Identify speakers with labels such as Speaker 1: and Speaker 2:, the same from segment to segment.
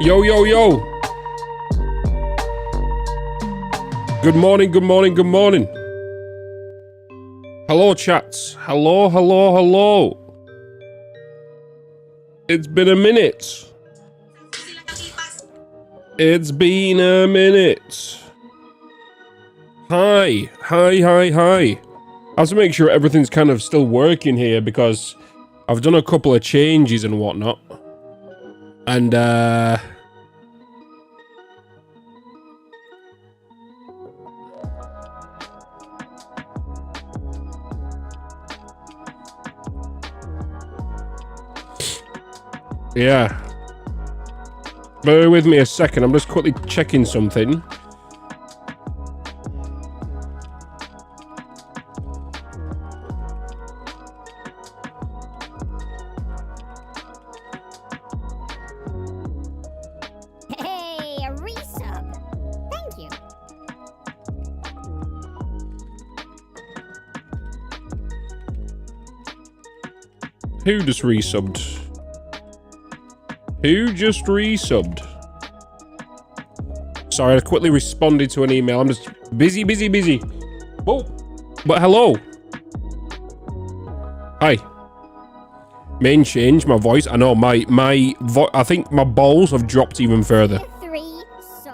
Speaker 1: Yo, yo, yo. Good morning, good morning, good morning. Hello, chats. Hello, hello, hello. It's been a minute. It's been a minute. Hi, hi, hi, hi. I have to make sure everything's kind of still working here because I've done a couple of changes and whatnot. And, yeah. Bear with me a second, I'm just quickly checking something.
Speaker 2: Hey, a resub. Thank you.
Speaker 1: Who just resubbed? Who just resubbed? Sorry, I quickly responded to an email. I'm just busy. Whoa. But hello. Hi. Main change, my voice. I know, I think my balls have dropped even further.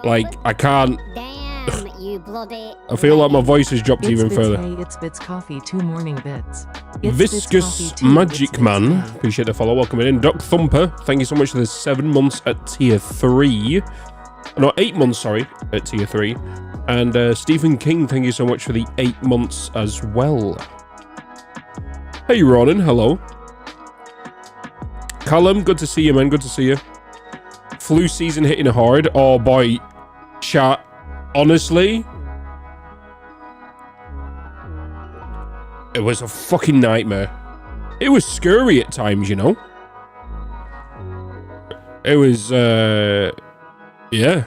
Speaker 1: Like, I can't...
Speaker 2: Damn, you bloody...
Speaker 1: I feel like my voice has dropped even further.
Speaker 3: Hey, it's Bitz Coffee 2 morning bits.
Speaker 1: Viscous Magic Man, appreciate the follow, welcome in. Doc Thumper, thank you so much for the 7 months at tier 3. No, 8 months, sorry, at tier 3. And Stephen King, thank you so much for the 8 months as well. Hey Ronan, hello. Callum, good to see you, man, good to see you. Flu season hitting hard. Oh boy, chat, honestly, it was a fucking nightmare. It was scary at times, you know. It was, yeah.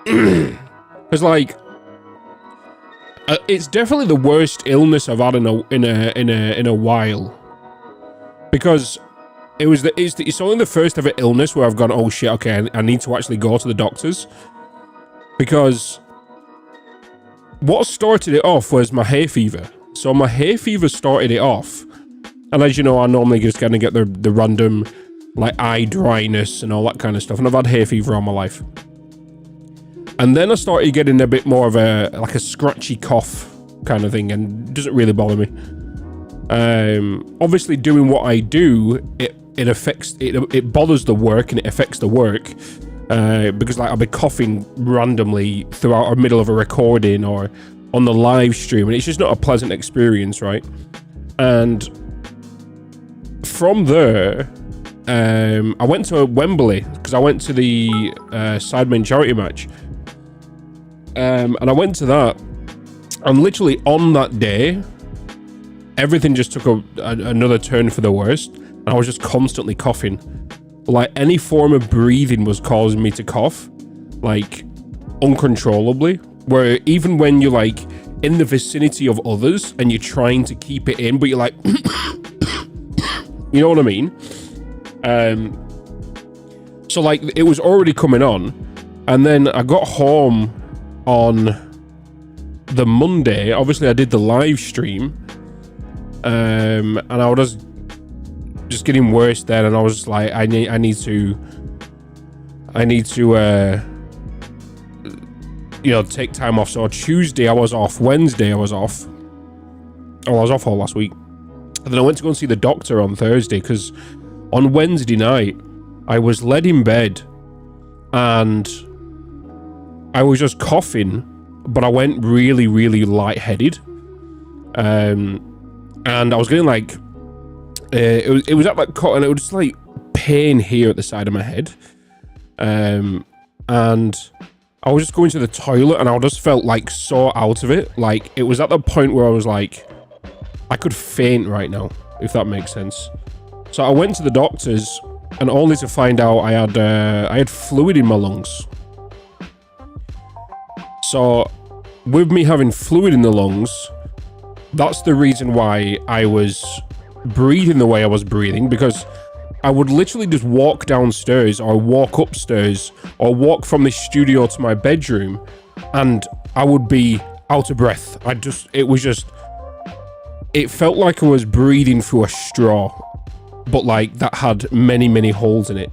Speaker 1: It's like, it's definitely the worst illness I've had in a while, because it's only the first ever illness where I've gone, oh shit, okay, I need to actually go to the doctors, because what started it off was my hay fever. So my hay fever started it off, and as you know, I normally just kind of get the random like eye dryness and all that kind of stuff, and I've had hay fever all my life. And then I started getting a bit more of a scratchy cough kind of thing, and it doesn't really bother me. Obviously doing what I do, it affects it bothers the work, and it affects the work, because like I'll be coughing randomly throughout the middle of a recording or on the live stream, and it's just not a pleasant experience, right? And from there, I went to Wembley because I went to the Sidemen charity match, and I went to that, and literally on that day, everything just took another turn for the worst. And I was just constantly coughing. Like, any form of breathing was causing me to cough, like, uncontrollably. Where even when you're, like, in the vicinity of others and you're trying to keep it in, but you're like, you know what I mean? So, like, it was already coming on. And then I got home on the Monday. Obviously, I did the live stream. And I was just getting worse then, and I was just like, I need to you know, take time off. So Tuesday I was off, Wednesday I was off. Oh, I was off all last week. And then I went to go and see the doctor on Thursday, because on Wednesday night I was laid in bed and I was just coughing, but I went really, really lightheaded. And I was getting like, it was at like, and it was just like pain here at the side of my head. And I was just going to the toilet, and I just felt like so out of it. Like, it was at the point where I was like, I could faint right now, if that makes sense. So I went to the doctors, and only to find out I had fluid in my lungs. So with me having fluid in the lungs, that's the reason why I was breathing the way I was breathing, because I would literally just walk downstairs or walk upstairs or walk from the studio to my bedroom and I would be out of breath. It felt like I was breathing through a straw, but like that had many, many holes in it.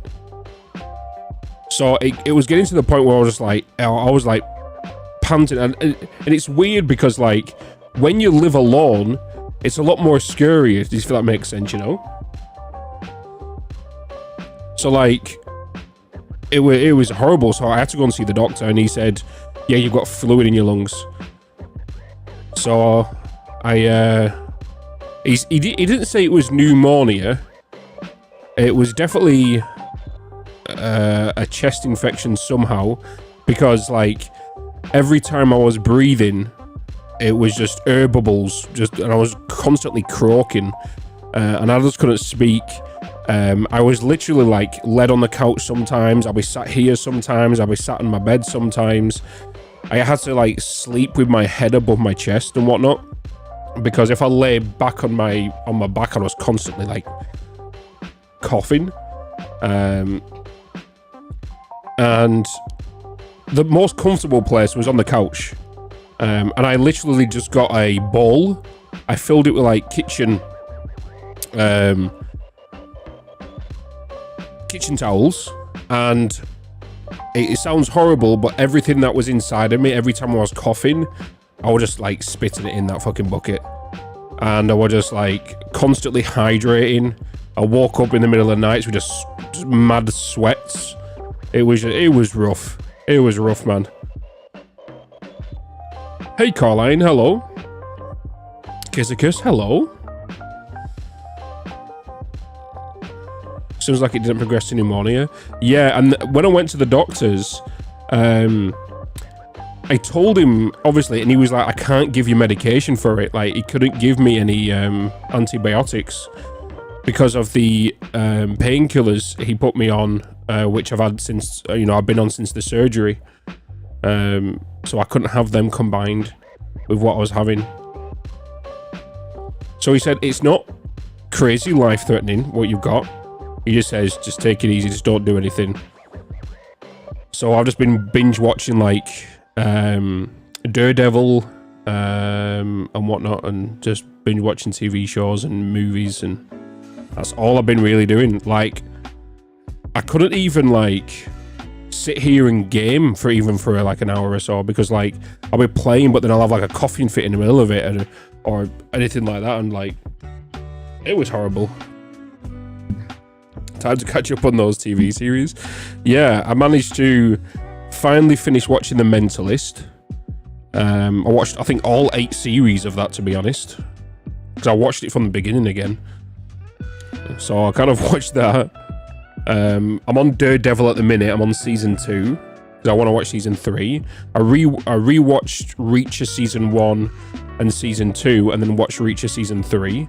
Speaker 1: So it was getting to the point where I was like panting, and it's weird because like when you live alone, it's a lot more scary, if that makes sense, you know? So like, it was horrible. So I had to go and see the doctor, and he said, yeah, you've got fluid in your lungs. So he didn't say it was pneumonia. It was definitely a chest infection somehow, because like every time I was breathing, it was just air bubbles, and I was constantly croaking, and I just couldn't speak. I was literally like led on the couch sometimes. I'll be sat here sometimes. I'll be sat in my bed sometimes. I had to like sleep with my head above my chest and whatnot, because if I lay back on my back, I was constantly like coughing. And the most comfortable place was on the couch. And I literally just got a bowl. I filled it with like kitchen towels, and it sounds horrible, but everything that was inside of me, every time I was coughing, I was just like spitting it in that fucking bucket, and I was just like constantly hydrating. I woke up in the middle of the night with just mad sweats. It was rough. It was rough, man. Hey, Carline, hello. Kiss, hello. Seems like it didn't progress to pneumonia. Yeah, and when I went to the doctors, I told him, obviously, and he was like, I can't give you medication for it. Like, he couldn't give me any antibiotics because of the painkillers he put me on, which I've had since, I've been on since the surgery. So I couldn't have them combined with what I was having. So he said, it's not crazy life-threatening, what you've got. He just says, just take it easy, just don't do anything. So I've just been binge watching like Daredevil and whatnot, and just binge watching TV shows and movies, and that's all I've been really doing. Like, I couldn't even like sit here and game for like an hour or so, because like I'll be playing, but then I'll have like a coughing fit in the middle of it, or anything like that, and like it was horrible. Time to catch up on those TV series. Yeah, I managed to finally finish watching The Mentalist. I watched, I think, all 8 series of that, to be honest, because I watched it from the beginning again. So I kind of watched that. I'm on Daredevil at the minute. I'm on season 2 because I want to watch season 3. I rewatched Reacher season 1 and season 2, and then watched Reacher season 3.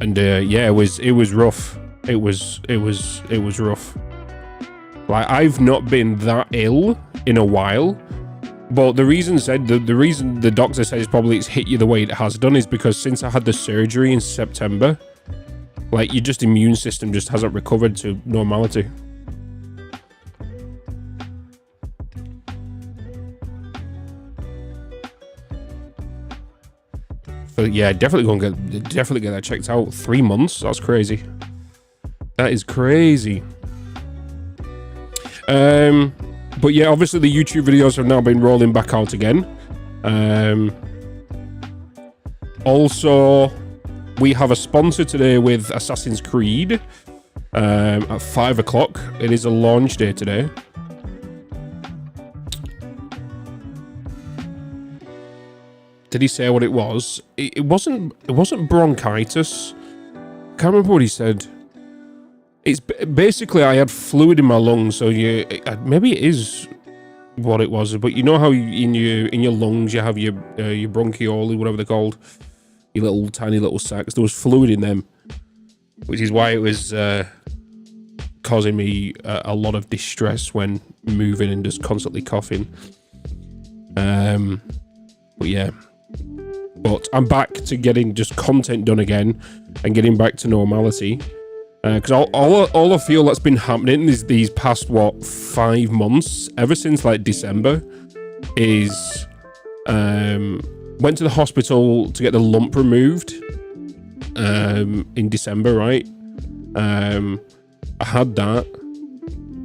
Speaker 1: And yeah, it was rough. It was rough. Like, I've not been that ill in a while, but the reason the doctor says probably it's hit you the way it has done is because since I had the surgery in September, like, your just immune system just hasn't recovered to normality. But yeah, definitely get that checked out. 3 months? That's crazy. That is crazy. But yeah, obviously the YouTube videos have now been rolling back out again. Also, we have a sponsor today with Assassin's Creed at 5 o'clock. It is a launch day today. Did he say what it was? It wasn't bronchitis. I can't remember what he said. It's basically I had fluid in my lungs, so maybe it is what it was. But you know how in your lungs you have your bronchioli, whatever they're called, your little tiny little sacs. There was fluid in them, which is why it was causing me a lot of distress when moving and just constantly coughing. But yeah. But I'm back to getting just content done again and getting back to normality. Because all I feel that's been happening is these past, what, 5 months, ever since like December, is went to the hospital to get the lump removed in December, right? I had that,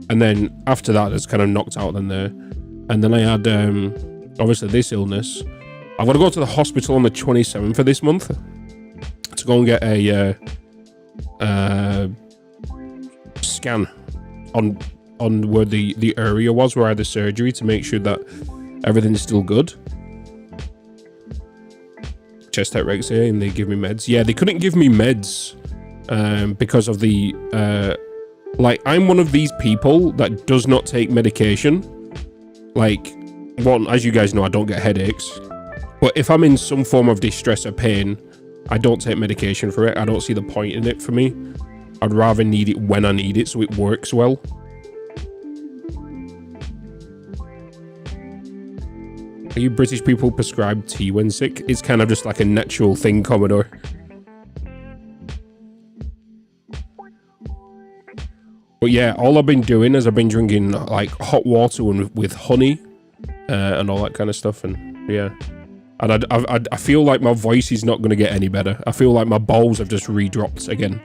Speaker 1: and then after that, it's kind of knocked out then there. And then I had, obviously, this illness. I'm going to go to the hospital on the 27th of this month to go and get a scan on where the area was where I had the surgery to make sure that everything's still good. Chest out X-ray, and they give me meds. Yeah, they couldn't give me meds because of the like, I'm one of these people that does not take medication. Like, one, as you guys know, I don't get headaches, but if I'm in some form of distress or pain, I don't take medication for it. I don't see the point in it for me. I'd rather need it when I need it so it works well. Are you British people prescribed tea when sick? It's kind of just like a natural thing, Commodore. But yeah, all I've been doing is I've been drinking like hot water with honey and all that kind of stuff. And yeah, and I feel like my voice is not going to get any better. I feel like my balls have just re-dropped again.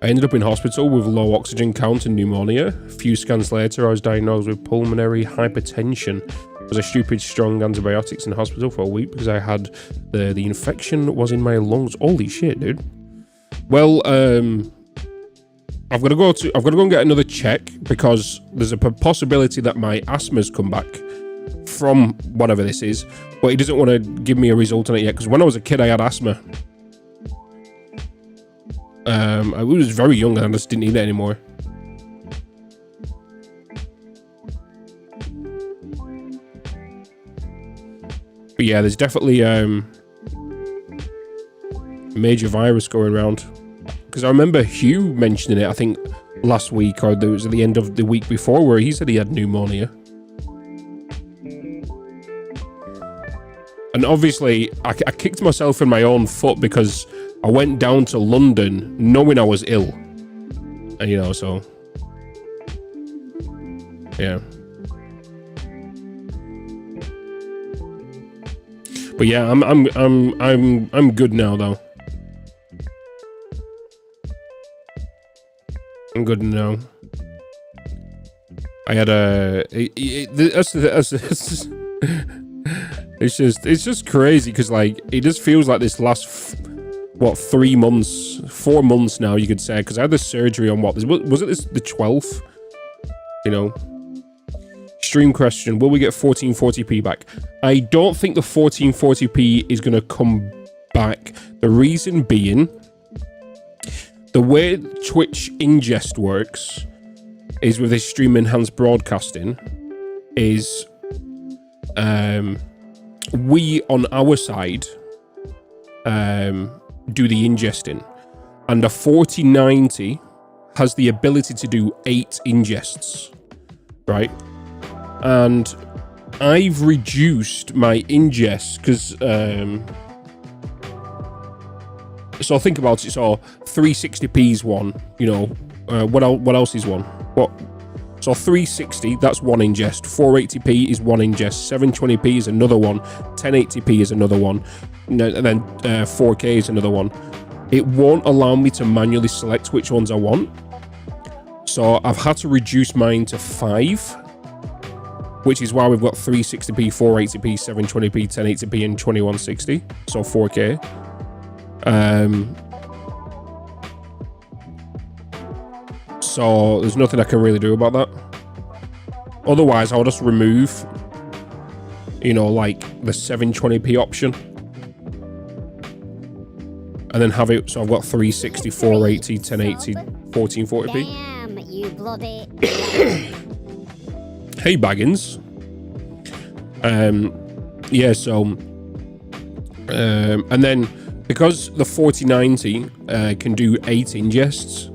Speaker 1: I ended up in hospital with low oxygen count and pneumonia. A few scans later, I was diagnosed with pulmonary hypertension. I was a stupid strong antibiotics in hospital for a week because I had the infection was in my lungs. Holy shit, dude. Well, I've got to go and get another check because there's a possibility that my asthma's come back from whatever this is, but he doesn't want to give me a result on it yet because when I was a kid, I had asthma. I was very young and I just didn't need it anymore. But yeah, there's definitely a major virus going around. Because I remember Hugh mentioning it, I think, last week, or it was at the end of the week before, where he said he had pneumonia. And obviously, I kicked myself in my own foot because I went down to London knowing I was ill. And, you know, so... yeah. But yeah, I'm good now, though. I'm good now. I had a... It's just crazy because, like, it just feels like this last, what, 4 months now, you could say, because I had the surgery on what, was it the 12th? You know? Stream question, will we get 1440p back? I don't think the 1440p is going to come back. The reason being, the way Twitch ingest works is with this stream enhanced broadcasting is we on our side do the ingesting, and the 4090 has the ability to do 8 ingests, right? And I've reduced my ingest because so think about it. So 360p is one, you know. What else is one? What? So 360, that's one ingest. 480p is one ingest. 720p is another one. 1080p is another one. And then 4K is another one. It won't allow me to manually select which ones I want. So I've had to reduce mine to 5, which is why we've got 360p, 480p, 720p, 1080p, and 2160. So 4K. So there's nothing I can really do about that. Otherwise, I'll just remove, you know, like the 720p option, and then have it so I've got 360, 480, 1080, 1440p.
Speaker 2: Damn, you bloody...
Speaker 1: Hey, Baggins. Yeah, so and then because the 4090 can do 8 ingests,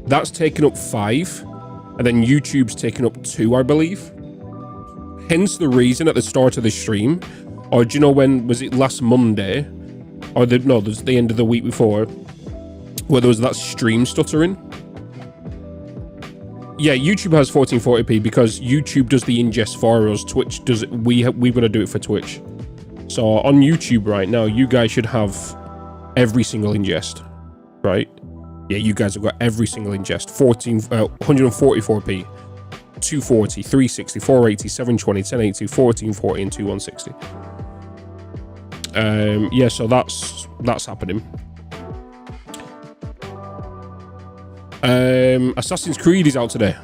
Speaker 1: that's taken up 5, and then YouTube's taken up 2, I believe. Hence the reason at the start of the stream, or do you know when, was it last Monday? Or no, there's the end of the week before, where there was that stream stuttering. Yeah, YouTube has 1440p because YouTube does the ingest for us. Twitch does it. We've got to do it for Twitch. So on YouTube right now, you guys should have every single ingest, right? Yeah, you guys have got every single ingest. 144p, 240, 360, 480, 720, 1080, 1440, and 2160. Yeah, so that's happening. Assassin's Creed is out today,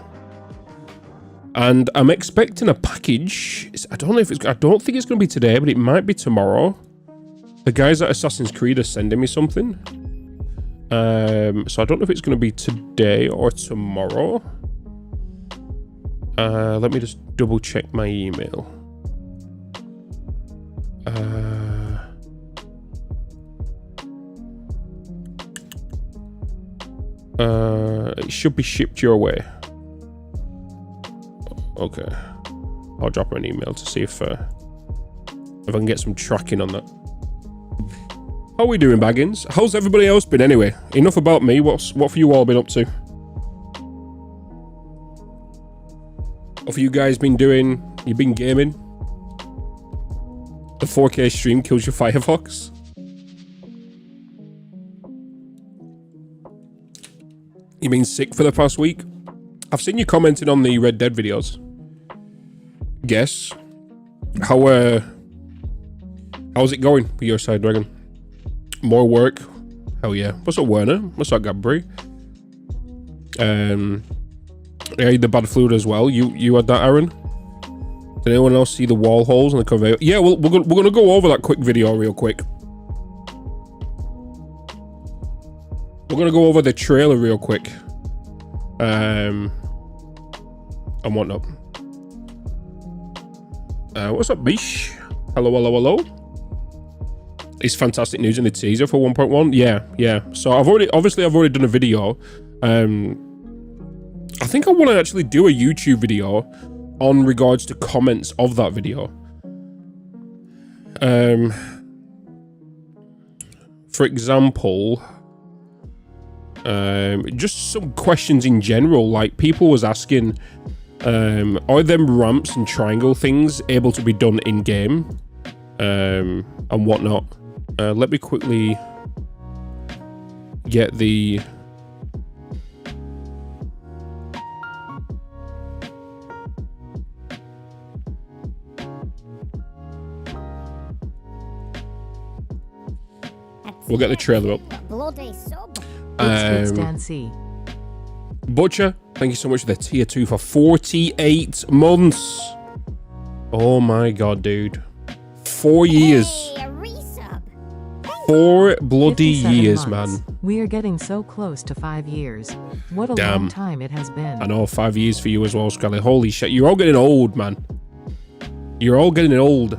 Speaker 1: and I'm expecting a package. I don't think it's going to be today, but it might be tomorrow. The guys at Assassin's Creed are sending me something, so I don't know if it's going to be today or tomorrow. Let me just double check my email. It should be shipped your way. Okay, I'll drop her an email to see if I can get some tracking on that. How are we doing, Baggins? How's everybody else been anyway? Enough about me. What have you all been up to? What have you guys been doing? You been gaming? The 4K stream kills your Firefox. You been sick for the past week? I've seen you commenting on the Red Dead videos. Guess. How's it going with your side, Dragon? More work? Hell yeah. What's up, Werner? What's up, Gabri? Yeah, the bad fluid as well. You had that, Aaron? Did anyone else see the wall holes on the conveyor? Yeah, well, we're gonna go over that quick video real quick. We're gonna go over the trailer real quick, and whatnot. What's up, Bish? Hello, hello, hello. It's fantastic news in the teaser for 1.1. Yeah. So I've already done a video. I think I want to actually do a YouTube video on regards to comments of that video. For example, just some questions in general. Like, people was asking, are them ramps and triangle things able to be done in game, and whatnot? Let me quickly get the we'll get the trailer up. Butcher, thank you so much for the tier 2 for 48 months. Oh my god, dude. 4 years. 4 bloody years,
Speaker 3: months.
Speaker 1: man.
Speaker 3: We are getting so close to 5 years. What a long time it has been.
Speaker 1: I know, 5 years for you as well, Scully. Holy shit, you're all getting old, man. You're all getting old.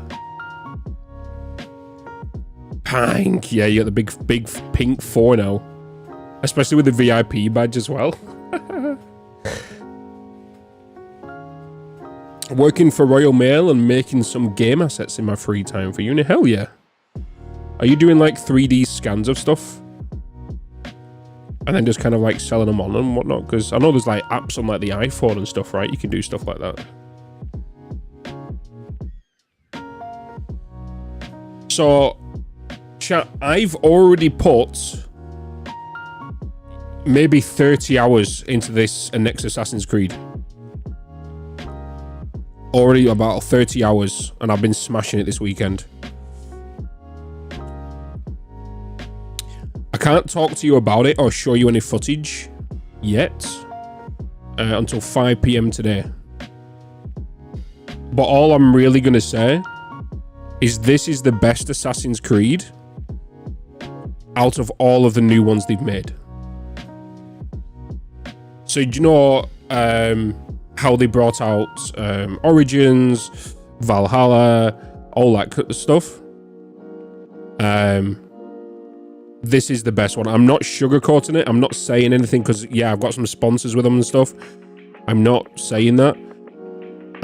Speaker 1: Pank. Yeah, you got the big pink 4 now. Especially with the VIP badge as well. Working for Royal Mail and making some game assets in my free time for uni. Hell yeah. Are you doing like 3D scans of stuff? And then just kind of like selling them on and whatnot? Because I know there's like apps on like the iPhone and stuff, right? You can do stuff like that. So, chat, I've already put maybe 30 hours into this next Assassin's Creed. Already about 30 hours, and I've been smashing it this weekend. I can't talk to you about it or show you any footage yet until 5 PM today. But all I'm really going to say is this is the best Assassin's Creed out of all of the new ones they've made. So do you know how they brought out Origins, Valhalla, all that stuff? This is the best one. I'm not sugarcoating it. I'm not saying anything because, yeah, I've got some sponsors with them and stuff. I'm not saying that.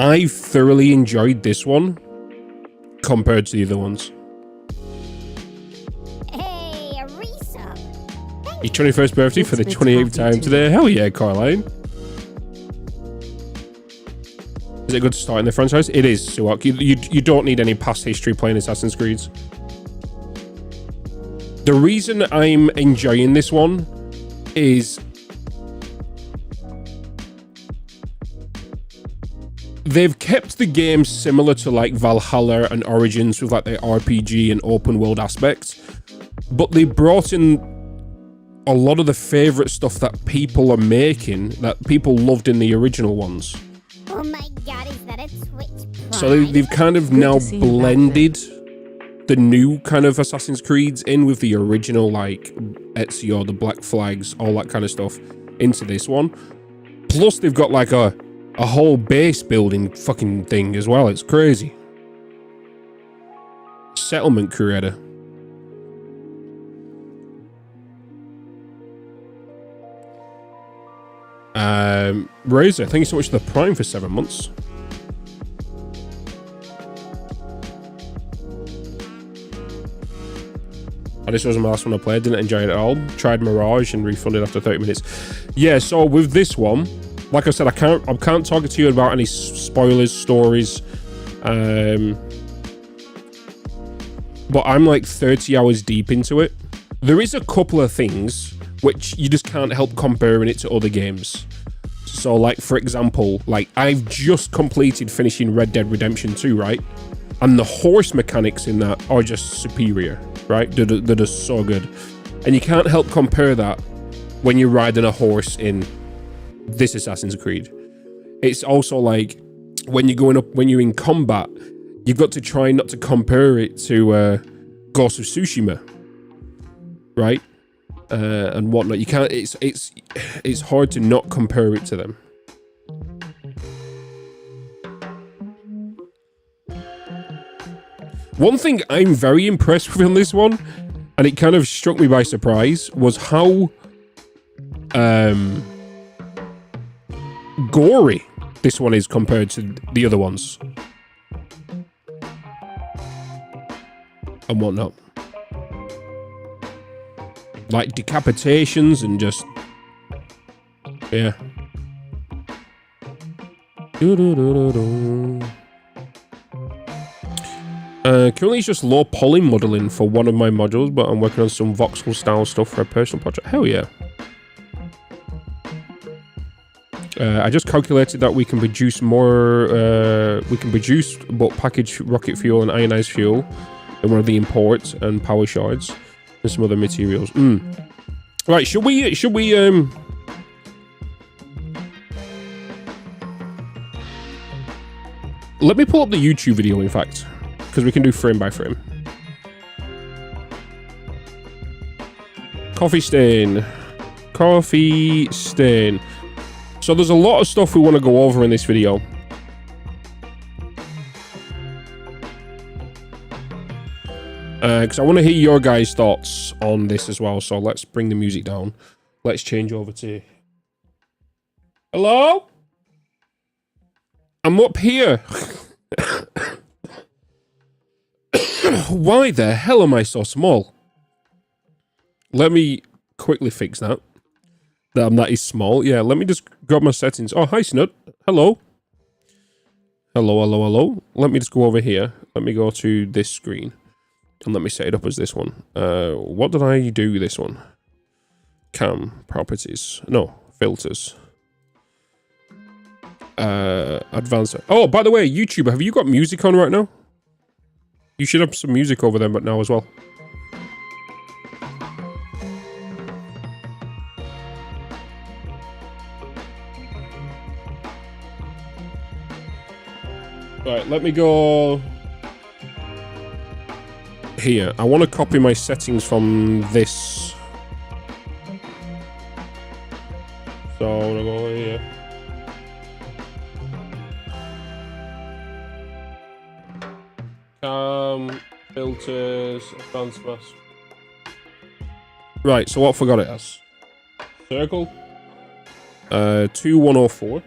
Speaker 1: I thoroughly enjoyed this one compared to the other ones.
Speaker 2: Hey, a resub.
Speaker 1: Your 21st birthday for the 28th time today. Hell yeah, Caroline. Is it good to start in the franchise? It is, Suak. You don't need any past history playing Assassin's Creed. The reason I'm enjoying this one is they've kept the game similar to like Valhalla and Origins with like the RPG and open world aspects, but they brought in a lot of the favorite stuff that people are making that people loved in the original ones.
Speaker 2: Oh my god, is that a Twitch Prime?
Speaker 1: So they've kind of now blended the new kind of Assassin's Creeds in with the original, like Ezio, the Black Flags, all that kind of stuff into this one. Plus they've got like a whole base building fucking thing as well. It's crazy. Settlement creator. Razor, thank you so much for the Prime for 7 months. This wasn't my last one I played, didn't enjoy it at all. Tried Mirage and refunded after 30 minutes. Yeah, so with this one, like I said, I can't talk to you about any spoilers, stories. But I'm like 30 hours deep into it. There is a couple of things which you just can't help comparing it to other games. So like, for example, like I've just completed finishing Red Dead Redemption 2, right? And the horse mechanics in that are just superior, right? They're just so good. And you can't help compare that when you're riding a horse in this Assassin's Creed. It's also like when you're in combat, you've got to try not to compare it to Ghost of Tsushima, right? And whatnot. You can't. It's hard to not compare it to them. One thing I'm very impressed with on this one, and it kind of struck me by surprise, was how gory this one is compared to the other ones and whatnot. Like decapitations and just, yeah. Currently it's just low poly modeling for one of my modules, but I'm working on some voxel style stuff for a personal project. Hell yeah. I just calculated that we can produce more, but package rocket fuel and ionized fuel in one of the imports and power shards and some other materials. Right, should we let me pull up the YouTube video, in fact, because we can do frame by frame. Coffee stain. So there's a lot of stuff we want to go over in this video. Because I want to hear your guys' thoughts on this as well. So let's bring the music down. Let's change over to... Hello? I'm up here. Why the hell am I so small? Let me quickly fix that. That is small. Yeah, let me just grab my settings. Oh, hi, Snud. Hello. Hello. Let me just go over here. Let me go to this screen. And let me set it up as this one. What did I do with this one? Cam, properties. No, filters. Advanced. Oh, by the way, YouTuber, have you got music on right now? You should have some music over there but now as well. Right, let me go here. I want to copy my settings from this. So I'm gonna go here. Filters, advanced mask. Right, so what forgot it as? Circle. 2104.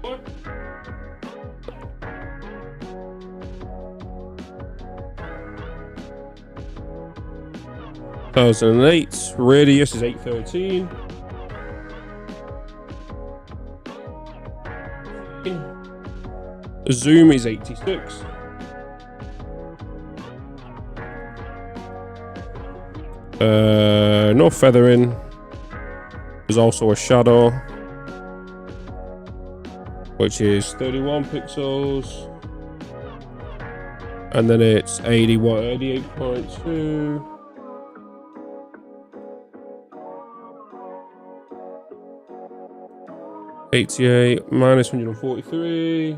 Speaker 1: What? 2008. Radius is 813. Zoom is 86. No feathering. There's also a shadow, which is 31 pixels. And then it's 88.2. -88 minus 143.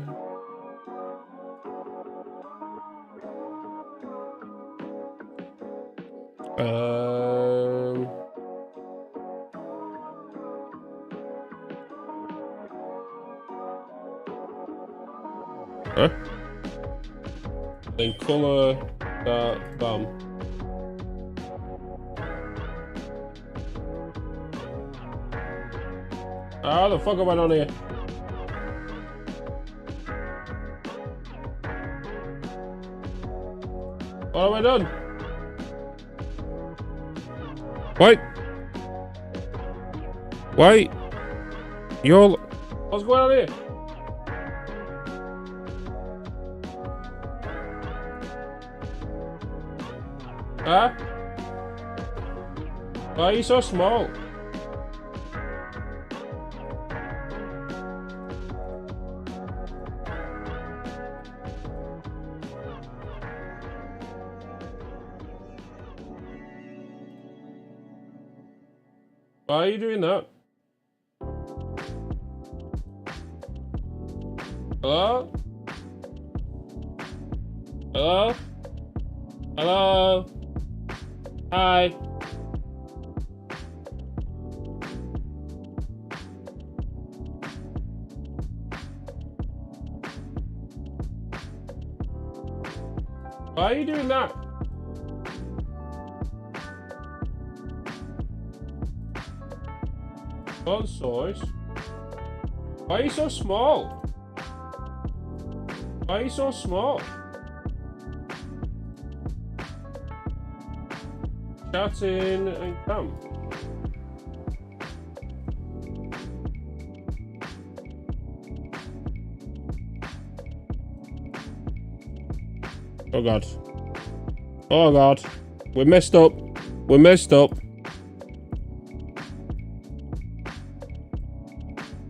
Speaker 1: Huh? Then color that, bam. How the fuck am I on here? What have I done? Wait. Wait. You're... What's going on here? Huh? Why are you so small? Why are you doing that? Hello? Hello? Hello? Hi. Why are you doing that? What source? Why are you so small? Why are you so small? Chatting and come. Oh god. Oh god. We messed up. We messed up.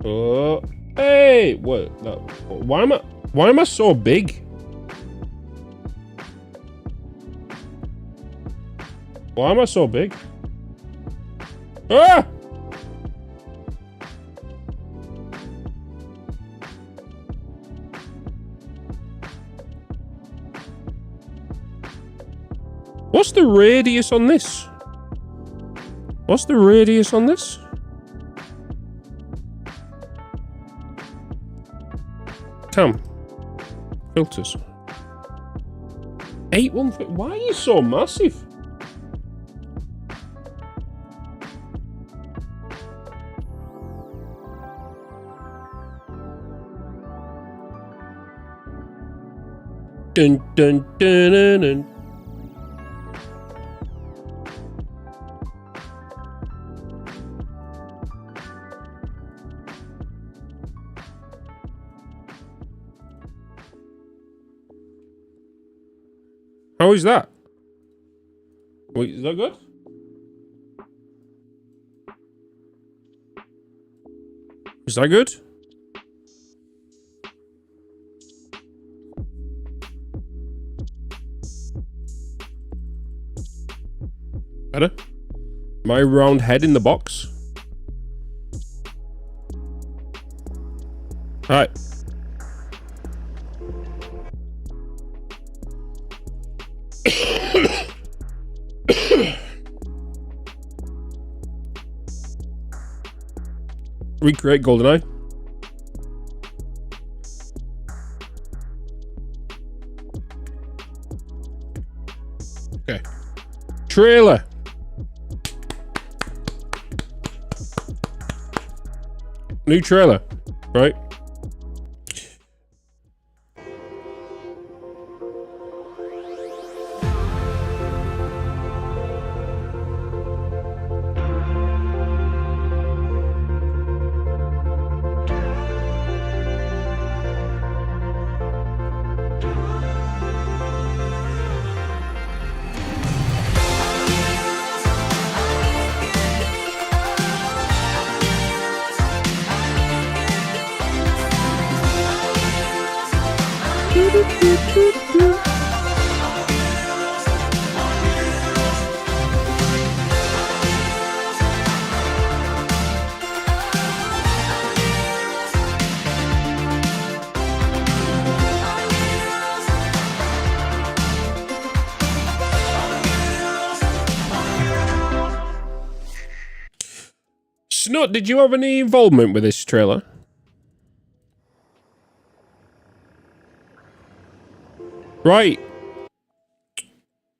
Speaker 1: Oh. Hey! What? No. Why am I so big? Why am I so big? Ah! What's the radius on this? What's the radius on this? Cam. Filters. 813. Why are you so massive? Dun dun dun dun dun. How is that? Wait, is that good? Is that good? Better? My round head in the box? Alright. Recreate GoldenEye. Okay. Trailer. New trailer, right? Snut, did you have any involvement with this trailer? Right.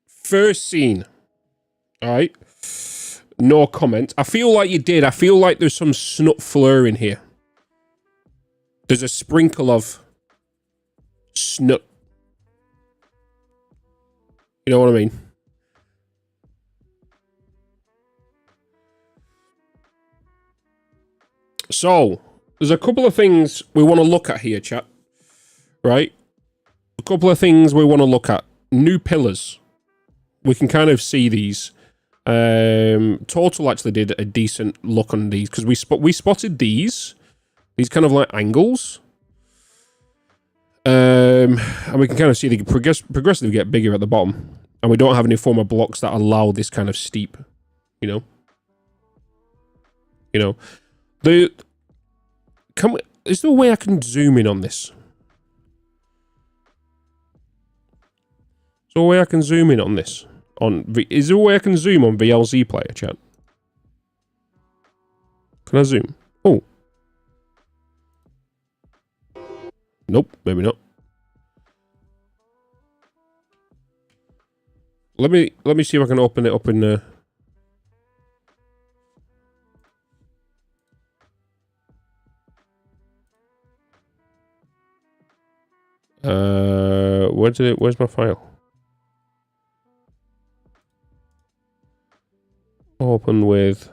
Speaker 1: First scene. Alright. No comment. I feel like you did. I feel like there's some snut fleur in here. There's a sprinkle of snut. You know what I mean? So, there's a couple of things we want to look at here, chat. Right? A couple of things we want to look at. New pillars. We can kind of see these. Total actually did a decent look on these because we spotted these kind of like angles. And we can kind of see they progressively get bigger at the bottom. And we don't have any form of blocks that allow this kind of steep, you know? You know? Is there a way I can zoom in on this? Is there a way I can zoom in on this? Is there a way I can zoom on VLZ player, chat? Can I zoom? Oh. Nope, maybe not. Let me see if I can open it up in there. Where's my file? Open with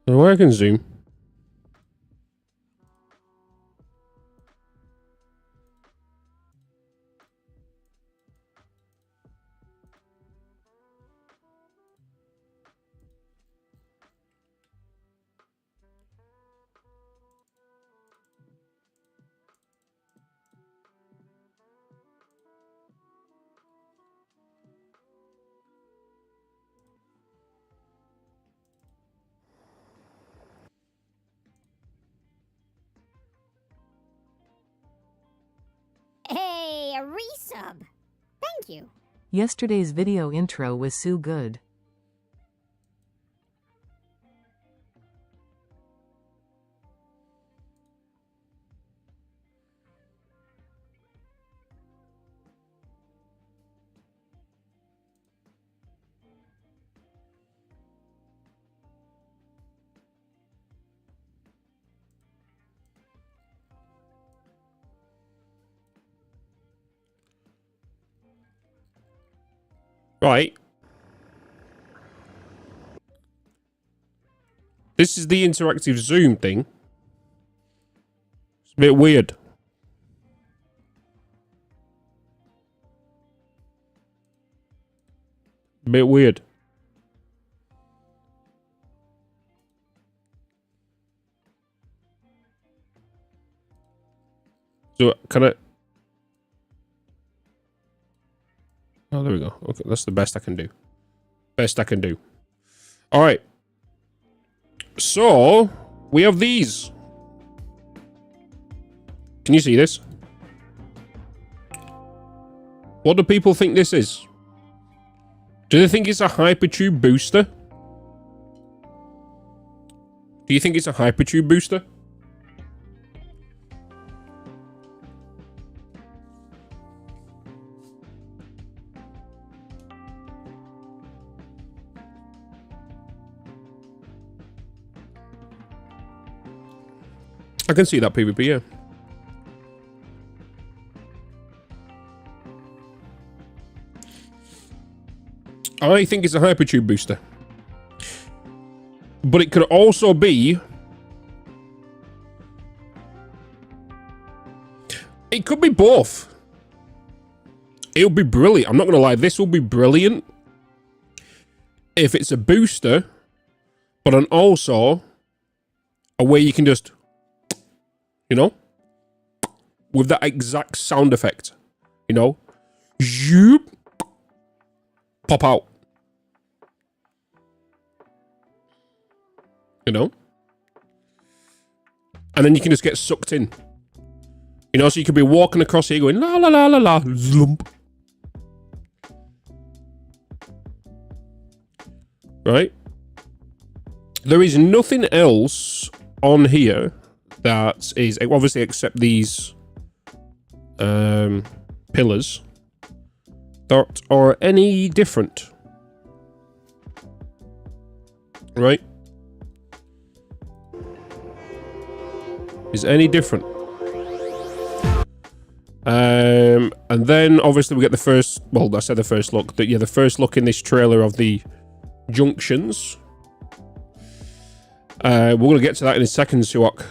Speaker 1: where I can zoom.
Speaker 2: Hey, a resub. Thank you.
Speaker 3: Yesterday's video intro was so good.
Speaker 1: Right. This is the interactive zoom thing. It's a bit weird. A bit weird. So, can I... Oh, there we go. Okay, that's the best I can do. Best I can do. All right. So, we have these. Can you see this? What do people think this is? Do they think it's a Hypertube booster? Do you think it's a Hypertube booster? I can see that PvP, yeah. I think it's a hypertube booster. But it could also be... It could be both. It'll be brilliant. I'm not going to lie. This will be brilliant if it's a booster, but an also a way you can just, you know, with that exact sound effect, you know, zoop, pop out, you know, and then you can just get sucked in, you know, so you could be walking across here going la la la la la, zlump. Right? There is nothing else on here that is, obviously, except these pillars that are any different. Right? Is any different. And then, obviously, we get the first, well, I said the first look, that yeah, the first look in this trailer of the junctions. We're going to get to that in a second, Suok.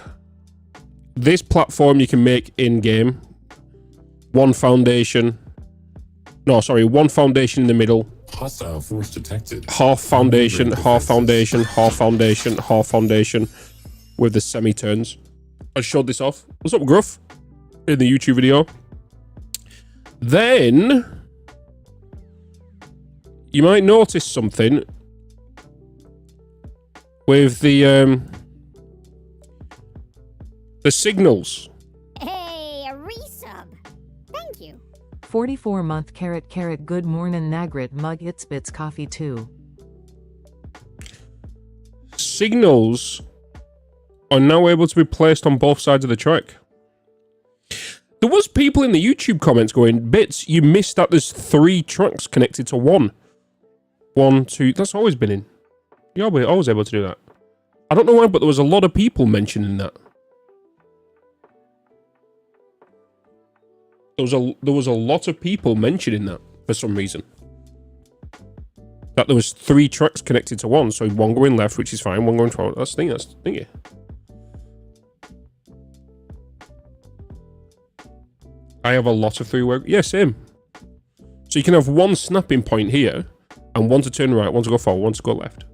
Speaker 1: This platform you can make in-game. One foundation. No, sorry, one foundation in the middle.
Speaker 4: Hostile force detected.
Speaker 1: Half foundation, half foundation, half foundation, half foundation. With the semi-turns. I showed this off. What's up, Gruff? In the YouTube video. Then... you might notice something with the signals.
Speaker 2: Hey, a resub. Thank you.
Speaker 3: 44-month carrot good morning Nagrit mug it's Bitz coffee too.
Speaker 1: Signals are now able to be placed on both sides of the track. There was people in the YouTube comments going, Bitz, you missed that there's 3 tracks connected to one. 1, 2, that's always been in. You're always able to do that. I don't know why, but there was a lot of people mentioning that. There was a lot of people mentioning that for some reason. That there was 3 tracks connected to one, so one going left, which is fine, one going forward. That's the thing, that's the thing, yeah. I have a lot of 3-way. Yeah, same. So you can have one snapping point here, and one to turn right, one to go forward, one to go left.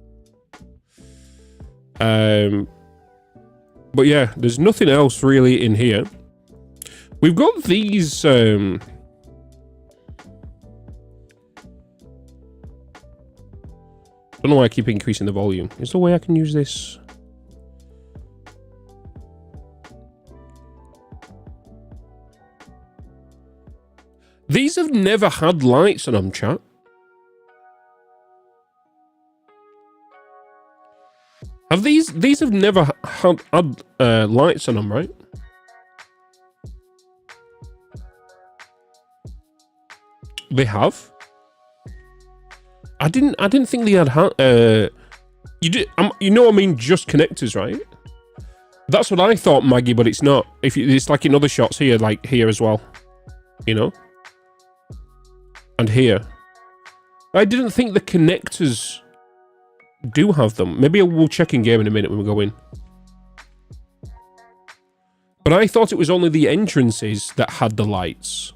Speaker 1: But yeah, there's nothing else really in here. We've got these... don't know why I keep increasing the volume. Is there a way I can use this? These have never had lights on them, chat. Have these have never had lights on them, right? They have. I didn't think they had. You did. You know what I mean? Just connectors, right? That's what I thought, Maggie, but it's not. It's like in other shots here, like here as well. You know. And here. I didn't think the connectors do have them. Maybe we'll check in game in a minute when we go in. But I thought it was only the entrances that had the lights.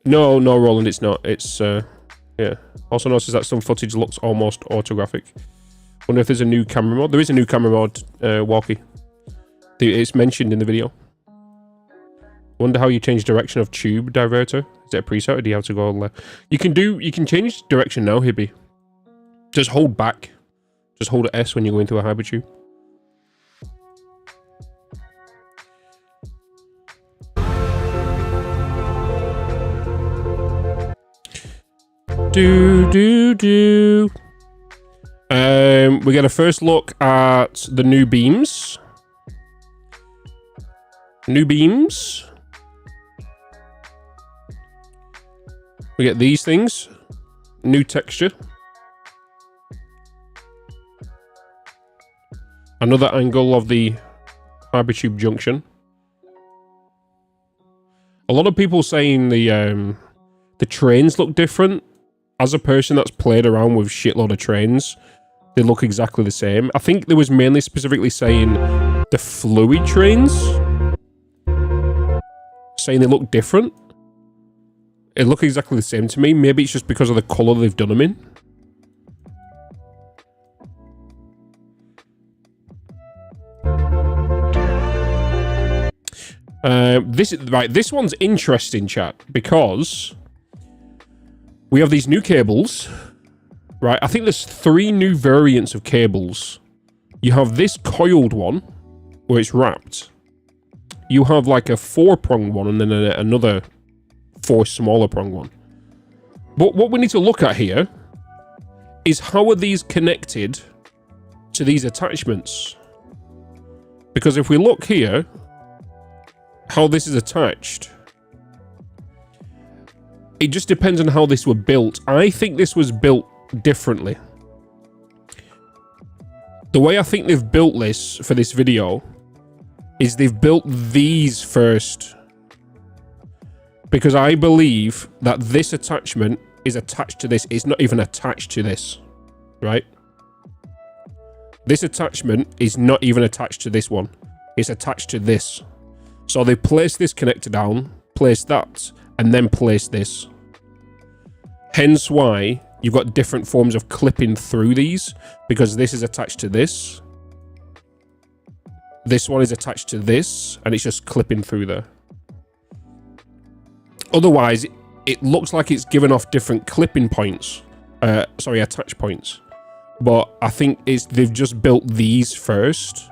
Speaker 1: No, Roland, it's not. It's, yeah. Also notices that some footage looks almost autographic. Wonder if there's a new camera mode. There is a new camera mode, Walkie. It's mentioned in the video. Wonder how you change direction of tube diverter. Is it a preset or do you have to go left? You can change direction now, Hibby. Just hold back. Just hold S when you go into a hypertube. We get a first look at the new beams. New beams. We get these things. New texture. Another angle of the hypertube junction. A lot of people saying the trains look different. As a person that's played around with shitload of trains, they look exactly the same. I think there was mainly specifically saying the fluid trains, saying they look different. It look exactly the same to me. Maybe it's just because of the colour they've done them in. This one's interesting, chat, because we have these new cables, right? I think there's 3 new variants of cables. You have this coiled one, where it's wrapped. You have like a 4-prong one, and then another 4 smaller prong one. But what we need to look at here is how are these connected to these attachments? Because if we look here, how this is attached, it just depends on how this were built. I think this was built differently. The way I think they've built this for this video is they've built these first. Because I believe that this attachment is attached to this. It's not even attached to this, right? This attachment is not even attached to this one. It's attached to this. So they place this connector down, place that, and then place this. Hence why you've got different forms of clipping through these, because this is attached to this. This one is attached to this, and it's just clipping through there. Otherwise, it looks like it's given off different clipping points. Sorry, attach points. But I think they've just built these first,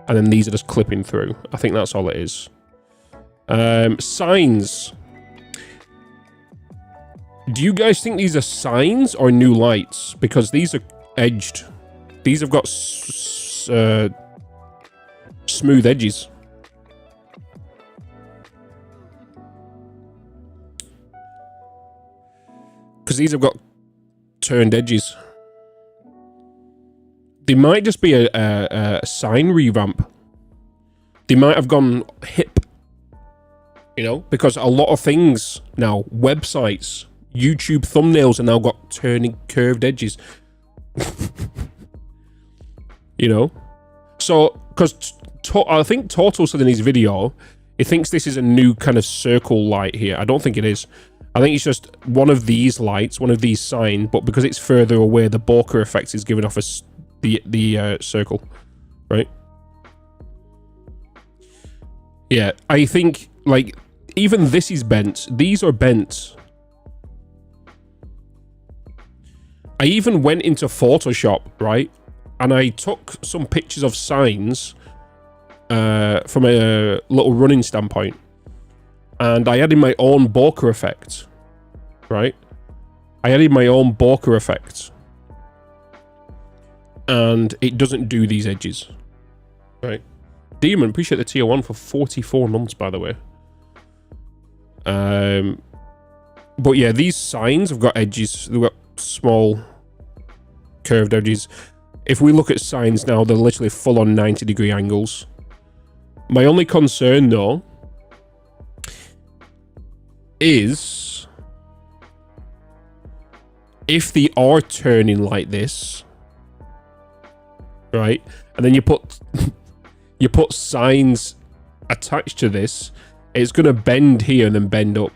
Speaker 1: and then these are just clipping through. I think that's all it is. Signs. Do you guys think these are signs or new lights? Because these are edged. These have got smooth edges. Because these have got turned edges. They might just be a sign revamp. They might have gone hip. You know, because a lot of things now, websites, YouTube thumbnails are now got turning curved edges. You know? So, because I think Total said in his video, he thinks this is a new kind of circle light here. I don't think it is. I think it's just one of these lights, one of these signs, but because it's further away, the bokeh effect is giving off the circle, right? Yeah, I think, like, even this is bent. These are bent. I even went into Photoshop, right? And I took some pictures of signs from a little running standpoint. And I added my own bokeh effect, right? I added my own bokeh effect. And it doesn't do these edges, right? Demon, appreciate the tier 1 for 44 months, by the way. But yeah, these signs have got edges. They've got small curved edges. If we look at signs now, they're literally full on 90-degree angles. My only concern, though, is if they are turning like this, right? And then you put you put signs attached to this, it's going to bend here and then bend up.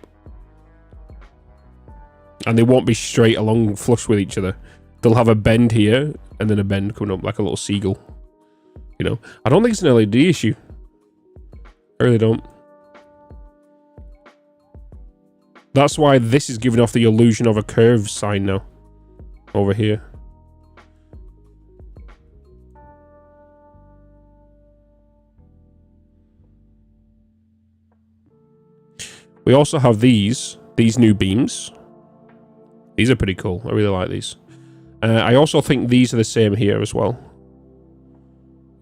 Speaker 1: And they won't be straight along flush with each other. They'll have a bend here and then a bend coming up like a little seagull. You know? I don't think it's an LED issue. I really don't. That's why this is giving off the illusion of a curved sign now. Over here. We also have these new beams. These are pretty cool. I really like these. I also think these are the same here as well.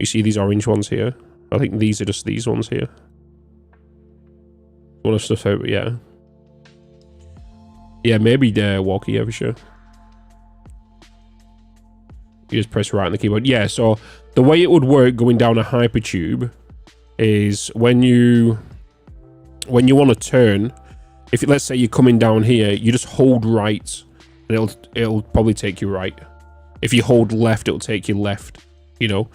Speaker 1: You see these orange ones here? I think these are just these ones here. One of stuff out, yeah. Yeah, maybe walkie, yeah, for sure. You just press right on the keyboard. Yeah, so the way it would work going down a hypertube is when you want to turn, if let's say you're coming down here, you just hold right and it'll probably take you right. If you hold left, it'll take you left, you know.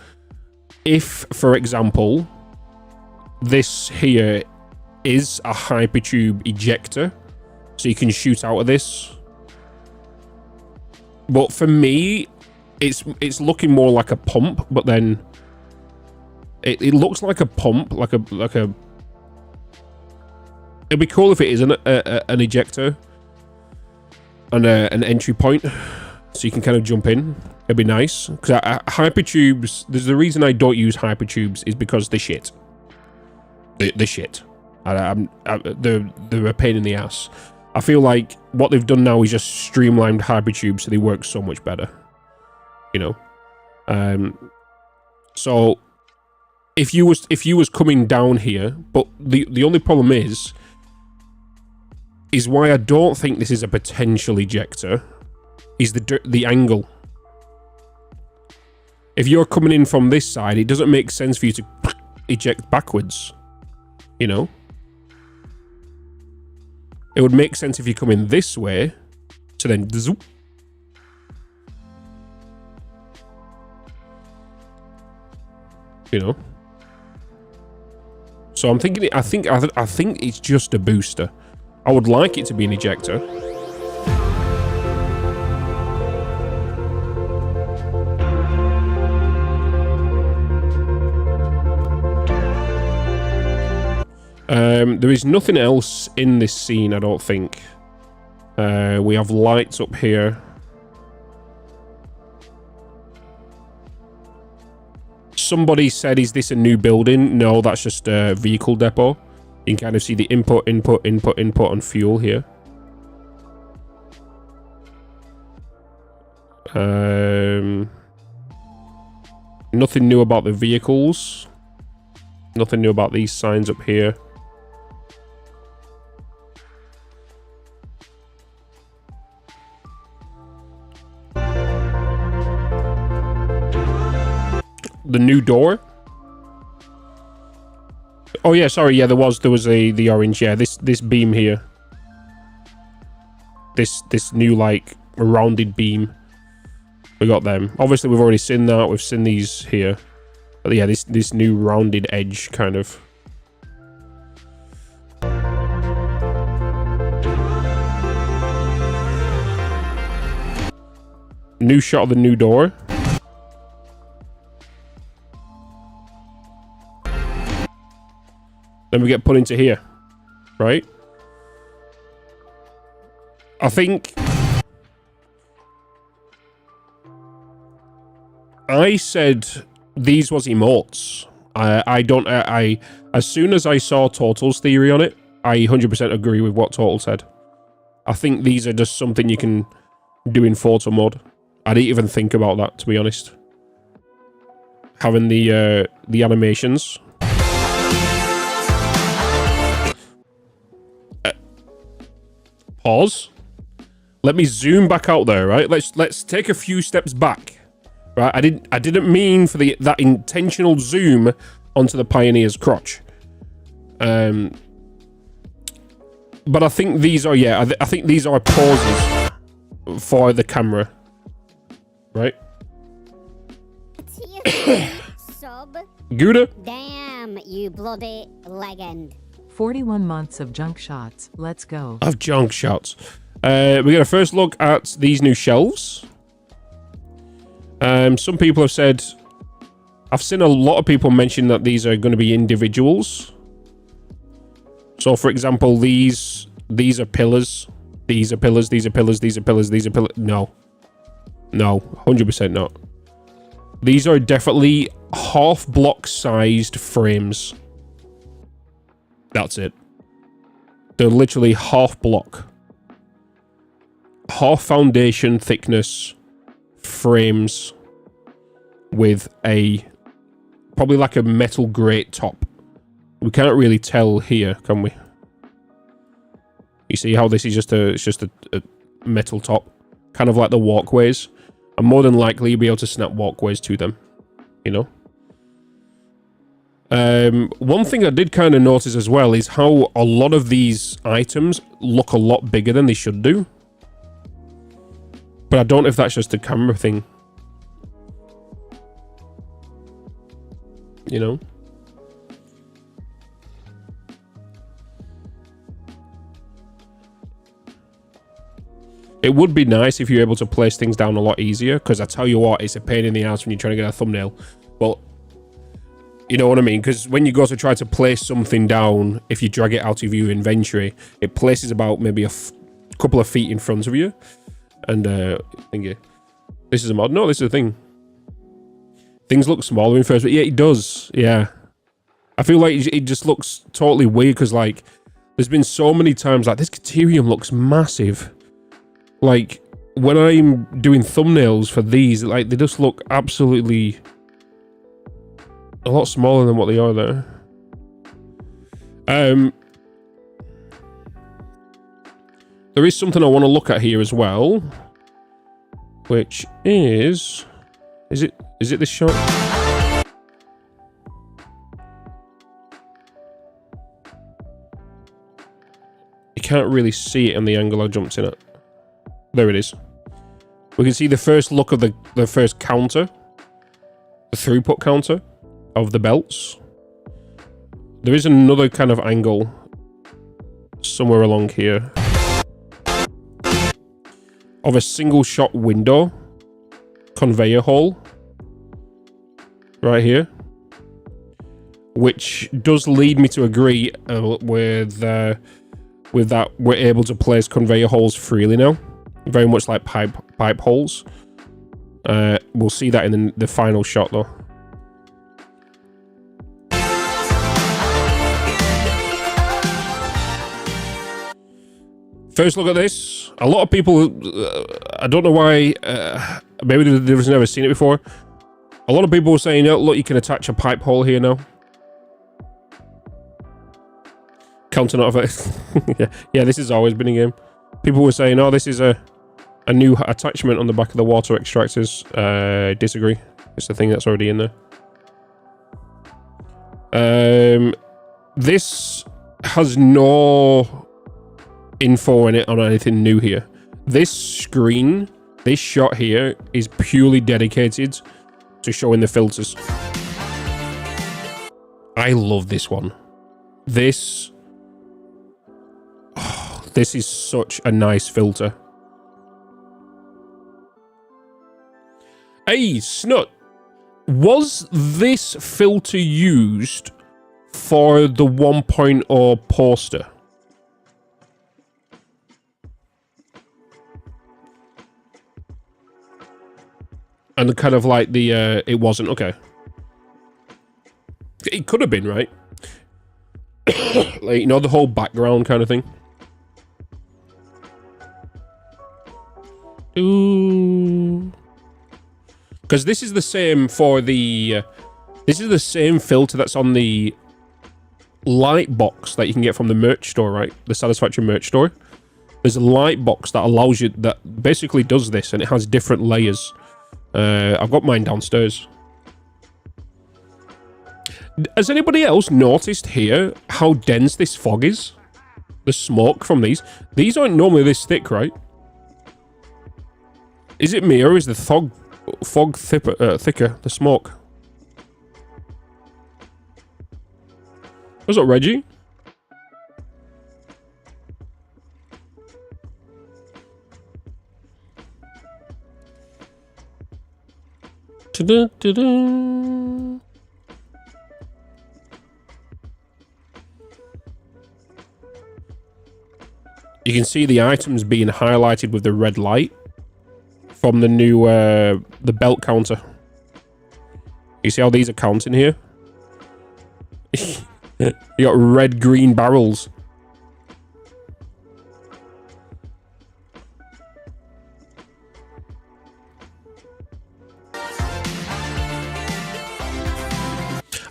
Speaker 1: If, for example, this here is a hypertube ejector, so you can shoot out of this. But for me, it's looking more like a pump, but then it looks like a pump, like a it'd be cool if it is an ejector and an entry point, so you can kind of jump in. It'd be nice, because hypertubes, there's the reason I don't use hypertubes is because they're shit. They're shit. They're a pain in the ass. I feel like what they've done now is just streamlined hypertubes, so they work so much better, you know. So if you was coming down here, but the only problem is why I don't think this is a potential ejector is the angle. If you're coming in from this side, it doesn't make sense for you to eject backwards, you know. It would make sense if you come in this way, so then zoop. You know. So I'm thinking, I think it's just a booster. I would like it to be an ejector. There is nothing else in this scene, I don't think. We have lights up here. Somebody said, is this a new building? No, that's just a vehicle depot. You can kind of see the input on fuel here. Nothing new about the vehicles. Nothing new about these signs up here. The new door. Oh yeah, sorry, yeah, there was the orange, yeah, this beam here. This new like rounded beam. We got them. Obviously we've already seen that, we've seen these here. But yeah, this new rounded edge kind of. New shot of the new door. Then we get put into here, right? I think I said these was emotes. I as soon as I saw Total's theory on it, I 100% agree with what Total said. I think these are just something you can do in photo mode. I didn't even think about that, to be honest. Having the animations. Pause. Let me zoom back out there, right? Let's take a few steps back. Right? I didn't mean for that intentional zoom onto the Pioneer's crotch. But I think these are, yeah, I think these are pauses for the camera. Right?
Speaker 2: Sub.
Speaker 1: Gouda?
Speaker 2: Damn, you bloody legend.
Speaker 3: 41 months of junk shots. Let's go.
Speaker 1: Of junk shots. We get a first look at these new shelves. Some people have said, I've seen a lot of people mention that these are going to be individuals. So, for example, these are pillars. These are pillars. These are pillars. These are pillars. These are pillars. No, 100% not. These are definitely half block sized frames. That's it. They're literally half block. Half foundation thickness frames with a probably like a metal grate top. We can't really tell here, can we? You see how this is just a metal top, kind of like the walkways, and more than likely you'll be able to snap walkways to them, you know. One thing I did kind of notice as well is how a lot of these items look a lot bigger than they should do. But I don't know if that's just a camera thing. You know? It would be nice if you're able to place things down a lot easier, because I tell you what, it's a pain in the ass when you're trying to get a thumbnail. Well, you know what I mean? Because when you go to try to place something down, if you drag it out of your inventory, it places about maybe a couple of feet in front of you. And, thank you. This is a mod. No, this is a thing. Things look smaller in first, but yeah, it does. Yeah. I feel like it just looks totally weird, because, like, there's been so many times, like, this Caterium looks massive. Like, when I'm doing thumbnails for these, like, they just look absolutely a lot smaller than what they are there. There is something I want to look at here as well, which is it this shot? You can't really see it in the angle I jumped in at. There it is. We can see the first look of the first counter, the throughput counter of the belts. There is another kind of angle somewhere along here of a single shot window conveyor hole right here, which does lead me to agree with that we're able to place conveyor holes freely now. Very much like pipe holes. We'll see that in the final shot, though. First look at this. A lot of people, I don't know why, maybe they've never seen it before. A lot of people were saying, oh, look, you can attach a pipe hole here now. Counter not of it. Yeah, this has always been a game. People were saying, oh, this is a new attachment on the back of the water extractors. Disagree. It's the thing that's already in there. This has no info in it on anything new here. This screen, this shot here, is purely dedicated to showing the filters. I love this one. This is such a nice filter. Hey, Snut, was this filter used for the 1.0 poster? And kind of like the, it wasn't, okay. It could have been, right? Like, you know, the whole background kind of thing. Ooh. Because this is the same for the... this is the same filter that's on the light box that you can get from the merch store, right? The Satisfactory merch store. There's a light box that allows you... that basically does this, and it has different layers. I've got mine downstairs. Has anybody else noticed here how dense this fog is? The smoke from these. These aren't normally this thick, right? Is it me, or is the fog thicker, the smoke? Was it Reggie? Ta-da-da-da. You can see the items being highlighted with the red light from the new the belt counter. You see how these are counting here? You got red green barrels.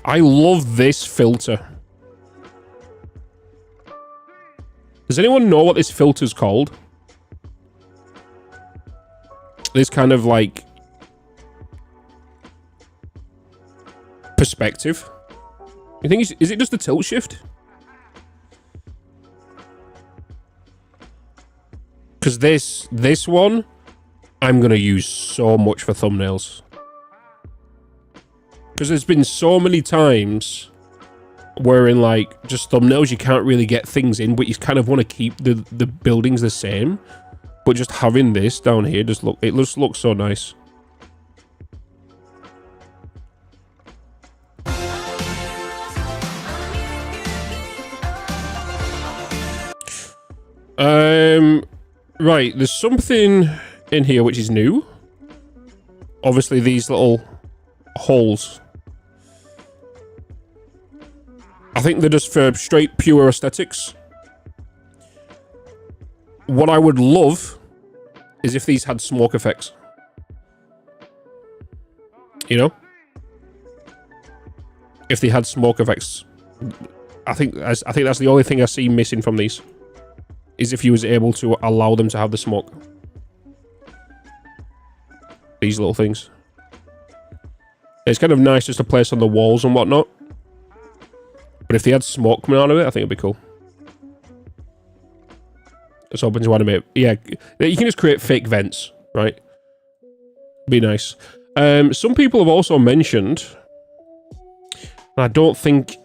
Speaker 1: I love this filter. Does anyone know what this filter's called? This kind of like perspective. You think is it just a tilt shift? Because this one, I'm gonna use so much for thumbnails. Because there's been so many times where in like just thumbnails you can't really get things in, but you kind of want to keep the buildings the same. But just having this down here just looks so nice. Right, there's something in here which is new. Obviously these little holes. I think they're just for straight pure aesthetics. What I would love is if these had smoke effects. You know? If they had smoke effects. I think that's the only thing I see missing from these. Is if you was able to allow them to have the smoke. These little things. It's kind of nice just to place on the walls and whatnot. But if they had smoke coming out of it, I think it'd be cool. It's open to animate. Yeah, you can just create fake vents, right? Be nice. Some people have also mentioned, and I don't think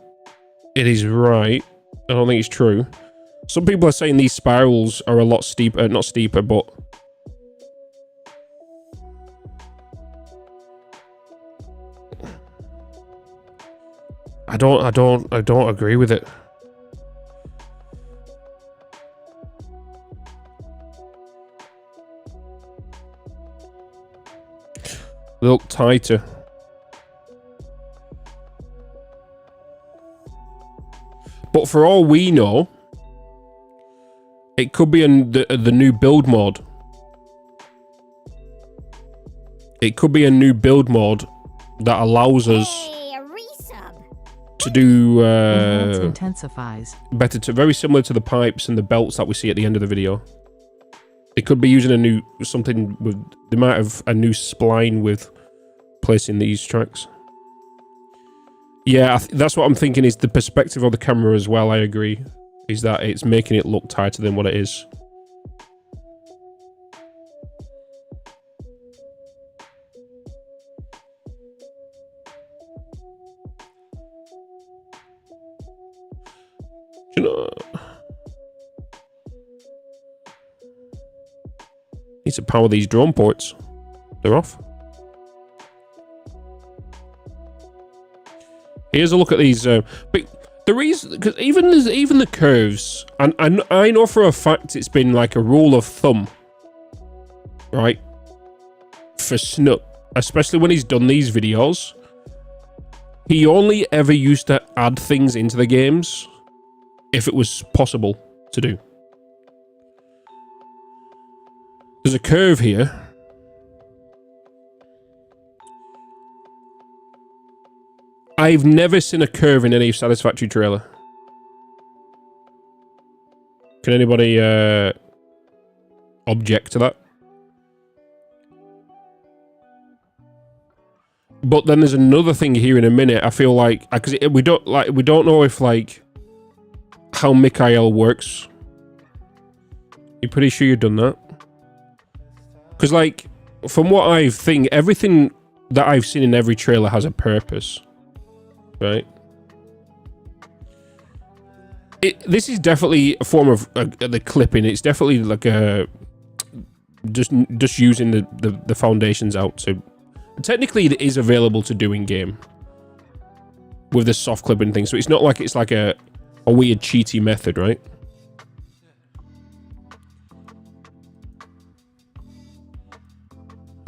Speaker 1: it is right. I don't think it's true. Some people are saying these spirals are a lot steeper, not steeper, but I don't agree with it. They look tighter. But for all we know, it could be in the new build mode. It could be a new build mode that allows us to do
Speaker 3: intensifies
Speaker 1: better, very similar to the pipes and the belts that we see at the end of the video. It could be using a new something with. They might have a new spline with placing these tracks. Yeah, that's what I'm thinking. Is the perspective of the camera as well? I agree. Is that it's making it look tighter than what it is. You know, need to power these drone ports. They're off. Here's a look at these. But the reason, because even the curves, and I know for a fact it's been like a rule of thumb, right? For Snoop, especially when he's done these videos, he only ever used to add things into the games if it was possible to do. There's a curve here. I've never seen a curve in any Satisfactory trailer. Can anybody object to that? But then there's another thing here in a minute. I feel like because we don't know if like how Mikhail works. You're pretty sure you've done that? Because like from what I think, everything that I've seen in every trailer has a purpose. Right. This is definitely a form of the clipping. It's definitely like a just using the foundations out to. Technically, it is available to do in game with the soft clipping thing. So it's not like it's like a weird cheaty method, right?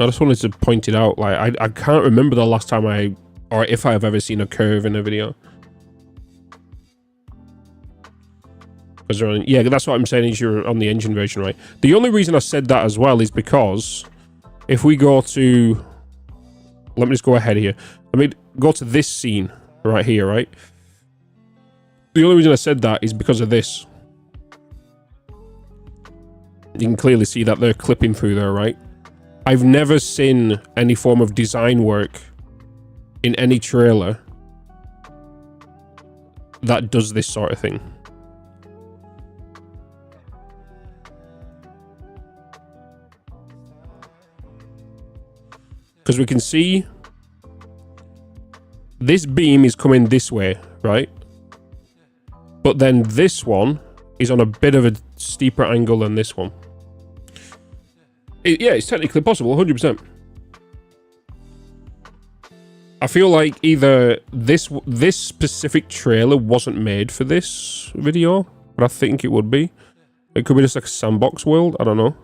Speaker 1: I just wanted to point it out. Like I can't remember the last time or if I've ever seen a curve in a video. Yeah, that's what I'm saying is you're on the engine version, right? The only reason I said that as well is because if we go to... Let me just go ahead here. Let me go to this scene right here, right? The only reason I said that is because of this. You can clearly see that they're clipping through there, right? I've never seen any form of design work in any trailer that does this sort of thing. Because we can see this beam is coming this way, right? But then this one is on a bit of a steeper angle than this one. Yeah, it's technically possible, 100%. I feel like either this specific trailer wasn't made for this video, but I think it would be. It could be just like a sandbox world, I don't know.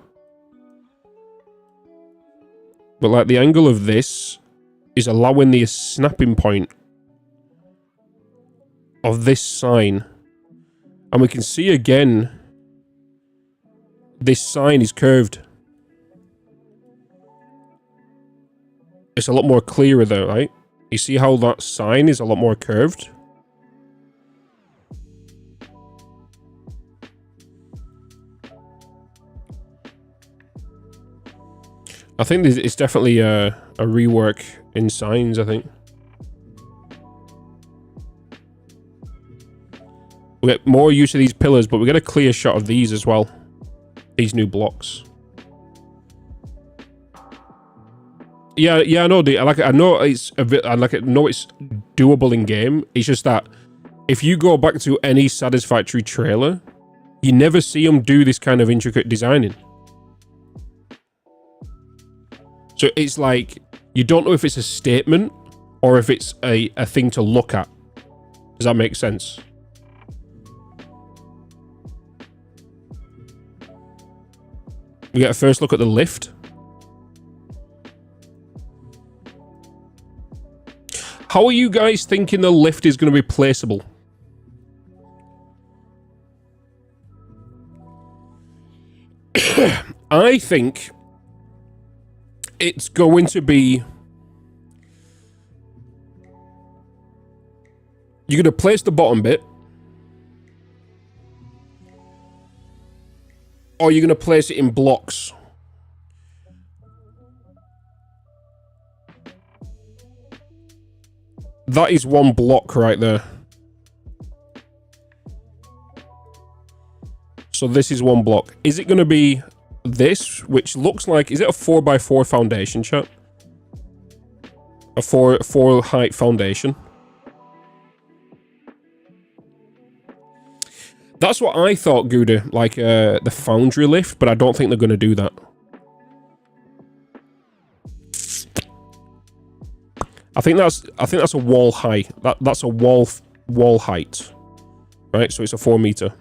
Speaker 1: But like the angle of this is allowing the snapping point of this sign. And we can see again, this sign is curved. It's a lot more clearer though, right? You see how that sign is a lot more curved? I think it's definitely a rework in signs, I think. We get more use of these pillars, but we get a clear shot of these as well. These new blocks. Yeah, I know. I know it's a bit. I know it's doable in game. It's just that if you go back to any Satisfactory trailer, you never see them do this kind of intricate designing. So it's like you don't know if it's a statement or if it's a thing to look at. Does that make sense? We get a first look at the lift. How are you guys thinking the lift is going to be placeable? I think it's going to be... You're going to place the bottom bit. Or you're going to place it in blocks. That is one block right there. So this is one block. Is it going to be this, which looks like... Is it a 4x4 foundation, chat? A 4 height foundation. That's what I thought, Gouda, like the foundry lift, but I don't think they're going to do that. I think that's a wall height. That's a wall height, right? So it's a 4 meter.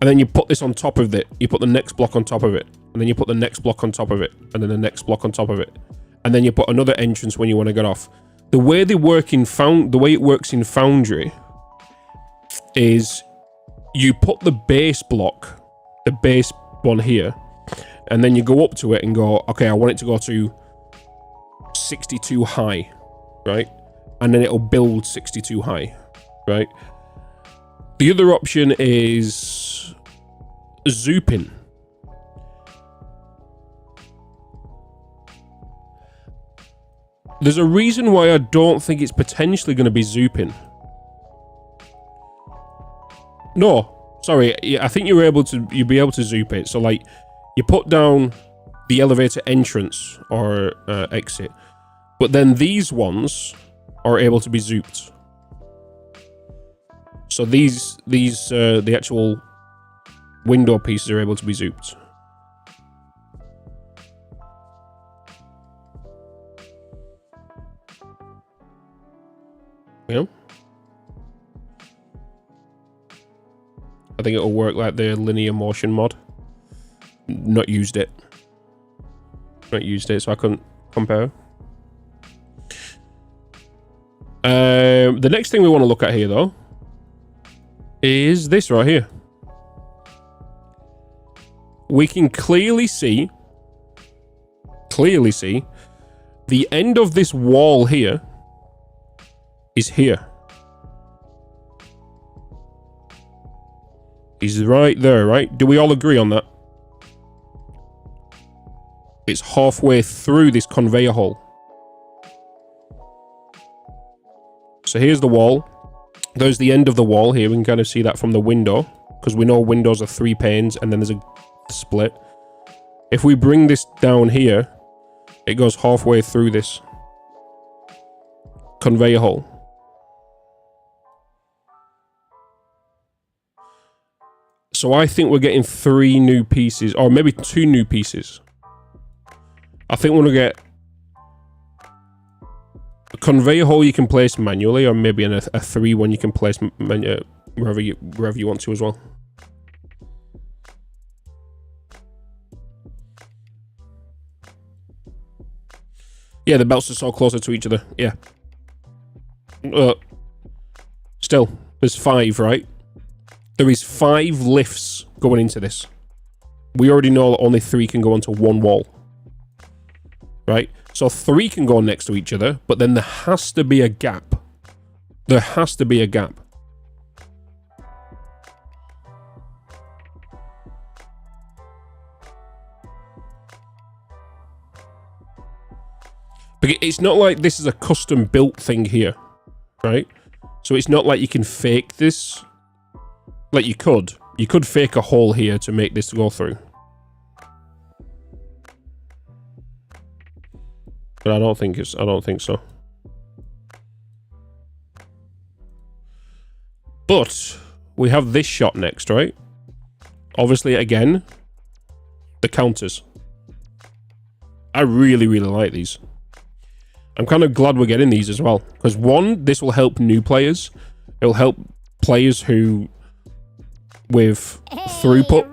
Speaker 1: And then you put this on top of it. You put the next block on top of it, and then you put the next block on top of it, and then the next block on top of it, and then you put another entrance when you want to get off. The way they work in the way it works in foundry is you put the base block, the base one here, and then you go up to it and go, okay, I want it to go to 62 high, right? And then it'll build 62 high, right? The other option is zooping. There's a reason why I don't think it's potentially going to be zooping. No, sorry, I think you'll be able to zoop it. So like, you put down the elevator entrance or exit, but then these ones are able to be zooped. So these the actual window pieces are able to be zooped. Yeah. I think it'll work like the linear motion mod. Not used it, so I couldn't compare. The next thing we want to look at here, though, is this right here. We can clearly see the end of this wall here is here. He's right there, right? Do we all agree on that? It's halfway through this conveyor hole. So here's the wall. There's the end of the wall here. We can kind of see that from the window, because we know windows are 3 panes and then there's a split. If we bring this down here, it goes halfway through this conveyor hole. So I think we're getting 3 new pieces, or maybe 2 new pieces. I think we're gonna get a conveyor hole you can place manually, or maybe a 3 one you can place wherever you want to as well. Yeah, the belts are so closer to each other. Yeah. Still, there's 5, right? There is 5 lifts going into this. We already know that only 3 can go onto one wall. Right? So 3 can go next to each other, but then there has to be a gap. There has to be a gap. But it's not like this is a custom built thing here, right? So it's not like you can fake this. Like you could fake a hole here to make this go through. But I don't think so. But we have this shot next, right? Obviously, again, the counters. I really, really like these. I'm kind of glad we're getting these as well. Because one, this will help new players. It'll help players who with throughput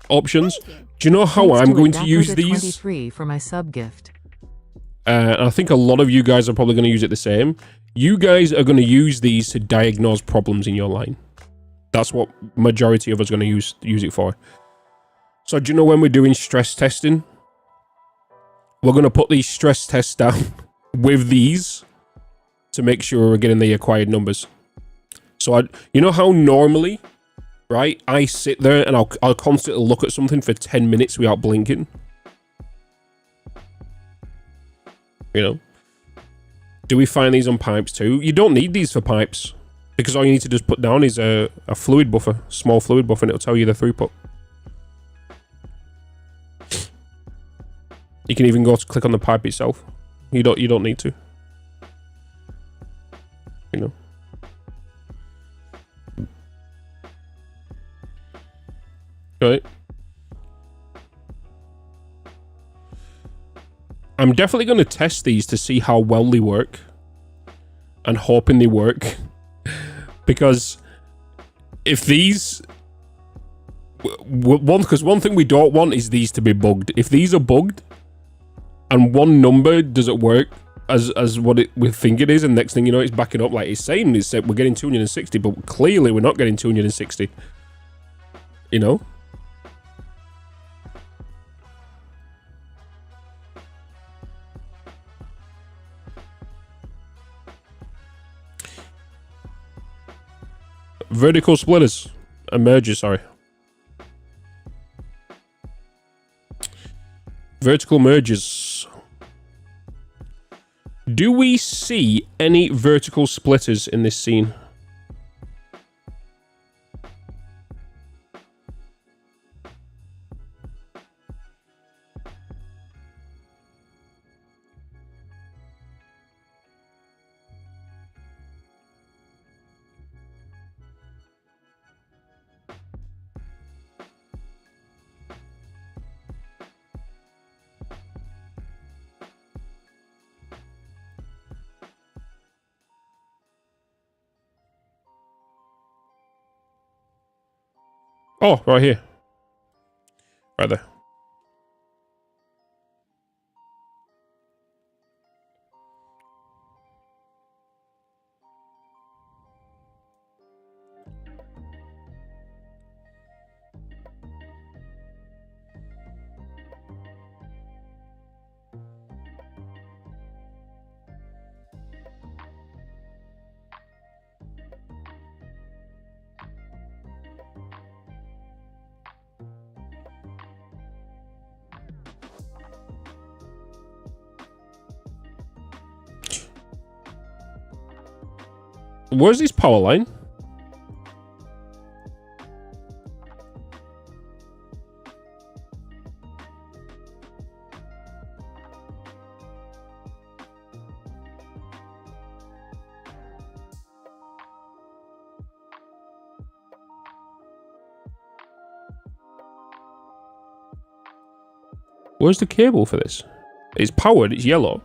Speaker 1: options. Do you know how I'm going to use these?
Speaker 3: 23 for my sub gift.
Speaker 1: I think a lot of you guys are probably going to use it the same. You guys are going to use these to diagnose problems in your line. That's what majority of us are going to use it for. So do you know when we're doing stress testing? We're going to put these stress tests down with these to make sure we're getting the acquired numbers. So you know how normally, right, I sit there and I'll constantly look at something for 10 minutes without blinking. You know? Do we find these on pipes too? You don't need these for pipes, because all you need to just put down is a fluid buffer, small fluid buffer, and it'll tell you the throughput. You can even go to click on the pipe itself. You don't need to. You know. Right. I'm definitely going to test these to see how well they work, and hoping they work, because if these one thing we don't want is these to be bugged. If these are bugged and one number doesn't work as what we think it is, and next thing you know it's backing up like it's saying we're getting 260, but clearly we're not getting 260. You know. Vertical splitters. Merges, sorry. Vertical merges. Do we see any vertical splitters in this scene? Oh, right here. Right there. Where's this power line? Where's the cable for this? It's powered, it's yellow.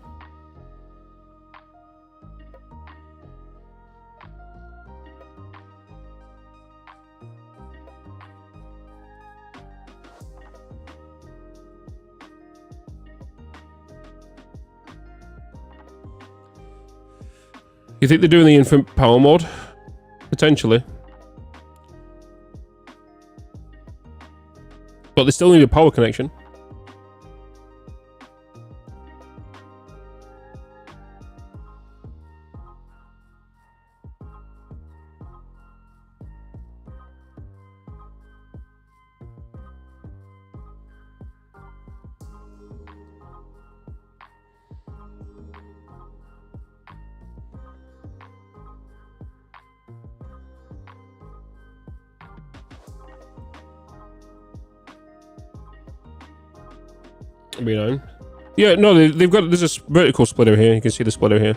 Speaker 1: You think they're doing the infant power mode? Potentially. But they still need a power connection. B9. Yeah, no, they've got, there's a vertical splitter here. You can see the splitter here.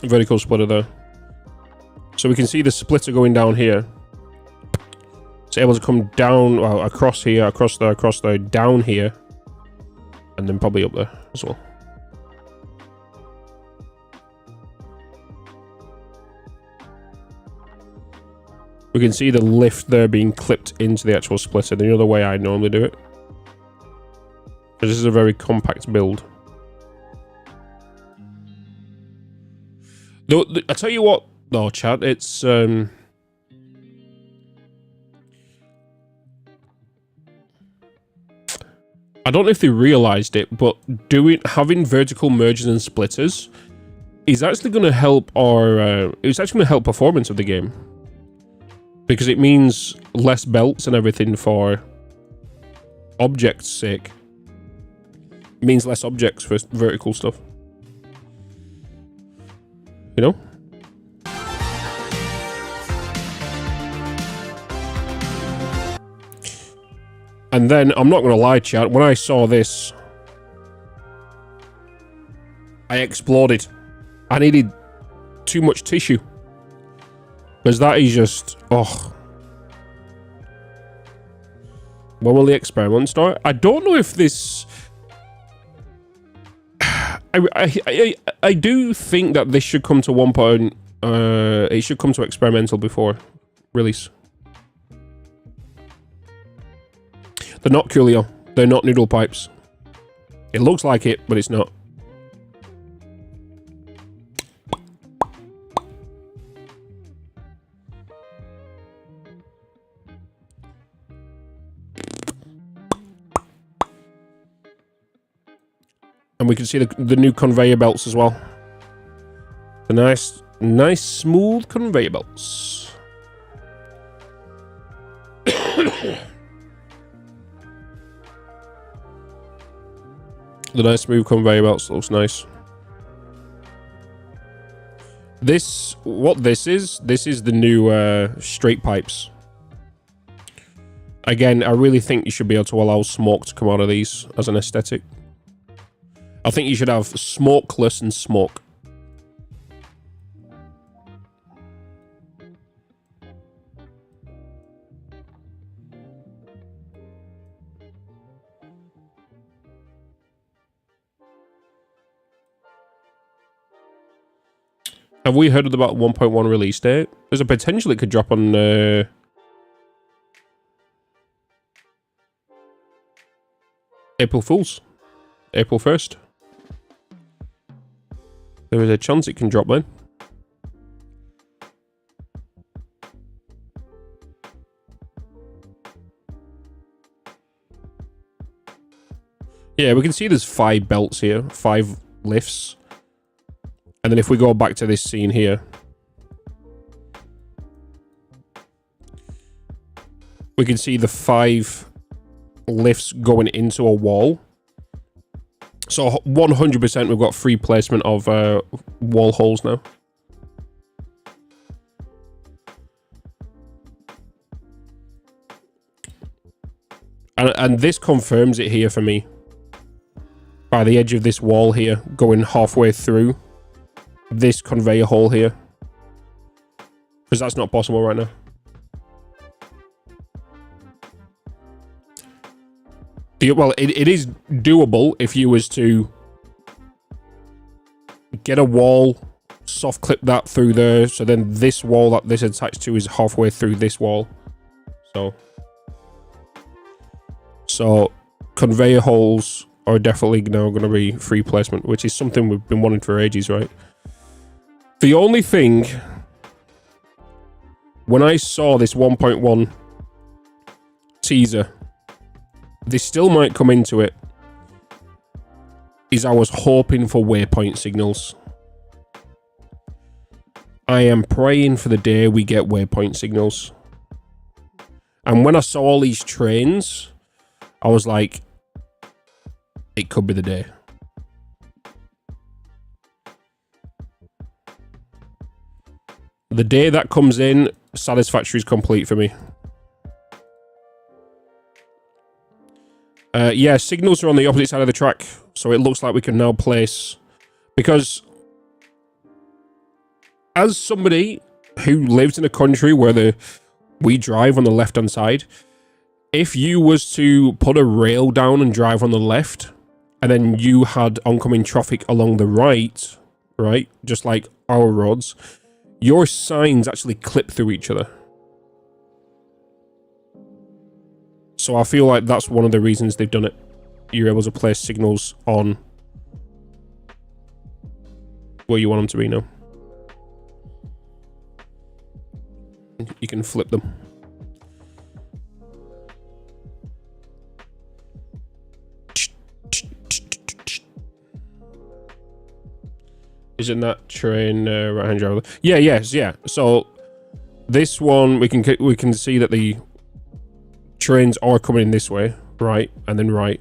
Speaker 1: Vertical splitter there. So we can see the splitter going down here. It's able to come down, well, across here, across there, down here. And then probably up there as well. We can see the lift there being clipped into the actual splitter, the other way I normally do it. This is a very compact build. Though, I tell you what, though, chat, it's... I don't know if they realised it, but having vertical mergers and splitters is actually going to help it's actually going to help performance of the game. Because it means less belts and everything for objects' sake. It means less objects for vertical stuff. You know? And then, I'm not going to lie, chat, when I saw this, I exploded. I needed too much tissue. Because that is just, oh. When will the experiment start? I don't know if this... I do think that this should come to 1.0. It should come to experimental before release. They're not Coolio. They're not noodle pipes. It looks like it, but it's not. And we can see the new conveyor belts as well. The nice smooth conveyor belts. The nice smooth conveyor belts looks nice. What this is the new straight pipes. Again, I really think you should be able to allow smoke to come out of these as an aesthetic. I think you should have smokeless and smoke. Have we heard about 1.1 release date? There's a potential it could drop on April Fools. April 1st. There is a chance it can drop then. Yeah, we can see there's 5 belts here, 5 lifts. And then if we go back to this scene here, we can see the 5 lifts going into a wall. So 100% we've got free placement of wall holes now. And this confirms it here for me. By the edge of this wall here, going halfway through this conveyor hole here. Because that's not possible right now. Well, it is doable if you was to get a wall, soft clip that through there, so then this wall that this is attached to is halfway through this wall. So conveyor holes are definitely now going to be free placement, which is something we've been wanting for ages, right? The only thing, when I saw this 1.1 teaser, this still might come into it, is I was hoping for waypoint signals. I am praying for the day we get waypoint signals. And when I saw all these trains, I was like, it could be the day. The day that comes in, Satisfactory is complete for me. Yeah, signals are on the opposite side of the track, so it looks like we can now place... Because as somebody who lives in a country where we drive on the left-hand side, if you was to put a rail down and drive on the left, and then you had oncoming traffic along the right, just like our roads, your signs actually clip through each other. So I feel like that's one of the reasons they've done it. You're able to place signals on where you want them to be now. You can flip them. Isn't that train right-hand driver? Yeah, yes, yeah. So this one we can see that the trains are coming in this way, right, and then right.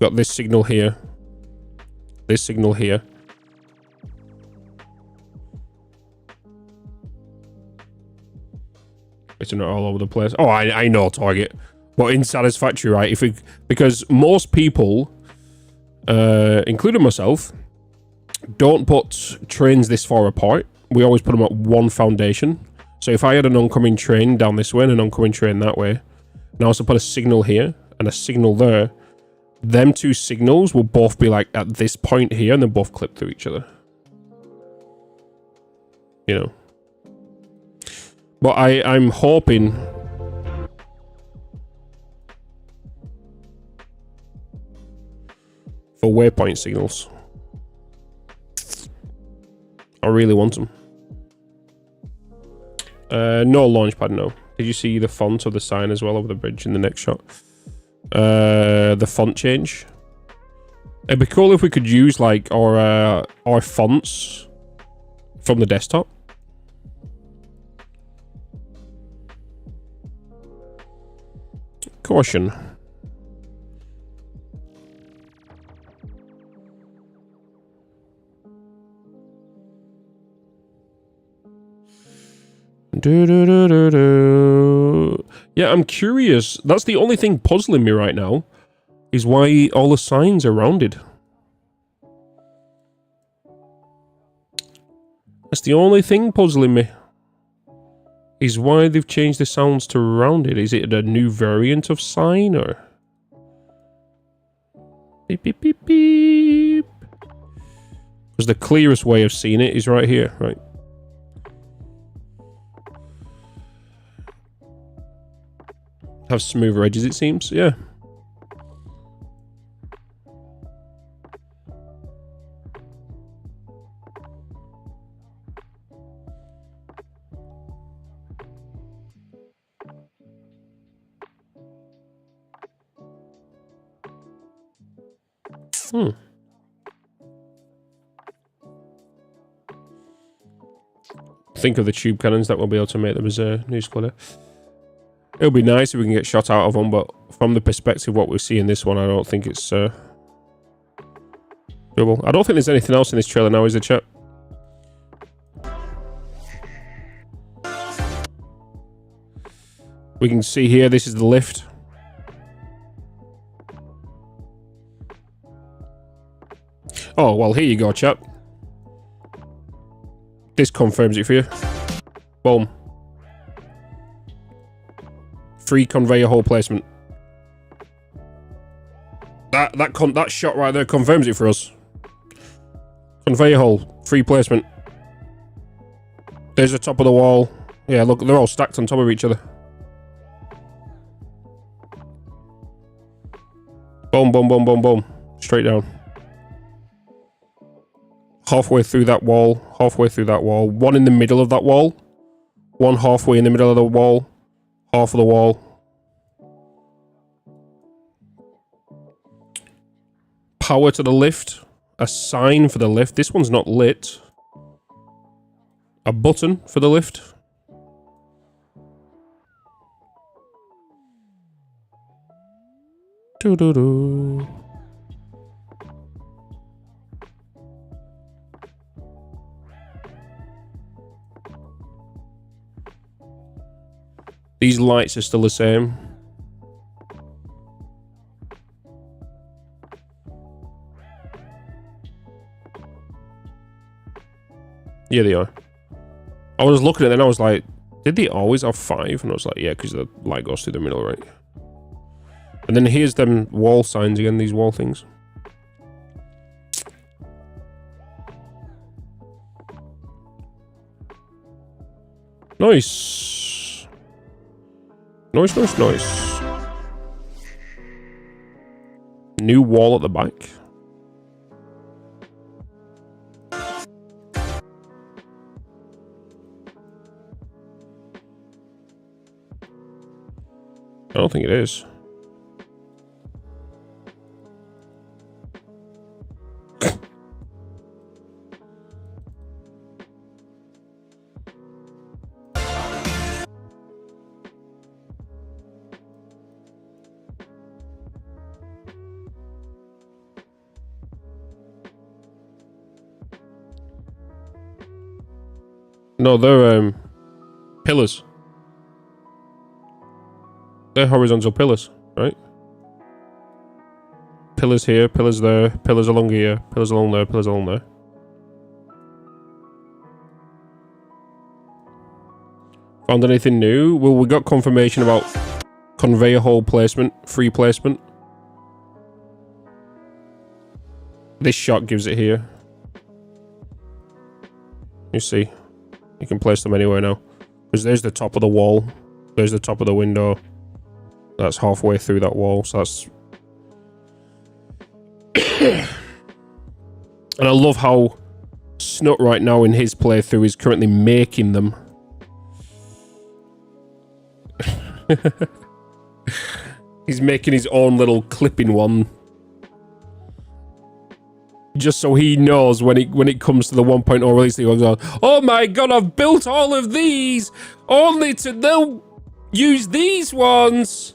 Speaker 1: Got this signal here. This signal here. It's not all over the place. Oh, I know target, but in Satisfactory, right? Because most people, including myself, don't put trains this far apart. We always put them at one foundation. So if I had an oncoming train down this way and an oncoming train that way, and I also put a signal here and a signal there, them two signals will both be like at this point here, and then both clip through each other. You know. But I'm hoping for waypoint signals. I really want them. No launchpad, no. Did you see the font of the sign as well over the bridge in the next shot? The font change. It'd be cool if we could use like our fonts from the desktop. Caution. Yeah, I'm curious. That's the only thing puzzling me right now, is why all the signs are rounded. That's the only thing puzzling me, is why they've changed the sounds to rounded. Is it a new variant of sign, or... Beep, beep, beep, beep. Because the clearest way of seeing it is right here, right? Have smoother edges, it seems. Yeah. Think of the tube cannons that will be able to make them as a new splitter. It'll be nice if we can get shot out of them, but from the perspective what we see in this one, I don't think it's Doable. I don't think there's anything else in this trailer now, is there, chat? We can see here, this is the lift. Oh, well, here you go, chat. This confirms it for you. Boom. Free conveyor hole placement. That shot right there confirms it for us. Conveyor hole, free placement. There's the top of the wall. Yeah, look, they're all stacked on top of each other. Boom, boom, boom, boom, boom. Straight down. Halfway through that wall. Halfway through that wall. One in the middle of that wall. One halfway in the middle of the wall. Half of the wall. Power to the lift. A sign for the lift. This one's not lit. A button for the lift. Doo-doo-doo. These lights are still the same. Yeah, they are. I was looking at it and I was like, did they always have 5? And I was like, yeah, because the light goes through the middle, right? And then here's them wall signs again, these wall things. Nice. Nice, nice, nice. New wall at the back. I don't think it is. No, they're pillars. They're horizontal pillars, right? Pillars here, pillars there, pillars along here, pillars along there, pillars along there. Found anything new? Well, we got confirmation about conveyor hole placement, free placement. This shot gives it here. You see. You can place them anywhere now. Because there's the top of the wall. There's the top of the window. That's halfway through that wall, so that's... And I love how Snut right now in his playthrough is currently making them. He's making his own little clipping one. Just so he knows when it comes to the 1.0 release, he goes, oh my god, I've built all of these only to then use these ones.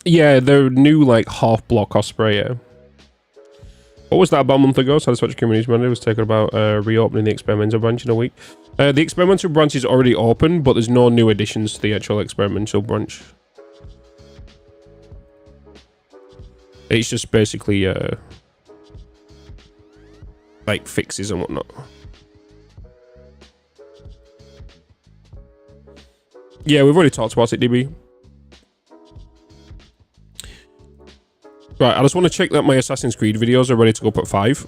Speaker 1: Yeah, they're new, like, half-block Osprey, yeah. What was that about a month ago? Satisfactory Community Monday was talking about reopening the experimental branch in a week. The experimental branch is already open, but there's no new additions to the actual experimental branch. It's just basically, like, fixes and whatnot. Yeah, we've already talked about it, DB. Right, I just want to check that my Assassin's Creed videos are ready to go up at 5.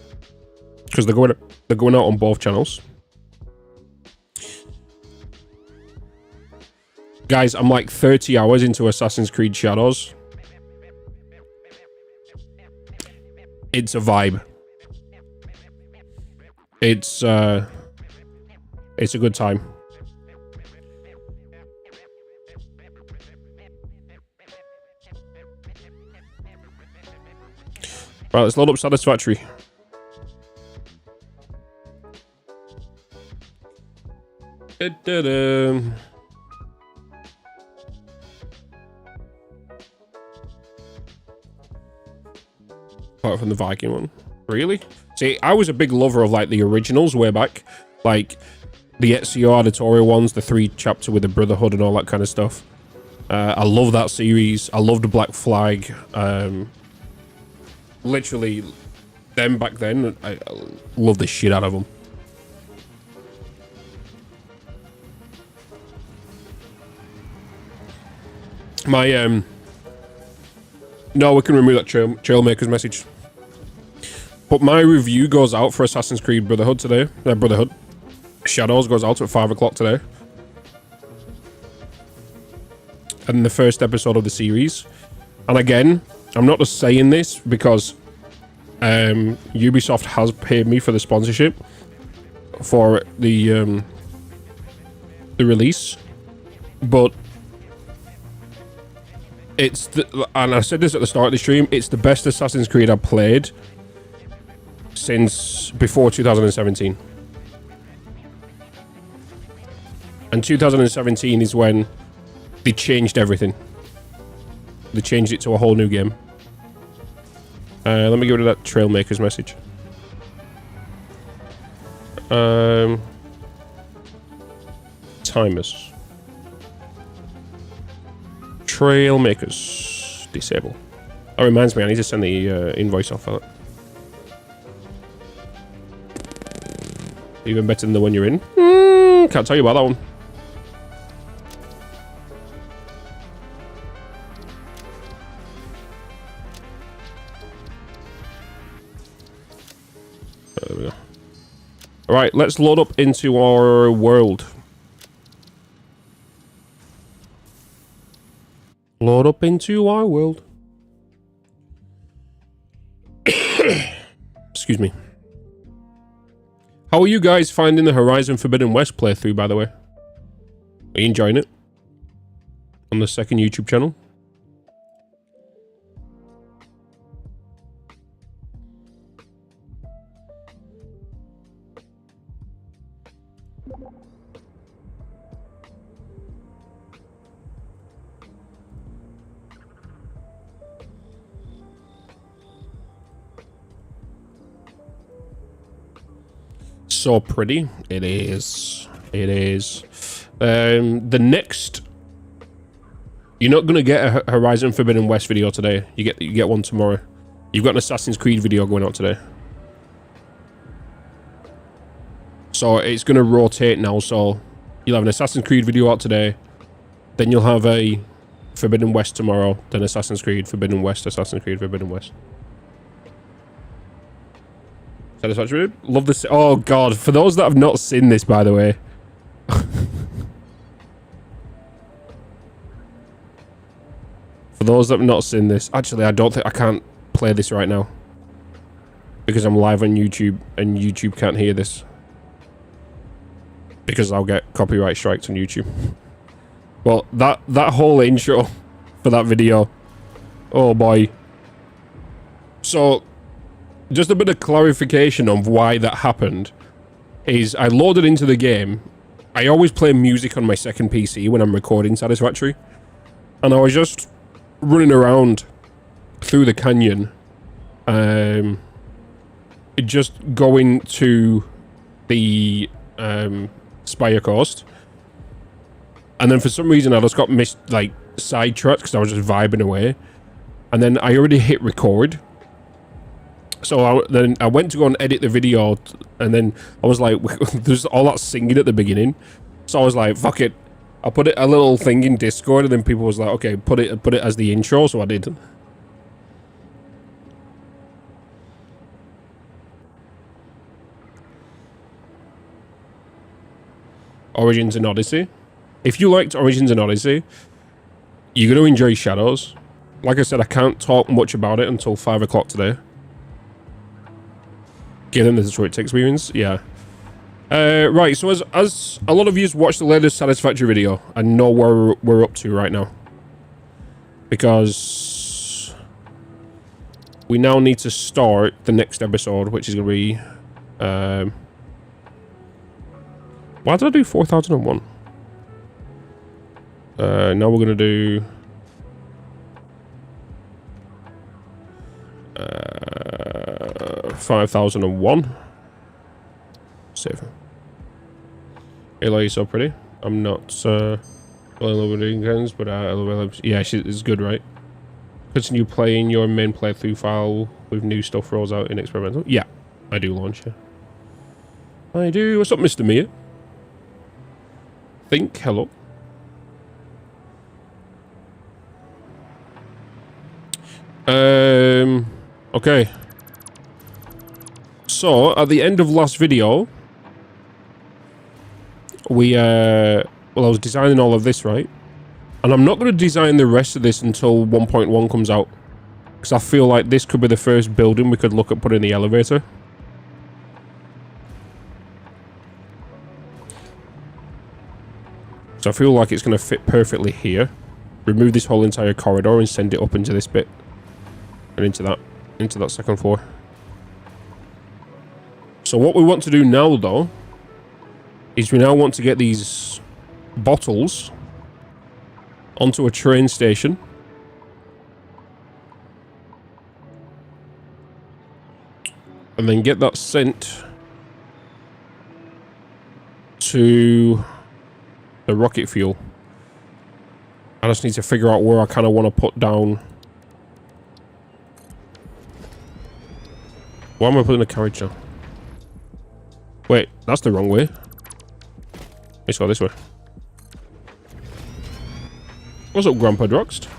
Speaker 1: Because they're going out on both channels. Guys, I'm like 30 hours into Assassin's Creed Shadows. It's a vibe. It's a good time. Right, let's load up Satisfactory. Da-da-da. Apart from the Viking one. Really? See, I was a big lover of like the originals way back. Like the Ezio editorial ones, the 3-chapter with the Brotherhood and all that kind of stuff. I love that series. I love the Black Flag. Literally, them back then, I love the shit out of them. My, no, we can remove that Trailmaker's message. But my review goes out for Assassin's Creed Brotherhood today. Brotherhood. Shadows goes out at 5 o'clock today. And the first episode of the series. And again, I'm not just saying this because Ubisoft has paid me for the sponsorship for the release. But it's and I said this at the start of the stream, it's the best Assassin's Creed I've played since before 2017. And 2017 is when they changed everything. They changed it to a whole new game. Let me get rid of that Trailmaker's message. Timers. Trailmakers. Disable. That reminds me, I need to send the invoice off for that. Even better than the one you're in. Can't tell you about that one. There we go. Alright, let's load up into our world. Load up into our world. Excuse me. How are you guys finding the Horizon Forbidden West playthrough, by the way? Are you enjoying it? On the second YouTube channel? So pretty. It is. It is. The next... You're not going to get a Horizon Forbidden West video today. You get one tomorrow. You've got an Assassin's Creed video going out today. So it's going to rotate now. So you'll have an Assassin's Creed video out today. Then you'll have a Forbidden West tomorrow. Then Assassin's Creed, Forbidden West, Assassin's Creed, Forbidden West. Satisfactory? Love this. Oh god, for those that have not seen this, by the way. For those that have not seen this, actually I don't think I can't play this right now. Because I'm live on YouTube and YouTube can't hear this. Because I'll get copyright strikes on YouTube. Well, that whole intro for that video. Oh boy. So just a bit of clarification on why that happened is I loaded into the game. I always play music on my second PC when I'm recording Satisfactory. And I was just running around through the canyon. Just going to the Spire Coast. And then for some reason I just got sidetracked because I was just vibing away. And then I already hit record. So then I went to go and edit the video, and then I was like, there's all that singing at the beginning. So I was like, fuck it. I put a little thing in Discord, and then people was like, okay, put it as the intro, so I did. Origins and Odyssey. If you liked Origins and Odyssey, you're going to enjoy Shadows. Like I said, I can't talk much about it until 5 o'clock today. Give them the Detroit experience, yeah. Right, so as a lot of you watched the latest Satisfactory video and know where we're up to right now. Because we now need to start the next episode, which is going to be... why did I do 4001? Now we're going to do... 5001. Save. Eli is so pretty. I'm not well in love with games, but yeah, it's good, right? Continue playing your main playthrough file with new stuff rolls out in experimental. Yeah, I do launch it. I do. What's up, Mr. Mia? Think hello. Okay. So, at the end of last video, we, well, I was designing all of this, right? And I'm not going to design the rest of this until 1.1 comes out. Because I feel like this could be the first building we could look at putting in the elevator. So I feel like it's going to fit perfectly here. Remove this whole entire corridor and send it up into this bit. And into that second floor. So what we want to do now, though, is we now want to get these bottles onto a train station. And then get that sent to the rocket fuel. I just need to figure out where I kind of want to put down. Why am I putting a carriage now? Wait, that's the wrong way. Let's go this way. What's up, Grandpa Droxed?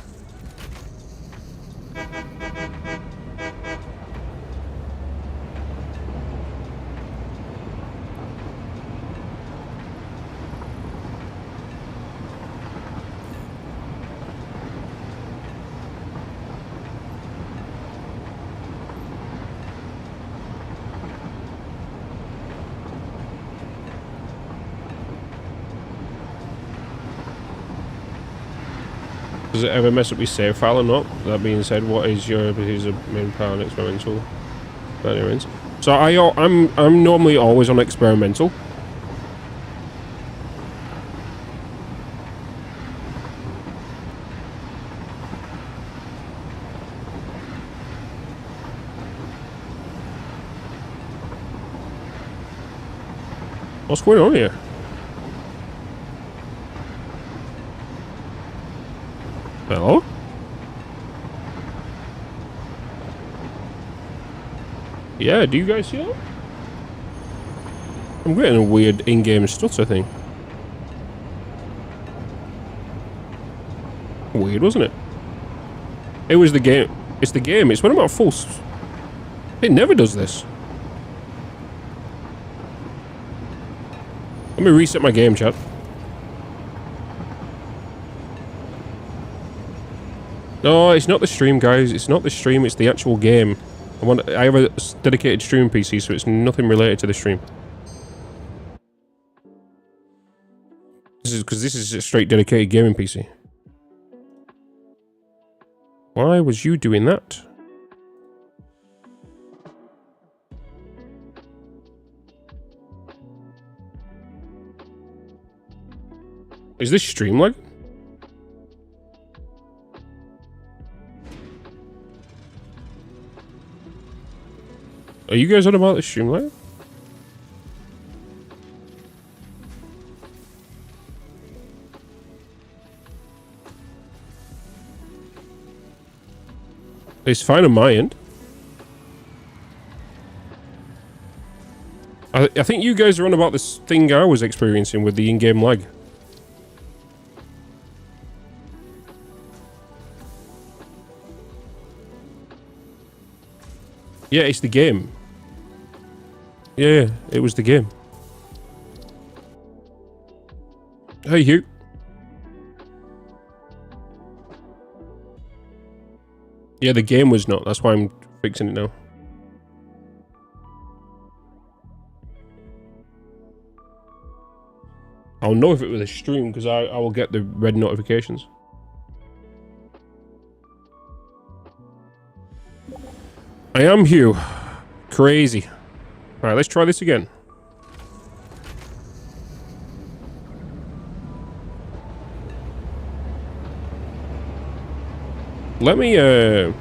Speaker 1: Does it ever mess up your save file or not? That being said, what is your main power experimental? So I'm normally always on experimental. What's going on here? Hello? Yeah, do you guys see that? I'm getting a weird in-game stutter thing. Weird, wasn't it? It was the game. It's the game. It's when I'm at full... It never does this. Let me reset my game, chat. No, it's not the stream, guys. It's not the stream. It's the actual game. I have a dedicated stream PC, so it's nothing related to the stream. This is because this is a straight dedicated gaming PC. Why was you doing that? Is this stream lag? Are you guys on about the stream lag? It's fine on my end. I think you guys are on about this thing I was experiencing with the in-game lag. Yeah, it's the game. Yeah, it was the game. Hey, Hugh. Yeah, the game was not. That's why I'm fixing it now. I'll know if it was a stream because I will get the red notifications. I am Hugh. Crazy. Alright, let's try this again. Let me, that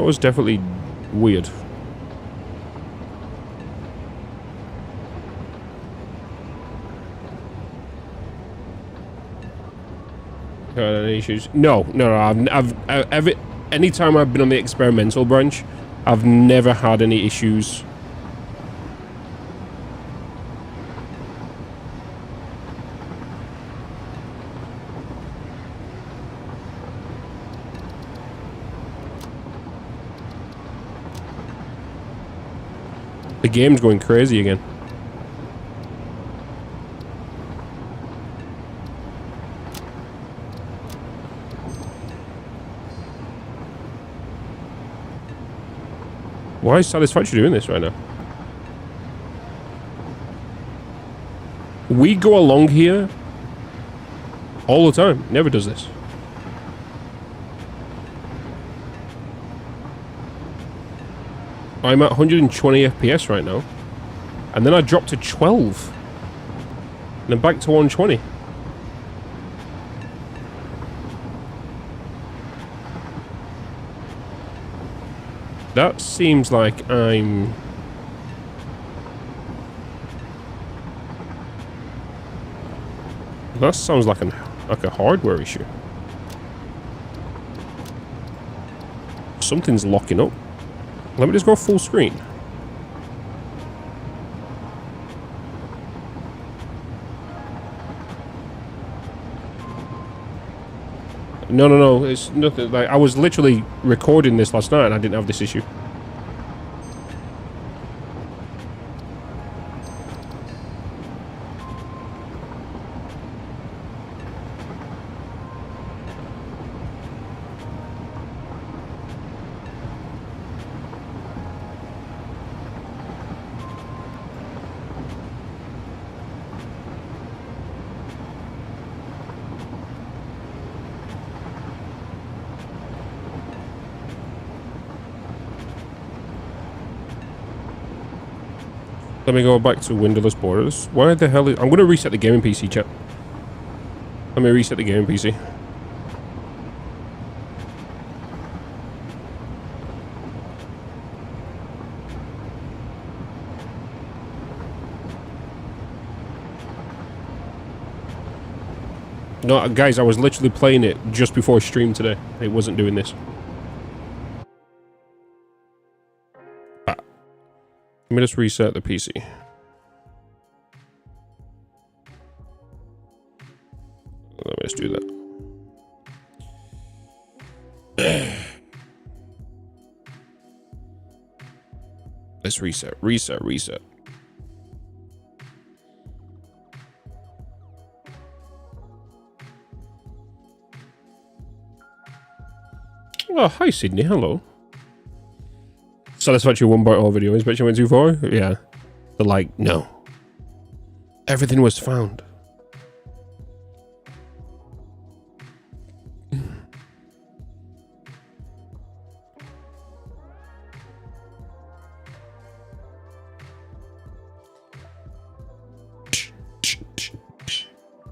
Speaker 1: was definitely weird. Any issues? No. Anytime I've been on the experimental branch, I've never had any issues. The game's going crazy again. Why is Satisfactory doing this right now? We go along here all the time. Never does this. I'm at 120 FPS right now. And then I dropped to 12. And then back to 120. That seems like I'm... That sounds like a hardware issue. Something's locking up. Let me just go full screen. No, it's nothing. Like, I was literally recording this last night and I didn't have this issue. Let me go back to windowless borders. Why the hell is... I'm going to reset the gaming PC, chat. Let me reset the gaming PC. No, guys, I was literally playing it just before stream today. It wasn't doing this. Let me just reset the PC. Let me just do that. Let's reset. Oh, hi Sydney, hello. Satisfactory 1.0 video, inspection went too far? Yeah. They're like, no. Everything was found.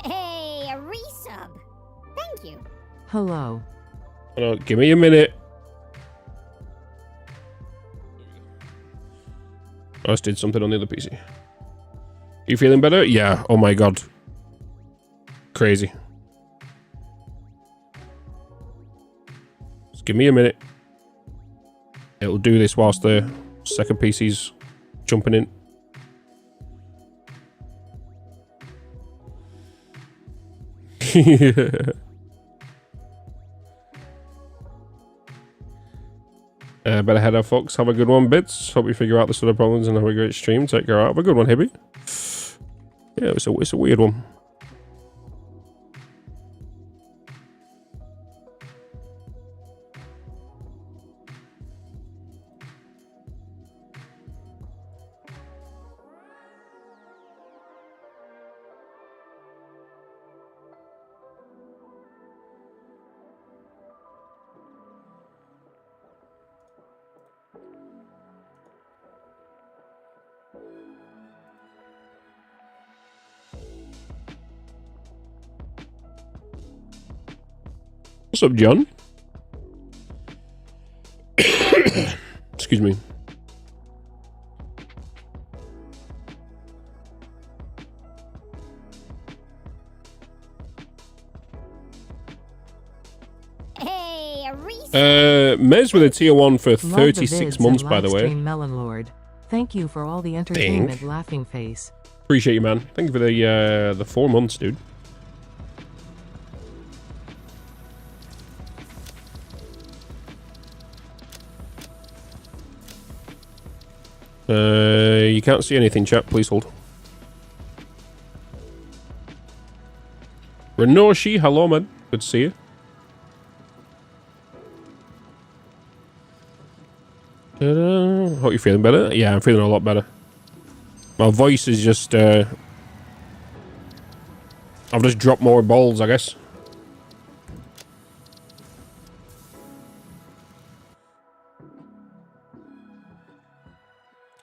Speaker 2: Hey, a resub. Thank you.
Speaker 3: Hello.
Speaker 1: Give me a minute. I just did something on the other PC. You feeling better? Yeah. Oh my god. Crazy. Just give me a minute. It'll do this whilst the second PC's jumping in. Better head out, folks. Have a good one, Bitz. Hope you figure out the sort of problems and have a great stream. Take care out. Have a good one, Hibby. Yeah, it's a weird one. What's up, John? Excuse me.
Speaker 2: Hey, a resub.
Speaker 1: Mez with a tier 1 for
Speaker 3: Love the
Speaker 1: 36
Speaker 3: vids
Speaker 1: months,
Speaker 3: and
Speaker 1: by the way.
Speaker 3: livestream Melon Lord. Thank you for all the entertainment, laughing face.
Speaker 1: Appreciate you, man. Thank you for the 4 months, dude. You can't see anything, chat. Please hold. Renoshi, hello, man. Good to see you. Hope you're feeling better. Yeah, I'm feeling a lot better. My voice is just, I've just dropped more balls, I guess.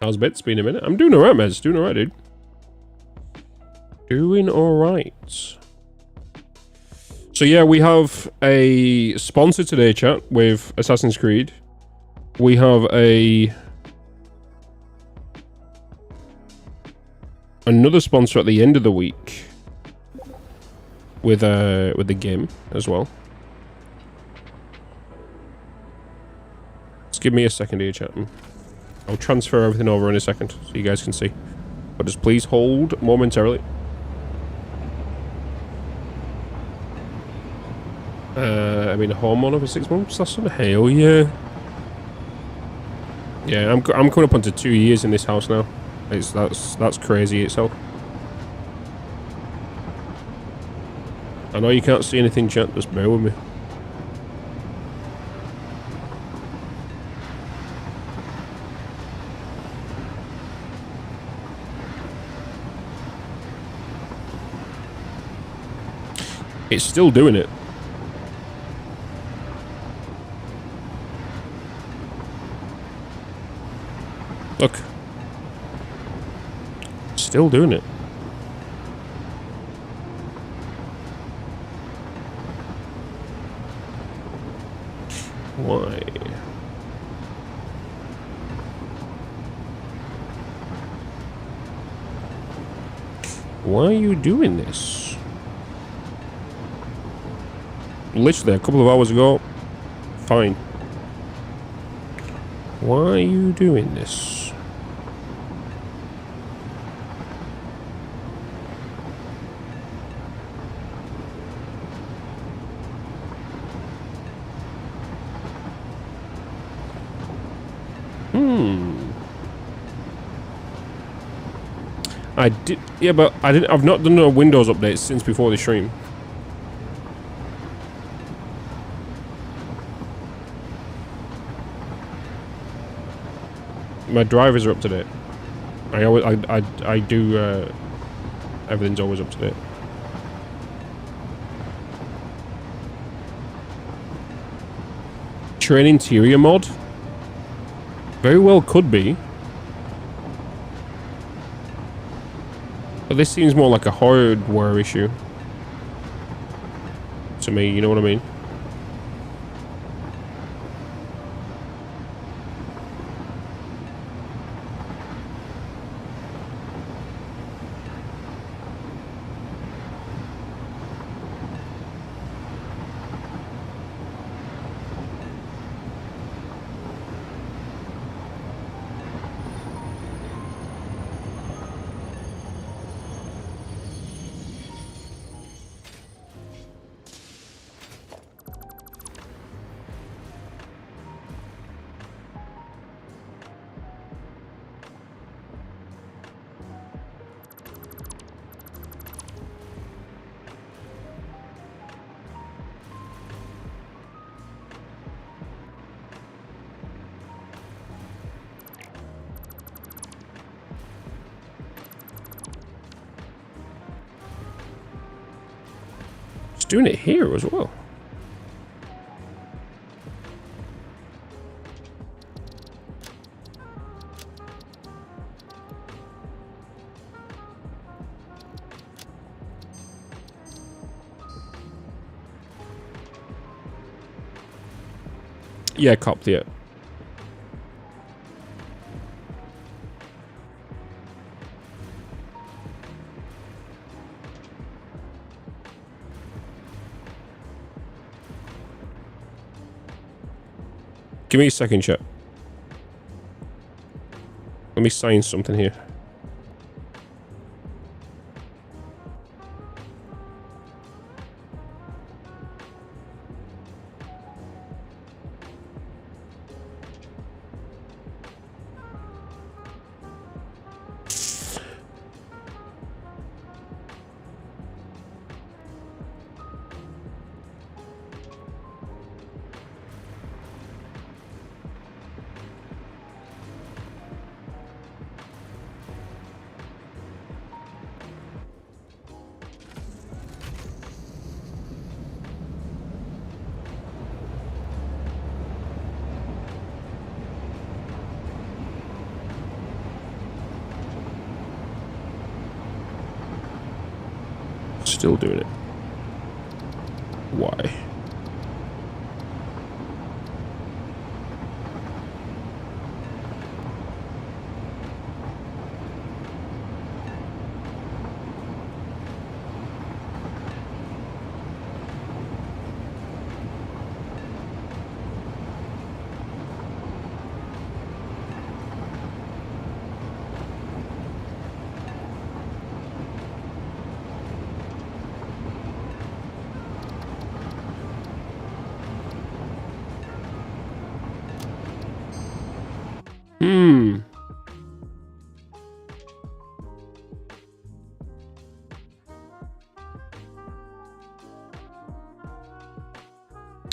Speaker 1: How's Bitz? Been a minute. I'm doing alright, Mez. Doing alright, dude. Doing alright. So yeah, we have a sponsor today, chat, with Assassin's Creed. We have another sponsor at the end of the week with the game as well. Just give me a second here, chat. I'll transfer everything over in a second so you guys can see. But just please hold momentarily. I've been a homeowner for 6 months. That's sort of hell yeah. Yeah, I'm coming up onto 2 years in this house now. That's crazy itself. I know you can't see anything, chat. Just bear with me. It's still doing it. Look. Still doing it. Why? Why are you doing this? Literally a couple of hours ago. Fine. Why are you doing this? I did, yeah, but I've not done a Windows update since before the stream. My drivers are up to date. I do, everything's always up to date. Train interior mod? Very well could be. But this seems more like a hardware issue. To me, you know what I mean? Doing it here as well. Yeah, copped it. Give me a second, chat. Let me sign something here. Still doing it. Why?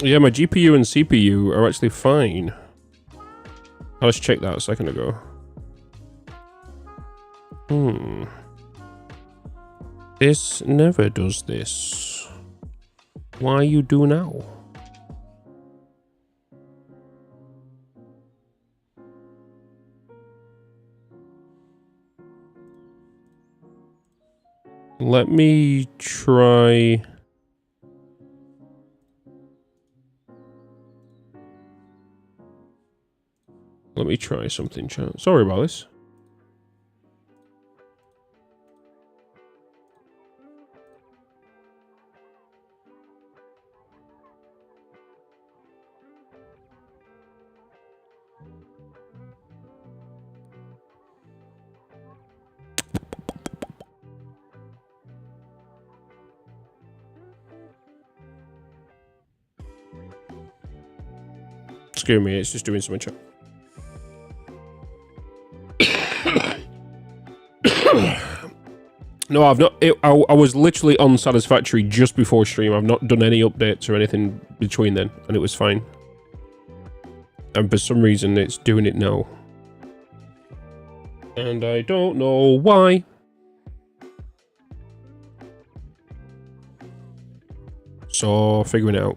Speaker 1: Yeah, my GPU and CPU are actually fine. I just checked that a second ago. This never does this. Why you do now? Let me try... Let me try something, chat. Sorry about this. Excuse me, it's just doing something, chat. No, I've not. I was literally on Satisfactory just before stream. I've not done any updates or anything between then, and it was fine. And for some reason, it's doing it now. And I don't know why. So, figuring it out.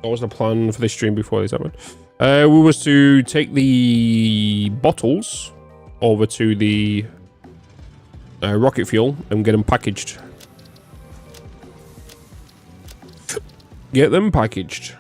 Speaker 1: What was the plan for this stream before this happened? We was to take the bottles over to the rocket fuel and get them packaged. Get them packaged.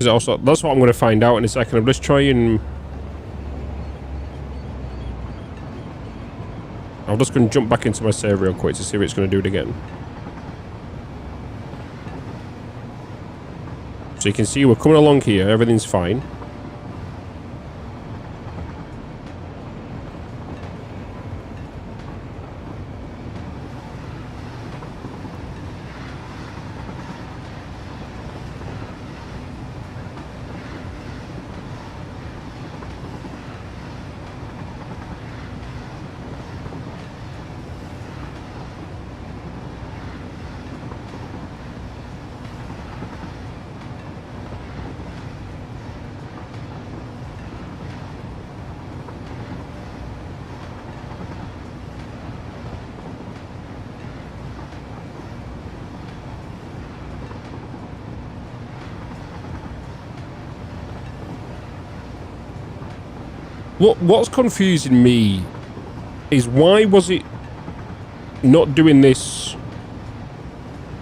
Speaker 1: Is it also... That's what I'm going to find out in a second. I'm just trying... I'm just going to jump back into my save real quick to see if it's going to do it again. So you can see we're coming along here. Everything's fine. What's confusing me is why was it not doing this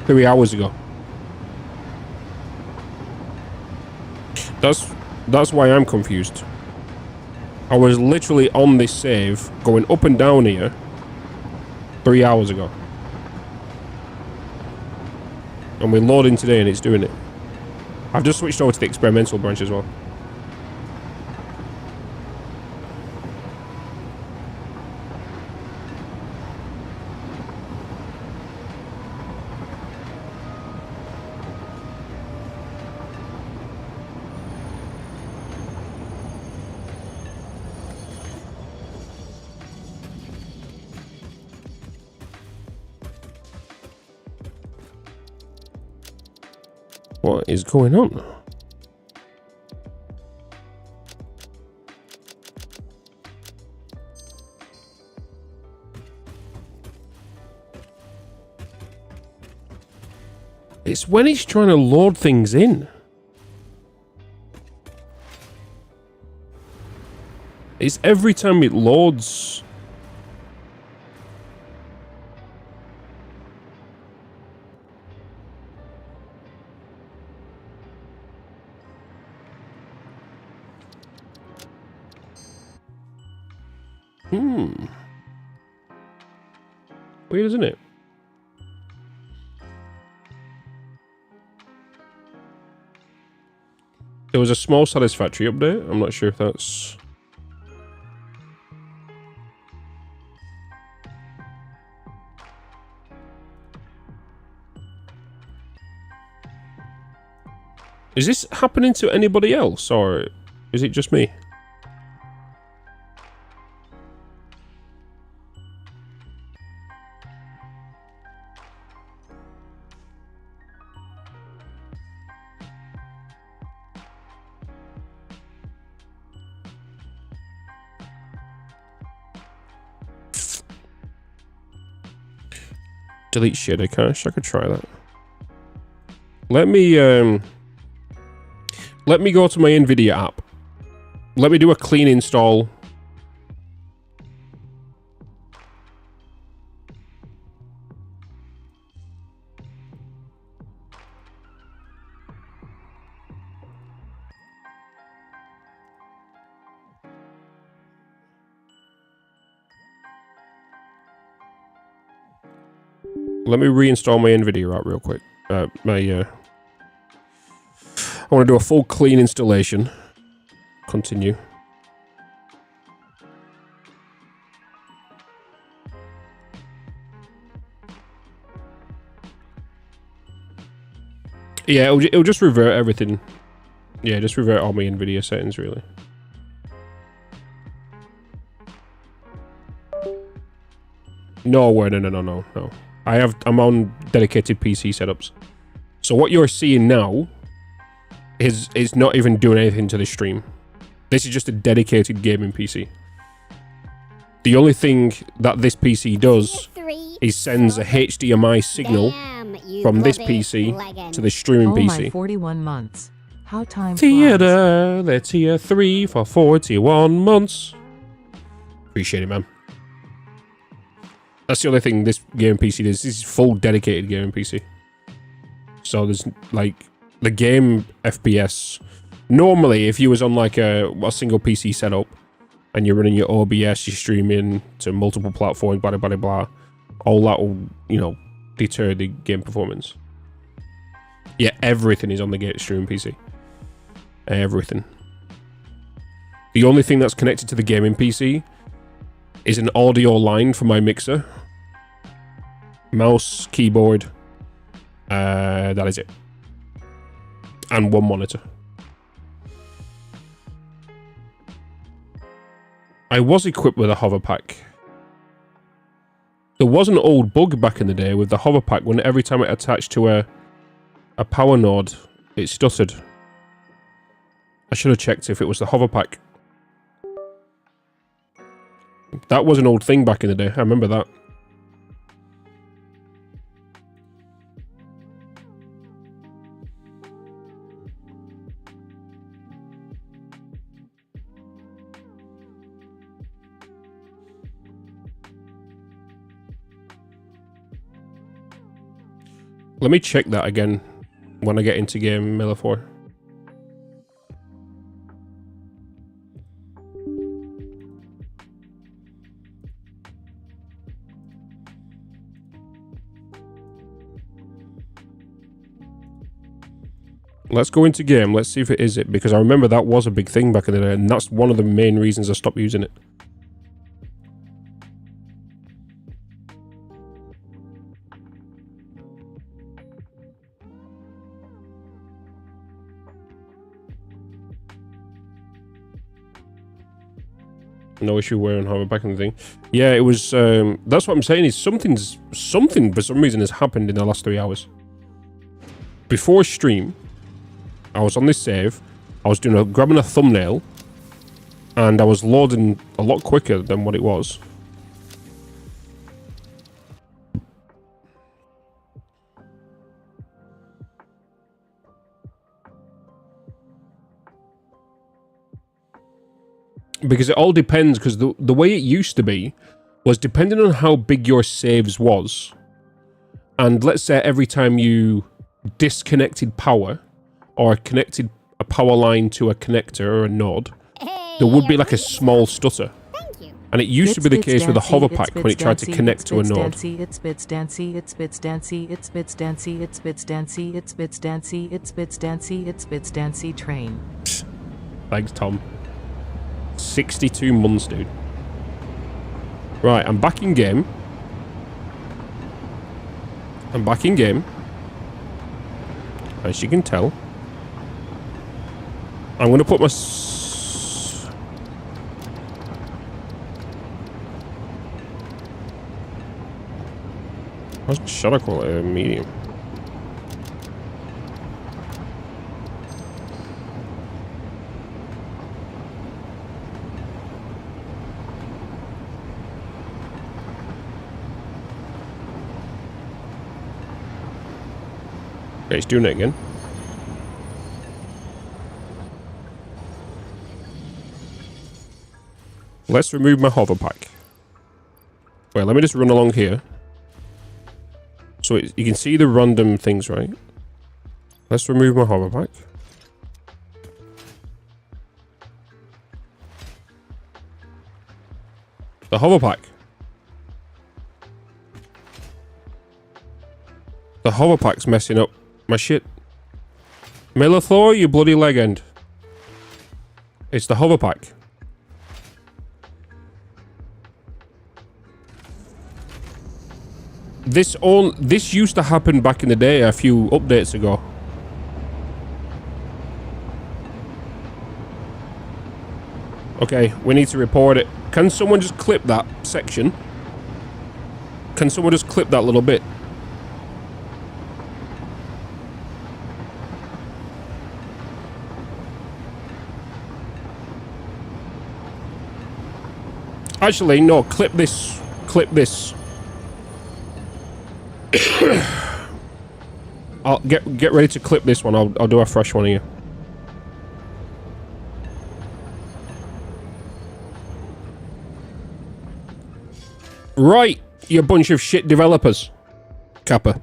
Speaker 1: 3 hours ago? That's why I'm confused. I was literally on this save, going up and down here 3 hours ago. And we're loading today and it's doing it. I've just switched over to the experimental branch as well. What is going on? It's when it's trying to load things in. It's every time it loads. Weird, isn't it? There was a small Satisfactory update. I'm not sure if that's... Is this happening to anybody else, or is it just me? Delete shader cache. I could try that. Let me go to my NVIDIA app. Let me do a clean install. Let me reinstall my NVIDIA app real quick. I want to do a full clean installation. Continue. Yeah, it'll just revert everything. Yeah, just revert all my NVIDIA settings, really. No. I'm on dedicated PC setups. So what you're seeing now is not even doing anything to the stream. This is just a dedicated gaming PC. The only thing that this PC does is sends a HDMI signal from this PC to the streaming PC.
Speaker 3: My 41 months. How time flies.
Speaker 1: Theater, let's hear 3 for 41 months. Appreciate it, man. That's the only thing this gaming PC does. This is full dedicated gaming PC. So there's like the game FPS. Normally, if you was on like a single PC setup and you're running your OBS, you're streaming to multiple platforms, blah, blah, blah, blah, all that will, you know, deter the game performance. Yeah, everything is on the streaming PC. Everything. The only thing that's connected to the gaming PC is an audio line for my mixer. Mouse, keyboard. That is it. And one monitor. I was equipped with a hover pack. There was an old bug back in the day with the hover pack when every time it attached to a power node, it stuttered. I should have checked if it was the hover pack. That was an old thing back in the day. I remember that. Let me check that again when I get into game Miller 4. Let's go into game. Let's see if it is it, because I remember that was a big thing back in the day, and that's one of the main reasons I stopped using it. No issue wearing hover back in the thing. Yeah, it was, that's what I'm saying is something for some reason has happened in the last 3 hours. Before stream, I was on this save, I was grabbing a thumbnail, and I was loading a lot quicker than what it was. Because it all depends, because the way it used to be was depending on how big your saves was. And let's say every time you disconnected power or connected a power line to a connector or a node, there would be like a small stutter.
Speaker 2: Thank you.
Speaker 1: And it used to be the case with the hover pack when it tried to connect to a node.
Speaker 3: It's Bitz Dancy, it's Bitz Dancy, it's Bitz Dancy, it's Bitz Dancy, it's Bitz Dancy, it's Bitz Dancy, it's Bitz Dancy train.
Speaker 1: Thanks, Tom. 62 months, dude. Right, I'm back in game. I'm back in game. As you can tell. I'm going to put my... What's my shutter quality? Medium. Okay, he's doing it again. Let's remove my hover pack. Wait, let me just run along here. So you can see the random things, right? Let's remove my hover pack. The hover pack. The hover pack's messing up my shit. Miller Thor, you bloody leg end. It's the hover pack. This used to happen back in the day, a few updates ago. Okay, we need to report it. Can someone just clip that section? Can someone just clip that little bit? Actually, no, clip this. Clip this. I'll get ready to clip this one. I'll do a fresh one here. Right, you bunch of shit developers. Kappa.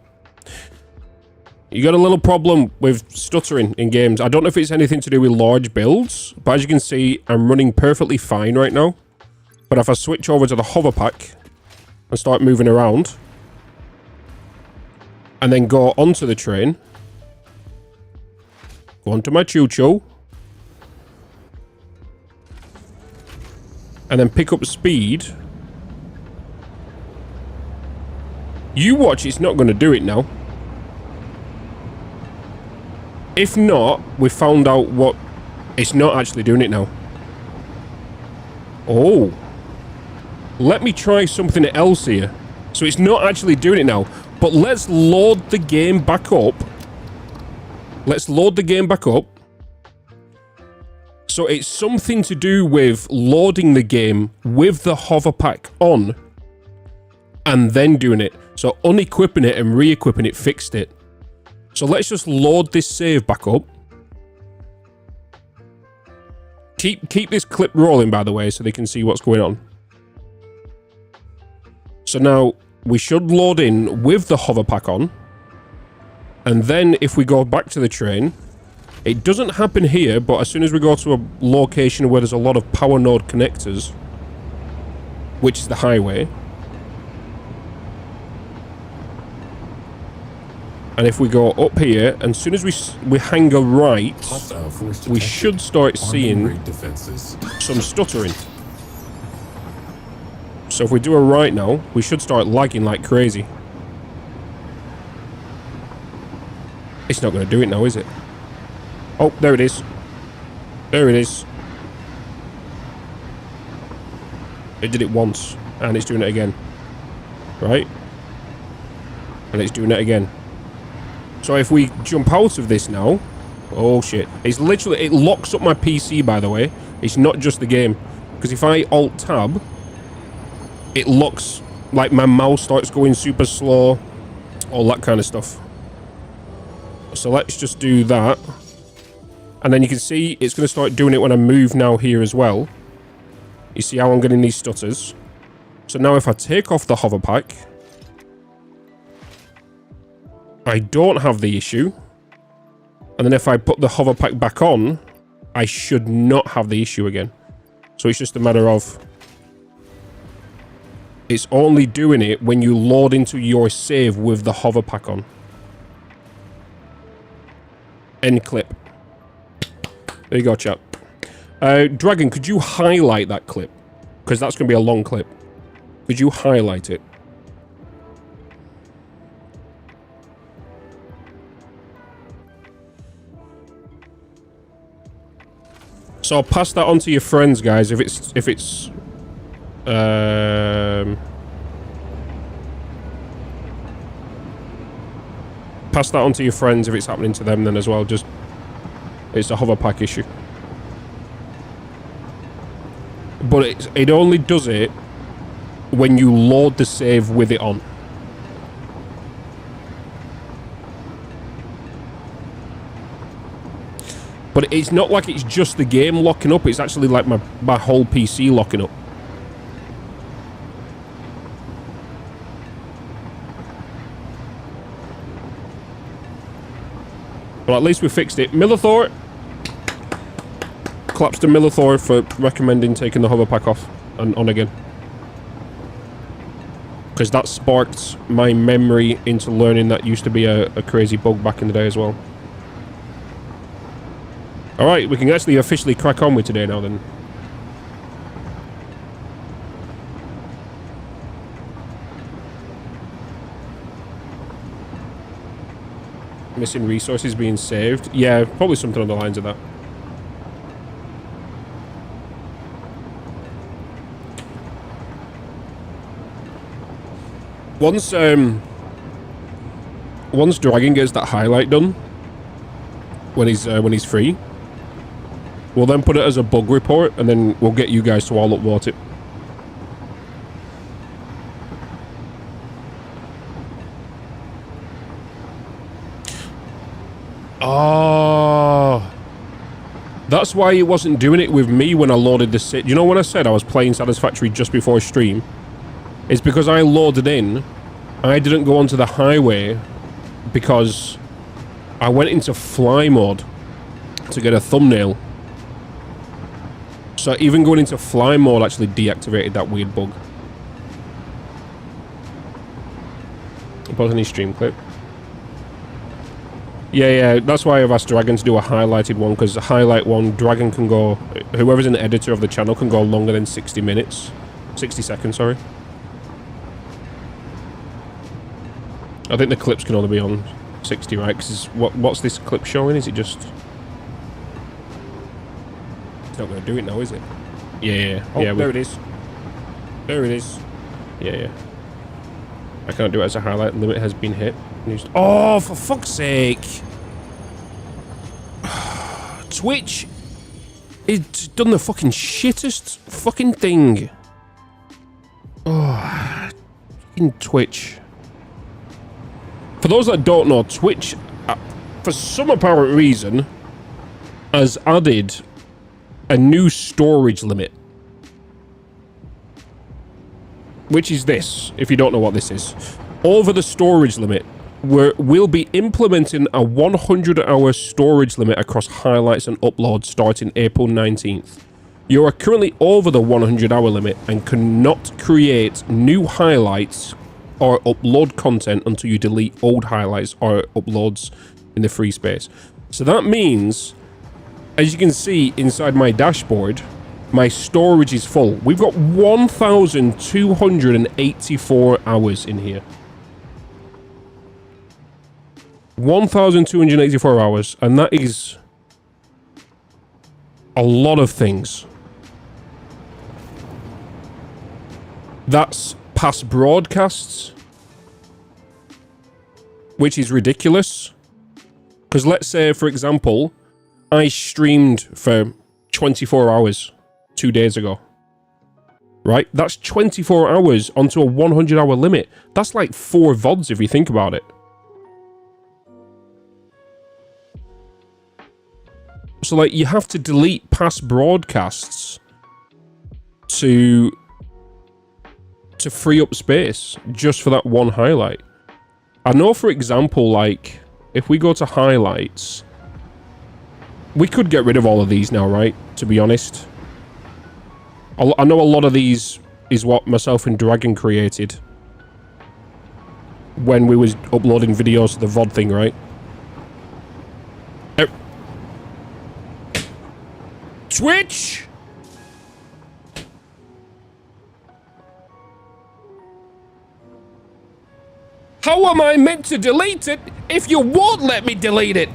Speaker 1: You got a little problem with stuttering in games. I don't know if it's anything to do with large builds, but as you can see, I'm running perfectly fine right now. But if I switch over to the hover pack and start moving around, and then go onto the train, go onto my choo-choo, and then pick up speed, you watch, it's not going to do it now. If not, we found out what... It's not actually doing it now. Oh. Let me try something else here. So it's not actually doing it now. But let's load the game back up. Let's load the game back up. So it's something to do with loading the game with the hover pack on. And then doing it. So unequipping it and re-equipping it fixed it. So let's just load this save back up. Keep this clip rolling, by the way, so they can see what's going on. So now we should load in with the hover pack on. And then if we go back to the train, it doesn't happen here, but as soon as we go to a location where there's a lot of power node connectors, which is the highway, and if we go up here, and as soon as we hang a right, we should start seeing some stuttering. So if we do a right now, we should start lagging like crazy. It's not going to do it now, is it? Oh, there it is. There it is. It did it once, and it's doing it again. Right? And it's doing it again. So if we jump out of this now... Oh, shit. It's literally... It locks up my PC, by the way. It's not just the game. Because if I Alt-Tab, it locks... Like, my mouse starts going super slow. All that kind of stuff. So let's just do that. And then you can see it's going to start doing it when I move now here as well. You see how I'm getting these stutters? So now if I take off the hover pack... I don't have the issue. And then if I put the hover pack back on, I should not have the issue again. So it's just a matter of... It's only doing it when you load into your save with the hover pack on. End clip. There you go, chat. Dragon, could you highlight that clip? Because that's going to be a long clip. Could you highlight it? So I'll pass that on to your friends, guys, if it's pass that on to your friends if it's happening to them then as well. Just, it's a hover pack issue. But it only does it when you load the save with it on. But it's not like it's just the game locking up, it's actually like my whole PC locking up. Well, at least we fixed it. Milithor! Claps to Milithor for recommending taking the hover pack off and on again. Because that sparked my memory into learning that used to be a crazy bug back in the day as well. Alright, we can actually officially crack on with today now then. Missing resources being saved. Yeah, probably something on the lines of that. Once Dragon gets that highlight done, when he's free, we'll then put it as a bug report, and then we'll get you guys to all upvote it. Oh, that's why it wasn't doing it with me when I loaded the set. You know when I said I was playing Satisfactory just before stream? It's because I loaded in. I didn't go onto the highway because I went into fly mode to get a thumbnail. So even going into fly mode actually deactivated that weird bug. Pause any stream clip. Yeah, that's why I've asked Dragon to do a highlighted one, because the highlight one, Dragon can go, whoever's an editor of the channel can go longer than 60 minutes. 60 seconds, sorry. I think the clips can only be on 60, right? Because what's this clip showing? Is it just... It's not going to do it now, is it? Yeah. Oh, yeah, there it is. There it is. Yeah. I can't do it as a highlight. Limit has been hit. Oh, for fuck's sake. Twitch. It's done the fucking shittest fucking thing. Oh, fucking Twitch. For those that don't know, Twitch, for some apparent reason, has added a new storage limit. Which is this, if you don't know what this is. Over the storage limit, we'll be implementing a 100-hour storage limit across highlights and uploads starting April 19th. You are currently over the 100-hour limit and cannot create new highlights or upload content until you delete old highlights or uploads in the free space. So that means, as you can see inside my dashboard, my storage is full. We've got 1,284 hours in here. 1,284 hours, and that is a lot of things. That's past broadcasts, which is ridiculous. Because let's say, for example, I streamed for 24 hours 2 days ago. Right? That's 24 hours onto a 100-hour limit. That's like 4 VODs if you think about it. So, like, you have to delete past broadcasts to free up space just for that one highlight. I know, for example, like, if we go to highlights, we could get rid of all of these now, right? To be honest. I know a lot of these is what myself and Dragon created when we was uploading videos to the VOD thing, right? Twitch! How am I meant to delete it if you won't let me delete it?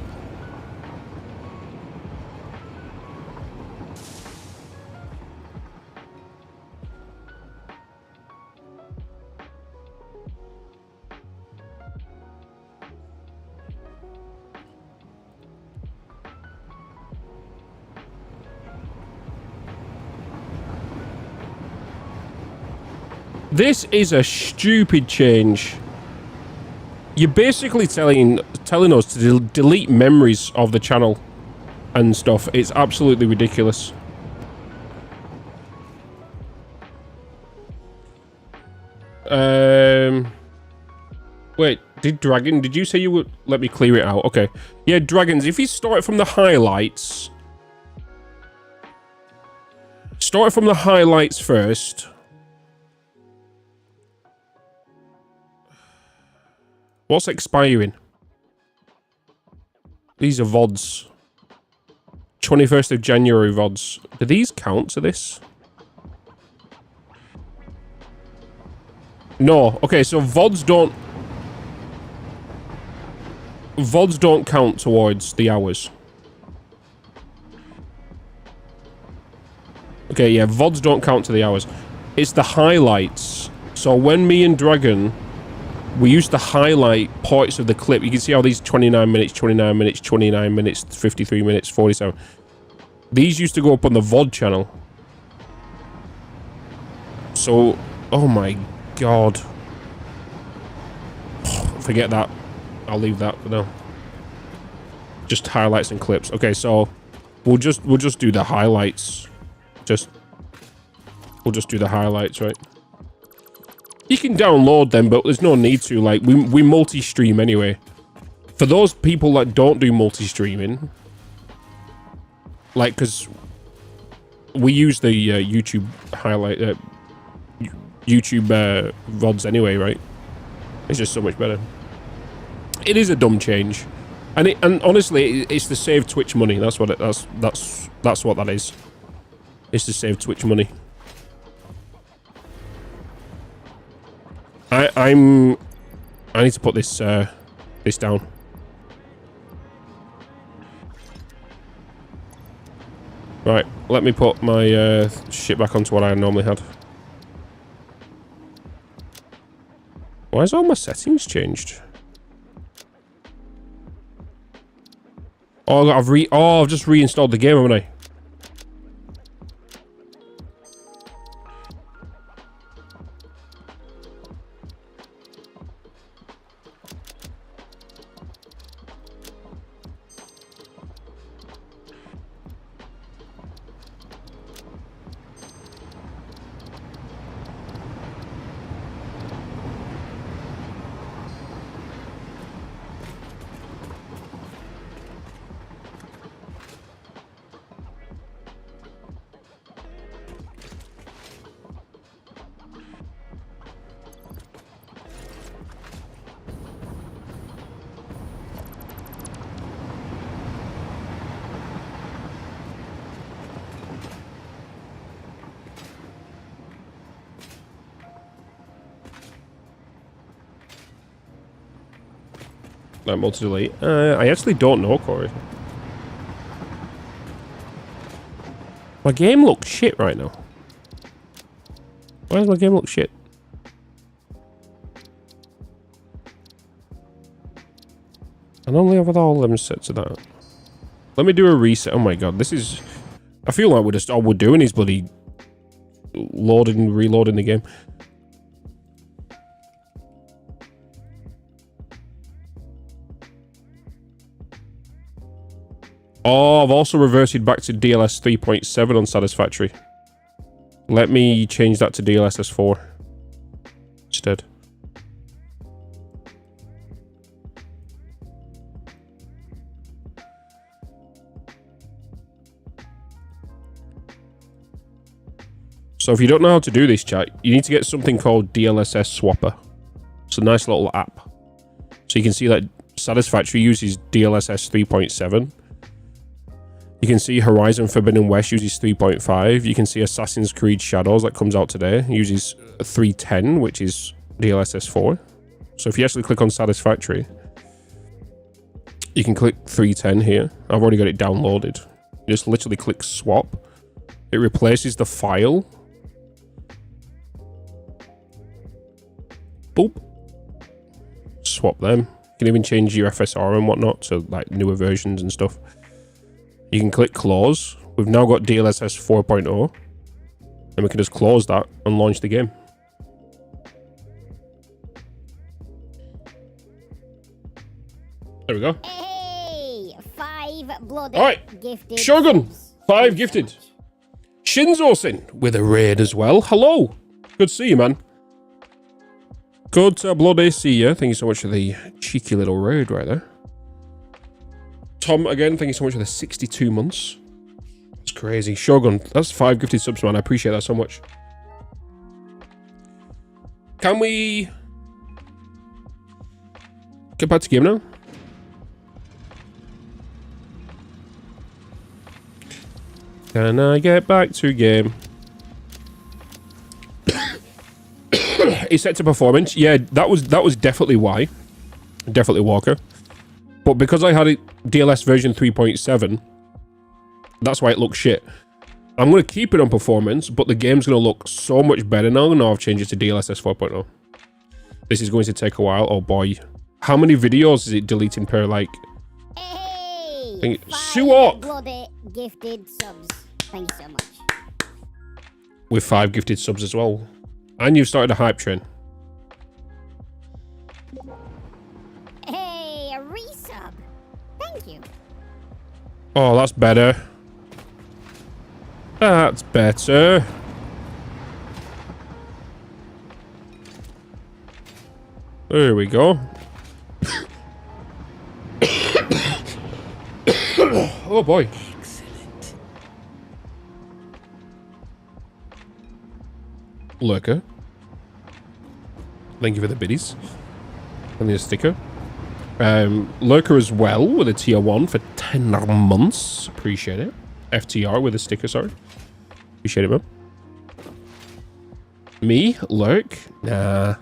Speaker 1: This is a stupid change. You're basically telling us to delete memories of the channel and stuff. It's absolutely ridiculous. Wait, did you say you would let me clear it out? Okay. Yeah, Dragons, if you start from the highlights. Start from the highlights first. What's expiring? These are VODs. 21st of January VODs. Do these count to this? No. Okay, so VODs don't count towards the hours. Okay, yeah, VODs don't count to the hours. It's the highlights. So when me and Dragon, we used to highlight parts of the clip. You can see how these 29 minutes, 29 minutes, 29 minutes, 53 minutes, 47. These used to go up on the VOD channel. So, oh my god. Forget that. I'll leave that for now. Just highlights and clips. Okay, so we'll just do the highlights. We'll just do the highlights, right? You can download them, but there's no need to. Like, we multi-stream anyway. For those people that don't do multi-streaming, like, because we use the YouTube highlight, YouTube VODs anyway, right? It's just so much better. It is a dumb change, and honestly, it's to save Twitch money. That's what that's what that is. It's to save Twitch money. I need to put this this down. Right, let me put my shit back onto what I normally had. Why has all my settings changed? Oh, I've just reinstalled the game, haven't I? That multi-delete. I actually don't know, Corey. My game looks shit right now. Why does my game look shit? I normally have all of them set to that. Let me do a reset. Oh my god, this is... I feel like we're just all we're doing is bloody loading and reloading the game. Oh, I've also reverted back to DLS 3.7 on Satisfactory. Let me change that to DLSS 4 instead. So if you don't know how to do this, chat, you need to get something called DLSS Swapper. It's a nice little app. So you can see that Satisfactory uses DLSS 3.7. You can see Horizon Forbidden West uses 3.5. You can see Assassin's Creed Shadows that comes out today uses 3.10, which is DLSS 4. So if you actually click on Satisfactory, you can click 3.10 here. I've already got it downloaded. You just literally click swap. It replaces the file. Boop. Swap them. You can even change your FSR and whatnot to like newer versions and stuff. You can click close. We've now got DLSS 4.0. And we can just close that and launch the game. There we go.
Speaker 2: Hey, 5 bloody
Speaker 1: Alright,
Speaker 2: gifted.
Speaker 1: Shogun,
Speaker 2: subs.
Speaker 1: 5 gifted. Shinzo-sin with a raid as well. Hello. Good to see you, man. Good to bloody see you. Thank you so much for the cheeky little raid right there. Tom, again, thank you so much for the 62 months. That's crazy. Shogun, that's 5 gifted subs, man. I appreciate that so much. Can we get back to game now? Can I get back to game? It's set to performance. Yeah, that was definitely why. Definitely Walker. But because I had it DLS version 3.7, that's why it looks shit. I'm going to keep it on performance, but the game's going to look so much better now. Now I've changed it to DLSS 4.0. This is going to take a while. Oh boy. How many videos is it deleting per, like...
Speaker 2: Hey, 5
Speaker 1: Suok!
Speaker 2: bloody gifted subs. Thank you so much.
Speaker 1: With 5 gifted subs as well. And you've started a hype train.
Speaker 2: Hey, a resub. Thank you.
Speaker 1: Oh, that's better. That's better. There we go. Oh boy.
Speaker 3: Excellent.
Speaker 1: Lurker. Thank you for the biddies. And the sticker. Lurker as well with a tier 1 for 10 months. Appreciate it. FTR with a sticker, sorry. Appreciate it, man. Me? Lurk? Nah.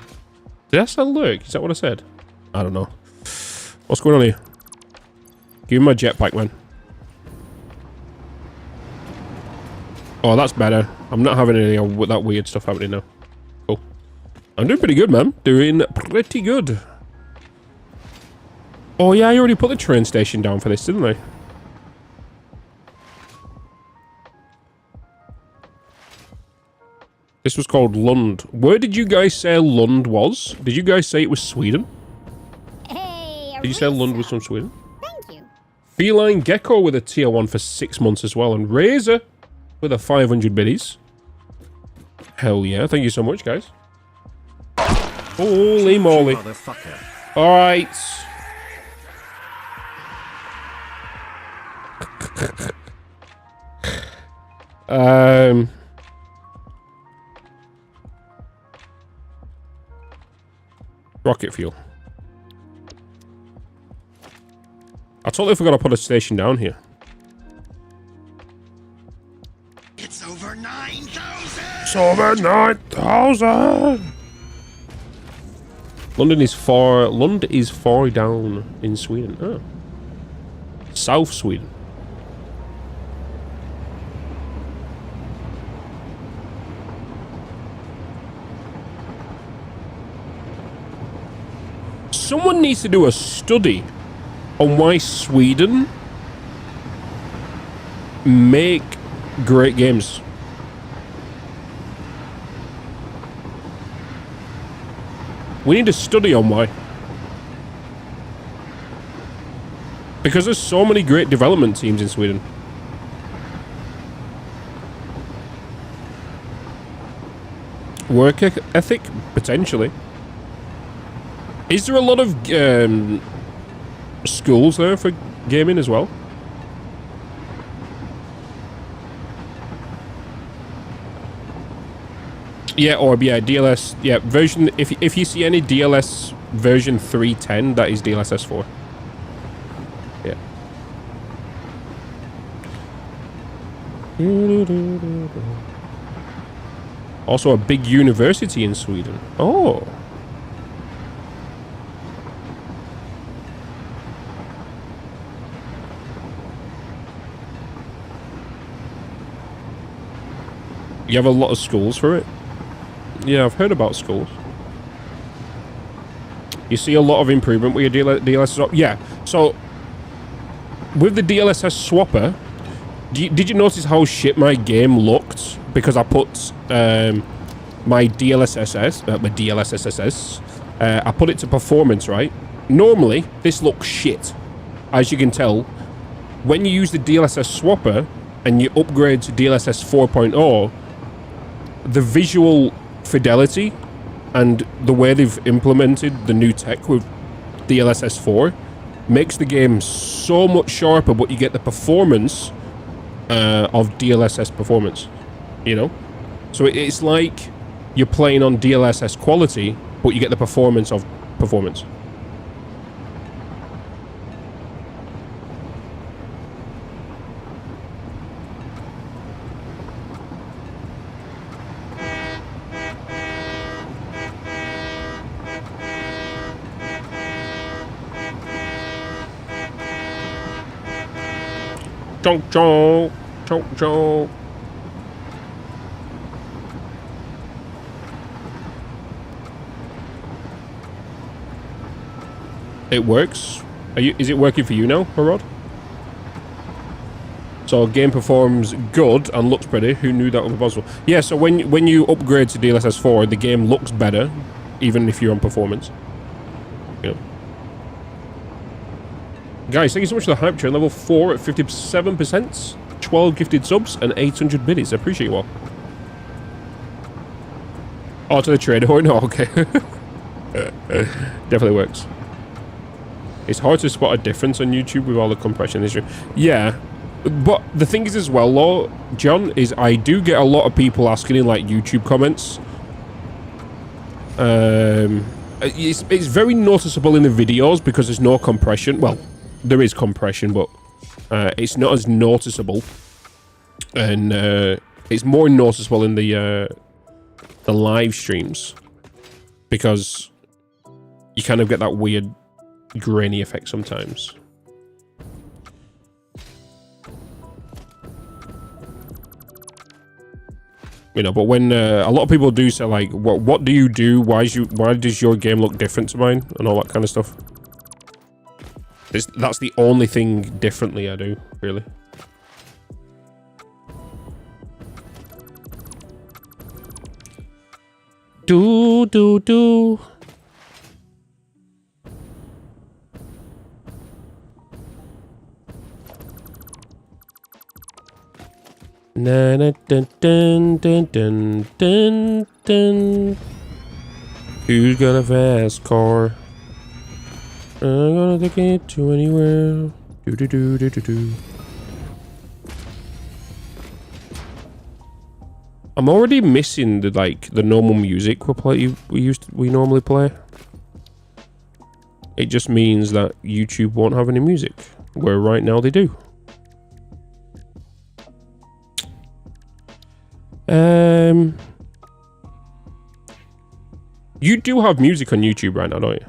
Speaker 1: Did I say lurk? Is that what I said? I don't know. What's going on here? Give me my jetpack, man. Oh, that's better. I'm not having any of that weird stuff happening now. Cool. I'm doing pretty good, man. Doing pretty good. Oh, yeah, I already put the train station down for this, didn't I? This was called Lund. Where did you guys say Lund was? Did you guys say it was Sweden?
Speaker 2: Hey,
Speaker 1: Did you say Lund was from Sweden?
Speaker 2: Thank you.
Speaker 1: Feline Gecko with a tier 1 for 6 months as well. And Razor with a 500 biddies. Hell yeah. Thank you so much, guys. Holy moly. Alright. Rocket fuel. I totally forgot to put a station down here.
Speaker 5: It's over 9,000!
Speaker 1: It's over 9,000! Lund is far down in Sweden. Oh. South Sweden. Someone needs to do a study on why Sweden make great games. We need a study on why. Because there's so many great development teams in Sweden. Work ethic? Potentially. Is there a lot of schools there for gaming as well? Yeah, Orb, yeah, DLS, yeah, version, if you see any DLS version 3.10, that is DLSS 4. Yeah. Also a big university in Sweden. Oh. You have a lot of schools for it? Yeah, I've heard about schools. You see a lot of improvement with your DLSS. Yeah, so with the DLSS swapper, did you notice how shit my game looked? Because I put my DLSS, I put it to performance, right? Normally, this looks shit. As you can tell, when you use the DLSS swapper and you upgrade to DLSS 4.0, the visual fidelity and the way they've implemented the new tech with DLSS 4 makes the game so much sharper, but you get the performance of DLSS performance, you know? So it's like you're playing on DLSS quality, but you get the performance of performance. Chonk chonk, chonk chonk. It works. Is it working for you now, Harrod? So game performs good and looks pretty. Who knew that was possible? Yeah, so when you upgrade to DLSS 4, the game looks better, even if you're on performance. Yeah. Guys, thank you so much for the hype train. Level 4 at 57%. 12 gifted subs and 800 biddies. I appreciate you all. Oh, to the trader. Oh, no, okay. Definitely works. It's hard to spot a difference on YouTube with all the compression issue. Yeah, But the thing is as well, though, John, is I do get a lot of people asking in like YouTube comments. It's very noticeable in the videos because there's no compression. Well, there is compression, but it's not as noticeable, and it's more noticeable in the live streams because you kind of get that weird grainy effect sometimes. You know, but when a lot of people do say like, "What do you do? Why does your game look different to mine?" and all that kind of stuff. That's the only thing differently I do, really. Do. Na na dun dun dun dun dun dun. Who's got a fast car? I'm gonna take it to anywhere. Do do do do do do. I'm already missing the normal music we normally play. It just means that YouTube won't have any music, where right now they do. You do have music on YouTube right now, don't you?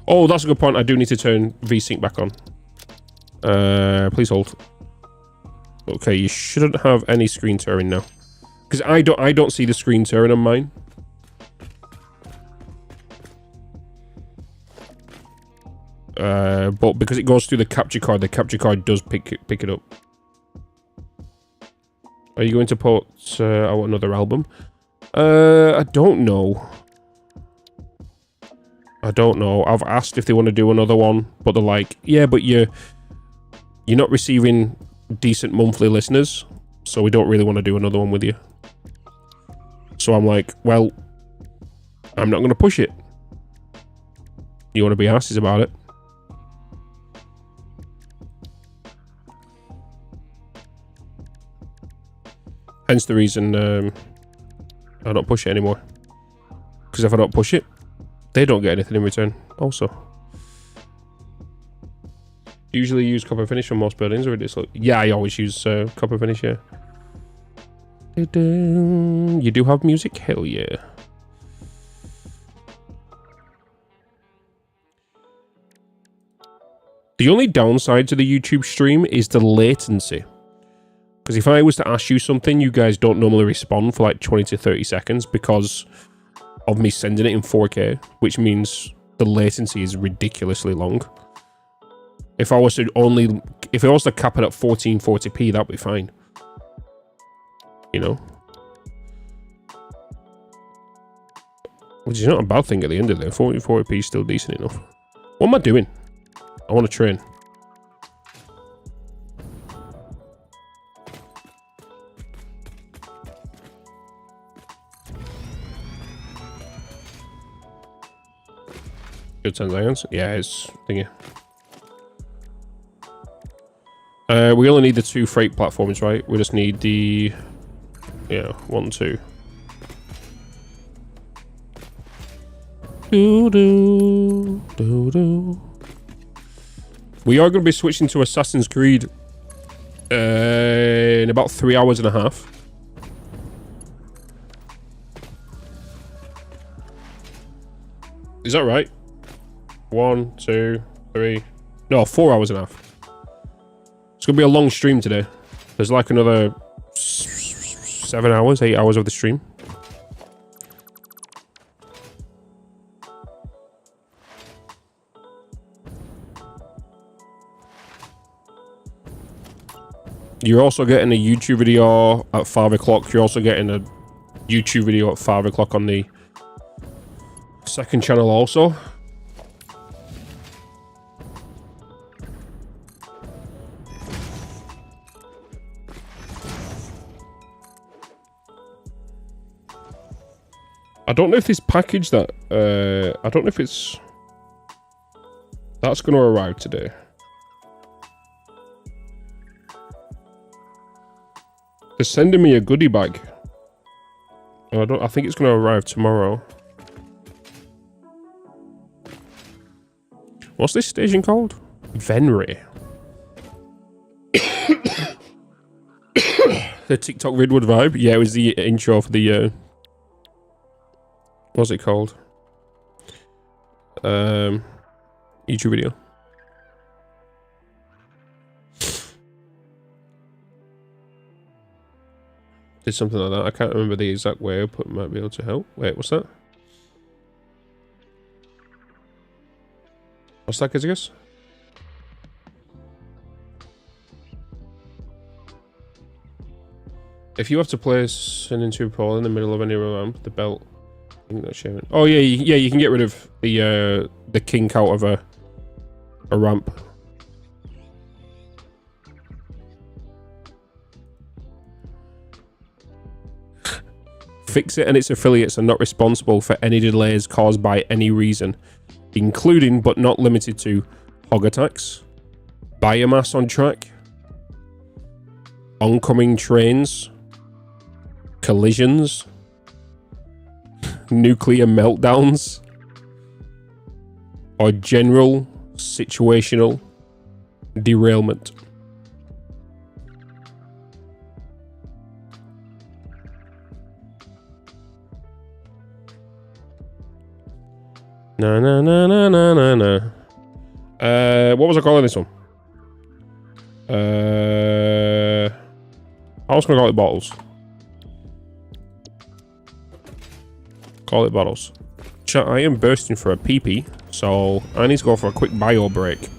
Speaker 1: Oh, that's a good point. I do need to turn VSync back on. Please hold. Okay, you shouldn't have any screen tearing now, because I don't see the screen tearing on mine. But because it goes through the capture card does pick it up. Are you going to put out another album? I don't know. I've asked if they want to do another one, but they're like, yeah, but you're not receiving decent monthly listeners, so we don't really want to do another one with you. So I'm like, well, I'm not going to push it. You want to be asses about it? Hence the reason I don't push it anymore. Because if I don't push it, they don't get anything in return also. Usually use copper finish on most buildings, or it's like, yeah, I always use copper finish, yeah. You do have music? Hell yeah. The only downside to the YouTube stream is the latency. Because if I was to ask you something, you guys don't normally respond for like 20 to 30 seconds because of me sending it in 4K, which means the latency is ridiculously long. If I was to cap it at 1440p, that'd be fine. You know? Which is not a bad thing at the end of the day. 1440p is still decent enough. What am I doing? I want to train. Good sense ions. Yeah, it's thingy. We only need the 2 freight platforms, right? We just need the... yeah, 1, 2. We are going to be switching to Assassin's Creed in about 3 hours and a half. Is that right? 1, 2, 3... no, 4 hours and a half. It's going to be a long stream today. There's like another 7 hours, 8 hours of the stream. You're also getting a YouTube video at 5 o'clock. You're also getting a YouTube video at 5 o'clock on the second channel also. I don't know if this package that... I don't know if it's... That's going to arrive today. They're sending me a goodie bag. I think it's going to arrive tomorrow. What's this station called? Venray. The TikTok Vidwood vibe? Yeah, it was the intro for the what's it called? YouTube video. Did something like that. I can't remember the exact way, but might be able to help. Wait, what's that? What's that, Gigagus? If you have to place an into pole in the middle of any ramp, the belt. Oh yeah, yeah, you can get rid of the kink out of a ramp. Fix It and its affiliates are not responsible for any delays caused by any reason, including but not limited to hog attacks, biomass on track, oncoming trains, collisions, nuclear meltdowns, or general situational derailment. No. What was I calling this one? I was gonna call it bottles. Call it bottles. Chat, I am bursting for a pee-pee, so I need to go for a quick bio break.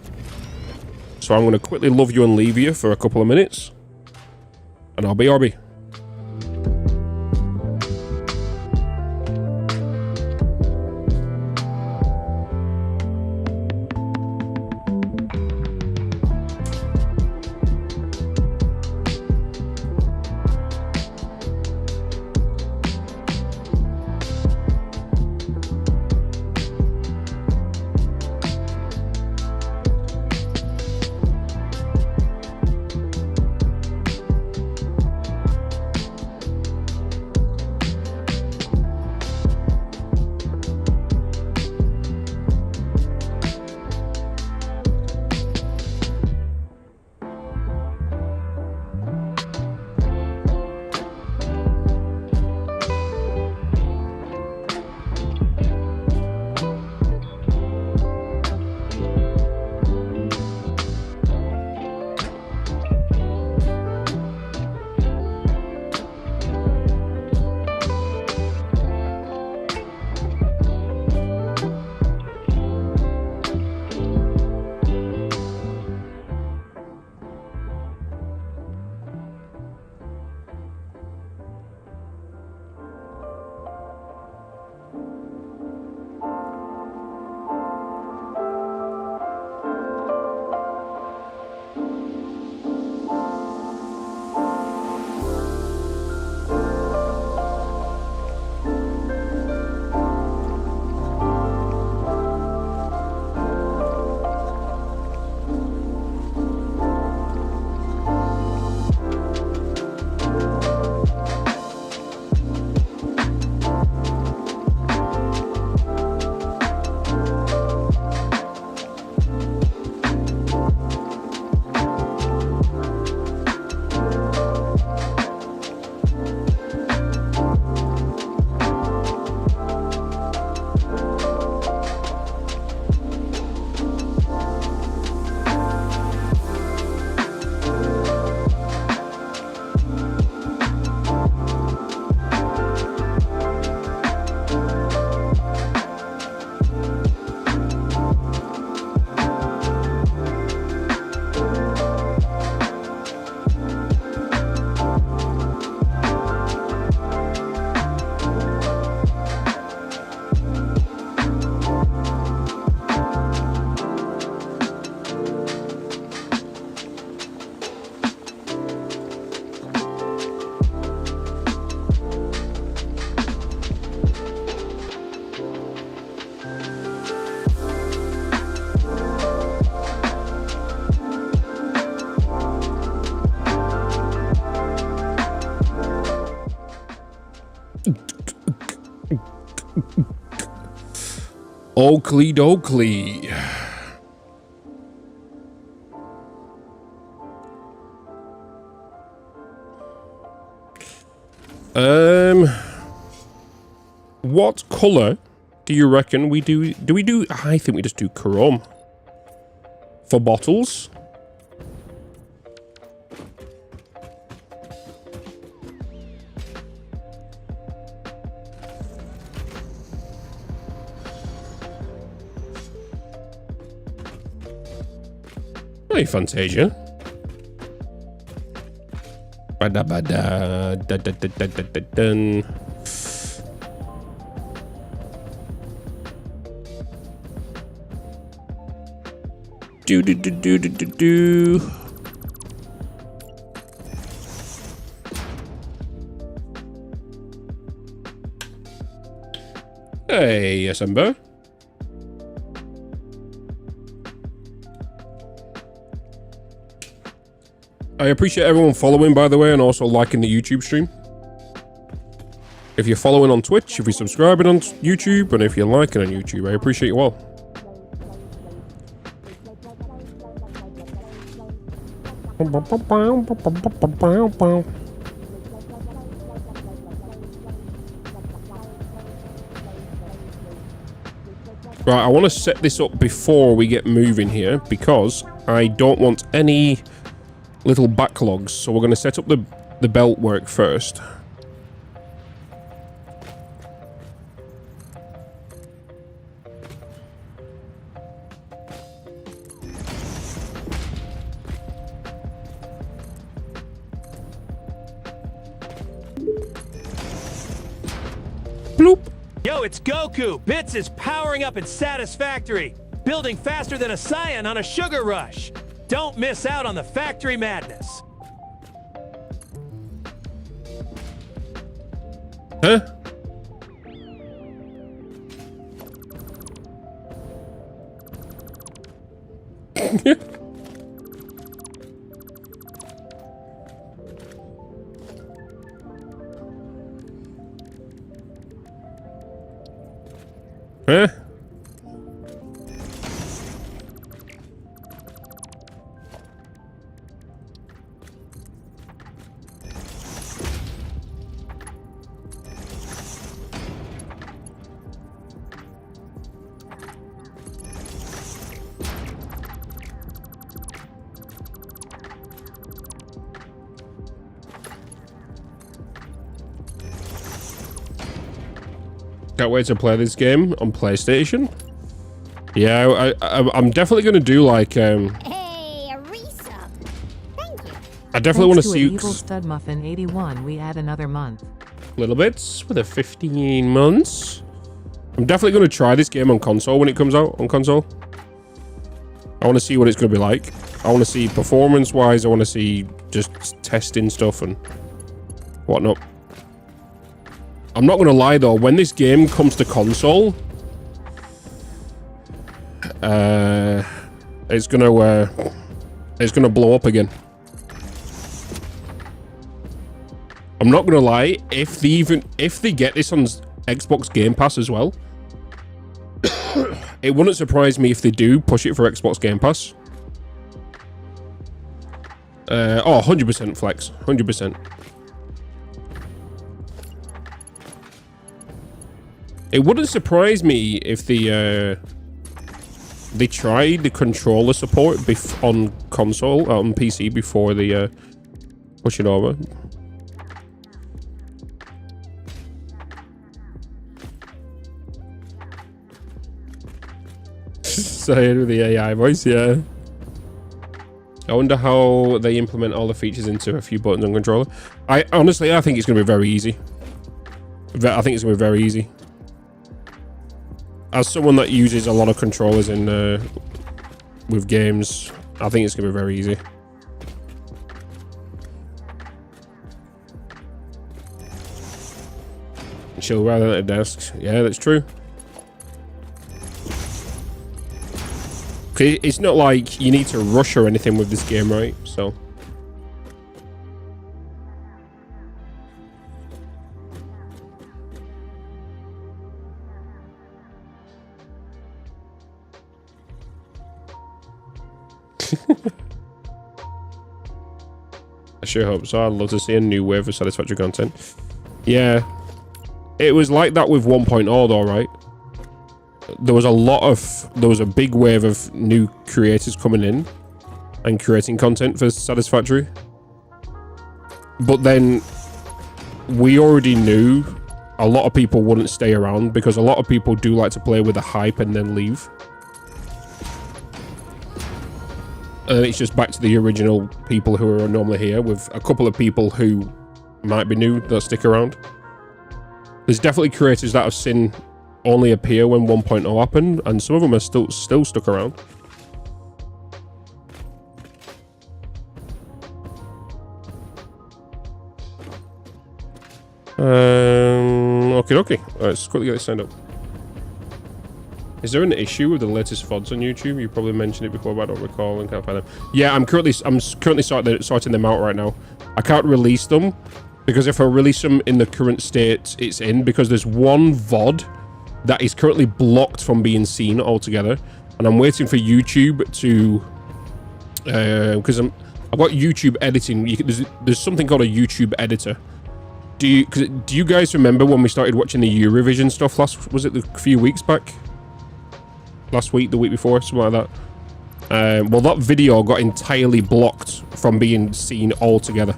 Speaker 1: So I'm gonna quickly love you and leave you for a couple of minutes, and I'll be RB. Oakley dokley. What color do you reckon we do? Do we do? I think we just do chrome for bottles. Hey, Fantasia. Bada bada da da da da da da dun. Do do do do do do do. Hey, Asembo. I appreciate everyone following, by the way, and also liking the YouTube stream. If you're following on Twitch, if you're subscribing on YouTube, and if you're liking on YouTube, I appreciate you all. Right, I want to set this up before we get moving here, because I don't want any little backlogs, so we're going to set up the belt work first. Bloop.
Speaker 6: Yo, it's Goku! Bitz is powering up in Satisfactory, building faster than a Saiyan on a sugar rush. Don't miss out on the factory madness.
Speaker 1: Huh? Huh? Can't wait to play this game on PlayStation. Yeah, I'm definitely going to do like
Speaker 2: Hey, a resub. Thank you.
Speaker 1: I definitely want to see
Speaker 3: Evil Stud Muffin 81. We add another month.
Speaker 1: little bits with a 15 months. I'm definitely going to try this game on console when it comes out on console. I want to see what it's going to be like. I want to see performance wise. I want to see just testing stuff and whatnot. I'm not going to lie though, when this game comes to console, it's going to blow up again. I'm not going to lie, if they get this on Xbox Game Pass as well, it wouldn't surprise me if they do push it for Xbox Game Pass. 100% flex, 100%. It wouldn't surprise me if they tried the controller support on console, on PC before they push it over. Say it with the AI voice, yeah. I wonder how they implement all the features into a few buttons on controller. Honestly, I think it's going to be very easy. I think it's going to be very easy. As someone that uses a lot of controllers in with games, I think it's going to be very easy. Chill rather than at a desk. Yeah, that's true. Okay, it's not like you need to rush or anything with this game, right? So. I sure hope so. I'd love to see a new wave of Satisfactory content. Yeah. It was like that with 1.0 though, right? There was a big wave of new creators coming in and creating content for Satisfactory. But then we already knew a lot of people wouldn't stay around because a lot of people do like to play with the hype and then leave. And it's just back to the original people who are normally here, with a couple of people who might be new that stick around. There's definitely creators that have seen only appear when 1.0 happened, and some of them are still stuck around. Okay. Let's quickly get this signed up. Is there an issue with the latest VODs on YouTube? You probably mentioned it before, but I don't recall and can't find them. Yeah, I'm currently sorting them out right now. I can't release them because if I release them in the current state it's in, because there's one VOD that is currently blocked from being seen altogether, and I'm waiting for YouTube to because I've got YouTube editing. There's something called a YouTube editor. Do you guys remember when we started watching the Eurovision stuff was it a few weeks back? Last week, the week before, something like that. Well, that video got entirely blocked from being seen altogether.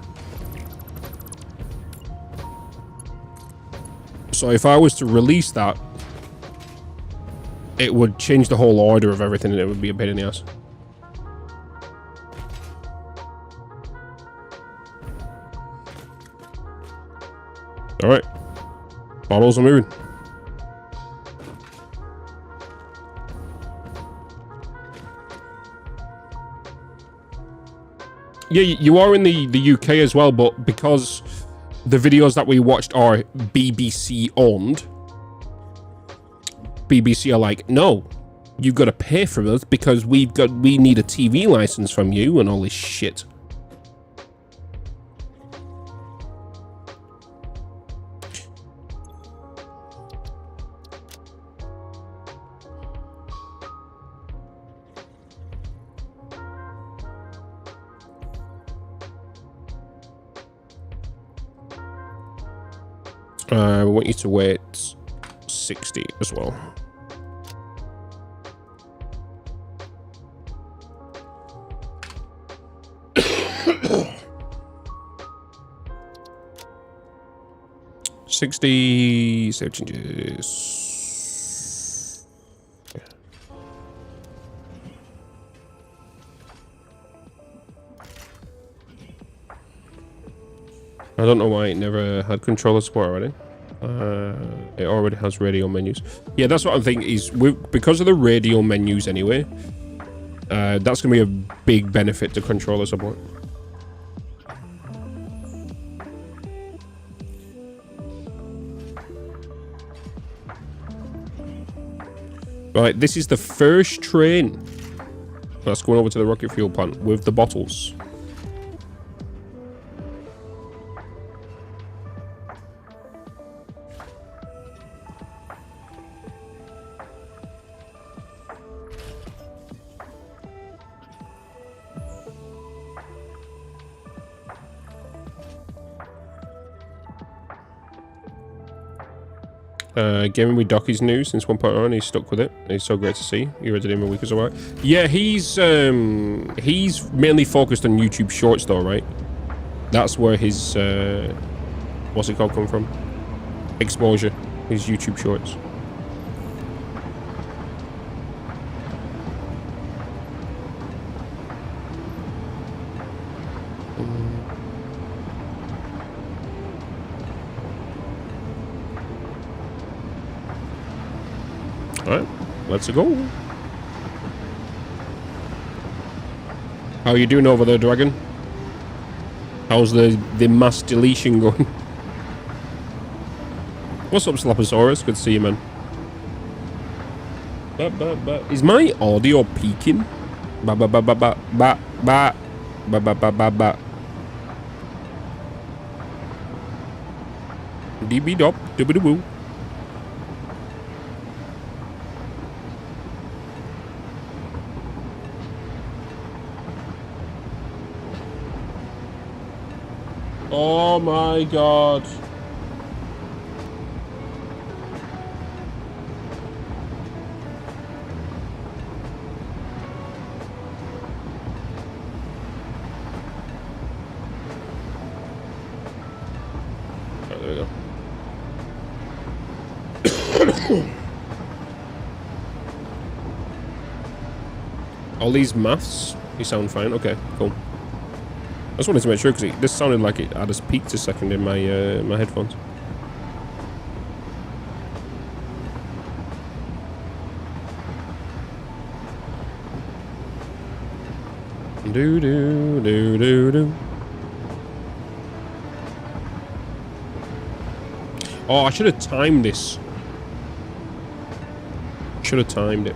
Speaker 1: So if I was to release that, it would change the whole order of everything and it would be a pain in the ass. Alright. Bottles are moving. Yeah, you are in the UK as well, but because the videos that we watched are BBC owned, BBC are like, no, you've got to pay for us because we need a TV license from you and all this shit. I want you to wait 60 as well. Save changes. I don't know why it never had controller support already. It already has radio menus. Yeah, that's what I'm thinking. Is because of the radio menus anyway. That's gonna be a big benefit to controller support. Right, this is the first train that's going over to the rocket fuel plant with the bottles. Gaming with Doc is new since 1.0 and he's stuck with it. It's so great to see. He read it in a week as well. Yeah, he's mainly focused on YouTube Shorts though, right? That's where his what's it called come from? Exposure. His YouTube Shorts. Alright, let's go. How you doing over there, Dragon? How's the mass deletion going? What's up, Slaposaurus? Good to see you, man. Is my audio peaking? DB dop, dooby doo. Oh my god. Right, there we go. All these maths, you sound fine. Okay, cool. I just wanted to make sure because this sounded like it had just peaked a second in my my headphones. Do do do do do. Oh, I should have timed this. Should have timed it.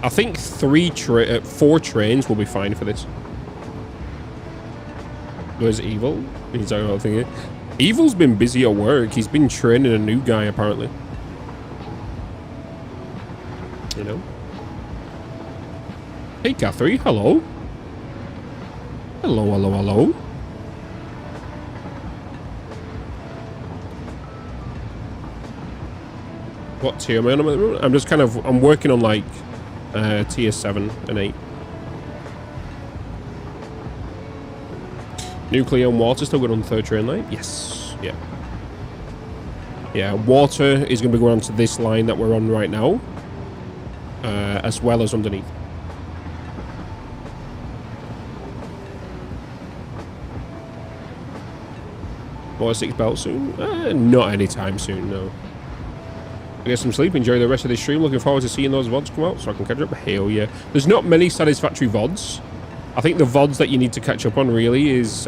Speaker 1: I think 4 trains will be fine for this. Where's Evil? He's talking about thinking. Evil's been busy at work. He's been training a new guy apparently. You know. Hey Guthrie, hello. Hello, hello, hello. What tier am I on at the moment? I'm just kind of, I'm working on like tier 7 and 8. Nuclear and water still going on the 3rd train line? Yes. Yeah. Yeah, water is going to be going on to this line that we're on right now. As well as underneath. Water 6 belt soon? Not anytime soon, no. Get some sleep, enjoy the rest of this stream. Looking forward to seeing those VODs come out so I can catch up. Hell yeah. There's not many Satisfactory VODs. I think the VODs that you need to catch up on really is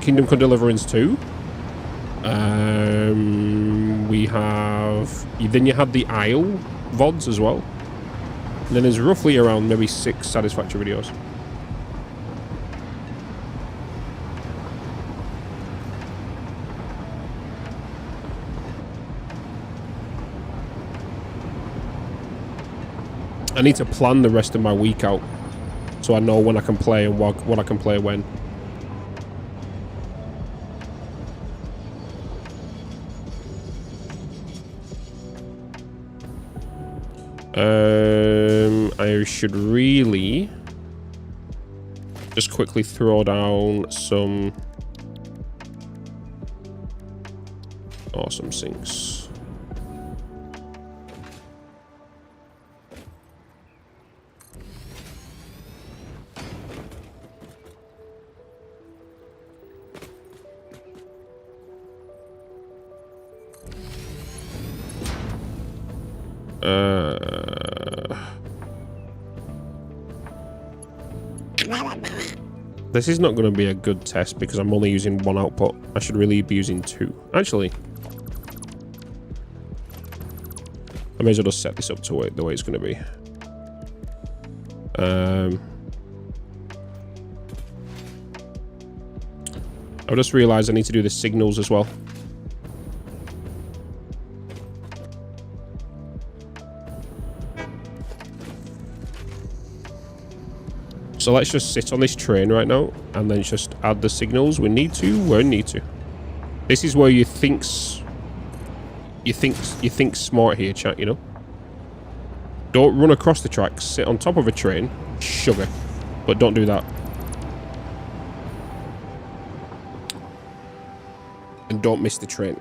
Speaker 1: Kingdom Come Deliverance 2. We have... Then you had the Isle VODs as well. And then there's roughly around maybe 6 Satisfactory videos. I need to plan the rest of my week out so I know when I can play and what I can play when. I should really just quickly throw down some awesome sinks. This is not going to be a good test because I'm only using 1 output. I should really be using 2. Actually, I may as well just set this up to the way it's going to be. I've just realized I need to do the signals as well. So let's just sit on this train right now and then just add the signals we need to where we need to. This is where you think smart here, chat, you know? Don't run across the tracks, sit on top of a train, sugar. But don't do that. And don't miss the train.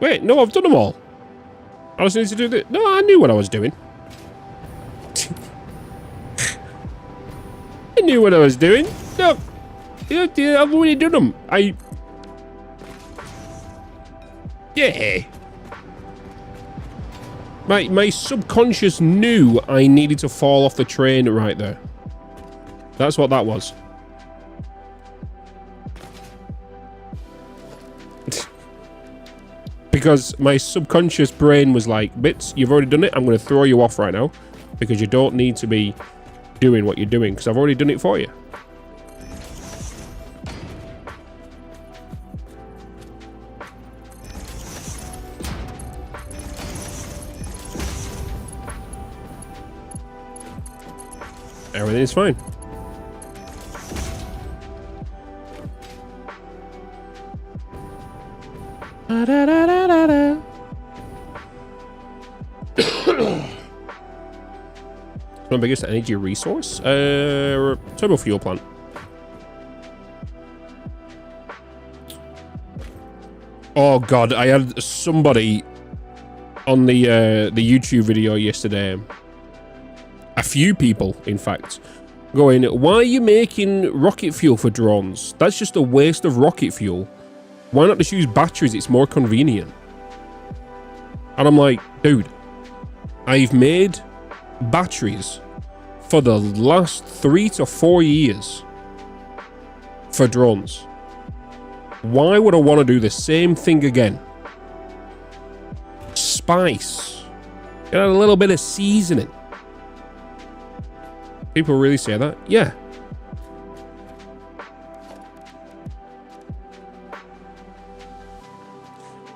Speaker 1: Wait, no, I've done them all. I just need to do this. No, I knew what I was doing. I knew what I was doing. No, I've already done them. Yeah. My subconscious knew I needed to fall off the train right there. That's what that was. Because my subconscious brain was like, Bitz, you've already done it. I'm going to throw you off right now because you don't need to be doing what you're doing because I've already done it for you. Everything is fine. My biggest energy resource? Turbo fuel plant. Oh god, I had somebody on the YouTube video yesterday. A few people, in fact, going, "Why are you making rocket fuel for drones? That's just a waste of rocket fuel. Why not just use batteries? It's more convenient." And I'm like, dude, I've made batteries for the last 3 to 4 years for drones. Why would I want to do the same thing again? Spice. Get a little bit of seasoning. People really say that? Yeah.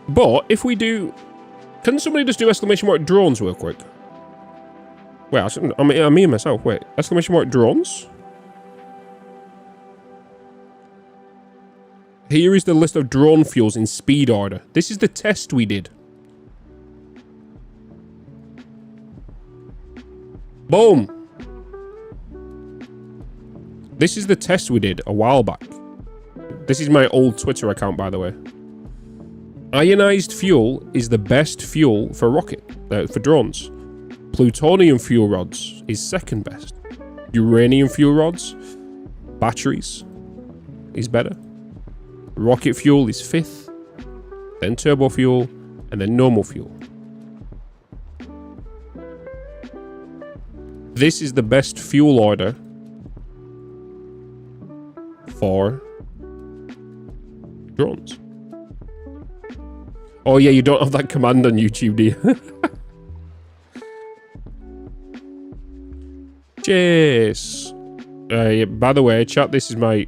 Speaker 1: But if we do... Can somebody just do exclamation mark drones real quick? Wait, I mean myself. Wait, exclamation mark drones? Here is the list of drone fuels in speed order. This is the test we did. Boom. This is the test we did a while back. This is my old Twitter account, by the way. Ionized fuel is the best fuel for for drones. Plutonium fuel rods is second best. Uranium fuel rods, batteries is better. Rocket fuel is fifth, then turbo fuel, and then normal fuel. This is the best fuel order for drones. Oh yeah, you don't have that command on YouTube, do you? Cheers. Yeah, by the way, chat, this is my...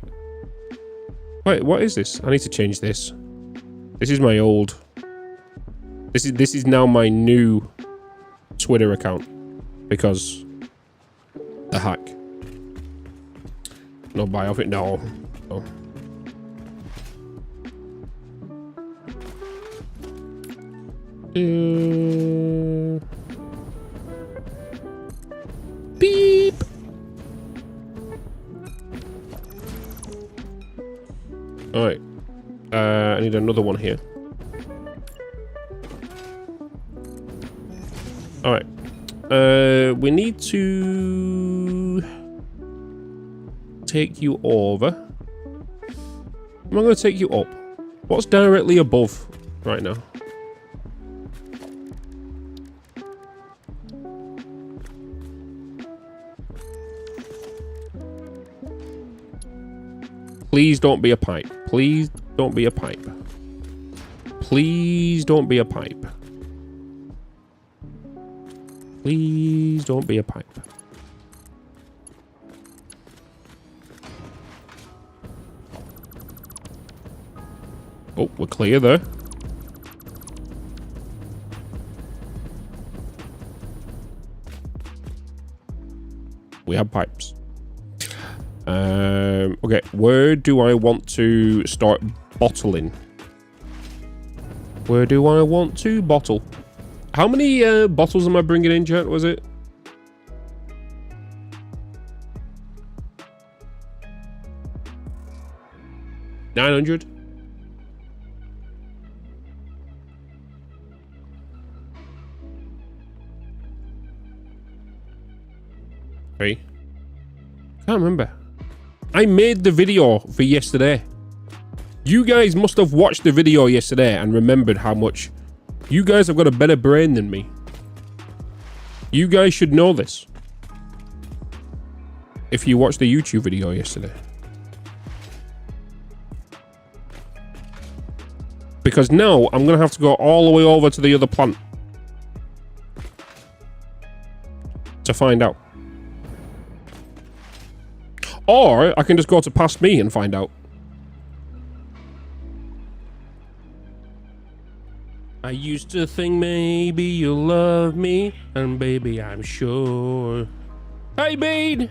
Speaker 1: Wait, what is this? I need to change this. This is my old... This is now my new Twitter account. Because... the hack. No buy off it, no. Oh. Beep. All right. I need another one here. All right. We need to take you over. I'm going to take you up. What's directly above right now? Please don't be a pipe. Please don't be a pipe. Please don't be a pipe. Please don't be a pipe. Oh, we're clear there. We have pipes. Okay, where do I want to start bottling? Where do I want to bottle? How many bottles am I bringing in, chat? Was it? $900? Hey. Can't remember. I made the video for yesterday. You guys must have watched the video yesterday and remembered how much. You guys have got a better brain than me. You guys should know this. If you watched the YouTube video yesterday. Because now I'm going to have to go all the way over to the other plant. To find out. Or I can just go to past me and find out. I used to think maybe you'll love me, and baby, I'm sure. Hey, Bean!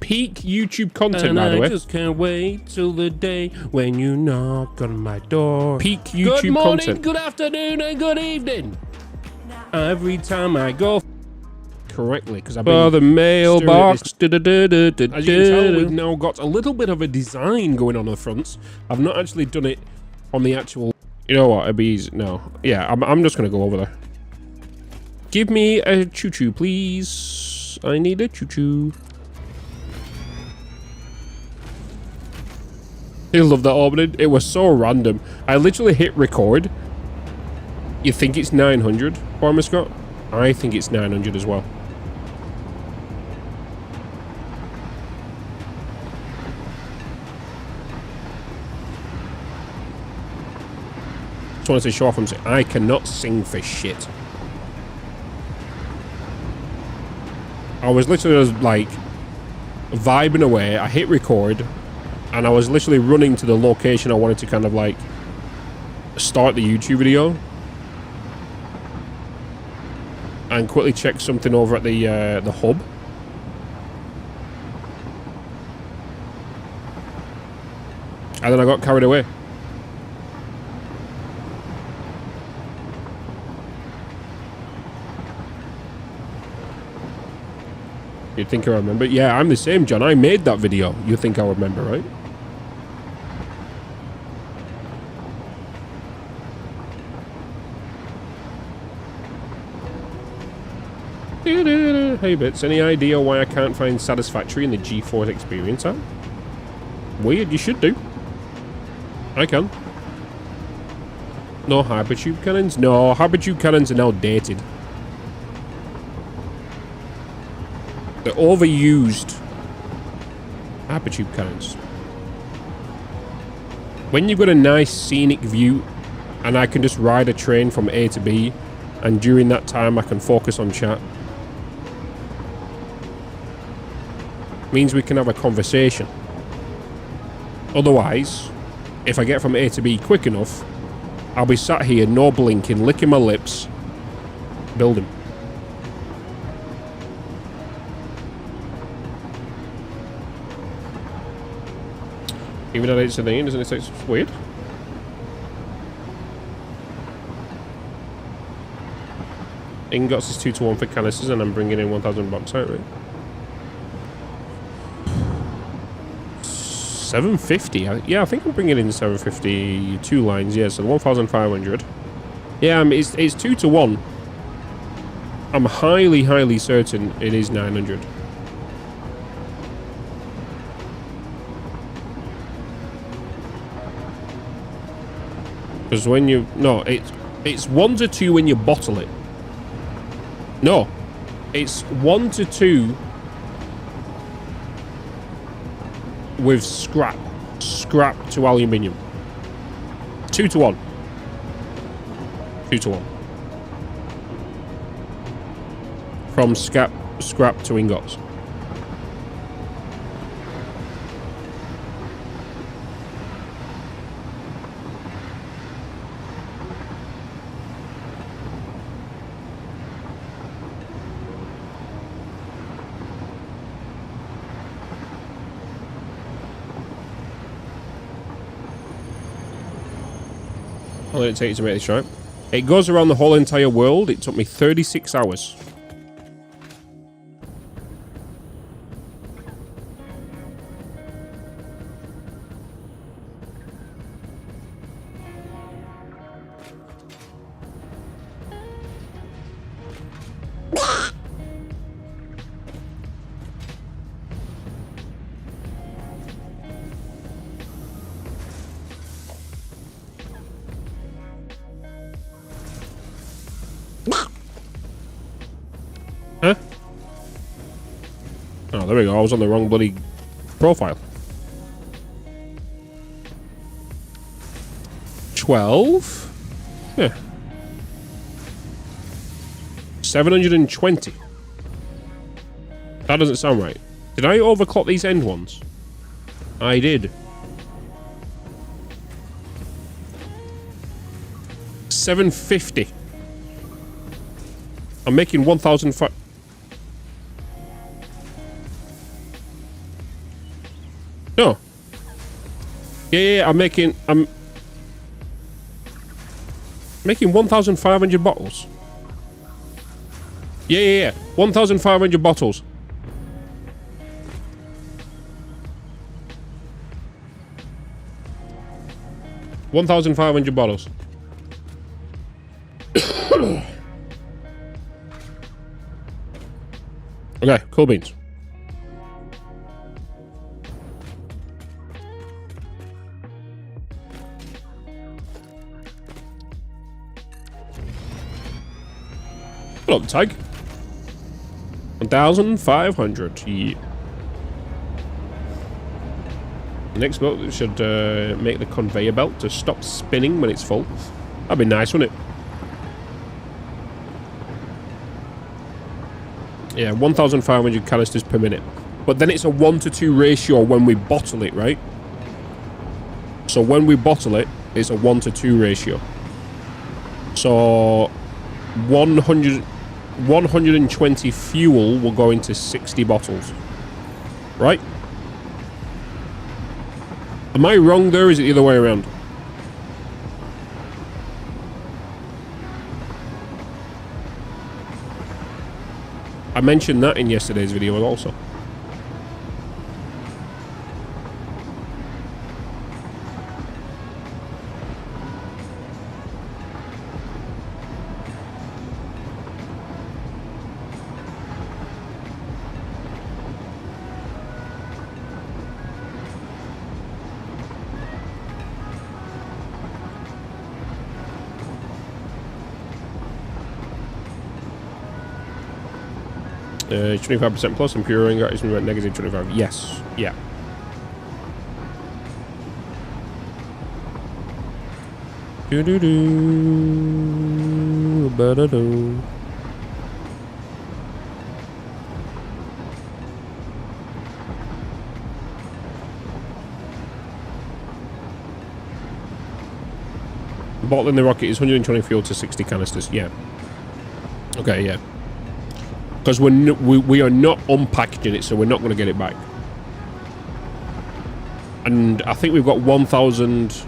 Speaker 1: peak YouTube content, by the way. I just can't wait till the day when you knock on my door. Peak YouTube
Speaker 7: Good morning,
Speaker 1: content.
Speaker 7: good afternoon, and good evening.
Speaker 1: Every time I go correctly, because I've been the mailbox. As you can tell, we've now got a little bit of a design going on the fronts. I've not actually done it on the actual. You know what? It'd be easy. No, yeah, I'm just gonna go over there. Give me a choo-choo, please. I need a choo-choo. I love that opening. It was so random. I literally hit record. You think it's 900, Farmer Scott? I think it's 900 as well. Just wanted to show off. I cannot sing for shit. I was literally just like vibing away. I hit record and I was literally running to the location I wanted to kind of like start the YouTube video and quickly check something over at the hub. And then I got carried away. You'd think I remember. Yeah, I'm the same, John. I made that video. You think I remember, right? Hey, Bitz, any idea why I can't find Satisfactory in the GeForce Experience app? Weird, you should do. I can. No hypertube cannons? No, hypertube cannons are now dated. They're overused. Hypertube cannons. When you've got a nice scenic view and I can just ride a train from A to B and during that time I can focus on chat, means we can have a conversation. Otherwise, if I get from A to B quick enough, I'll be sat here no blinking, licking my lips, building. Even at 8:17, doesn't it say it's weird? Ingots is 2-to-1 for canisters, and I'm bringing in 1,000 bauxite, right? 750. Yeah, I think I'm bringing in 750. 2 lines, yeah, so 1,500. Yeah, it's 2-to-1. I'm highly certain it is 900. Because when you... No, it's 1 to 2 when you bottle it. No. It's 1 to 2 with scrap. Scrap to aluminium. 2-to-1. 2-to-1. From scrap to ingots. How long did it take you to make this right? It goes around the whole entire world. It took me 36 hours. Huh? Oh, there we go. I was on the wrong bloody profile. 12? Yeah. 720. That doesn't sound right. Did I overclock these end ones? I did. 750. I'm making 1,500. No. Yeah, I'm making 1,500 bottles. Yeah. 1,500 bottles. $1,500 bottles. Okay, cool beans. Pull up the tag. 1,500. Yeah. Next boat should make the conveyor belt to stop spinning when it's full. That'd be nice, wouldn't it? Yeah, 1,500 canisters per minute. But then it's a 1-to-2 ratio when we bottle it, right? So when we bottle it, it's a 1-to-2 ratio. So 120 fuel will go into 60 bottles. Right? Am I wrong there, or is it the other way around? I mentioned that in yesterday's video also. Uh, 25% plus and pure ingot is negative 25. Yes. Yeah. Do do do. Ba da do. Bottling the rocket is 120 fuel to 60 canisters. Yeah. Okay. Yeah. Because we are not unpackaging it, so we're not going to get it back. And I think we've got 1,000...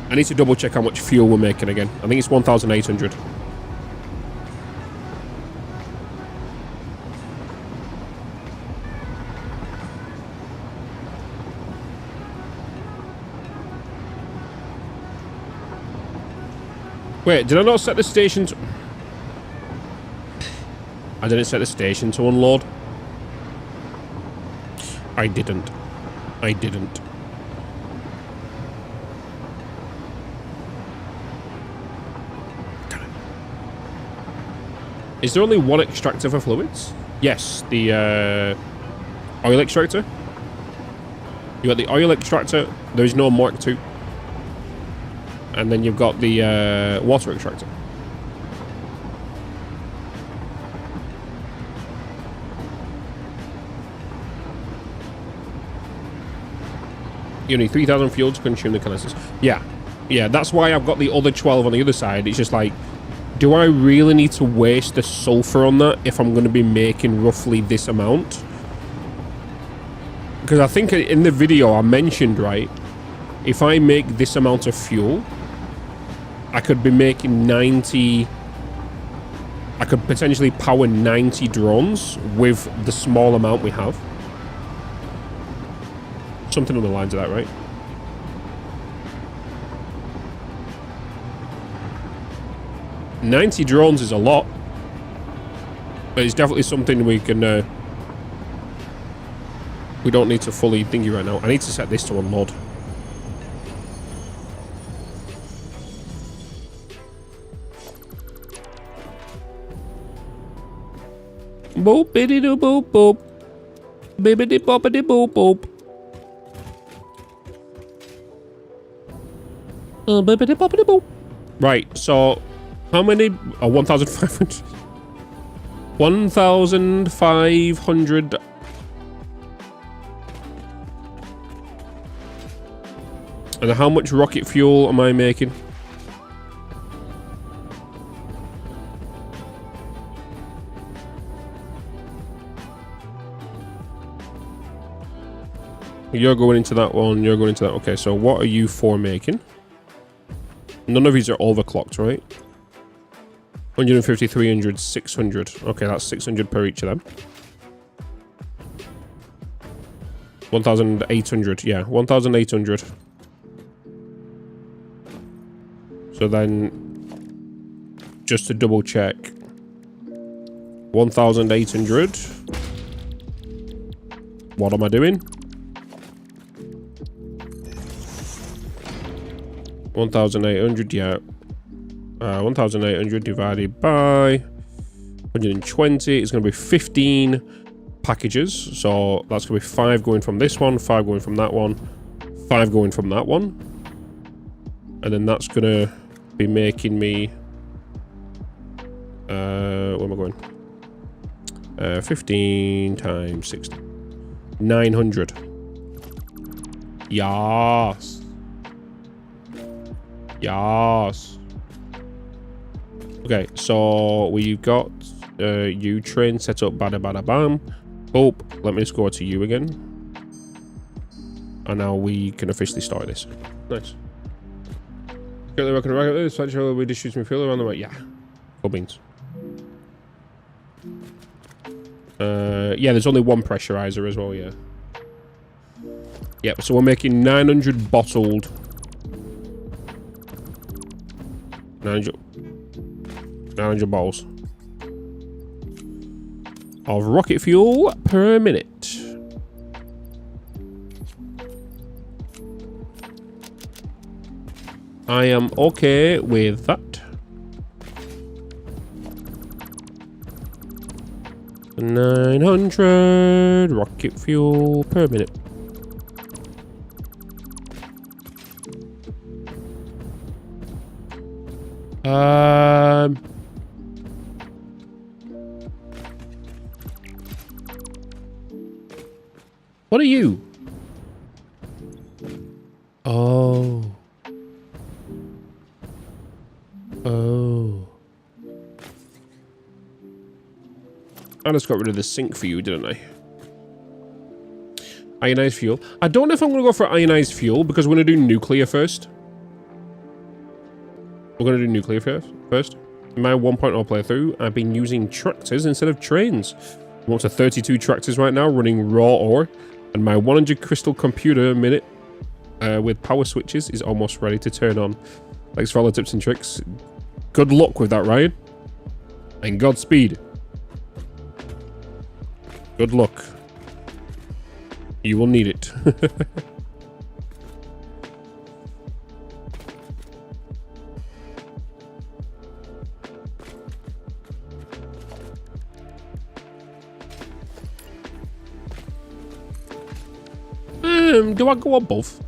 Speaker 1: I need to double check how much fuel we're making again. I think it's 1,800. Wait, did I not set the station to... I didn't set the station to unload. I didn't. Is there only one extractor for fluids? Yes, the oil extractor. You got the oil extractor. There is no Mark II. And then you've got the water extractor. You need 3,000 fuel to consume the canisters. Yeah, that's why I've got the other 12 on the other side. It's just like, do I really need to waste the sulfur on that if I'm going to be making roughly this amount? Because I think in the video I mentioned, right, if I make this amount of fuel, I could be making 90... I could potentially power 90 drones with the small amount we have. Something on the lines of that, right? $90 drones is a lot. But it's definitely something we can... we don't need to fully thingy right now. I need to set this to unload. Boop biddy doo boop boop. Bibbidi boppity boop boop. Bibbidi boppity boop. Right, so how many? 1,500. 1,500. And how much rocket fuel am I making? You're going into that one. You're going into that. Okay, so what are you for making? None of these are overclocked, right? 150, 300, 600. Okay, that's 600 per each of them. 1,800. Yeah, 1,800. So then, just to double check, 1,800. What am I doing? 1,800, yeah. 1,800 divided by 120 is going to be 15 packages. So that's going to be 5 going from this one, 5 going from that one, 5 going from that one. And then that's going to be making me... where am I going? 15 times 60. 900. Yes. Yes. Okay, so we've got you train set up, bada bada bam. Oh, let me just go to you again. And now we can officially start this. Nice. Currently working right at this, actually we distribute fuel around the way. Yeah. Cool beans. Yeah, there's only one pressurizer as well, yeah. Yep, so we're making 900 bottled. 900 bottles of rocket fuel per minute. I am okay with that. 900 rocket fuel per minute. What are you? Oh. Oh. I just got rid of the sink for you, didn't I? Ionized fuel. I don't know if I'm going to go for ionized fuel because we're going to do nuclear first. We're going to do nuclear first. In my 1.0 playthrough, I've been using tractors instead of trains. I'm up to 32 tractors right now running raw ore. And my 100 crystal computer a minute with power switches is almost ready to turn on. Thanks for all the tips and tricks. Good luck with that, Ryan. And Godspeed. Good luck. You will need it. Do I go above?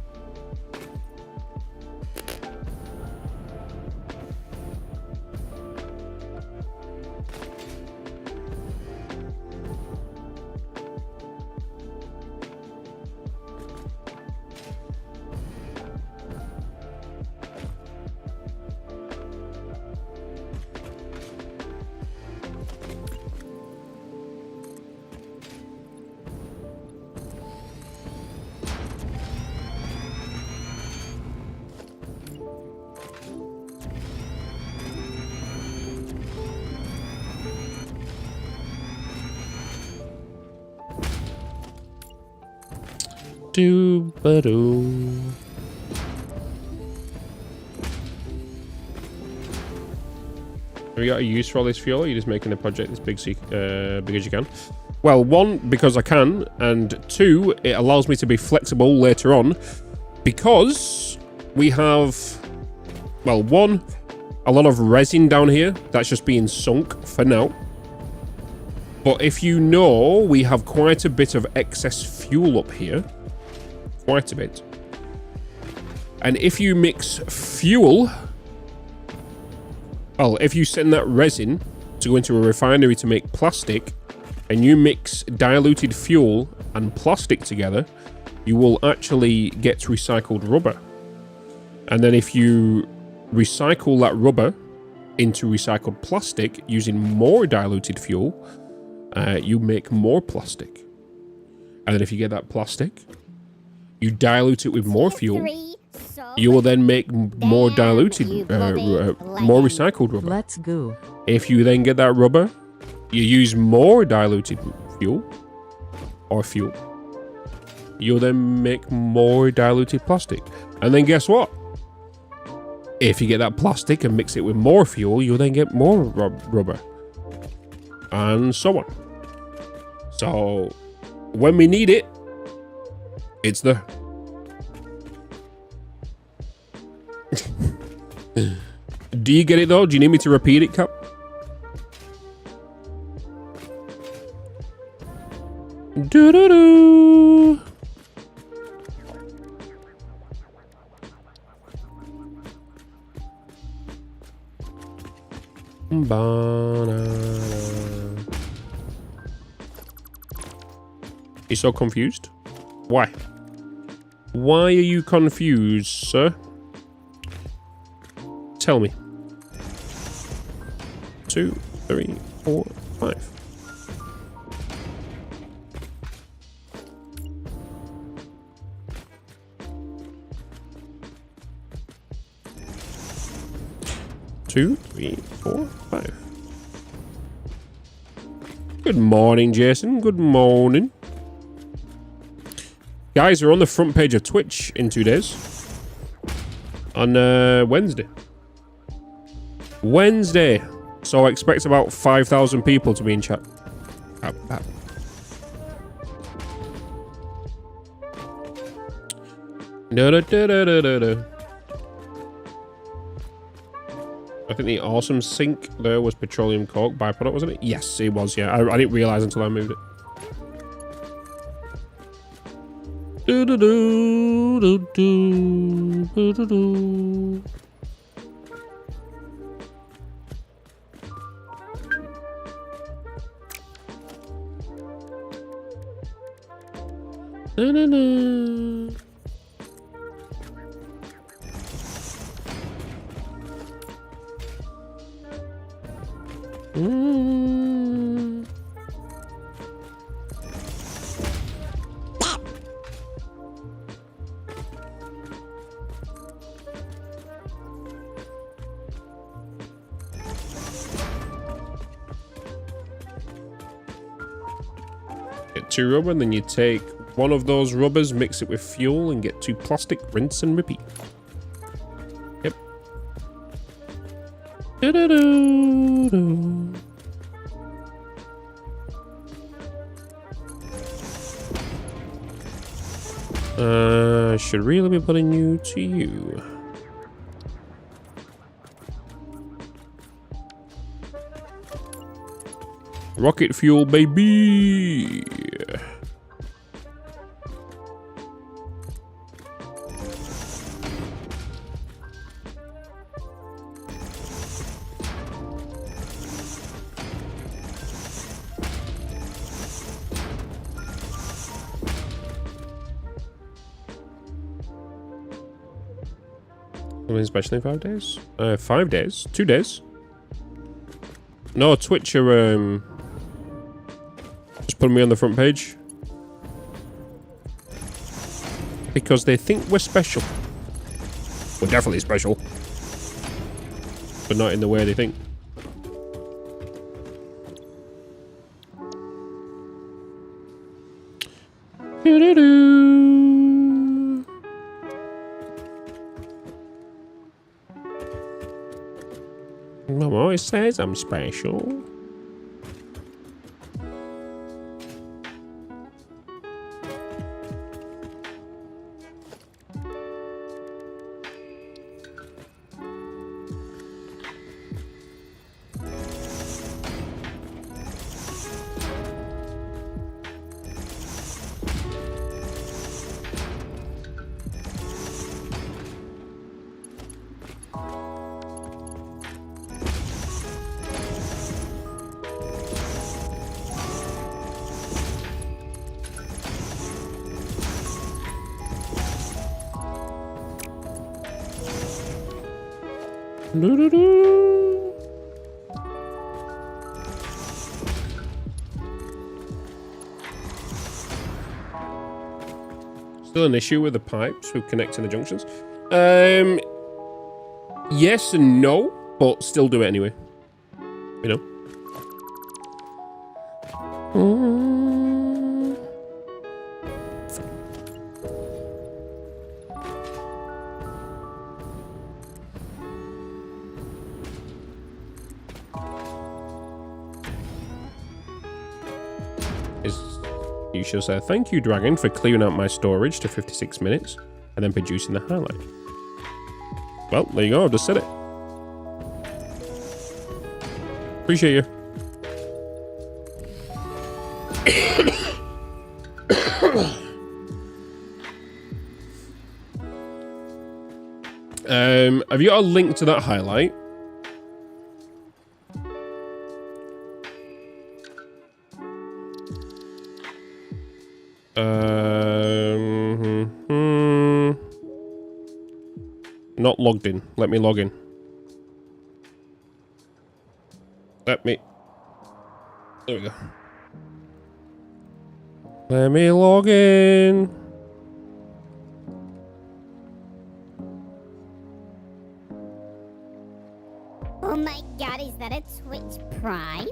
Speaker 1: Do-ba-do. Have you got a use for all this fuel, or are you just making the project as big as you can? Well, one, because I can, and two, it allows me to be flexible later on, because we have, well, one, a lot of resin down here that's just being sunk for now. But if you know, we have quite a bit of excess fuel up here. Quite a bit. And if you mix fuel, well, if you send that resin to go into a refinery to make plastic, and you mix diluted fuel and plastic together, you will actually get recycled rubber. And then if you recycle that rubber into recycled plastic using more diluted fuel, you make more plastic. And then if you get that plastic, you dilute it with more fuel,
Speaker 2: Three sub.
Speaker 1: you will then make more
Speaker 2: Damn,
Speaker 1: diluted,
Speaker 2: you bloody
Speaker 1: more
Speaker 2: legend.
Speaker 1: recycled rubber.
Speaker 3: Let's go.
Speaker 1: If you then get that rubber, you use more diluted fuel, you'll then make more diluted plastic. And then guess what? If you get that plastic and mix it with more fuel, you'll then get more rubber. And so on. So, when we need it, it's there. Do you get it though? Do you need me to repeat it, Cap? Do-do-do. Banana. You're so confused? Why? Why are you confused, sir? Tell me. 2, 3, 4, 5. Two, 3, 4, 5. Good morning, Jason. Good morning. Guys, we're on the front page of Twitch in 2 days. On Wednesday. Wednesday. So I expect about 5,000 people to be in chat. I think the awesome sink there was petroleum coke byproduct, wasn't it? Yes, it was, yeah. I didn't realize until I moved it. Get 2 rubber, and then you take one of those rubbers, mix it with fuel, and get 2 plastic, rinse and repeat. Yep. Should really be putting you to you. Rocket fuel, baby. Something special in 5 days? 5 days? 2 days? No, Twitch are just putting me on the front page because they think we're special. We're definitely special, but not in the way they think. Mom always says I'm special. Still an issue with the pipes with connecting the junctions. Yes and no, but still do it anyway. You know. You should say, thank you, Dragon, for clearing out my storage to 56 minutes and then producing the highlight. Well, there you go, I've just said it. Appreciate you. Have you got a link to that highlight? Not logged in. Let me log in. There we go. Let me log in.
Speaker 2: Oh my god, is that a Twitch Prime?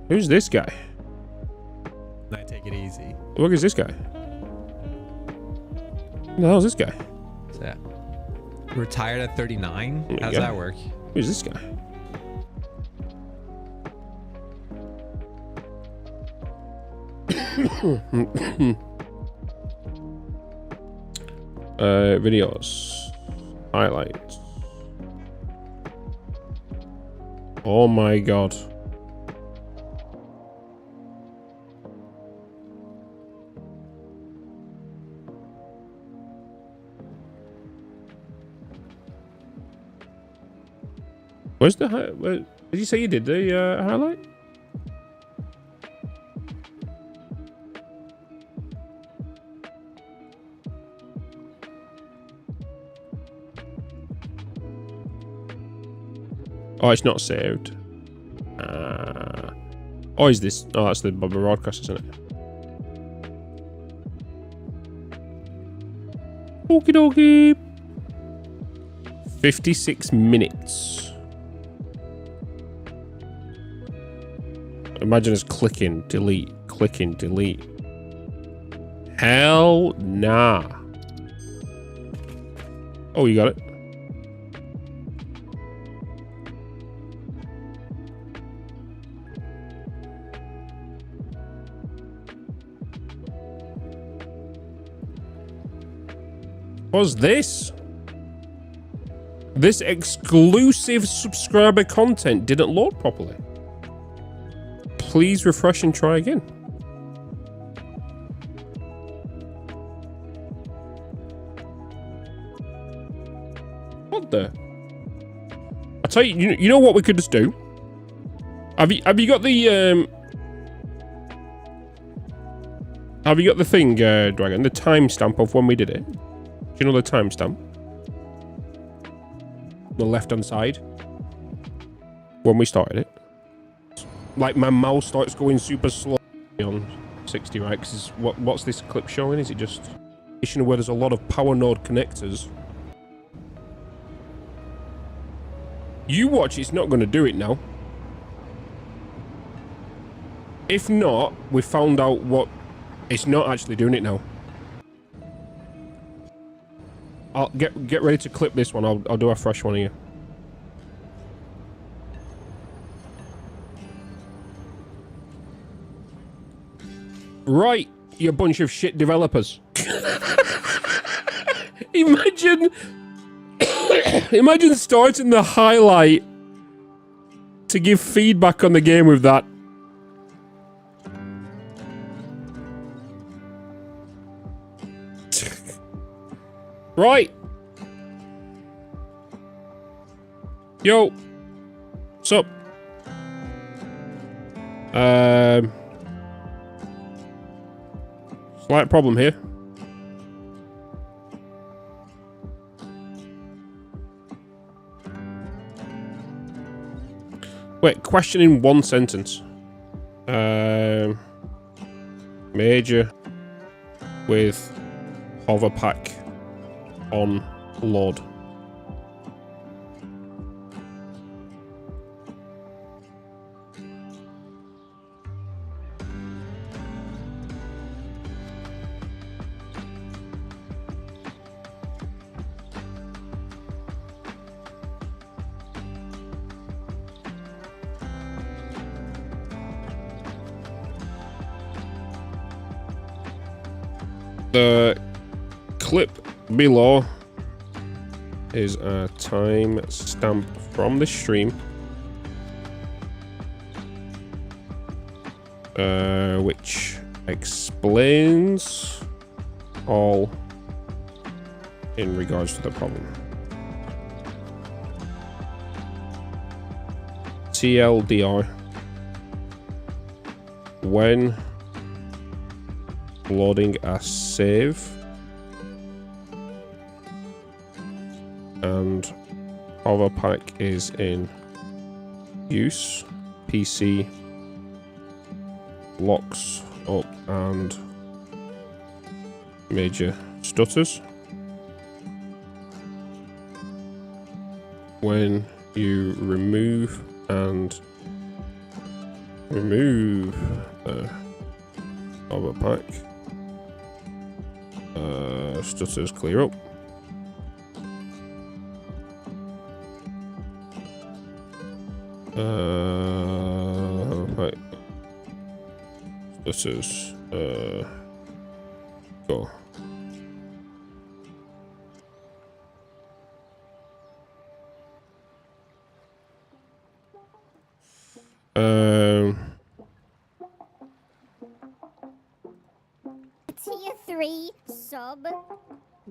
Speaker 1: Who's this guy?
Speaker 8: I take it easy.
Speaker 1: Look, is this guy? Who the hell is this guy?
Speaker 8: What's that? Retired at 39?
Speaker 1: There you
Speaker 8: How's
Speaker 1: go.
Speaker 8: that work?
Speaker 1: Who's this guy? Videos. Highlights. Oh my god. Where's the did you say you did the highlight? Oh, it's not saved. Oh, is this? Oh, that's the broadcast, isn't it? Okie dokie. 56 minutes. Imagine us clicking, delete, clicking, delete. Hell nah. Oh, you got it. What's this? This exclusive subscriber content didn't load properly. Please refresh and try again. What the? I tell you, you know what we could just do? Have you got the have you got the thing, Dragon? The timestamp of when we did it? Do you know the timestamp? The left-hand side. When we started it. Like my mouse starts going super slow on 60, right? Because what's this clip showing? Is it just where there's a lot of power node connectors? You watch, it's not going to do it now. If not, we found out what It's not actually doing it now. I'll get ready to clip this one. I'll do a fresh one here. Right, you bunch of shit developers. Imagine starting the highlight to give feedback on the game with that. Right. Yo. What's up? Slight problem here. Wait, question in one sentence. Major with hover pack on load. The clip below is a time stamp from the stream, which explains all in regards to the problem. TLDR: when loading a save and hover pack is in use, PC locks up and major stutters. When you remove the hover pack, stutters clear up. Right. Stutters go.
Speaker 2: Tier 3 sub?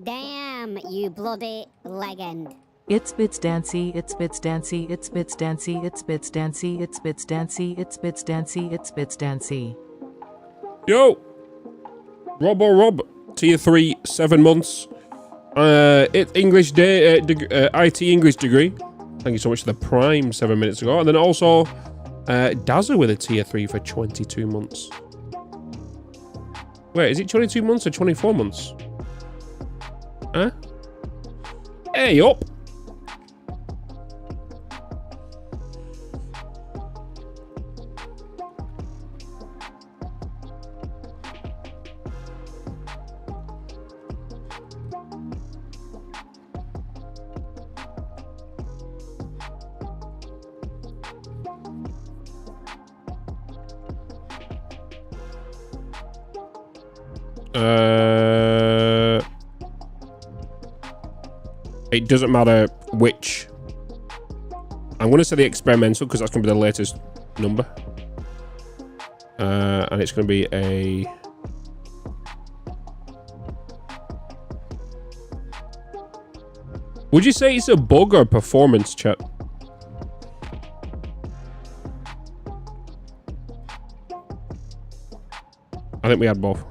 Speaker 2: Damn, you bloody legend.
Speaker 3: It's Bitz Dancy, it's Bitz Dancy, it's Bitz Dancy, it's Bitz Dancy, it's Bitz Dancy, it's Bitz Dancy, it's Bitz Dancy.
Speaker 1: Yo! Rob, tier 3, 7 months. It's English day, IT English degree. Thank you so much for the Prime 7 minutes ago. And then also, Dazza with a tier 3 for 22 months. Wait, is it 22 months or 24 months? Huh? Hey, up! It doesn't matter which. I'm going to say the experimental because that's going to be the latest number. And it's going to be a... Would you say it's a bug or performance, chat? I think we had both.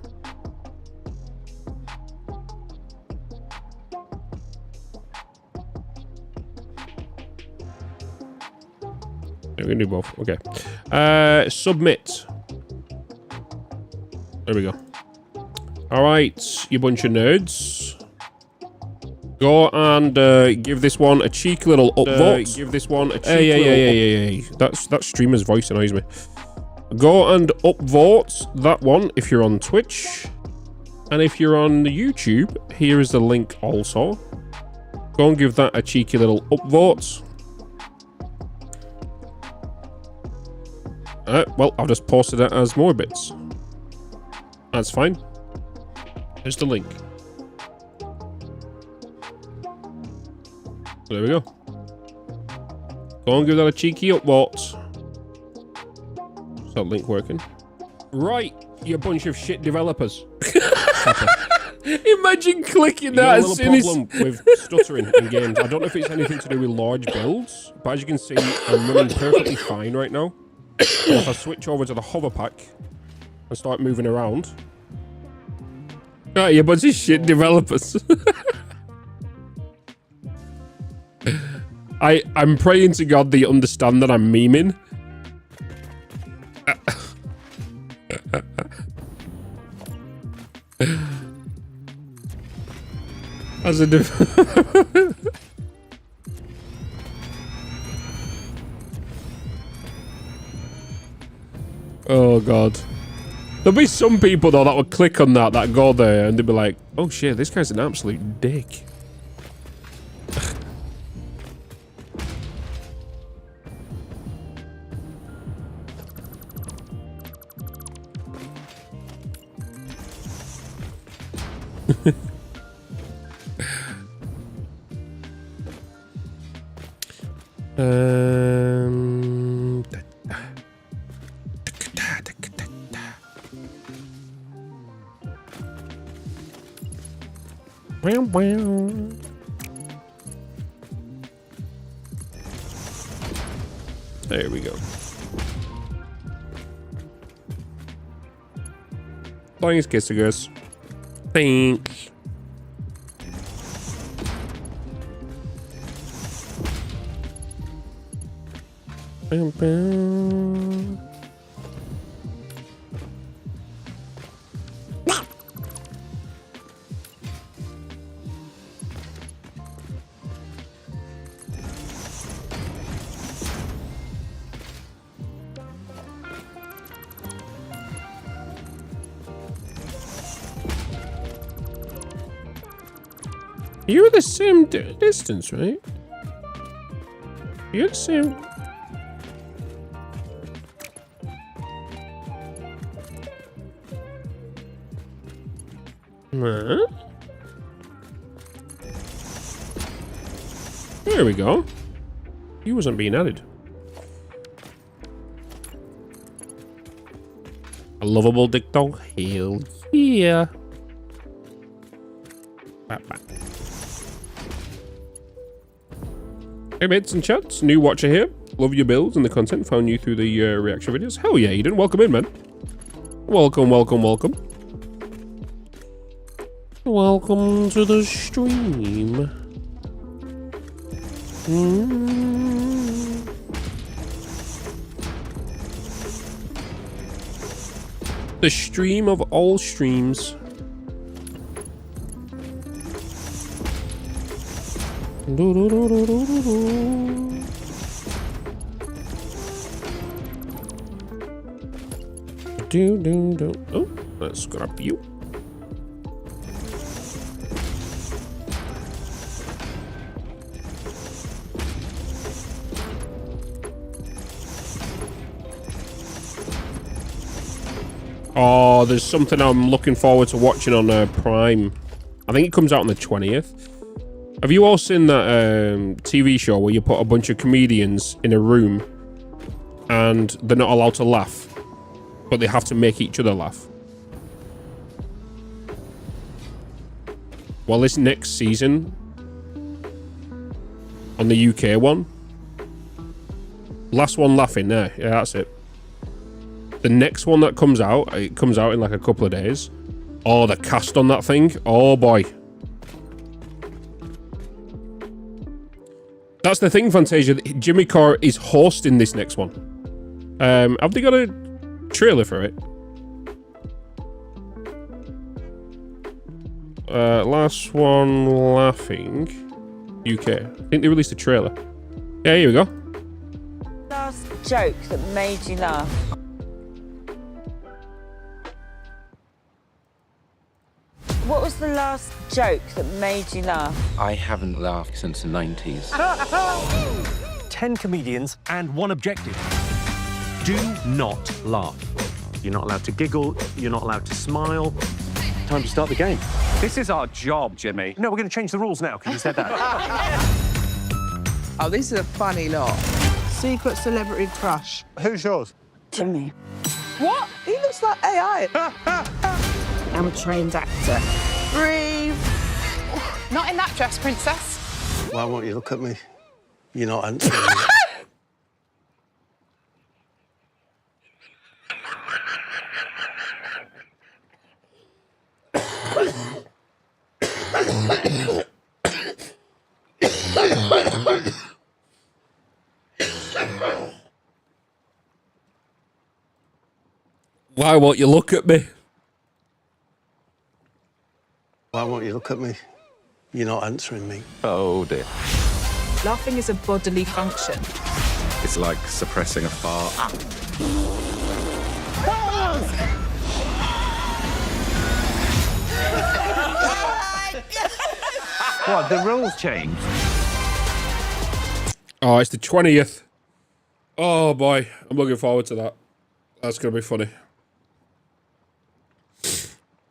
Speaker 1: We can do both. Okay. Submit. There we go. All right, you bunch of nerds. Go and give this one a cheeky little upvote. Give this one a cheeky little... Hey. That streamer's voice annoys me. Go and upvote that one if you're on Twitch. And if you're on YouTube, here is the link also. Go and give that a cheeky little upvote. Well, I've just posted it as more bits. That's fine. Here's the link. There we go. Go and give that a cheeky upvote. Is that link working? Right, you bunch of shit developers. Imagine clicking that as soon as... problem with stuttering in games. I don't know if it's anything to do with large builds, but as you can see, I'm running perfectly fine right now. And if I switch over to the hover pack and start moving around... Right, you bunch of shit developers. I'm praying to God they understand that I'm memeing. As a oh God. There'll be some people though that would click on that go there and they'd be like, oh shit, this guy's an absolute dick. There we go. Thanks, Kissagus. Thanks. Bam, bam. You're the same distance, right? You're the same. Huh? There we go. He wasn't being added. A lovable dick dog. Hell yeah. Hey mates and chats, new watcher here. Love your builds and the content, found you through the reaction videos. Hell yeah, Eden, welcome in, man. Welcome, welcome, welcome. Welcome to the stream. The stream of all streams. Do, do, do, do, do, do, do. Do, do, do. Oh, let's grab you. Oh, there's something I'm looking forward to watching on Prime. I think it comes out on the 20th. Have you all seen that TV show where you put a bunch of comedians in a room and they're not allowed to laugh, but they have to make each other laugh? Well, this next season on the UK one, last one laughing there. Yeah, that's it. The next one that comes out, it comes out in like a couple of days. Oh, the cast on that thing. Oh boy. That's the thing, Fantasia. Jimmy Carr is hosting this next one. Have they got a trailer for it? Last one laughing. UK. I think they released a trailer. Yeah, here we go.
Speaker 9: Last joke that made you laugh. What was the last joke that made you laugh?
Speaker 10: I haven't laughed since the 90s.
Speaker 11: 10 comedians and one objective. Do not laugh. You're not allowed to giggle. You're not allowed to smile. Time to start the game. This is our job, Jimmy. No, we're going to change the rules now because you said that.
Speaker 9: Oh, this is a funny lot. Secret celebrity crush.
Speaker 11: Who's yours?
Speaker 9: Jimmy. What? He looks like AI. I'm a trained actor. Breathe.
Speaker 12: Not in that dress, princess.
Speaker 11: Why won't you look at me? You're not answering me.
Speaker 1: Why won't you look at me?
Speaker 11: Why won't you look at me? You're not answering me.
Speaker 10: Oh dear.
Speaker 12: Laughing is a bodily function.
Speaker 10: It's like suppressing a fart.
Speaker 11: What, the rules changed?
Speaker 1: Oh, it's the 20th. Oh boy, I'm looking forward to that. That's gonna be funny.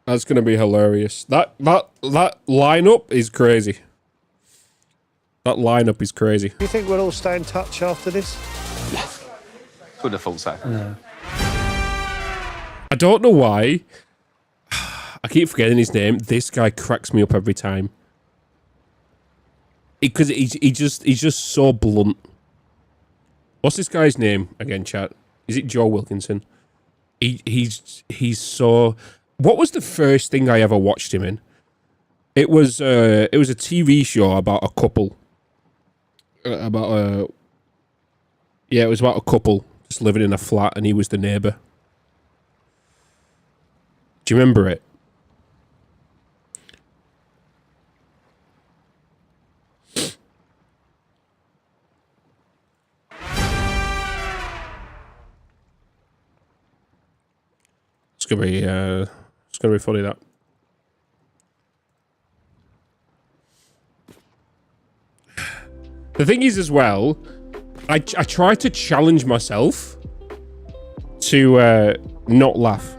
Speaker 1: That's gonna be hilarious. That lineup is crazy. That lineup is crazy.
Speaker 11: Do you think we'll all stay in touch after this?
Speaker 10: Would have thought so.
Speaker 11: No.
Speaker 1: I don't know why. I keep forgetting his name. This guy cracks me up every time. Because he's just so blunt. What's this guy's name again, chat? Is it Joe Wilkinson? He's so. What was the first thing I ever watched him in? It was a TV show about a couple. Yeah, it was about a couple just living in a flat, and he was the neighbor. Do you remember it? It's gonna be funny, that. The thing is, as well, I try to challenge myself to not laugh.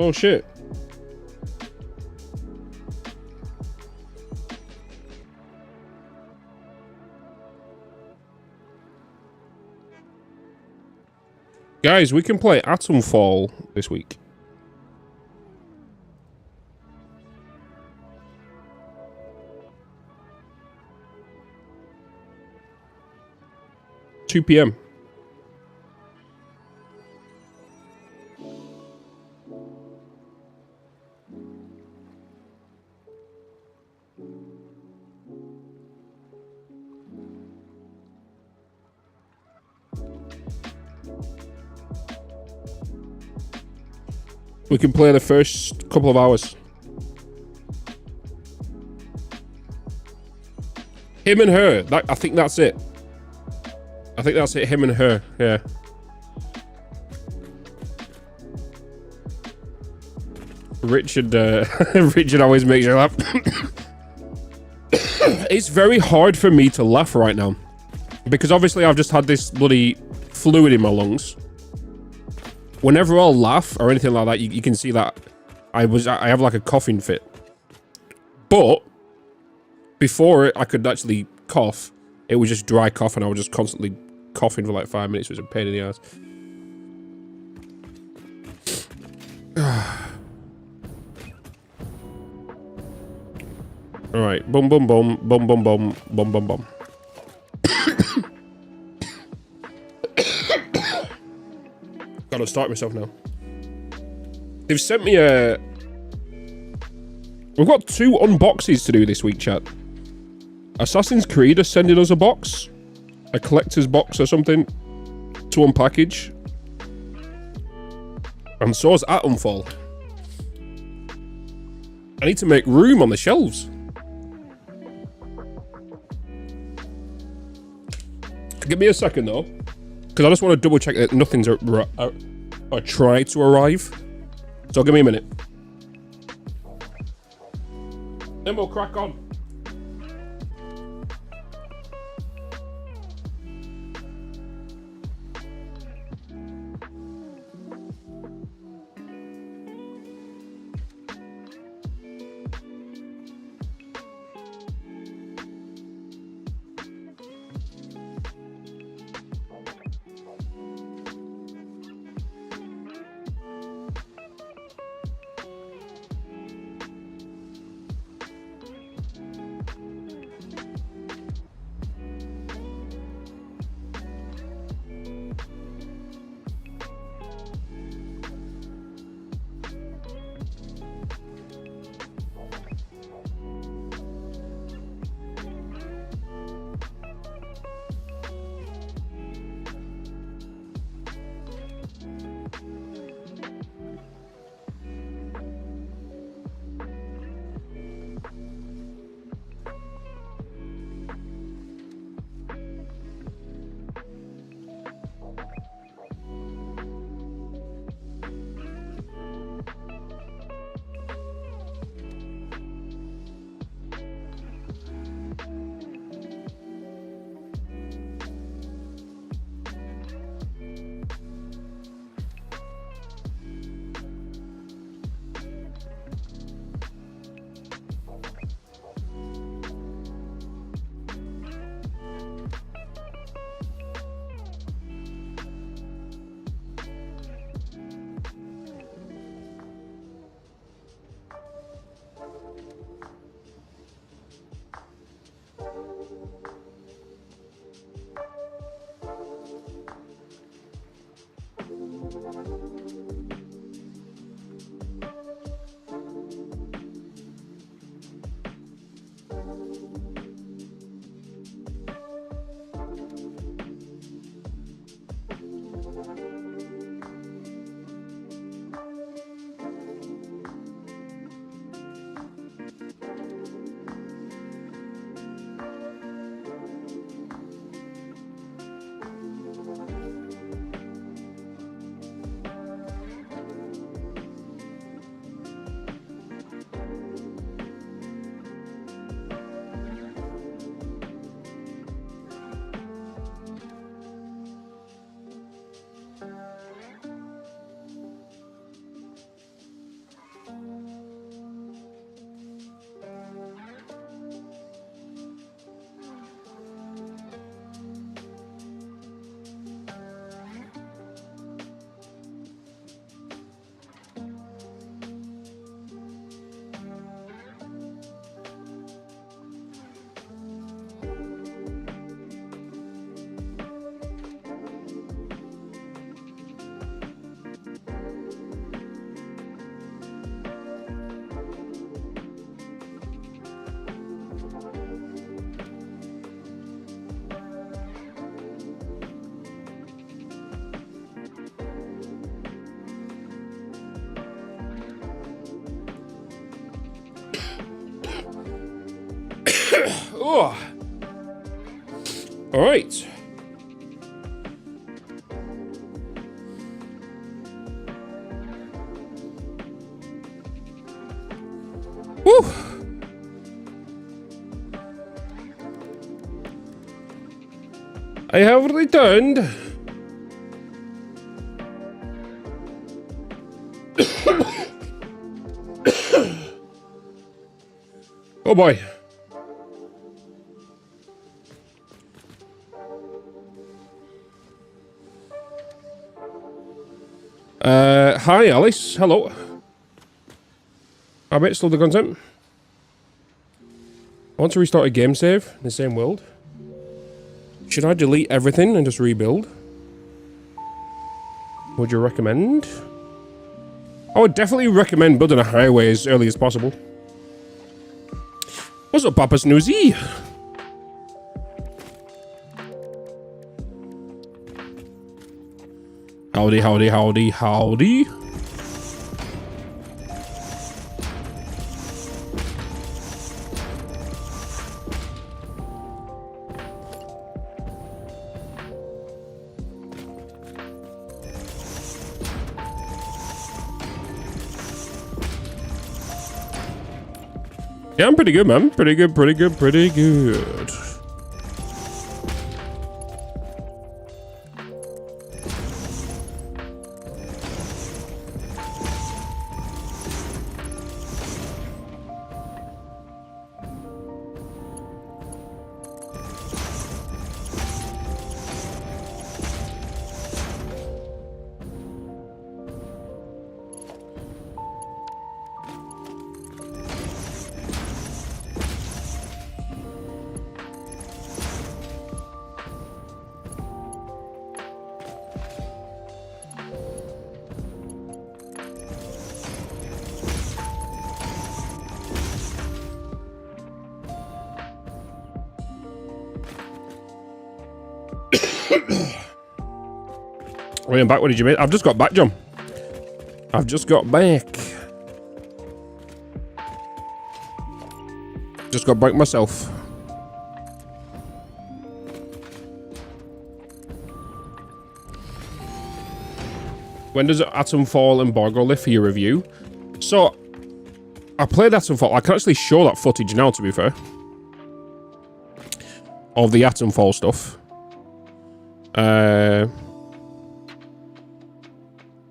Speaker 1: Oh shit. Guys, we can play Atomfall this week. $2 p.m. We can play the first couple of hours. Him and her. I think that's it. I think that's it. Him and her. Yeah. Richard. Richard always makes you laugh. It's very hard for me to laugh right now because obviously I've just had this bloody fluid in my lungs. Whenever I'll laugh or anything like that, you can see that I have like a coughing fit. But before I could actually cough, it was just dry cough, and I was just constantly coughing for like 5 minutes. It was a pain in the ass. All right, boom, boom, boom, boom, boom, boom, boom, boom, boom. Gotta start myself now. They've sent me a... We've got 2 unboxes to do this week, chat. Assassin's Creed are sending us a box. A collector's box or something to unpackage. And so is Atomfall. I need to make room on the shelves. Give me a second though, because I just want to double check that nothing's tried to arrive. So give me a minute. Then we'll crack on. Oh. All right. Woo. I have returned. Oh boy. Hi, Alice. Hello. I bet love the content. I want to restart a game save in the same world. Should I delete everything and just rebuild? Would you recommend? I would definitely recommend building a highway as early as possible. What's up, Papa Snoozy? Howdy, howdy, howdy, howdy. Yeah, I'm pretty good, man. Pretty good, pretty good, pretty good. Wait, I'm back. What did you make? I've just got back, John. I've just got back. Just got back myself. When does Atomfall embargo lift for your review? So, I played Atomfall. I can actually show that footage now, to be fair. Of the Atomfall stuff.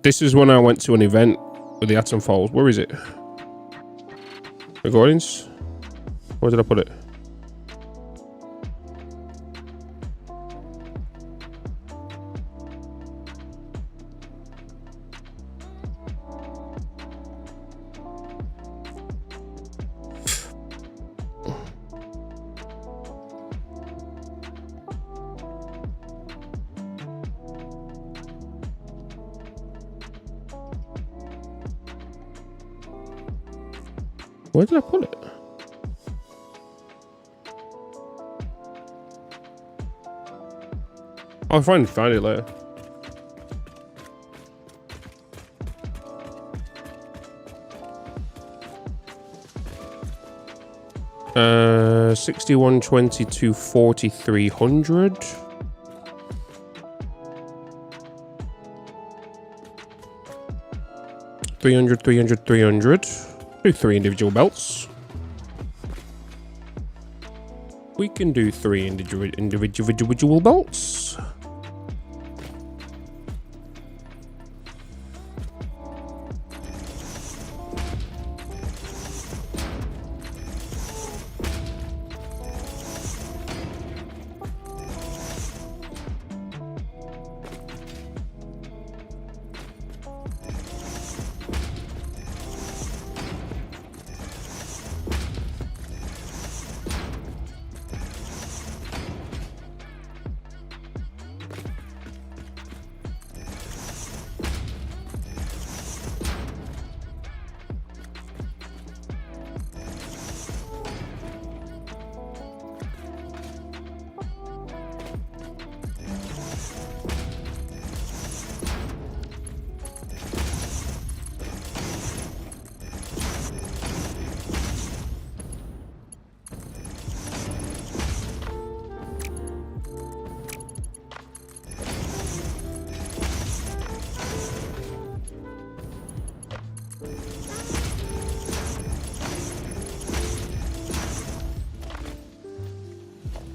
Speaker 1: This is when I went to an event with the Atomfall. Where is it? Recordings? Where did I put it? Where did I put it? I'll find it later. Uh, 6122 4300. 300, 300, 300. Do 3 individual belts. We can do 3 individual belts.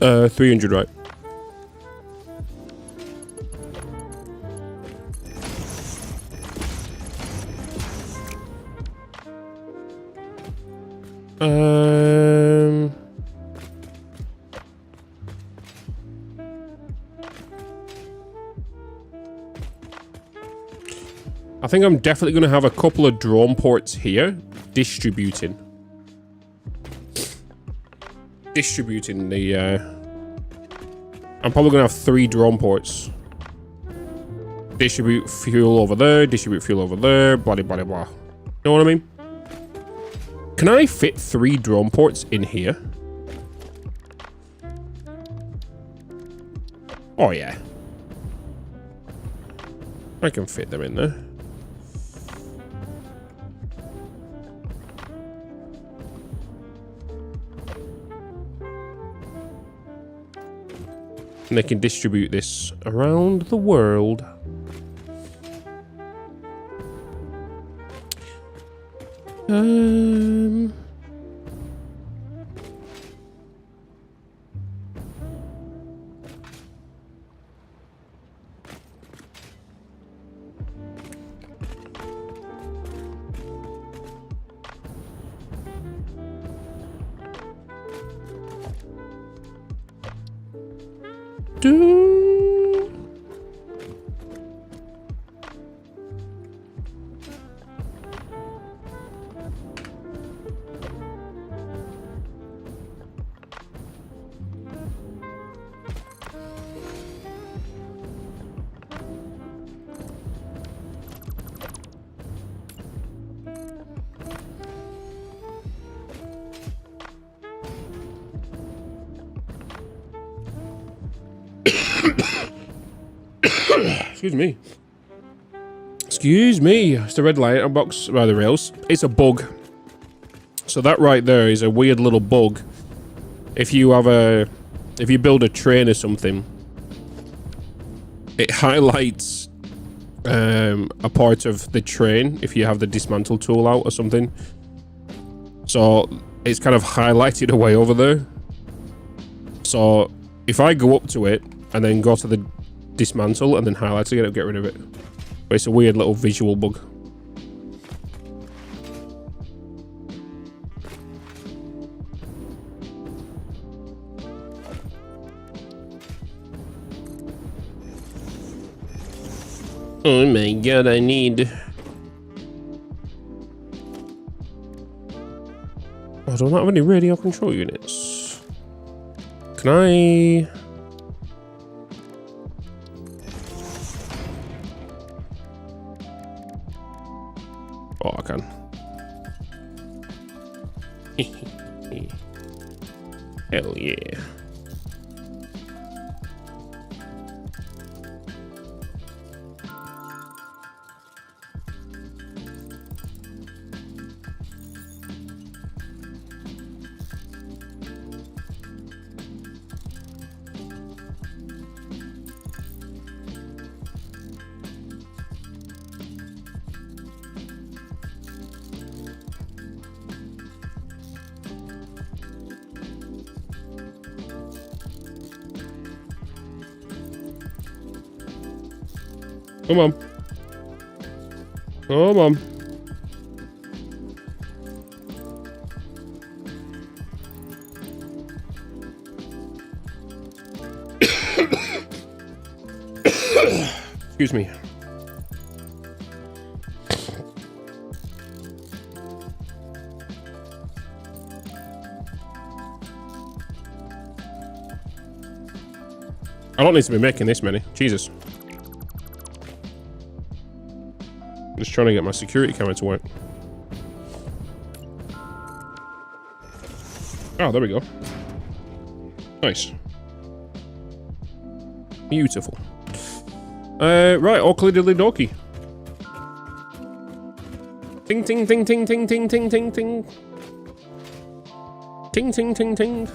Speaker 1: Uh, 300, right? I think I'm definitely going to have a couple of drone ports here distributing the I'm probably going to have 3 drone ports. Distribute fuel over there, distribute fuel over there, blah blah blah blah. You know what I mean? Can I fit 3 drone ports in here? Oh yeah. I can fit them in there. And they can distribute this around the world. Excuse me. Excuse me. It's the red light box by the rails. It's a bug. So that right there is a weird little bug. If you build a train or something, it highlights a part of the train if you have the dismantle tool out or something. So it's kind of highlighted away over there. So if I go up to it and then go to the dismantle and then highlight it, it'll get rid of it. But it's a weird little visual bug. Oh my god, I need... I don't have any radio control units. Can I... Oh, I can. Hell yeah. Come on. Come on. Excuse me. I don't need to be making this many. Jesus. Just trying to get my security camera to work. Oh, there we go. Nice. Beautiful. Right, oakley diddly dokie. Ting ting ting ting ting ting ting ting ting. Ting ting ting ting.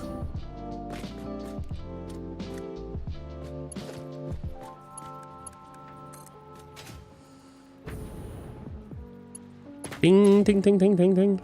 Speaker 1: Ding, ding, ding, ding, ding, ding.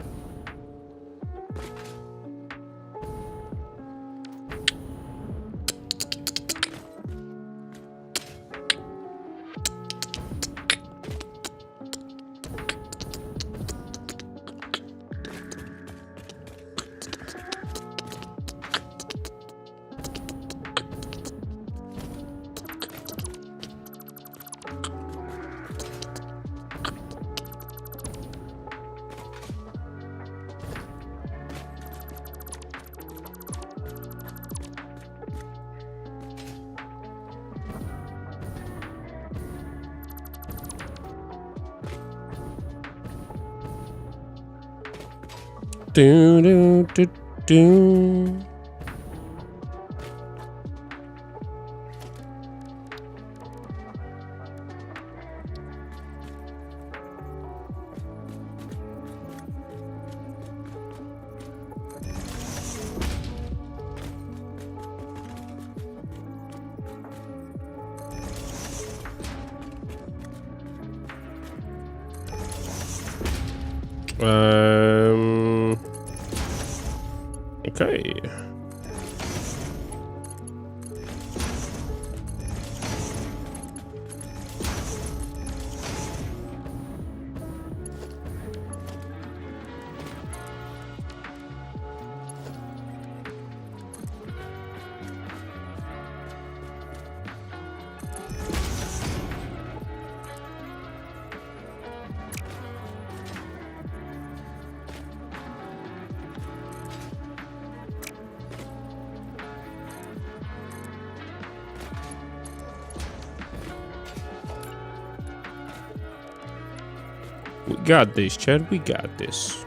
Speaker 1: Do, do, do, do. Okay. We got this, Chad. We got this.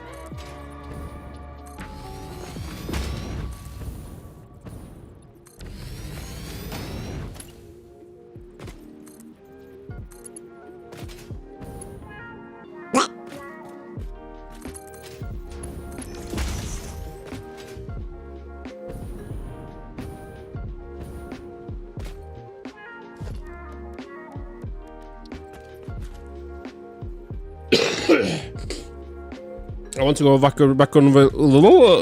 Speaker 1: I want to go back on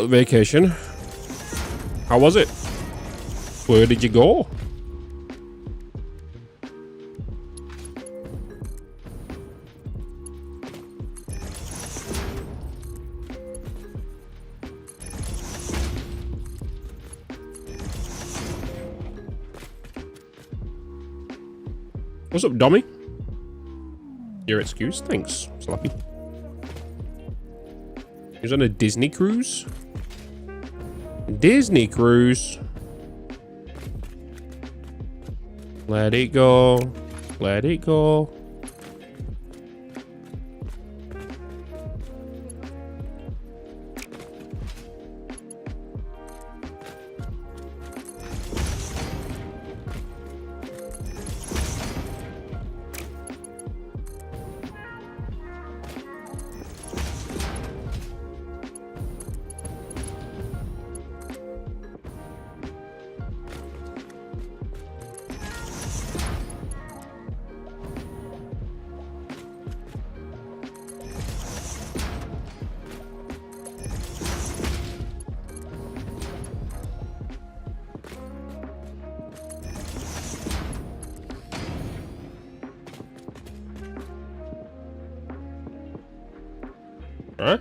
Speaker 1: vacation. How was it? Where did you go? What's up, Dommy? Your excuse? Thanks, Slappy. He was on a Disney cruise? Disney cruise. Let it go. Let it go. Huh?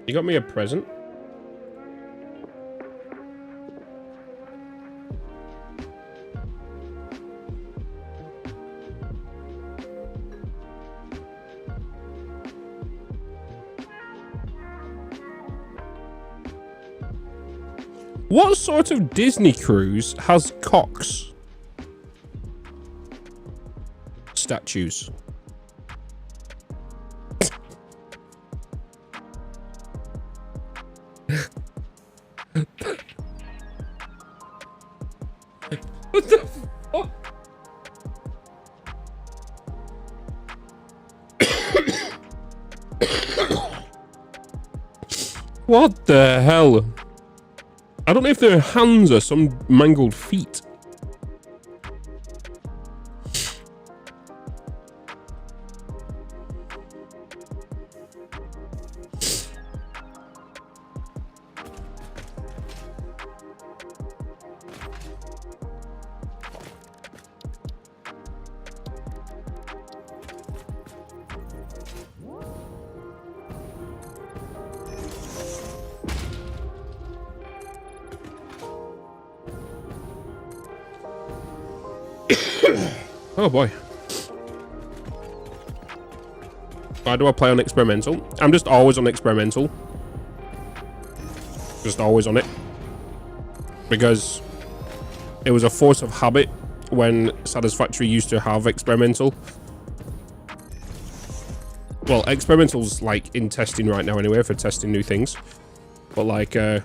Speaker 1: You got me a present? What sort of Disney cruise has cocks? Statues. What the fuck? What the hell? I don't know if their hands are some mangled feet. Oh boy. Why do I play on experimental? I'm just always on experimental. Just always on it. Because it was a force of habit when Satisfactory used to have experimental. well, experimental's like in testing right now anyway for testing new things. But like, they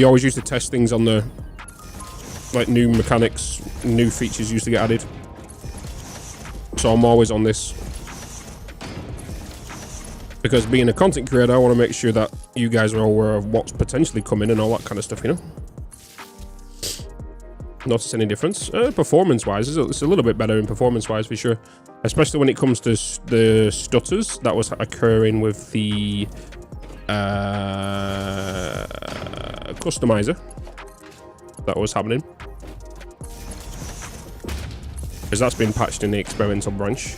Speaker 1: always used to test things on the, like, new mechanics, new features used to get added. So I'm always on this. Because being a content creator, I want to make sure that you guys are aware of what's potentially coming and all that kind of stuff, you know? Notice any difference? Performance-wise, it's a little bit better in performance-wise for sure. Especially when it comes to the stutters that was occurring with the customizer that was happening. Because that's been patched in the experimental branch.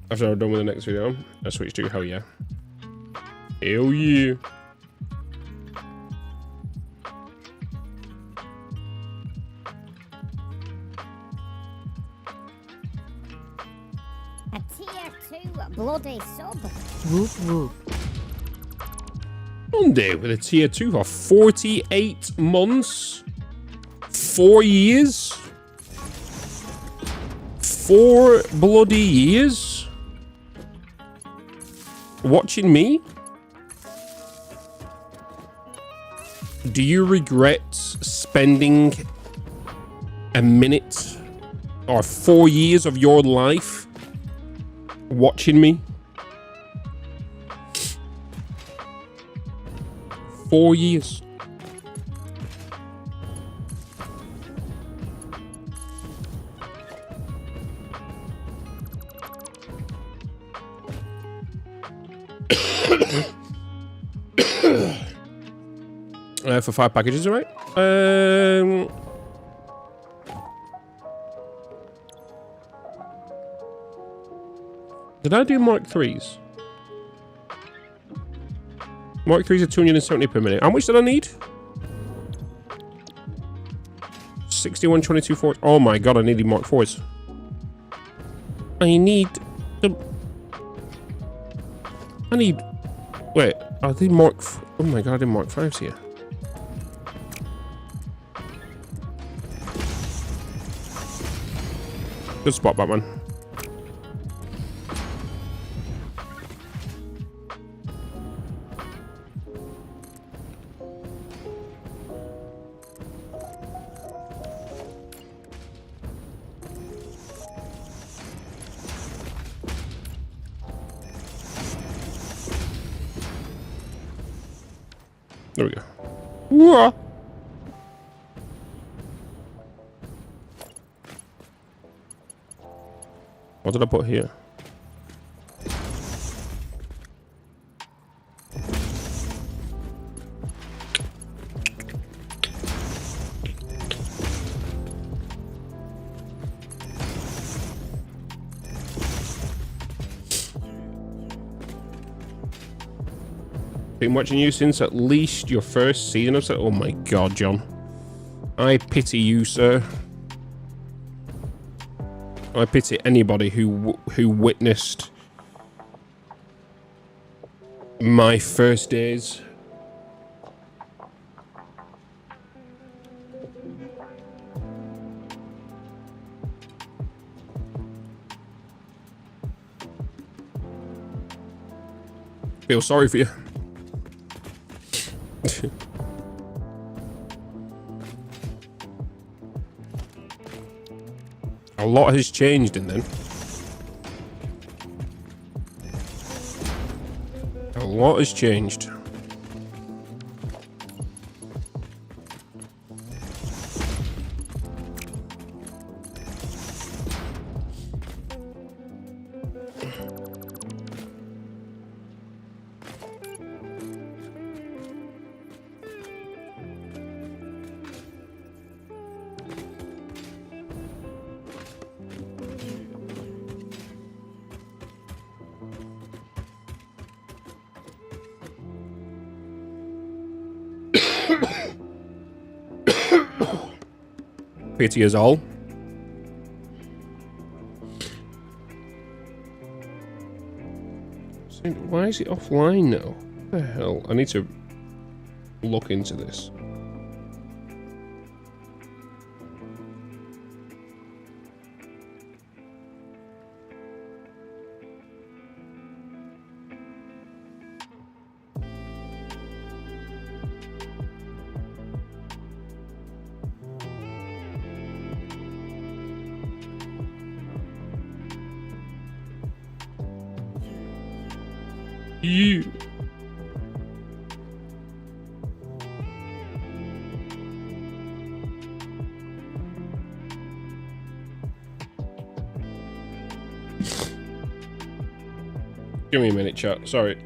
Speaker 1: After I'm done with the next video, I switch to hell yeah. Hell yeah.
Speaker 2: A tier 2 bloody sub.
Speaker 3: Whoop whoop.
Speaker 1: Monday with a tier 2 for 48 months. 4 years. 4 bloody years. Watching me? Do you regret spending a minute or 4 years of your life watching me? 4 years. For 5 packages, right? Did I do Mark 3s? Mark 3s are 270 per minute. How much did I need? 61, 22, 40. Oh my god, I needed Mark 4s. I need... Wait, I did Mark... Oh my god, I did Mark 5s here. Good spot, Batman. There we go. Whoa. What did I put here? Been watching you since at least your first season of... Oh my god, John. I pity you, sir. I pity anybody who witnessed my first days. Feel sorry for you. A lot has changed in then. A lot has changed. Pity us all. So why is it offline now? What the hell? I need to look into this. You. Give me a minute, chat. Sorry.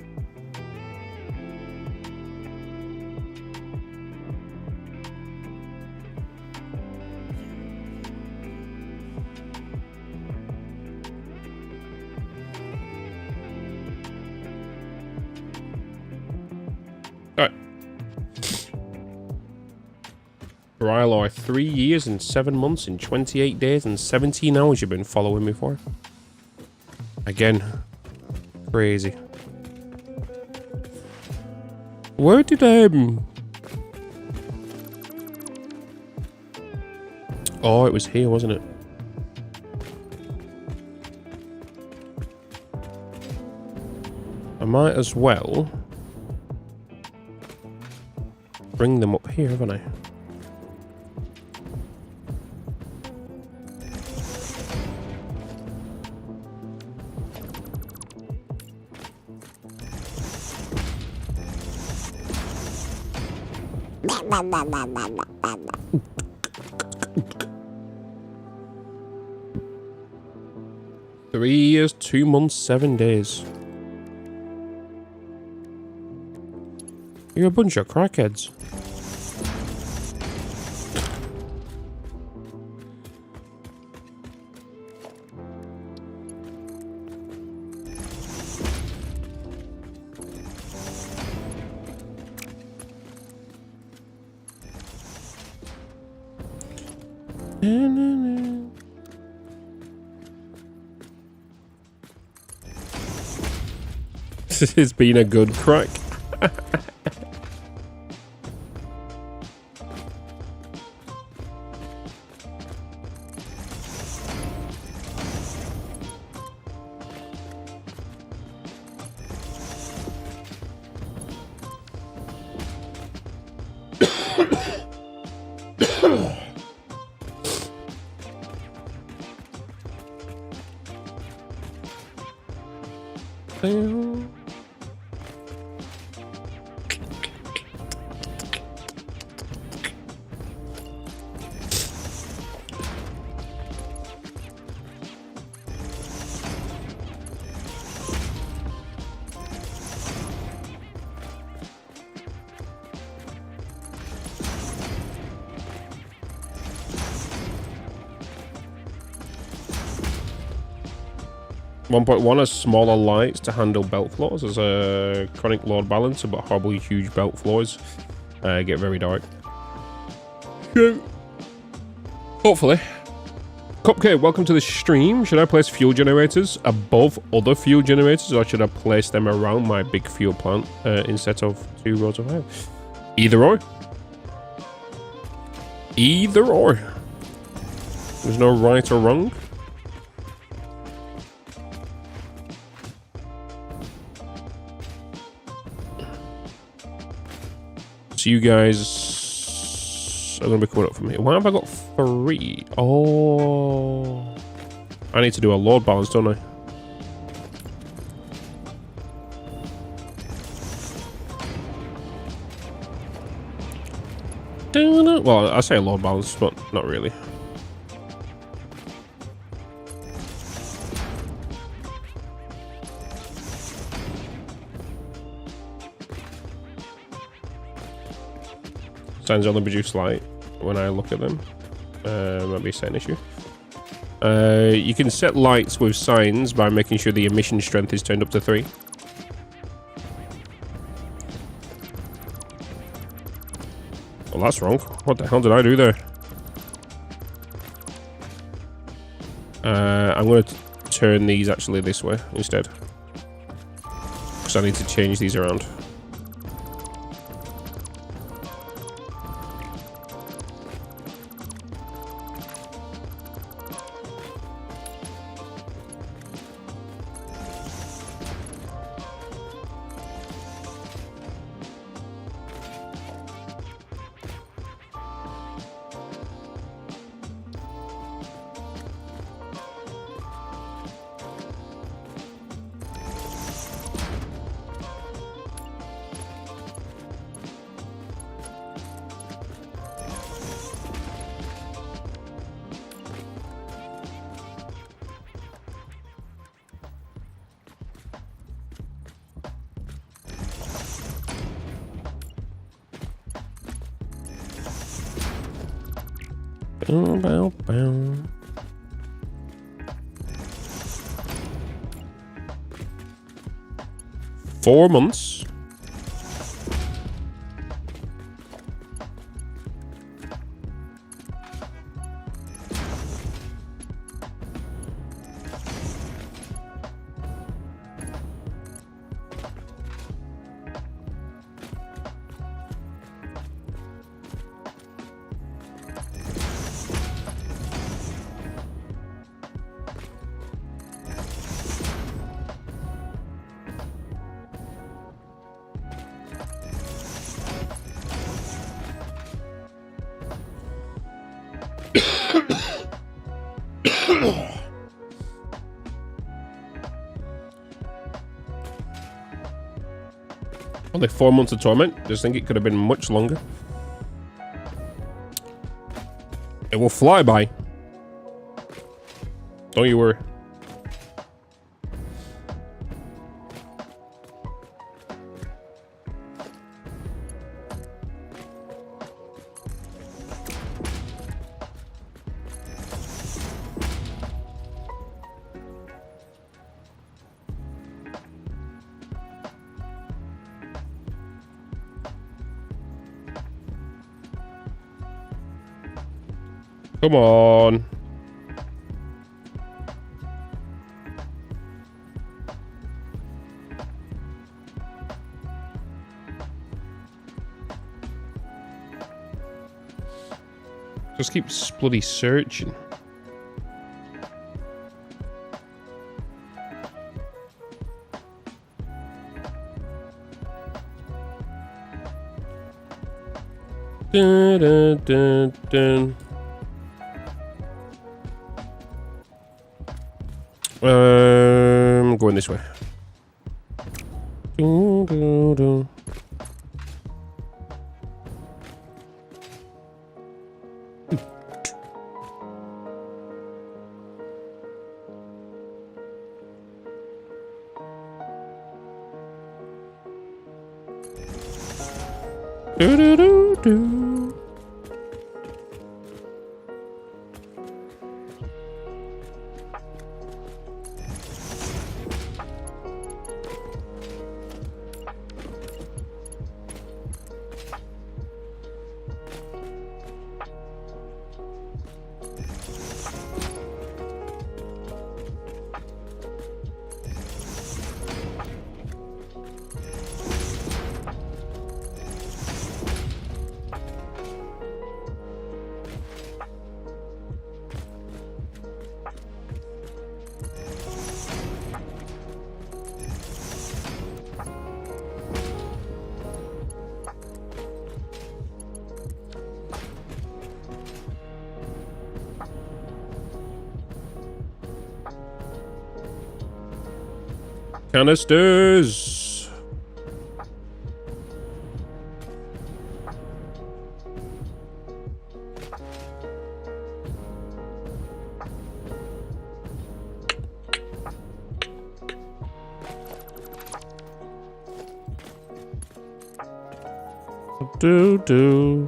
Speaker 1: Rylar, 3 years and 7 months and 28 days and 17 hours you've been following me for. Again. Crazy. Where did oh, it was here, wasn't it? I might as well bring them up here, haven't I? Three years, 2 months, 7 days. You're a bunch of crackheads. This has been a good crack. .1 has smaller lights to handle belt floors as a chronic load balancer, but horribly huge belt floors get very dark. So, hopefully. Cupcake, welcome to the stream. Should I place fuel generators above other fuel generators, or should I place them around my big fuel plant instead of 2 rows of high? Either or. Either or. There's no right or wrong. So you guys are going to be coming up from here. Why have I got 3? Oh. I need to do a load balance, don't I? Well, I say load balance, but not really. Signs only produce light when I look at them. Might be a setting issue. You can set lights with signs by making sure the emission strength is turned up to 3. Well, that's wrong. What the hell did I do there? I'm going to turn these actually this way instead. Because I need to change these around. Bow, bow. 4 months. Only 4 months of torment. Just think it could have been much longer. It will fly by. Don't you worry. Come on. Just keep bloody searching. Dun, dun, dun, dun. Going this way. Dun, dun, dun. Do, do, do, do. Canisters. Do.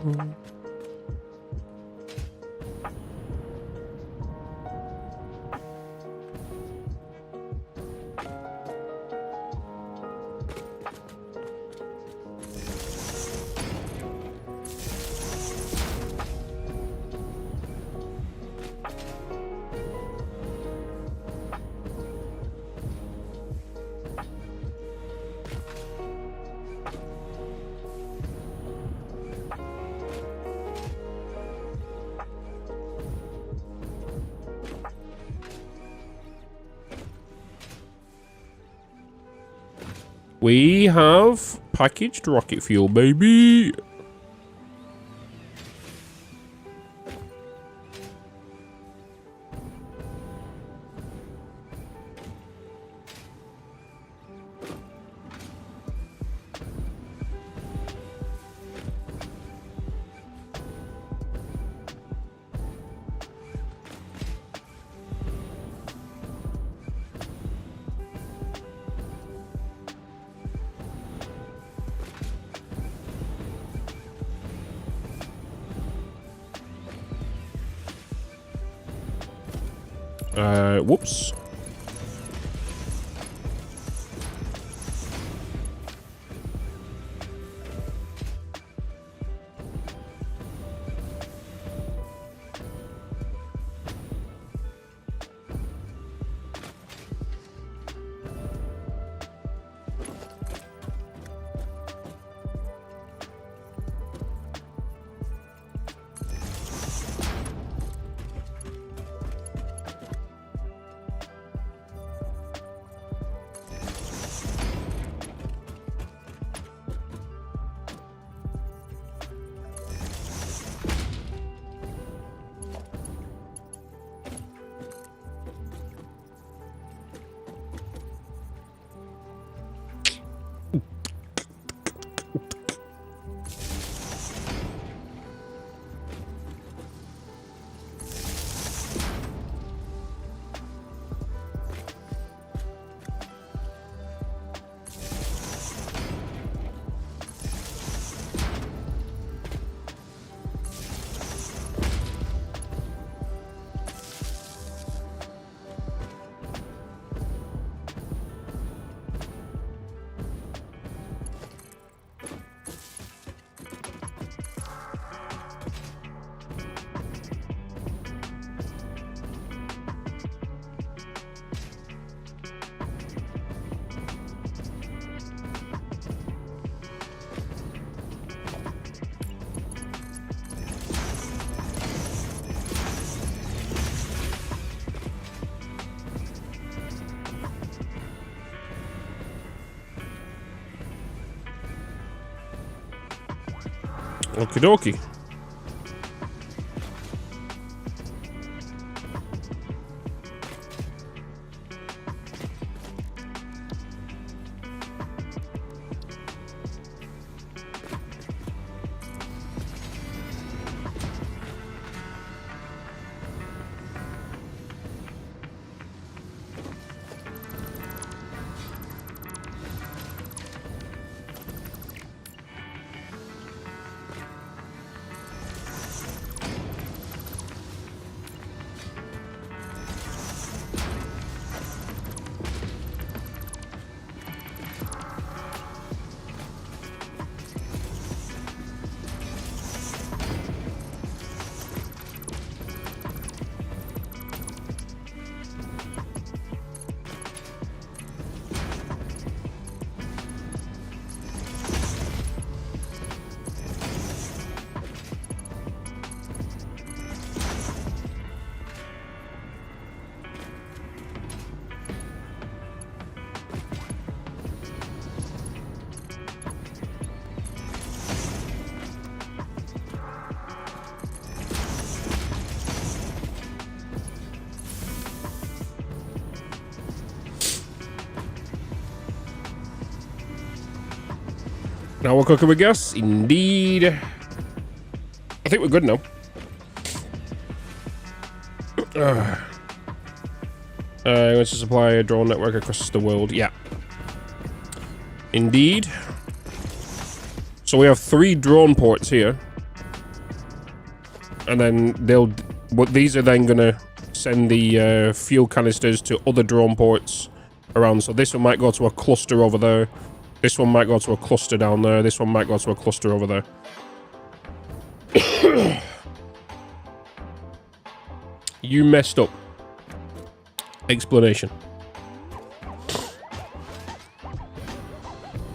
Speaker 1: We have packaged rocket fuel, baby. Whoops. Okie dokie. Now we're cooking with gas. Indeed. I think we're good now. Wants to supply a drone network across the world. Yeah. Indeed. So we have 3 drone ports here. And then these are then gonna send the fuel canisters to other drone ports around. So this one might go to a cluster over there. This one might go to a cluster down there. This one might go to a cluster over there. You messed up. Explanation.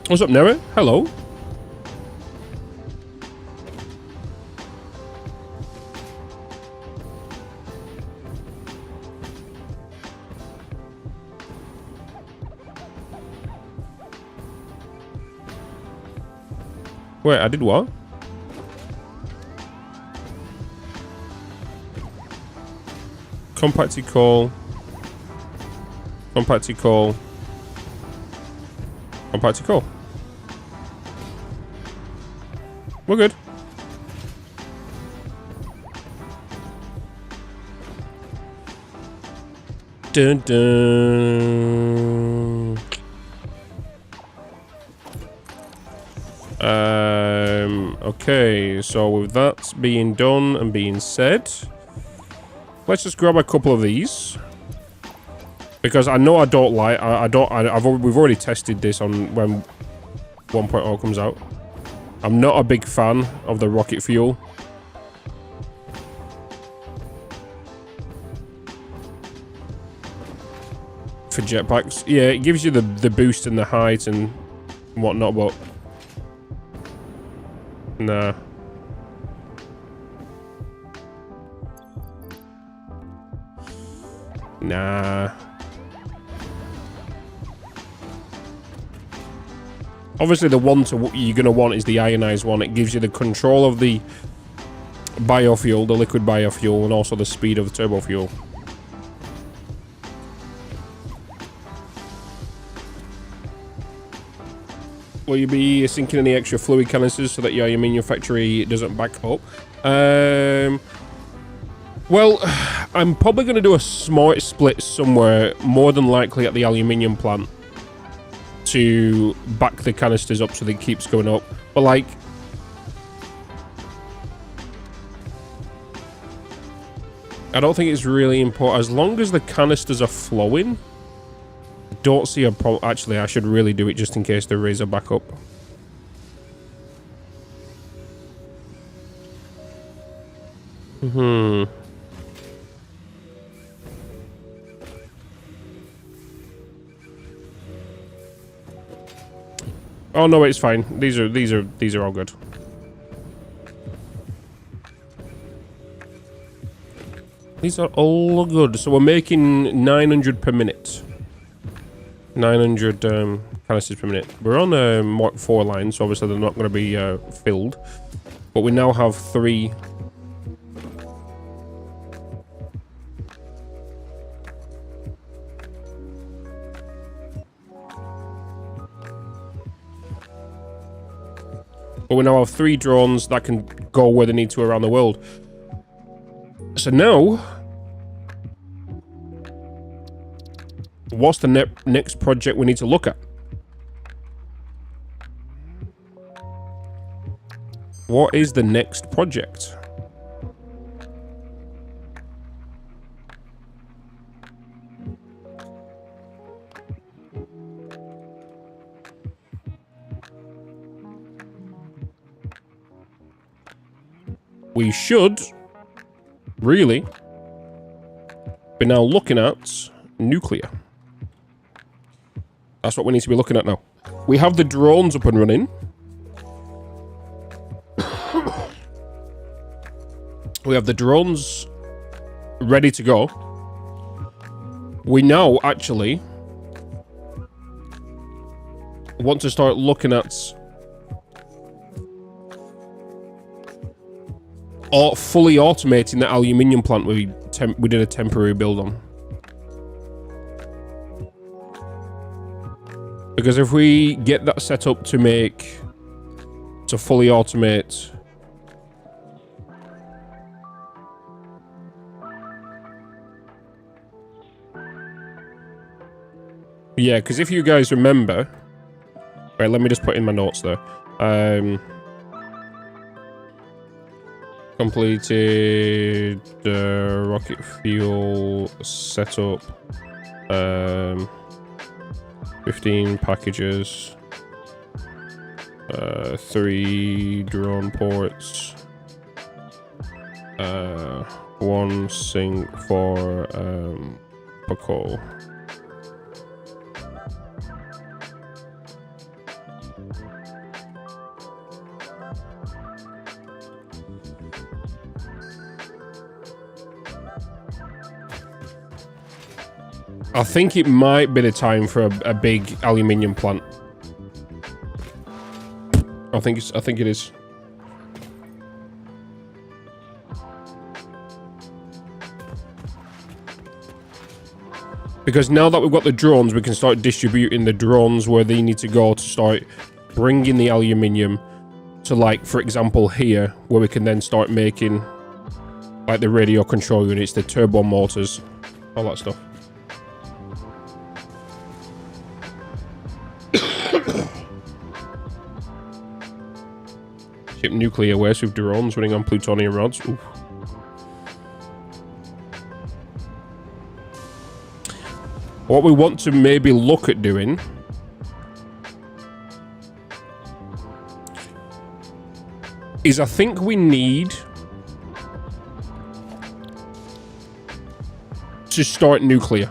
Speaker 1: What's up, Nera? Hello. Wait, I did what? Compacted call. Compacted call. Compacted call. We're good. Dun dun. Okay, so with that being done and being said, let's just grab a couple of these. Because I know I don't like, we've already tested this on when 1.0 comes out. I'm not a big fan of the rocket fuel. For jetpacks. Yeah, it gives you the boost and the height and whatnot, but nah. Nah. Obviously, the one you're going to want is the ionized one. It gives you the control of the biofuel, the liquid biofuel, and also the speed of the turbo fuel. Will you be sinking any extra fluid canisters so that your aluminium factory doesn't back up? Well, I'm probably going to do a smart split somewhere, more than likely at the aluminium plant, to back the canisters up so that it keeps going up. But like, I don't think it's really important. As long as the canisters are flowing, I don't see a problem. Actually, I should really do it just in case there is a backup. Oh no, it's fine. These are all good. These are all good. So we're making 900 per minute. 900 canisters per minute. We're on a Mark 4 line, so obviously they're not going to be filled. But we now have 3. But we now have 3 drones that can go where they need to around the world. So now, what's the next project we need to look at? What is the next project? We should really be now looking at nuclear. That's what we need to be looking at now. We have the drones up and running. We have the drones ready to go. We now actually want to start looking at fully automating the aluminium plant we did a temporary build on. Because if we get that set up to fully automate, yeah, because if you guys remember, right, let me just put in my notes there. Completed the rocket fuel setup. 15 packages. 3 drone ports. 1 sink for Paco. I think it might be the time for a big aluminium plant. I think it is. Because now that we've got the drones, we can start distributing the drones where they need to go to start bringing the aluminium to, like, for example, here, where we can then start making, like, the radio control units, the turbo motors, all that stuff. Ship nuclear waste with drones running on plutonium rods. Oof. What we want to maybe look at doing is, I think we need to start nuclear,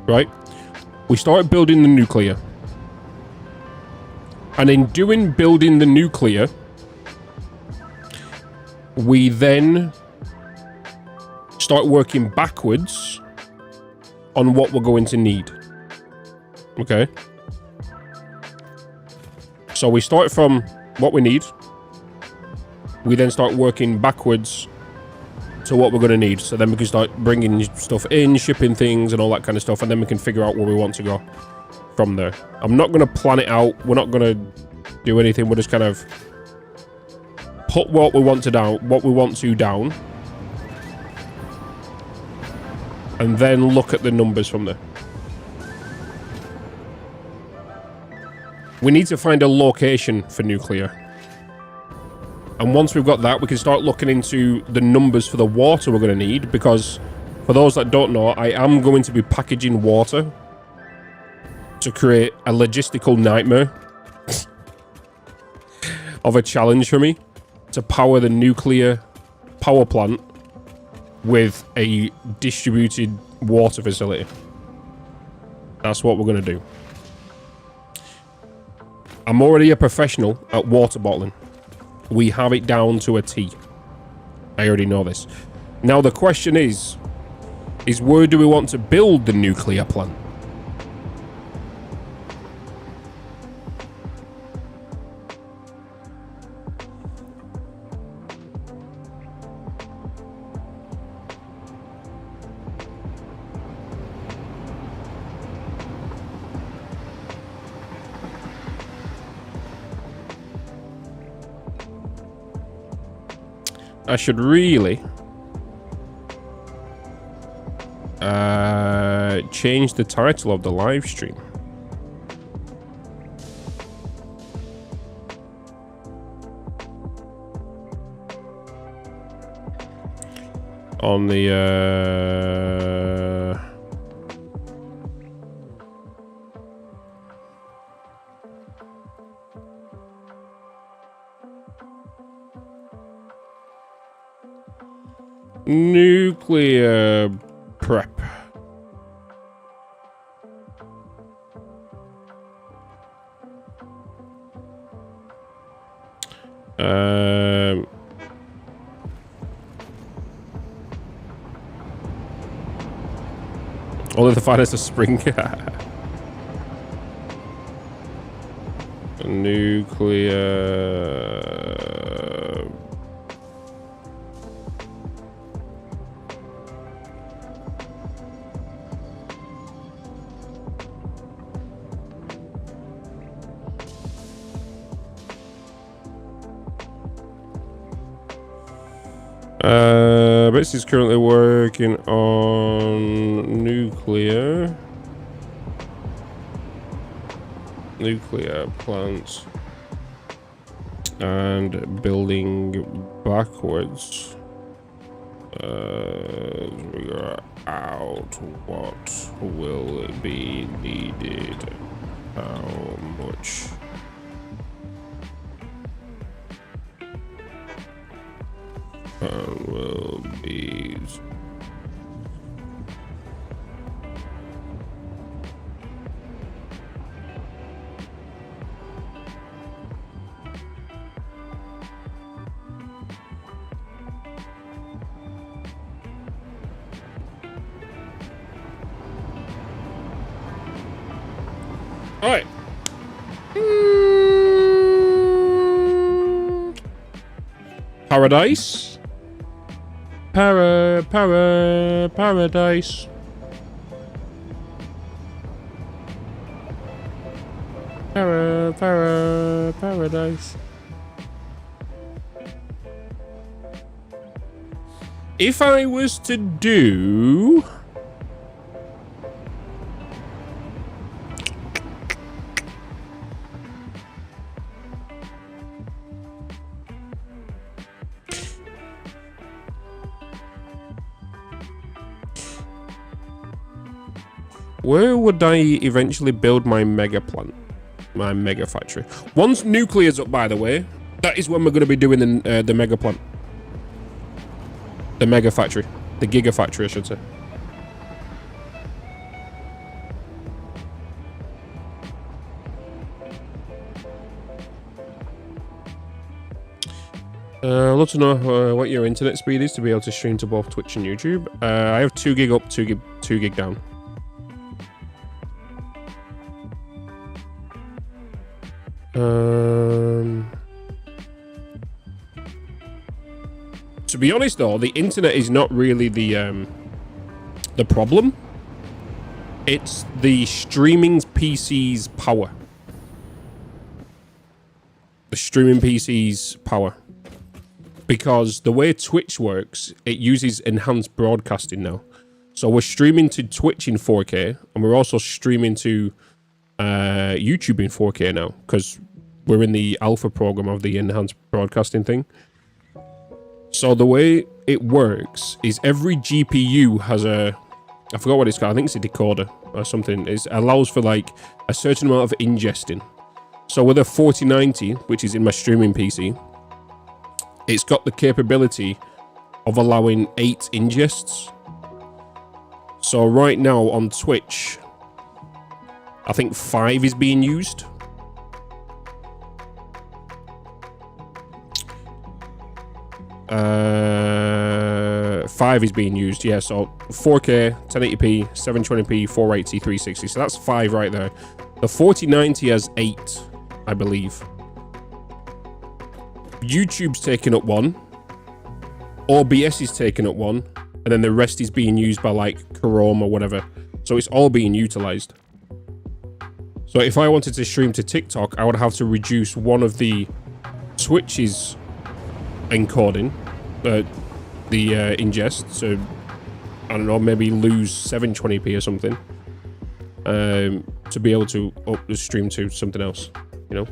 Speaker 1: right? We start building the nuclear, and in building the nuclear, we then start working backwards on what we're going to need. Okay? So we start from what we need. We then start working backwards to what we're going to need. So then we can start bringing stuff in, shipping things and all that kind of stuff, and then we can figure out where we want to go from there. I'm not going to plan it out. We're not going to do anything. We're just kind of put what we want to down, and then look at the numbers from there. We need to find a location for nuclear. And once we've got that, we can start looking into the numbers for the water we're going to need, because for those that don't know, I am going to be packaging water to create a logistical nightmare of a challenge for me to power the nuclear power plant with a distributed water facility. That's what we're going to do. I'm already a professional at water bottling. We have it down to a T. I already know this. Now the question is where do we want to build the nuclear plant? I should really change the title of the live stream. On the nuclear prep. Only the finest of spring. Nuclear. Bitz is currently working on nuclear plants and building backwards. Figure out what will be needed, how much. Will be all right. Paradise. Paradise. Paradise. If I was to do... Where would I eventually build my mega plant? My mega factory. Once nuclear's up, by the way, that is when we're going to be doing the mega plant. The mega factory. The gigafactory, I should say. I'd love to know what your internet speed is to be able to stream to both Twitch and YouTube. I have 2 gig up, 2 gig down. To be honest though, the internet is not really the problem. It's the streaming PC's power. The streaming PC's power. Because the way Twitch works, it uses enhanced broadcasting now. So we're streaming to Twitch in 4K, and we're also streaming to YouTube in 4K now, because we're in the alpha program of the enhanced broadcasting thing. So the way it works is every GPU has a, I forgot what it's called, I think it's a decoder or something. It allows for like a certain amount of ingesting. So with a 4090, which is in my streaming PC, it's got the capability of allowing 8 ingests. So right now on Twitch, I think 5 is being used. 5 is being used, yeah. So 4K, 1080p, 720p, 480, 360. So that's 5 right there. The 4090 has 8, I believe. YouTube's taking up 1. OBS is taking up 1. And then the rest is being used by like Chrome or whatever. So it's all being utilized. So if I wanted to stream to TikTok, I would have to reduce one of the Twitch's encoding, the ingest. So I don't know, maybe lose 720p or something, to be able to up the stream to something else, you know.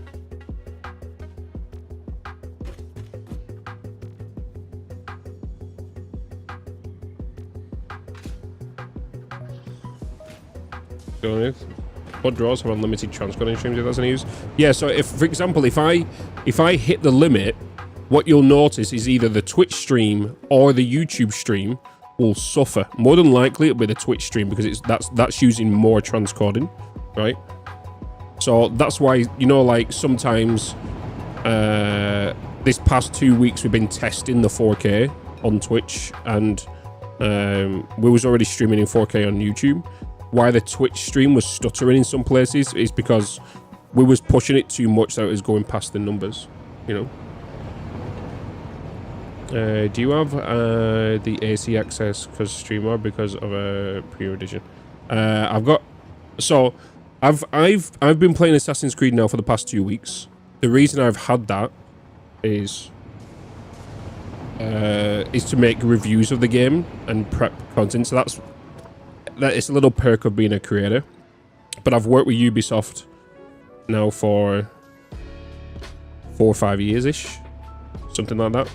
Speaker 1: What draws have unlimited transcoding streams if that's any use? Yeah, so if, for example, if I hit the limit, what you'll notice is either the Twitch stream or the YouTube stream will suffer. More than likely it'll be the Twitch stream, because that's using more transcoding, right? So that's why, you know, like sometimes this past 2 weeks we've been testing the 4K on Twitch, and we was already streaming in 4K on YouTube. Why the Twitch stream was stuttering in some places is because we was pushing it too much, so it was going past the numbers, you know. Do you have the AC access because streamer because of a pre edition? I've got, so I've been playing Assassin's Creed now for the past 2 weeks. The reason I've had that is to make reviews of the game and prep content. So that it's a little perk of being a creator. But I've worked with Ubisoft now for 4 or 5 years ish, something like that.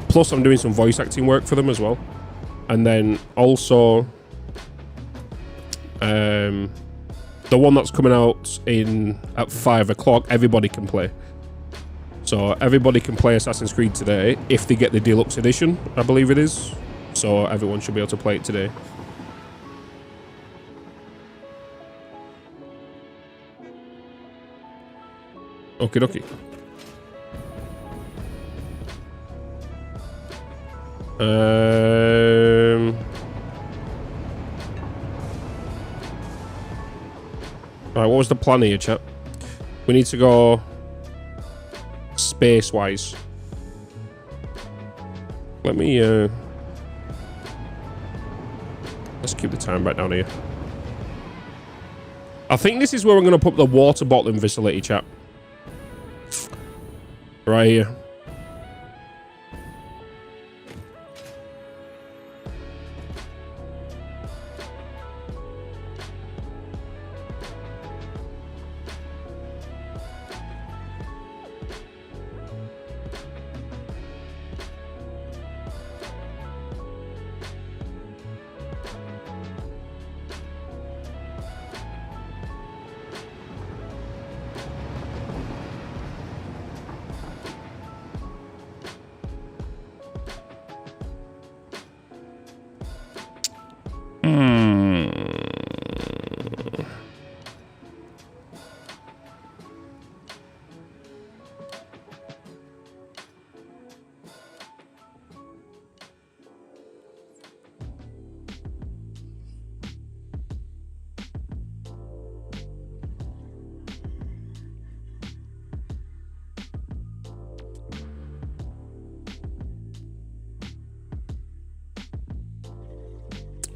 Speaker 1: Plus I'm doing some voice acting work for them as well, and then also the one that's coming out at 5 o'clock, everybody can play. So everybody can play Assassin's Creed today if they get the deluxe edition, I believe it is. So everyone should be able to play it today. Okie dokie. Right, what was the plan here, chat? We need to go space-wise. Let me, let's keep the time back down here. I think this is where I'm going to put the water bottling facility, chap. Right here.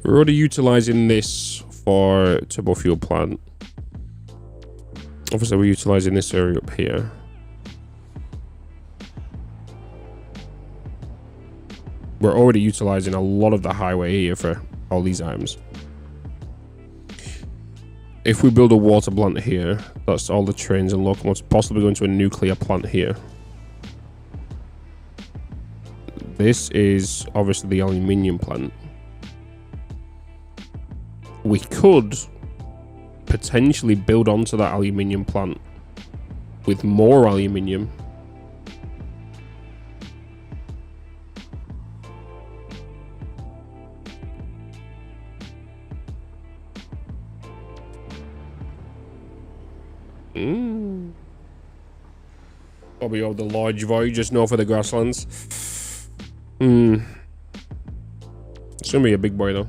Speaker 1: We're already utilizing this for turbo fuel plant. Obviously, we're utilizing this area up here. We're already utilizing a lot of the highway here for all these items. If we build a water plant here, that's all the trains and locomotives, possibly going to a nuclear plant here. This is obviously the aluminium plant. We could potentially build onto that aluminium plant with more aluminium. Probably over the large void just north of the grasslands. It's gonna be a big boy though.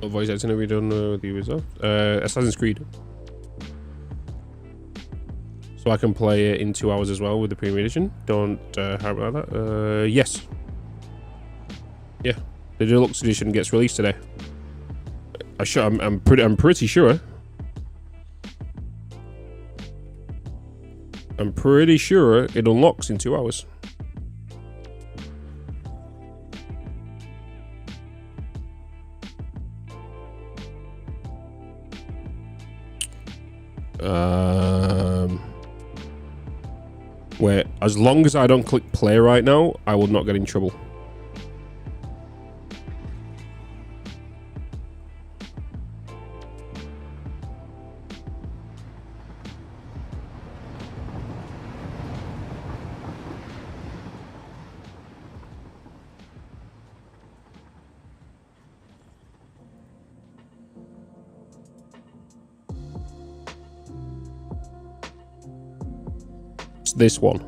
Speaker 1: Voice itinerary done with the result. Assassin's Creed. So I can play it in 2 hours as well with the premium edition. Don't harp about that. Yes. Yeah, the deluxe edition gets released today. I'm pretty sure. I'm pretty sure it unlocks in 2 hours. Where as long as I don't click play right now, I will not get in trouble. This one.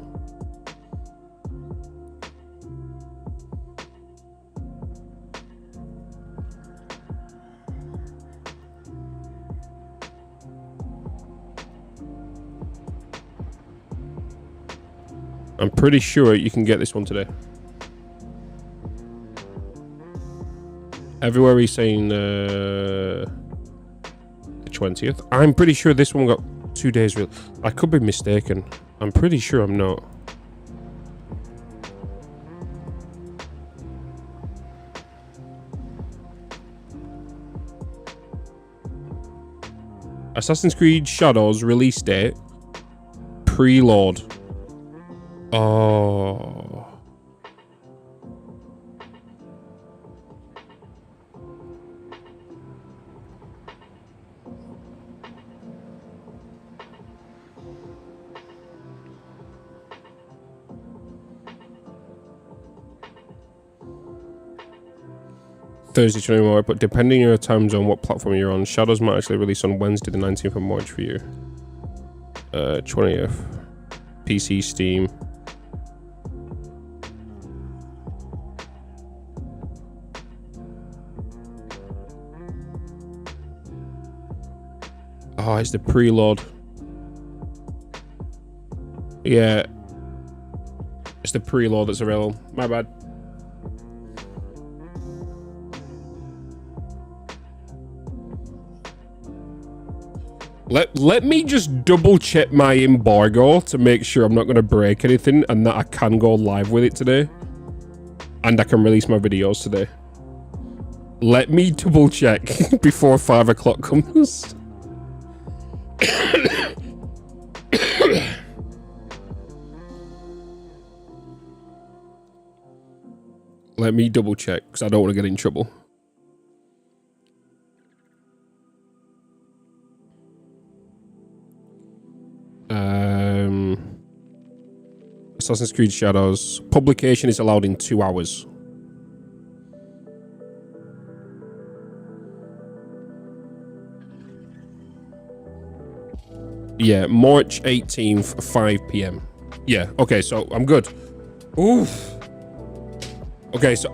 Speaker 1: I'm pretty sure you can get this one today. Everywhere he's saying the 20th. I'm pretty sure this one got 2 days real. I could be mistaken. I'm pretty sure I'm not. Assassin's Creed Shadows release date preload. Oh. Thursday 24, but depending on your time zone, what platform you're on, Shadows might actually release on Wednesday the 19th of March for you. 20th. PC, Steam. Oh, it's the preload. Yeah. It's the preload that's available. My bad. Let me just double check my embargo to make sure I'm not going to break anything and that I can go live with it today. And I can release my videos today. Let me double check before 5 o'clock comes. Let me double check because I don't want to get in trouble. Assassin's Creed Shadows. Publication is allowed in 2 hours. Yeah, March 18th, 5 p.m. Yeah, okay, so I'm good. Oof. Okay, so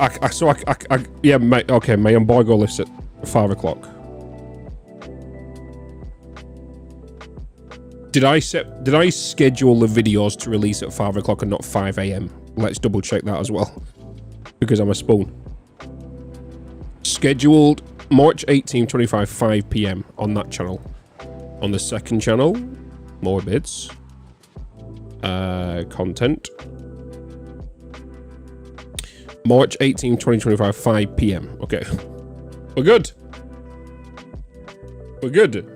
Speaker 1: yeah, my embargo lifts at 5 o'clock. Did I schedule the videos to release at 5 o'clock and not 5 a.m.? Let's double check that as well. Because I'm a spoon. Scheduled March 18, 25, 5 p.m. on that channel. On the second channel, more bits. Content. March 18, 2025, 5 p.m. Okay. We're good. We're good.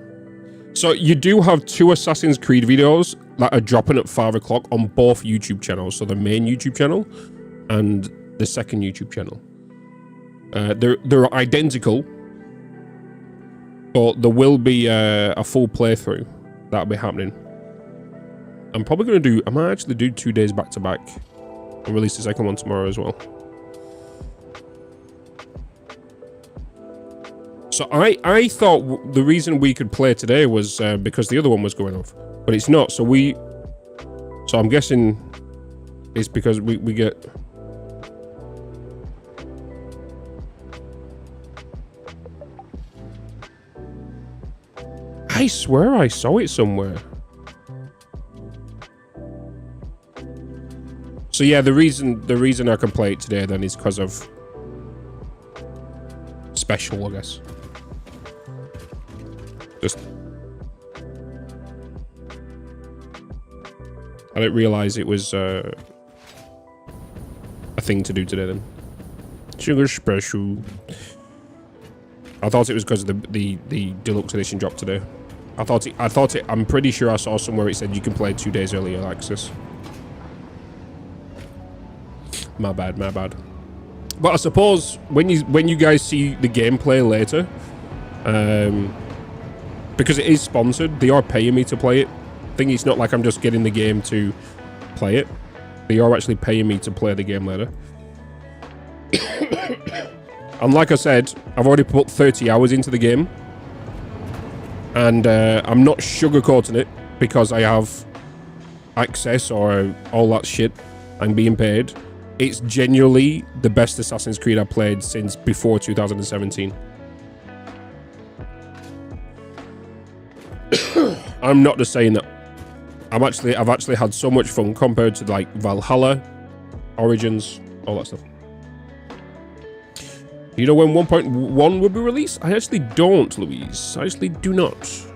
Speaker 1: So you do have 2 Assassin's Creed videos that are dropping at 5 o'clock on both YouTube channels. So the main YouTube channel and the second YouTube channel. They're identical, but there will be a full playthrough that'll be happening. I'm probably going to do, I might actually do 2 days back to back and release the second one tomorrow as well. So I thought the reason we could play today was because the other one was going off, but it's not. So I'm guessing it's because we get. I swear I saw it somewhere. So yeah, the reason I can play it today then is because of special, I guess. Just I didn't realize it was a thing to do today then. Sugar special. I thought it was because of the deluxe edition dropped today. I thought it I'm pretty sure I saw somewhere it said you can play 2 days earlier access. My bad. But I suppose when you guys see the gameplay later, because it is sponsored, they are paying me to play it. I think it's not like I'm just getting the game to play it. They are actually paying me to play the game later. And like I said, I've already put 30 hours into the game. And I'm not sugarcoating it because I have access or all that shit. I'm being paid. It's genuinely the best Assassin's Creed I've played since before 2017. I'm not just saying that. I've actually had so much fun compared to like Valhalla, Origins, all that stuff. You know when 1.1 will be released? I actually don't, Louise. I actually do not.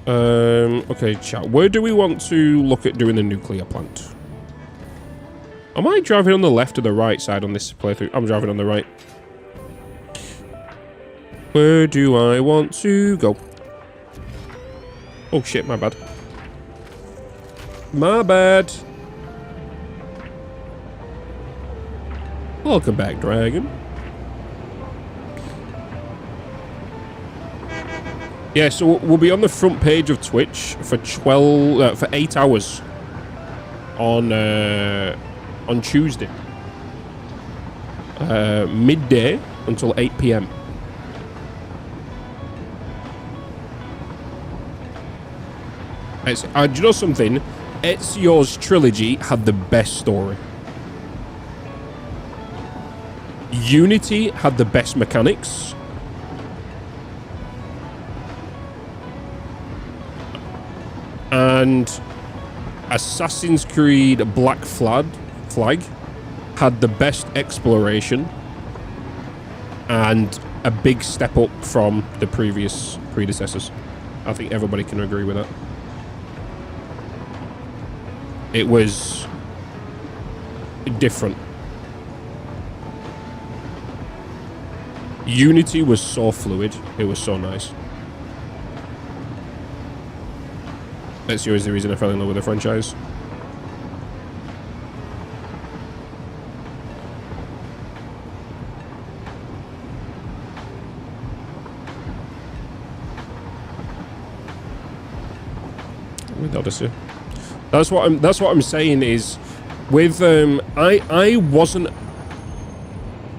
Speaker 1: Okay, chat. Where do we want to look at doing the nuclear plant? Am I driving on the left or the right side on this playthrough? I'm driving on the right. Where do I want to go? Oh shit, my bad. My bad. Welcome back, Dragon. Yeah, so we'll be on the front page of Twitch for 8 hours on Tuesday, midday until 8 p.m. Do you know something? Ezio's trilogy had the best story. Unity had the best mechanics. And Assassin's Creed Black Flag had the best exploration and a big step up from the previous predecessors. I think everybody can agree with that. It was different. Unity was so fluid. It was so nice. That's always the reason I fell in love with the franchise. With Odyssey. That's what I'm saying is with I wasn't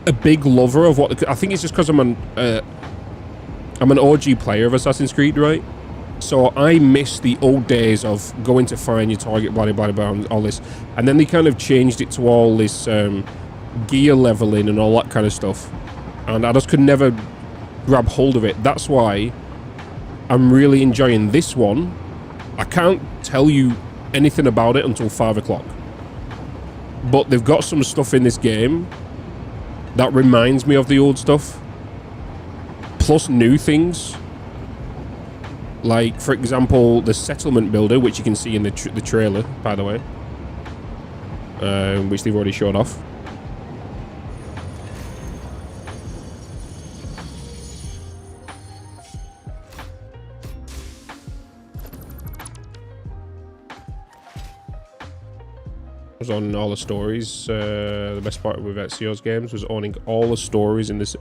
Speaker 1: a big lover of what I think it's just because I'm an OG player of Assassin's Creed, right? So I miss the old days of going to find your target, blah blah blah, and all this, and then they kind of changed it to all this gear leveling and all that kind of stuff, and I just could never grab hold of it. That's why I'm really enjoying this one. I can't tell you anything about it until 5 o'clock, but they've got some stuff in this game that reminds me of the old stuff, plus new things. Like, for example, the settlement builder, which you can see in the trailer, by the way, which they've already showed off. Was on all the stories. The best part with Ezio's games was owning all the stories in this.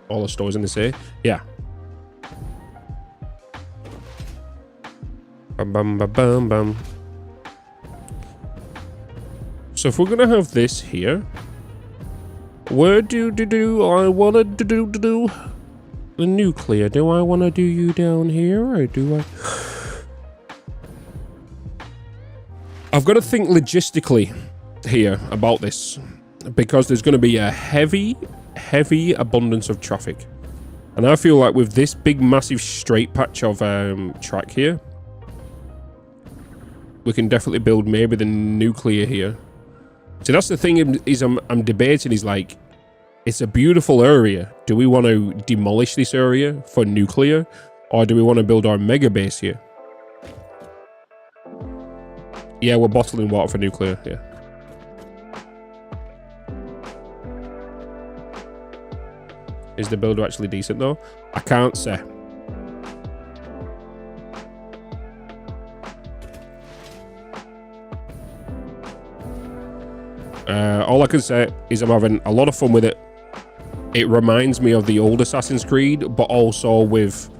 Speaker 1: All the stores in this. Yeah. Bum, bum, bum, bum, bum. So if we're gonna have this here, where do I wanna do the nuclear? Do I wanna do you down here, or do I? I've got to think logistically here about this, because there's going to be a heavy abundance of traffic, and I feel like with this big massive straight patch of track here, we can definitely build maybe the nuclear here. So that's the thing is I'm debating is like, it's a beautiful area. Do we want to demolish this area for nuclear, or do we want to build our mega base here? Yeah, we're bottling water for nuclear, yeah. Is the builder actually decent though? I can't say. All I can say is I'm having a lot of fun with it. It reminds me of the old Assassin's Creed, but also with...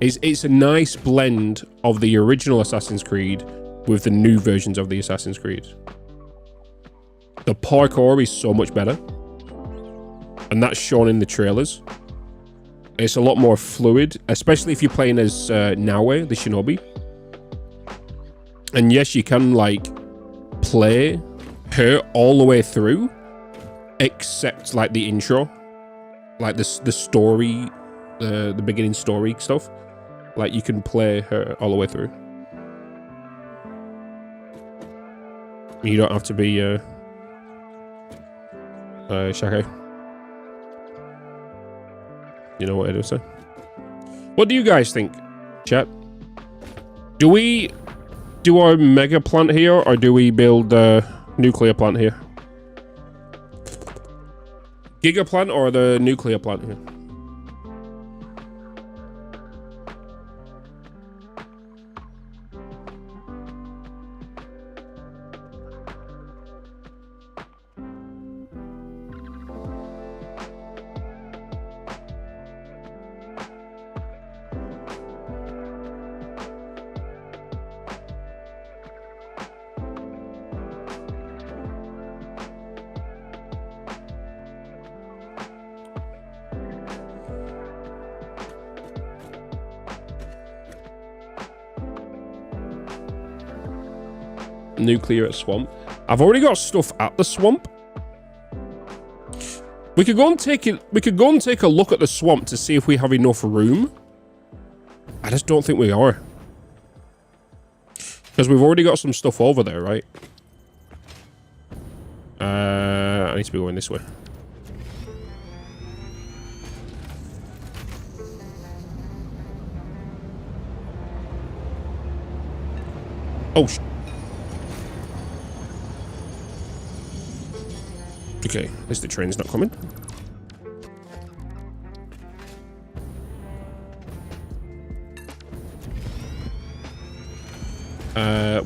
Speaker 1: It's a nice blend of the original Assassin's Creed with the new versions of the Assassin's Creed. The parkour is so much better, and that's shown in the trailers. It's a lot more fluid, especially if you're playing as Naue, the shinobi. And yes, you can like play her all the way through, except like the intro, like the story, the beginning story stuff. Like you can play her all the way through. You don't have to be Shake. You know what I do say. What do you guys think, chat? Do we do our mega plant here, or do we build a nuclear plant here? Giga plant or the nuclear plant here? Nuclear at swamp. I've already got stuff at the swamp. We could go and take it. We could go and take a look at the swamp to see if we have enough room. I just don't think we are. Because we've already got some stuff over there, right? I need to be going this way. Oh, okay, at least the train's not coming.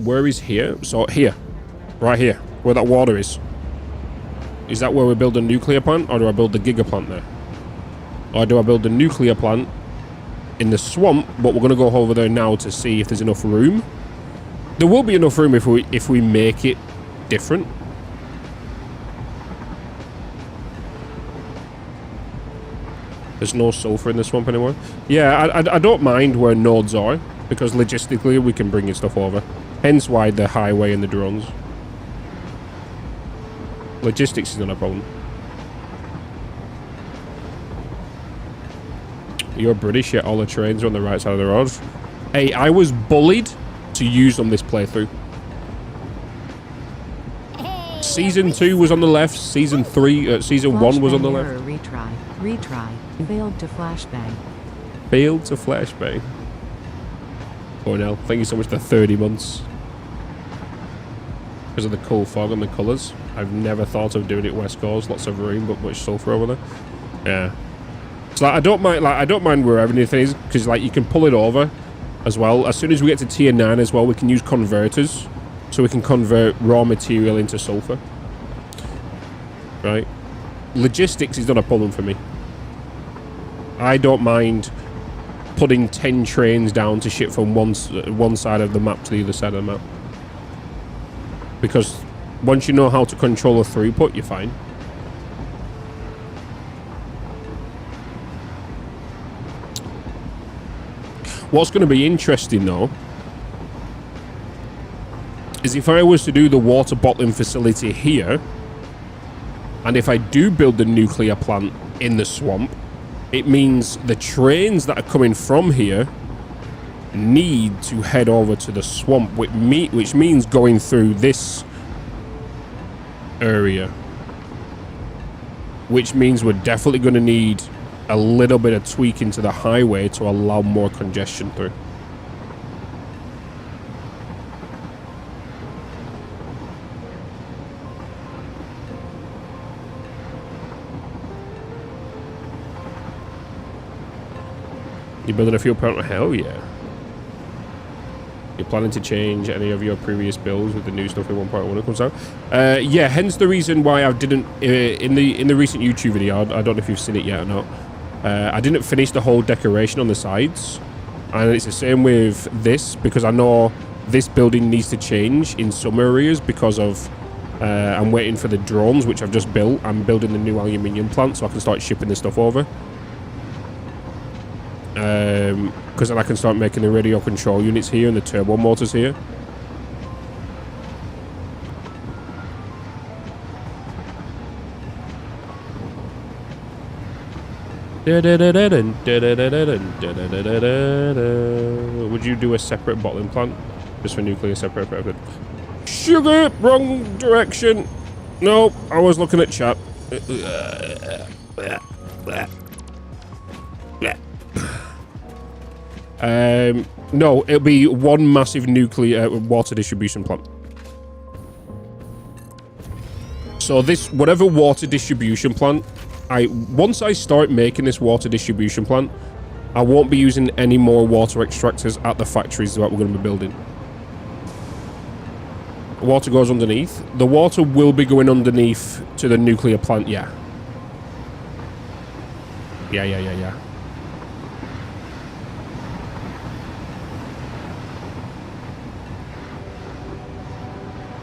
Speaker 1: Where is here? So here. Right here. Where that water is. Is that where we build a nuclear plant? Or do I build the giga plant there? Or do I build the nuclear plant in the swamp? But we're going to go over there now to see if there's enough room. There will be enough room if we make it different. There's no sulfur in the swamp anymore. Yeah, I don't mind where nodes are, because logistically we can bring your stuff over. Hence why the highway and the drones. Logistics is not a problem. You're British, yet all the trains are on the right side of the road. Hey, I was bullied to use on this playthrough. Season 2 was on the left, Season 1 was on the left.
Speaker 3: Retry. Failed to flashbang.
Speaker 1: Failed to flashbang. Cornell, thank you so much for 30 months. Because of the cool fog and the colours. I've never thought of doing it West Coast. Lots of rain, but much sulphur over there. Yeah. So like, I don't mind where everything is, because like you can pull it over as well. As soon as we get to tier 9 as well, we can use converters. So we can convert raw material into sulfur. Right? Logistics is not a problem for me. I don't mind putting 10 trains down to ship from one side of the map to the other side of the map. Because once you know how to control a throughput, you're fine. What's going to be interesting though is if I was to do the water bottling facility here, and if I do build the nuclear plant in the swamp, it means the trains that are coming from here need to head over to the swamp, which means going through this area. Which means we're definitely going to need a little bit of tweaking to the highway to allow more congestion through. You're building a fuel plant? Hell yeah. You're planning to change any of your previous builds with the new stuff in 1.0 when it comes out? Yeah, hence the reason why I didn't in the recent YouTube video. I don't know if you've seen it yet or not. I didn't finish the whole decoration on the sides, and it's the same with this, because I know this building needs to change in some areas because of I'm waiting for the drones, which I've just built. I'm building the new aluminium plant so I can start shipping the stuff over. Because then I can start making the radio control units here and the turbo motors here. Would you do a separate bottling plant? Just for nuclear separate? Sugar! Wrong direction! No, I was looking at chat. No, it'll be one massive nuclear water distribution plant. So this, whatever water distribution plant, once I start making this water distribution plant, I won't be using any more water extractors at the factories that we're going to be building. Water goes underneath. The water will be going underneath to the nuclear plant, yeah. Yeah.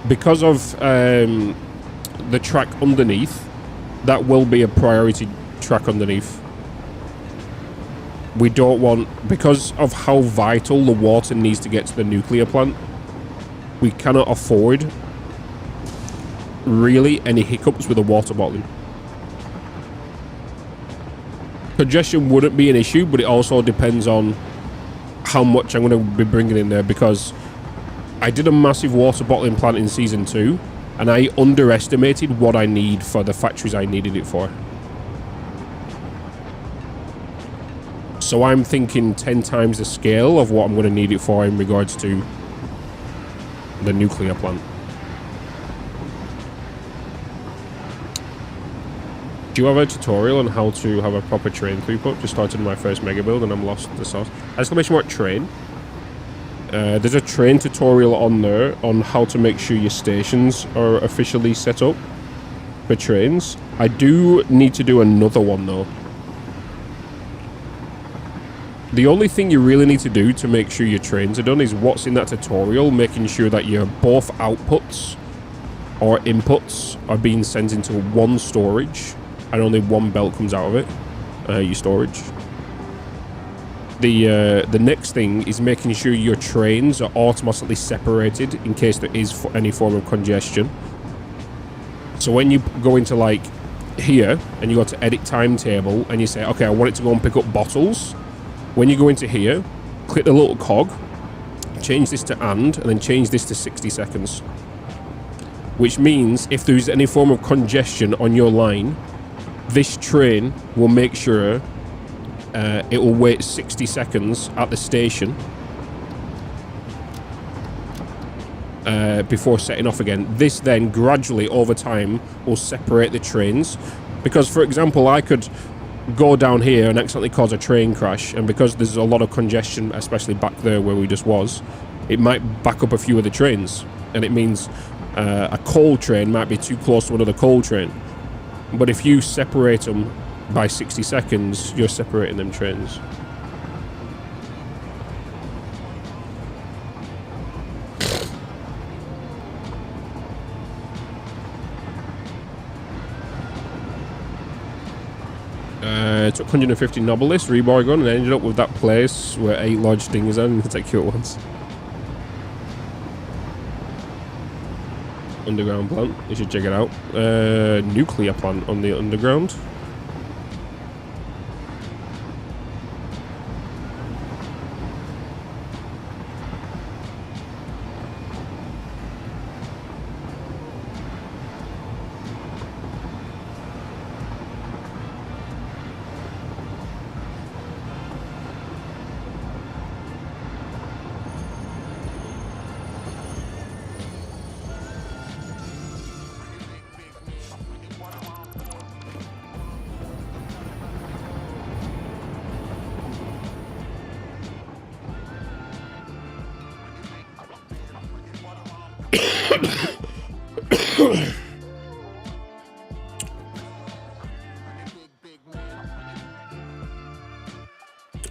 Speaker 1: Because of the track underneath, that will be a priority track underneath. We don't want, because of how vital the water needs to get to the nuclear plant, we cannot afford really any hiccups with the water bottling. Congestion wouldn't be an issue, but it also depends on how much I'm going to be bringing in there, because I did a massive water bottling plant in Season 2, and I underestimated what I need for the factories I needed it for. So I'm thinking 10 times the scale of what I'm going to need it for in regards to the nuclear plant. Do you have a tutorial on how to have a proper train throughput? Just started my first mega build and I'm lost the source. Exclamation mark train. There's a train tutorial on there on how to make sure your stations are officially set up for trains. I do need to do another one though. The only thing you really need to do to make sure your trains are done is what's in that tutorial, making sure that your both outputs or inputs are being sent into one storage and only one belt comes out of it, your storage. The next thing is making sure your trains are automatically separated in case there is any form of congestion. So when you go into like here and you go to edit timetable and you say, okay, I want it to go and pick up bottles. When you go into here, click the little cog, change this to and then change this to 60 seconds. Which means if there's any form of congestion on your line, this train will make sure it will wait 60 seconds at the station before setting off again. This then gradually over time will separate the trains. Because for example, I could go down here and accidentally cause a train crash, and because there's a lot of congestion, especially back there where we just was, it might back up a few of the trains, and it means a coal train might be too close to another coal train. But if you separate them by 60 seconds, you're separating them trains. Took 150 Nobilis, rebar gun, and ended up with that place where 8 large stingers are and take cute ones. Underground plant, you should check it out. Nuclear plant on the underground.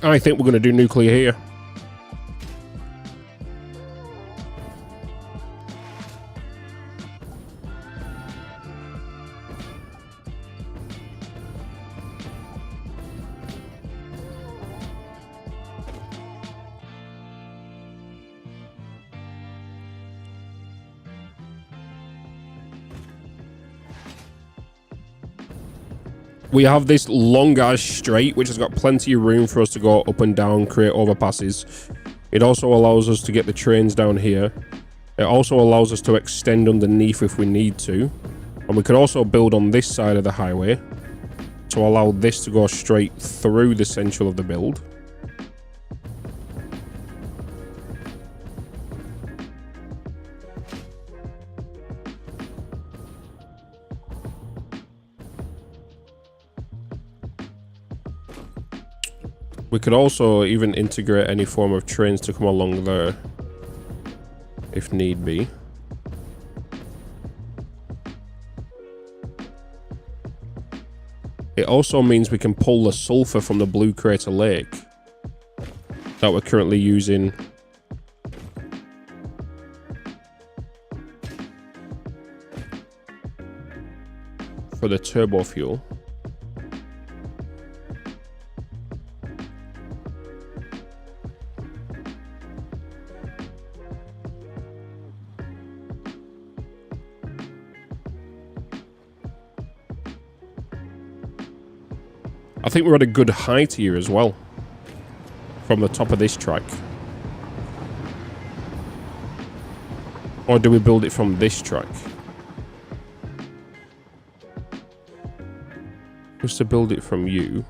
Speaker 1: I think we're going to do nuclear here. We have this long ass straight which has got plenty of room for us to go up and down, create overpasses. It also allows us to get the trains down here. It also allows us to extend underneath if we need to, and we could also build on this side of the highway to allow this to go straight through the central of the build. We could also even integrate any form of trains to come along there, if need be. It also means we can pull the sulfur from the Blue Crater Lake that we're currently using for the turbo fuel. I think we're at a good height here as well, from the top of this track. Or do we build it from this track? Just to build it from you.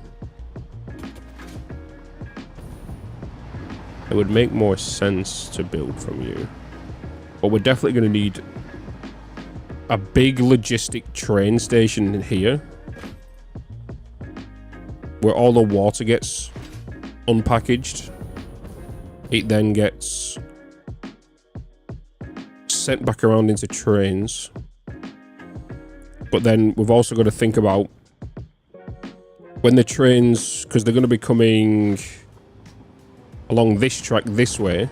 Speaker 1: It would make more sense to build from you. But we're definitely going to need a big logistic train station in here. Where all the water gets unpackaged. It then gets sent back around into trains. But then we've also got to think about when the trains, because they're going to be coming along this track this way,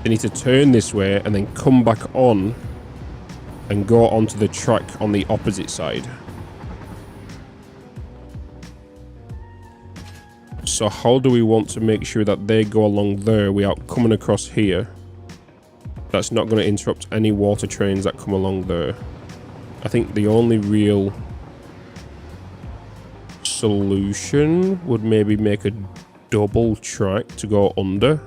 Speaker 1: they need to turn this way and then come back on and go onto the track on the opposite side. So how do we want to make sure that they go along there without coming across here? That's not going to interrupt any water trains that come along there. I think the only real solution would maybe make a double track to go under.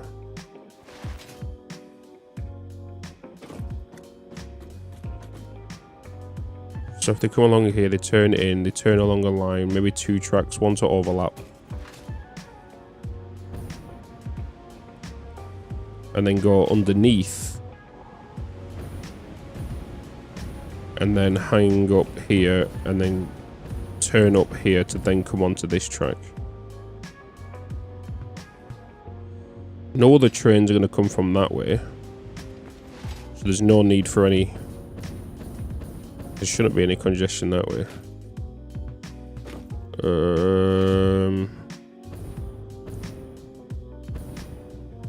Speaker 1: So if they come along here, they turn in, they turn along a line, maybe 2 tracks, one to overlap. And then go underneath. And then hang up here and then turn up here to then come onto this track. No other trains are going to come from that way. So there's no need for any... There shouldn't be any congestion that way.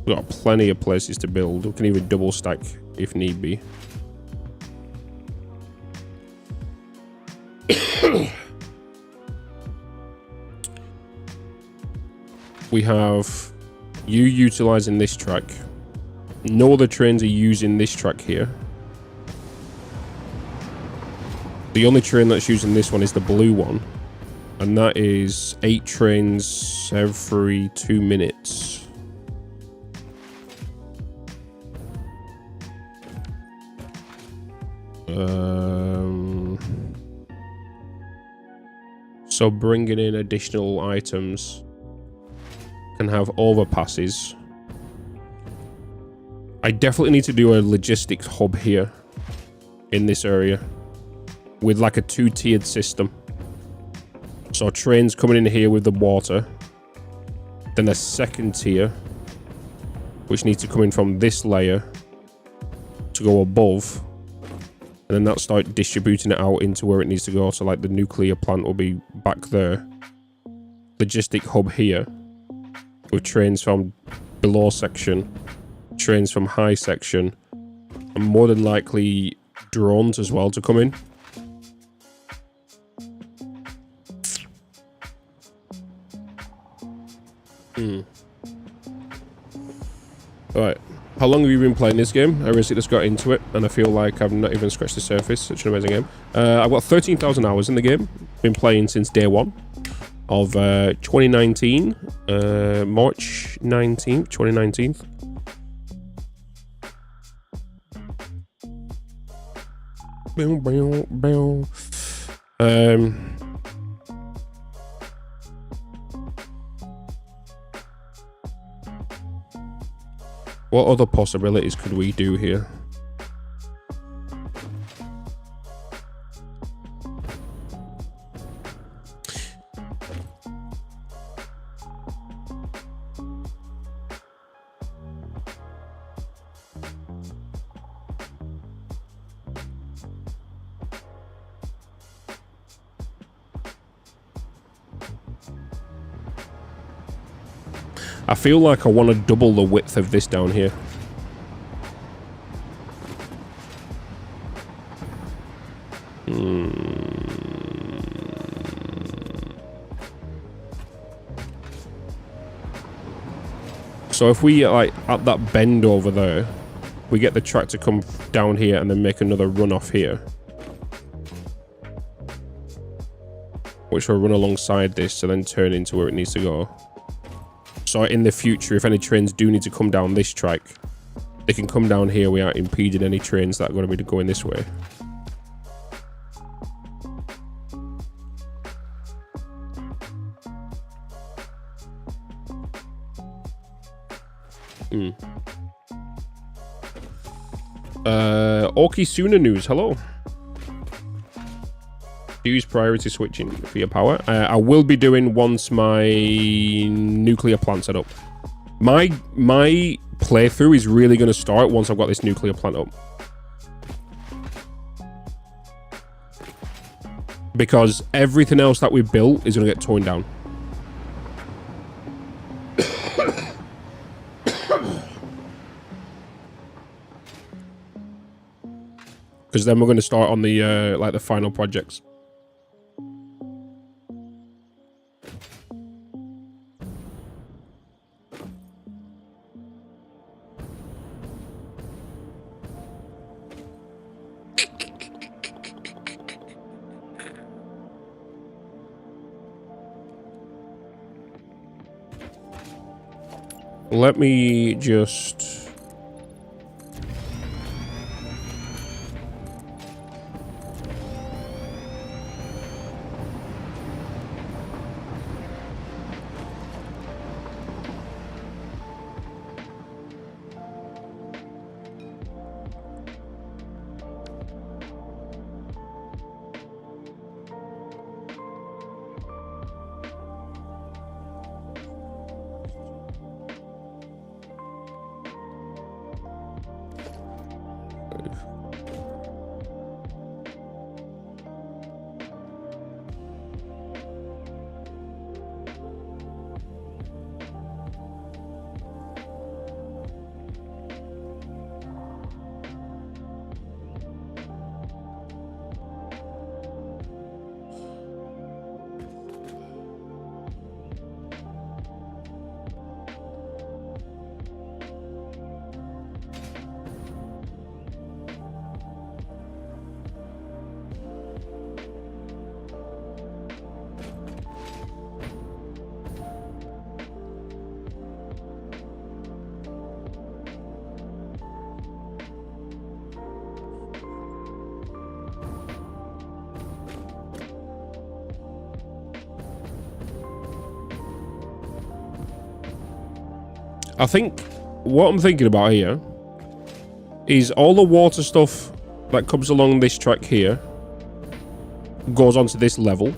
Speaker 1: We've got plenty of places to build. We can even double stack if need be. We have you utilizing this track. No other trains are using this track here. The only train that's using this one is the blue one. And that is 8 trains every 2 minutes. So bringing in additional items can have overpasses. I definitely need to do a logistics hub here in this area with like a 2-tiered system. So trains coming in here with the water, then a second tier which needs to come in from this layer to go above, and then that'll start distributing it out into where it needs to go. So like the nuclear plant will be back there. Logistic hub here with trains from below section, trains from high section, and more than likely drones as well to come in. Alright, how long have you been playing this game? I recently just got into it and I feel like I've not even scratched the surface. Such an amazing game. I've got 13,000 hours in the game. Been playing since day 1 of 2019, March 19th, 2019. What other possibilities could we do here? I feel like I want to double the width of this down here. So if we like at that bend over there, we get the track to come down here and then make another run off here, which will run alongside this to then turn into where it needs to go. So in the future, if any trains do need to come down this track, they can come down here without impeding any trains that are going to be going this way. Okisuna News, hello. Use priority switching for your power. I will be doing once my nuclear plant set up. My playthrough is really going to start once I've got this nuclear plant up. Because everything else that we built is going to get torn down. Because then we're going to start on the like the final projects. Let me just... I think what I'm thinking about here is all the water stuff that comes along this track here goes onto this level.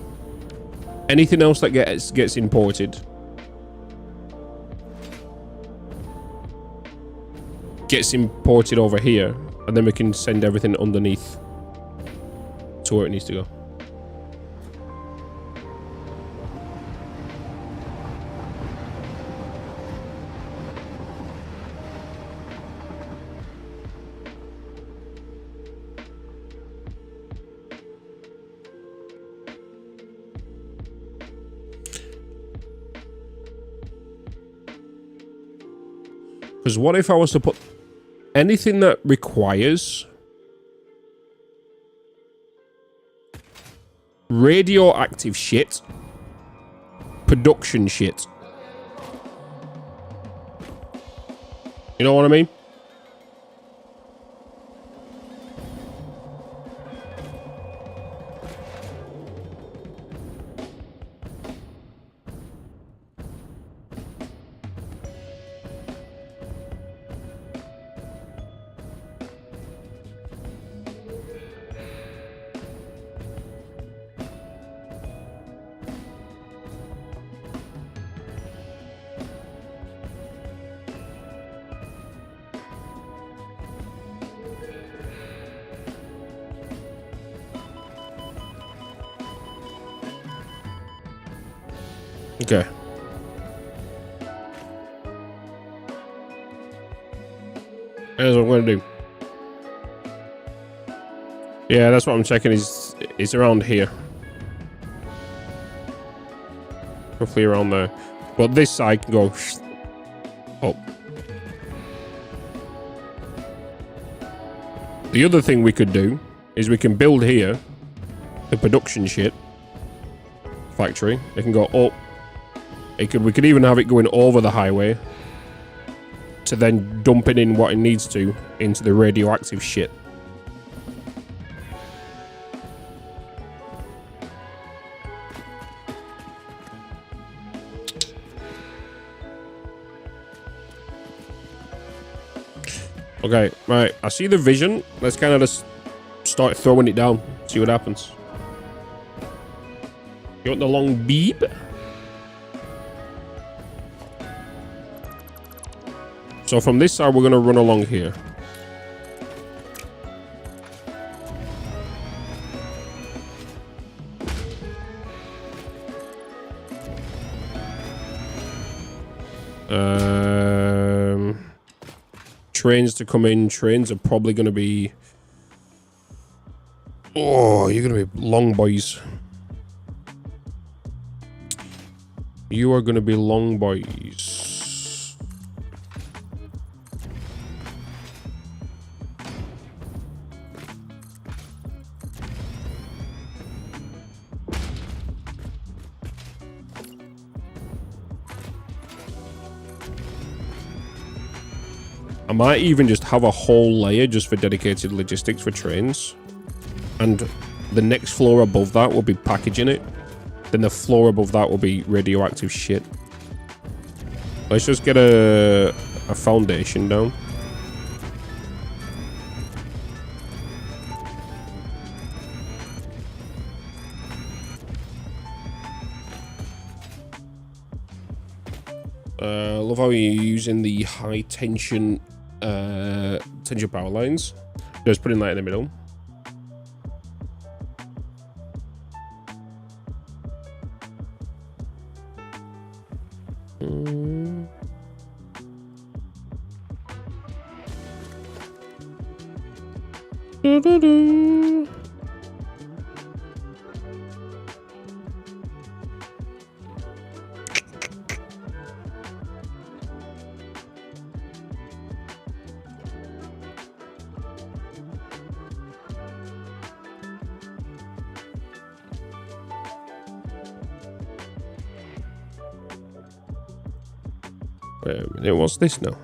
Speaker 1: Anything else that gets imported gets imported over here, and then we can send everything underneath to where it needs to go. Because what if I was to put anything that requires radioactive shit, production shit. You know what I mean? Okay. That's what I'm going to do. Yeah, that's what I'm checking is around here. Roughly around there. But this side can go up. The other thing we could do is we can build here the production shit factory. It can go up. We could even have it going over the highway. to then dumping in what it needs to into the radioactive shit. Okay, right. I see the vision. Let's kind of just start throwing it down. See what happens. You want the long beep? So from this side, we're going to run along here. Trains to come in. Trains are probably going to be... Oh, you're going to be long boys. You are going to be long boys. I might even just have a whole layer just for dedicated logistics for trains. And the next floor above that will be packaging it. Then the floor above that will be radioactive shit. Let's just get a foundation down. I love how you're using the high tension power lines. Just putting that in the middle. Wait a minute, what's this now?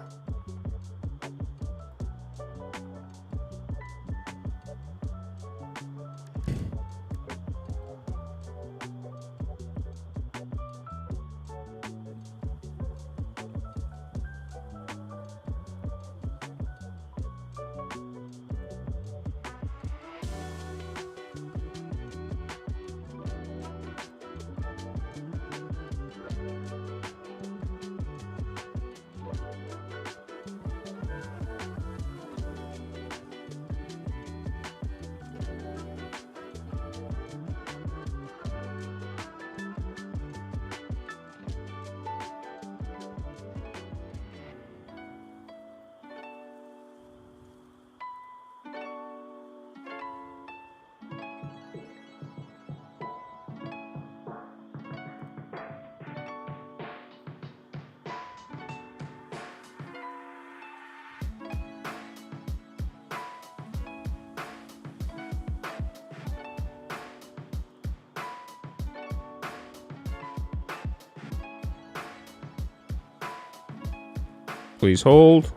Speaker 1: Please hold.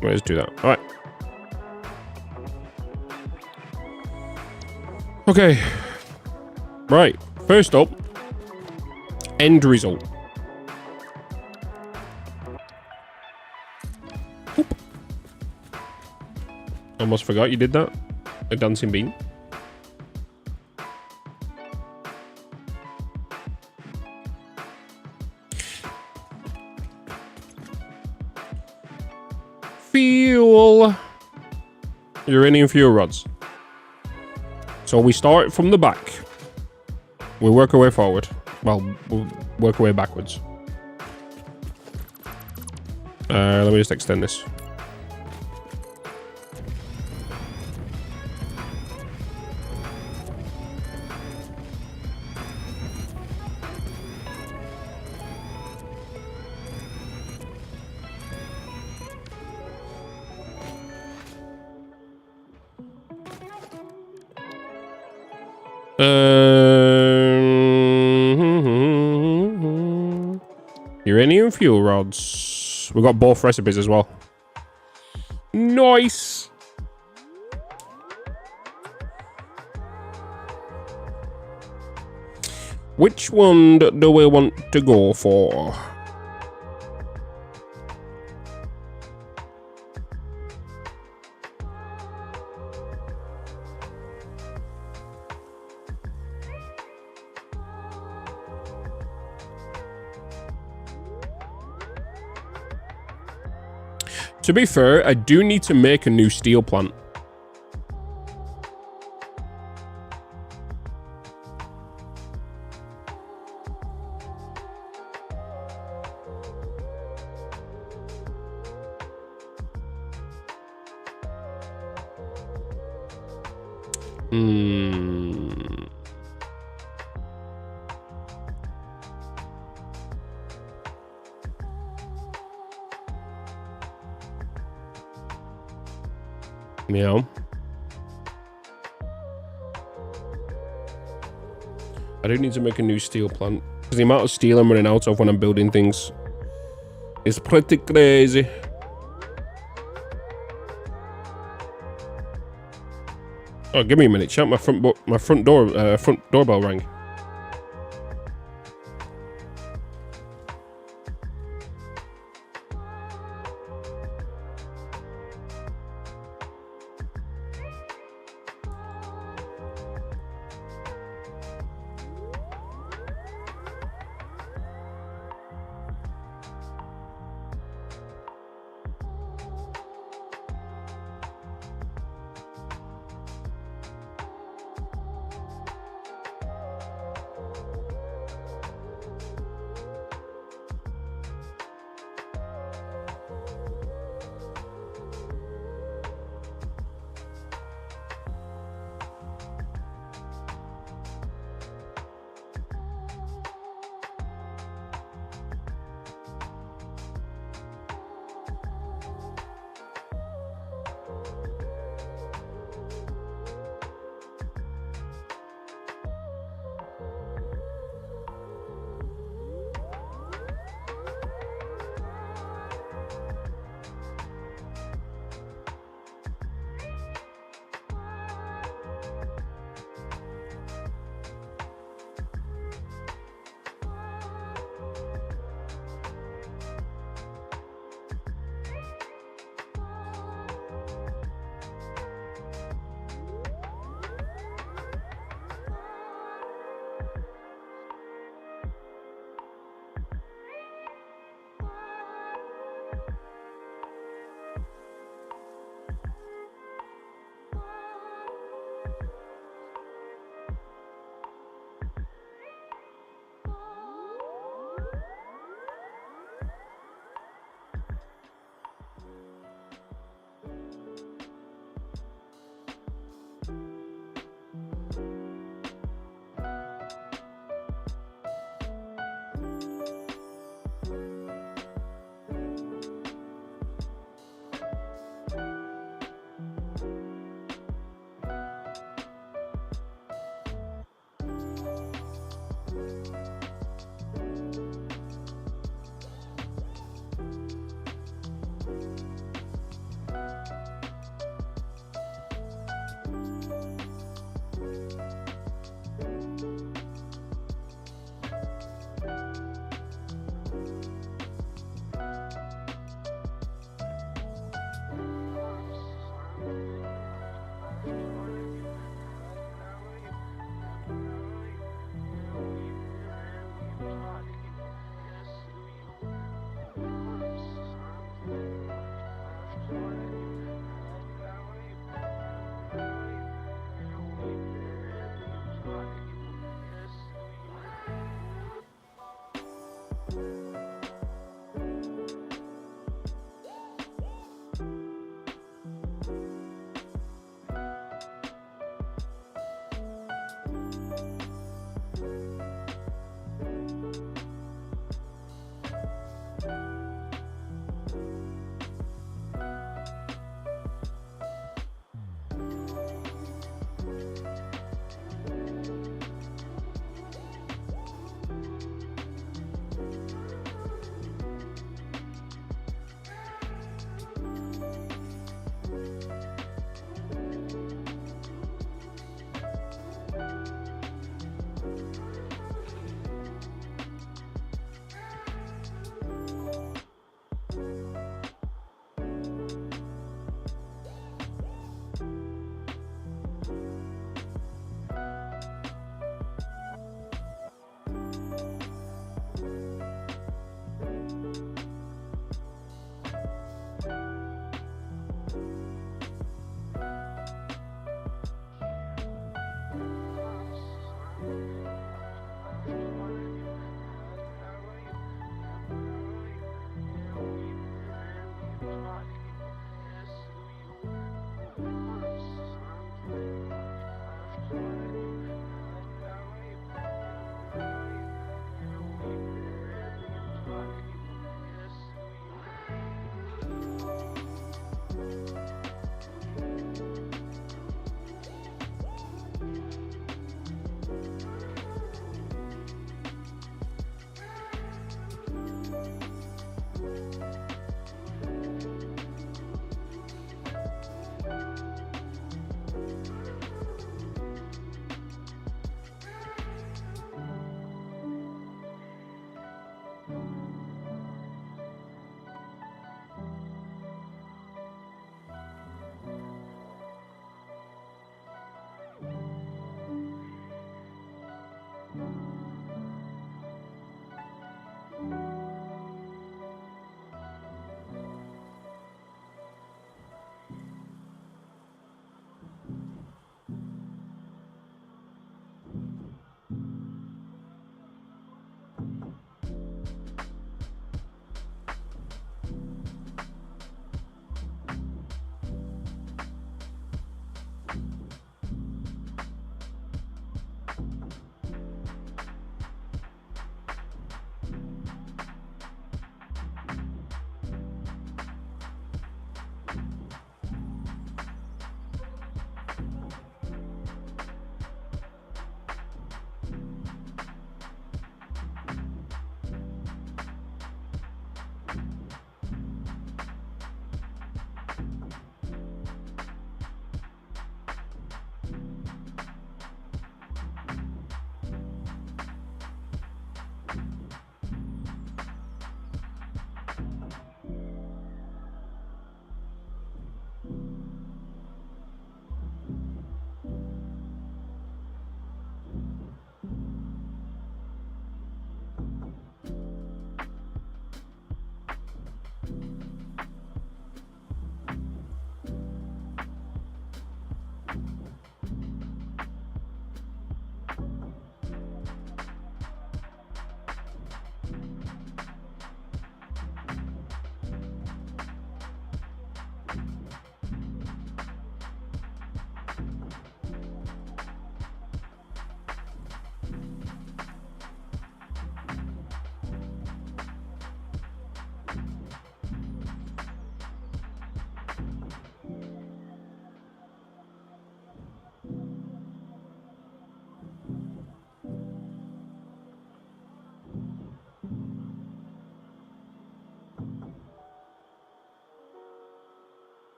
Speaker 1: Let's do that. All right. Okay. Right. First up, end result. Oop. Almost forgot you did that. A dancing bean. uranium fuel rods. So we start from the back. We work our way forward. Well, we'll work our way backwards. Let me just extend this. Uranium fuel rods. We got both recipes as well. Nice. Which one do we want to go for? To be fair, I do need to make a new steel plant. Yeah. I do need to make a new steel plant. Because the amount of steel I'm running out of when I'm building things is pretty crazy. Oh, give me a minute, chat. My front doorbell rang.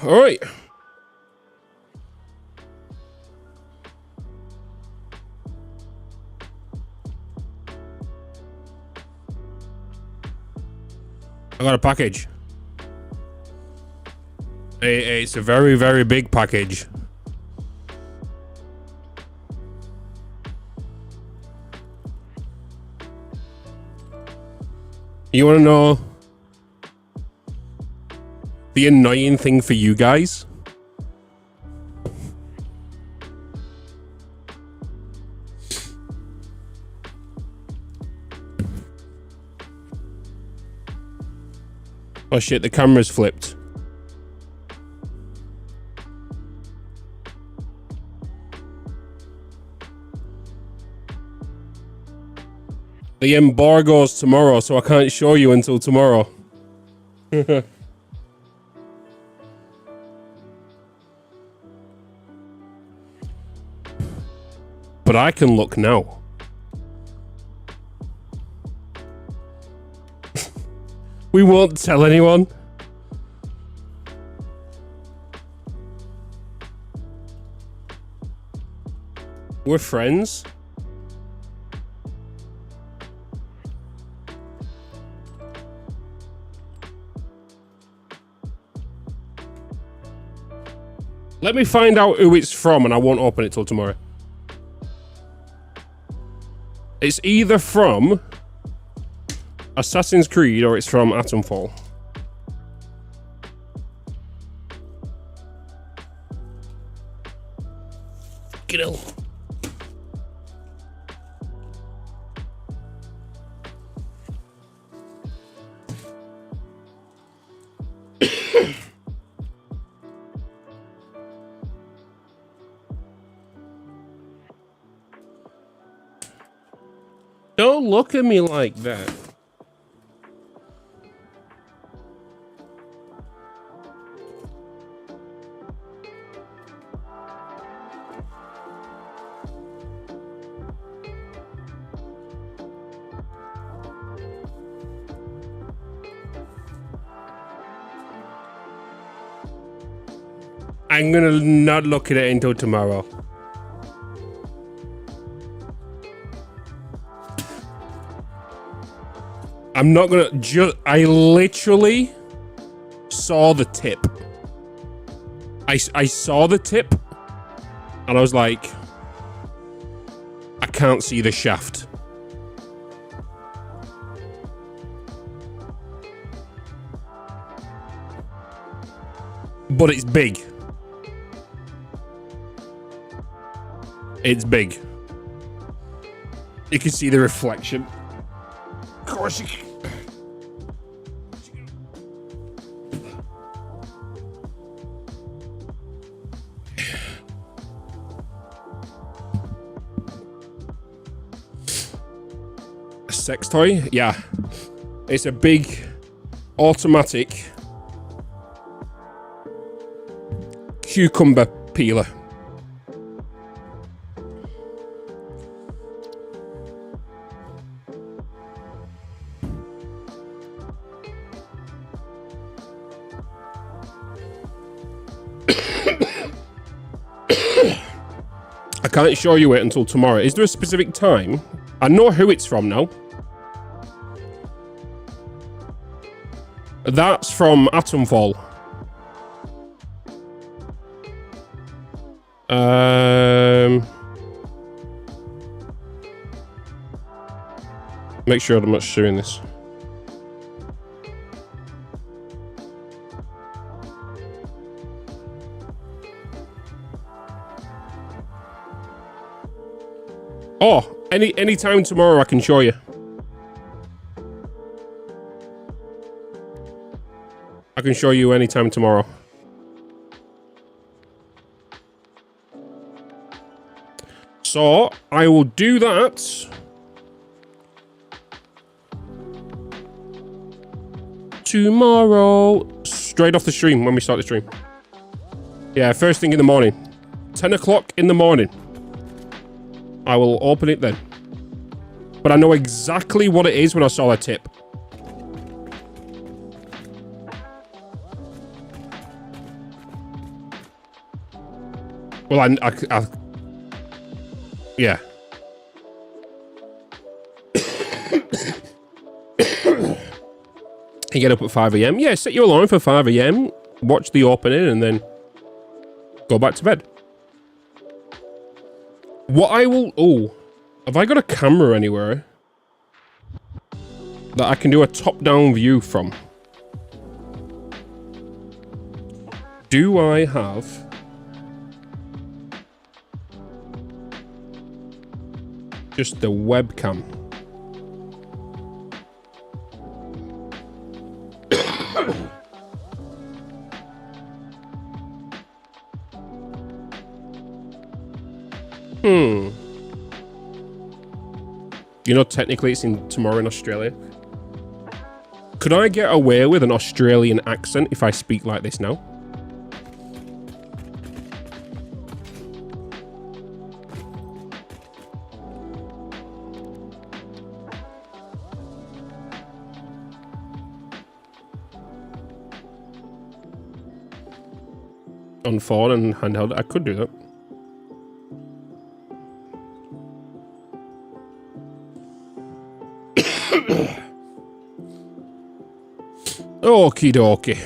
Speaker 1: All right. I got a package. It's a very, very big package. You want to know the annoying thing for you guys? Oh shit, the camera's flipped. The embargo's tomorrow, so I can't show you until tomorrow. But I can look now. We won't tell anyone. We're friends. Let me find out who it's from and I won't open it till tomorrow. It's either from Assassin's Creed or it's from Atomfall. Get ill. Don't look at me like that. I'm gonna not look at it until tomorrow. I'm not gonna I literally saw the tip. I saw the tip and I was like, I can't see the shaft. But it's big. It's big. You can see the reflection. Of course you can. A sex toy? Yeah. It's a big automatic cucumber peeler. I can't show you it until tomorrow. Is there a specific time? I know who it's from now. That's from Atomfall. Make sure I'm not showing this. Oh, any time tomorrow I can show you. I can show you anytime tomorrow. So I will do that. Tomorrow. Straight off the stream when we start the stream. Yeah, first thing in the morning. 10 o'clock in the morning. I will open it then. But I know exactly what it is when I saw a tip. Well, I yeah. You get up at 5 AM. Yeah, set your alarm for 5 AM. Watch the opening and then go back to bed. What I will... Oh, have I got a camera anywhere that I can do a top-down view from? Do I have... just the webcam? You know, technically it's in tomorrow in Australia. Could I get away with an Australian accent if I speak like this now? On phone and handheld, I could do that. Okie dokie.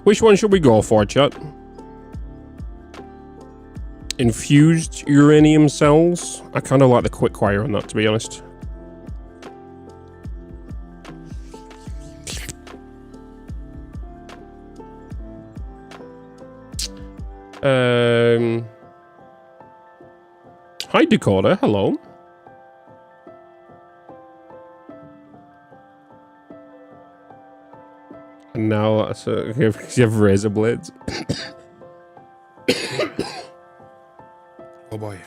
Speaker 1: Which one should we go for, chat? Infused uranium cells? I kind of like the quick-wire on that, to be honest. Hi, Dakota. Hello. And now that's you have razor blades. Oh boy.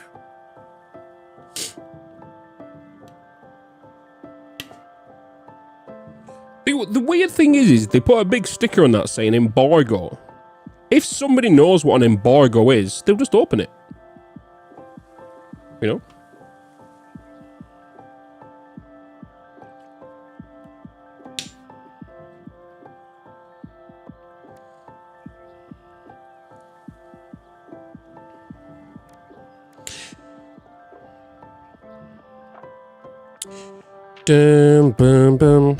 Speaker 1: The weird thing is they put a big sticker on that saying embargo. If somebody knows what an embargo is, they'll just open it. You know? Dum, bum, bum.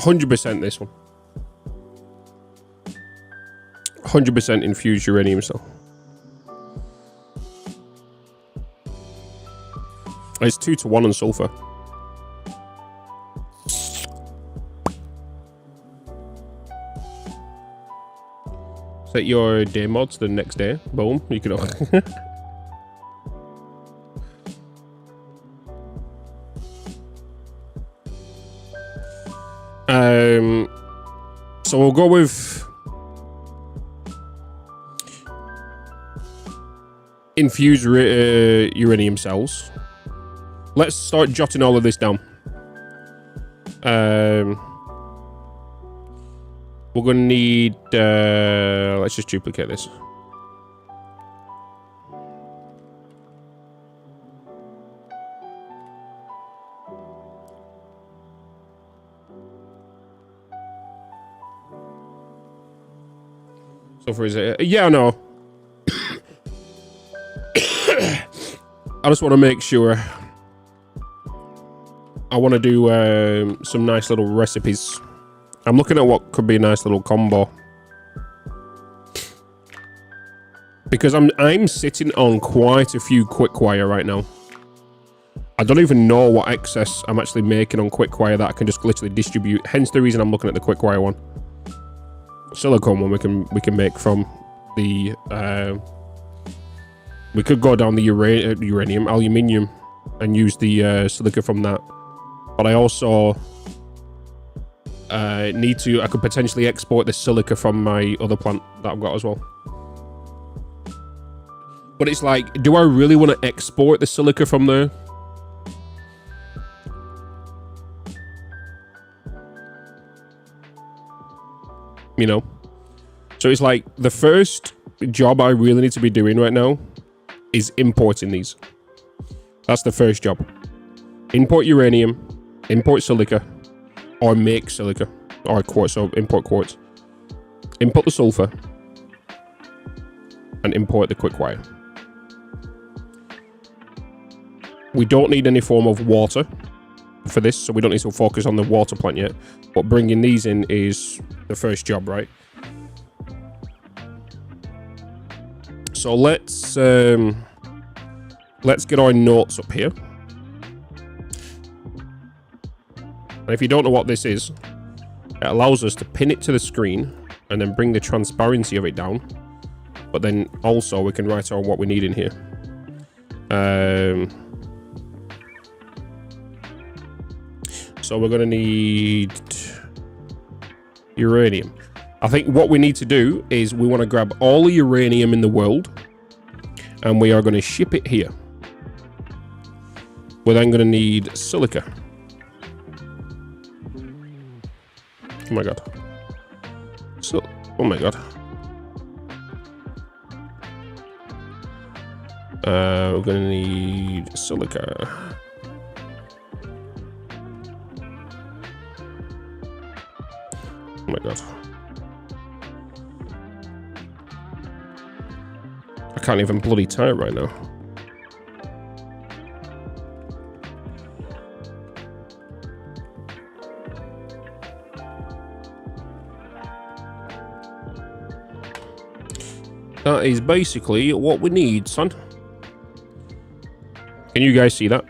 Speaker 1: %, this one. 100% infused uranium cell. It's 2-to-1 on sulfur. Set your day mods the next day. Boom. You can. So we'll go with infused uranium cells. Let's start jotting all of this down. We're gonna need. Let's just duplicate this. So is it? Yeah, no. I just want to make sure. I want to do some nice little recipes. I'm looking at what could be a nice little combo. Because I'm sitting on quite a few quick-wire right now. I don't even know what excess I'm actually making on quick-wire that I can just literally distribute. Hence the reason I'm looking at the quick-wire one. Silicone one we can make from the we could go down the uranium, aluminium, and use the silica from that. But I also I could potentially export the silica from my other plant that I've got as well. But it's like, do I really want to export the silica from there? You know? So it's like, the first job I really need to be doing right now is importing these. That's the first job. Import uranium, import silica, or make silica, or quartz, so import quartz. Import the sulfur, and import the quick wire. We don't need any form of water for this, so we don't need to focus on the water plant yet. But bringing these in is the first job, right? So let's get our notes up here. And if you don't know what this is, it allows us to pin it to the screen and then bring the transparency of it down. But then also we can write out what we need in here. So we're going to need uranium. I think what we need to do is we want to grab all the uranium in the world and we are going to ship it here. We're then going to need silica. Oh my god. So, oh my god. We're going to need silica. Oh my god. I can't even bloody type right now. That is basically what we need, son. Can you guys see that?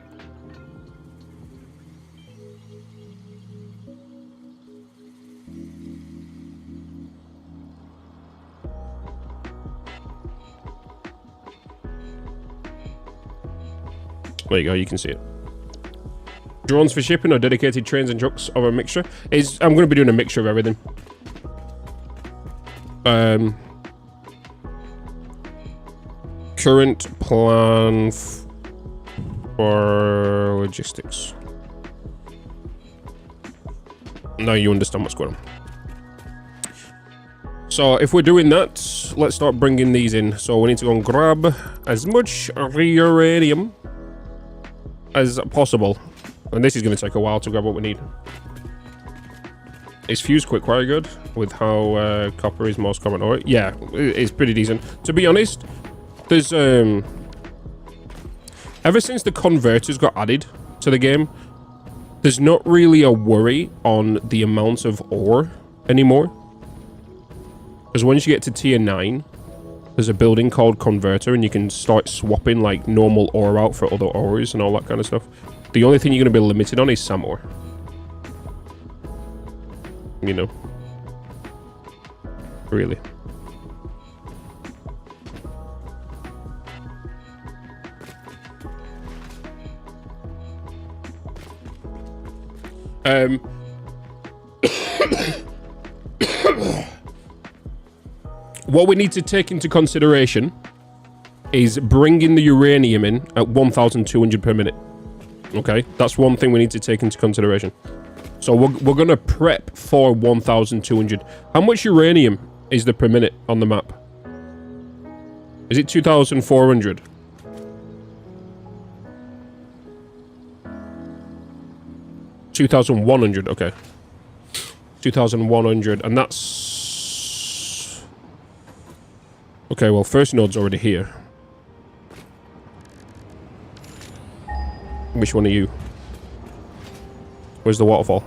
Speaker 1: There you go, you can see it. Drones for shipping or dedicated trains and trucks or a mixture? I'm going to be doing a mixture of everything. Current plan for logistics. Now you understand what's going on. So if we're doing that, let's start bringing these in. So we need to go and grab as much uranium as possible. And this is going to take a while to grab what we need. Is fuse quick quite good with how copper is most common ore? Yeah, it's pretty decent. To be honest, there's ever since the converters got added to the game, there's not really a worry on the amount of ore anymore. Because once you get to tier 9, there's a building called converter and you can start swapping like normal ore out for other ores and all that kind of stuff. The only thing you're going to be limited on is SAM ore. You know. Really. What we need to take into consideration is bringing the uranium in at 1,200 per minute. Okay, that's one thing we need to take into consideration. So we're going to prep for 1,200. How much uranium is there per minute on the map? Is it 2,400? $2,100, okay. 2,100, and that's... Okay, well, first node's already here. Which one are you? Where's the waterfall?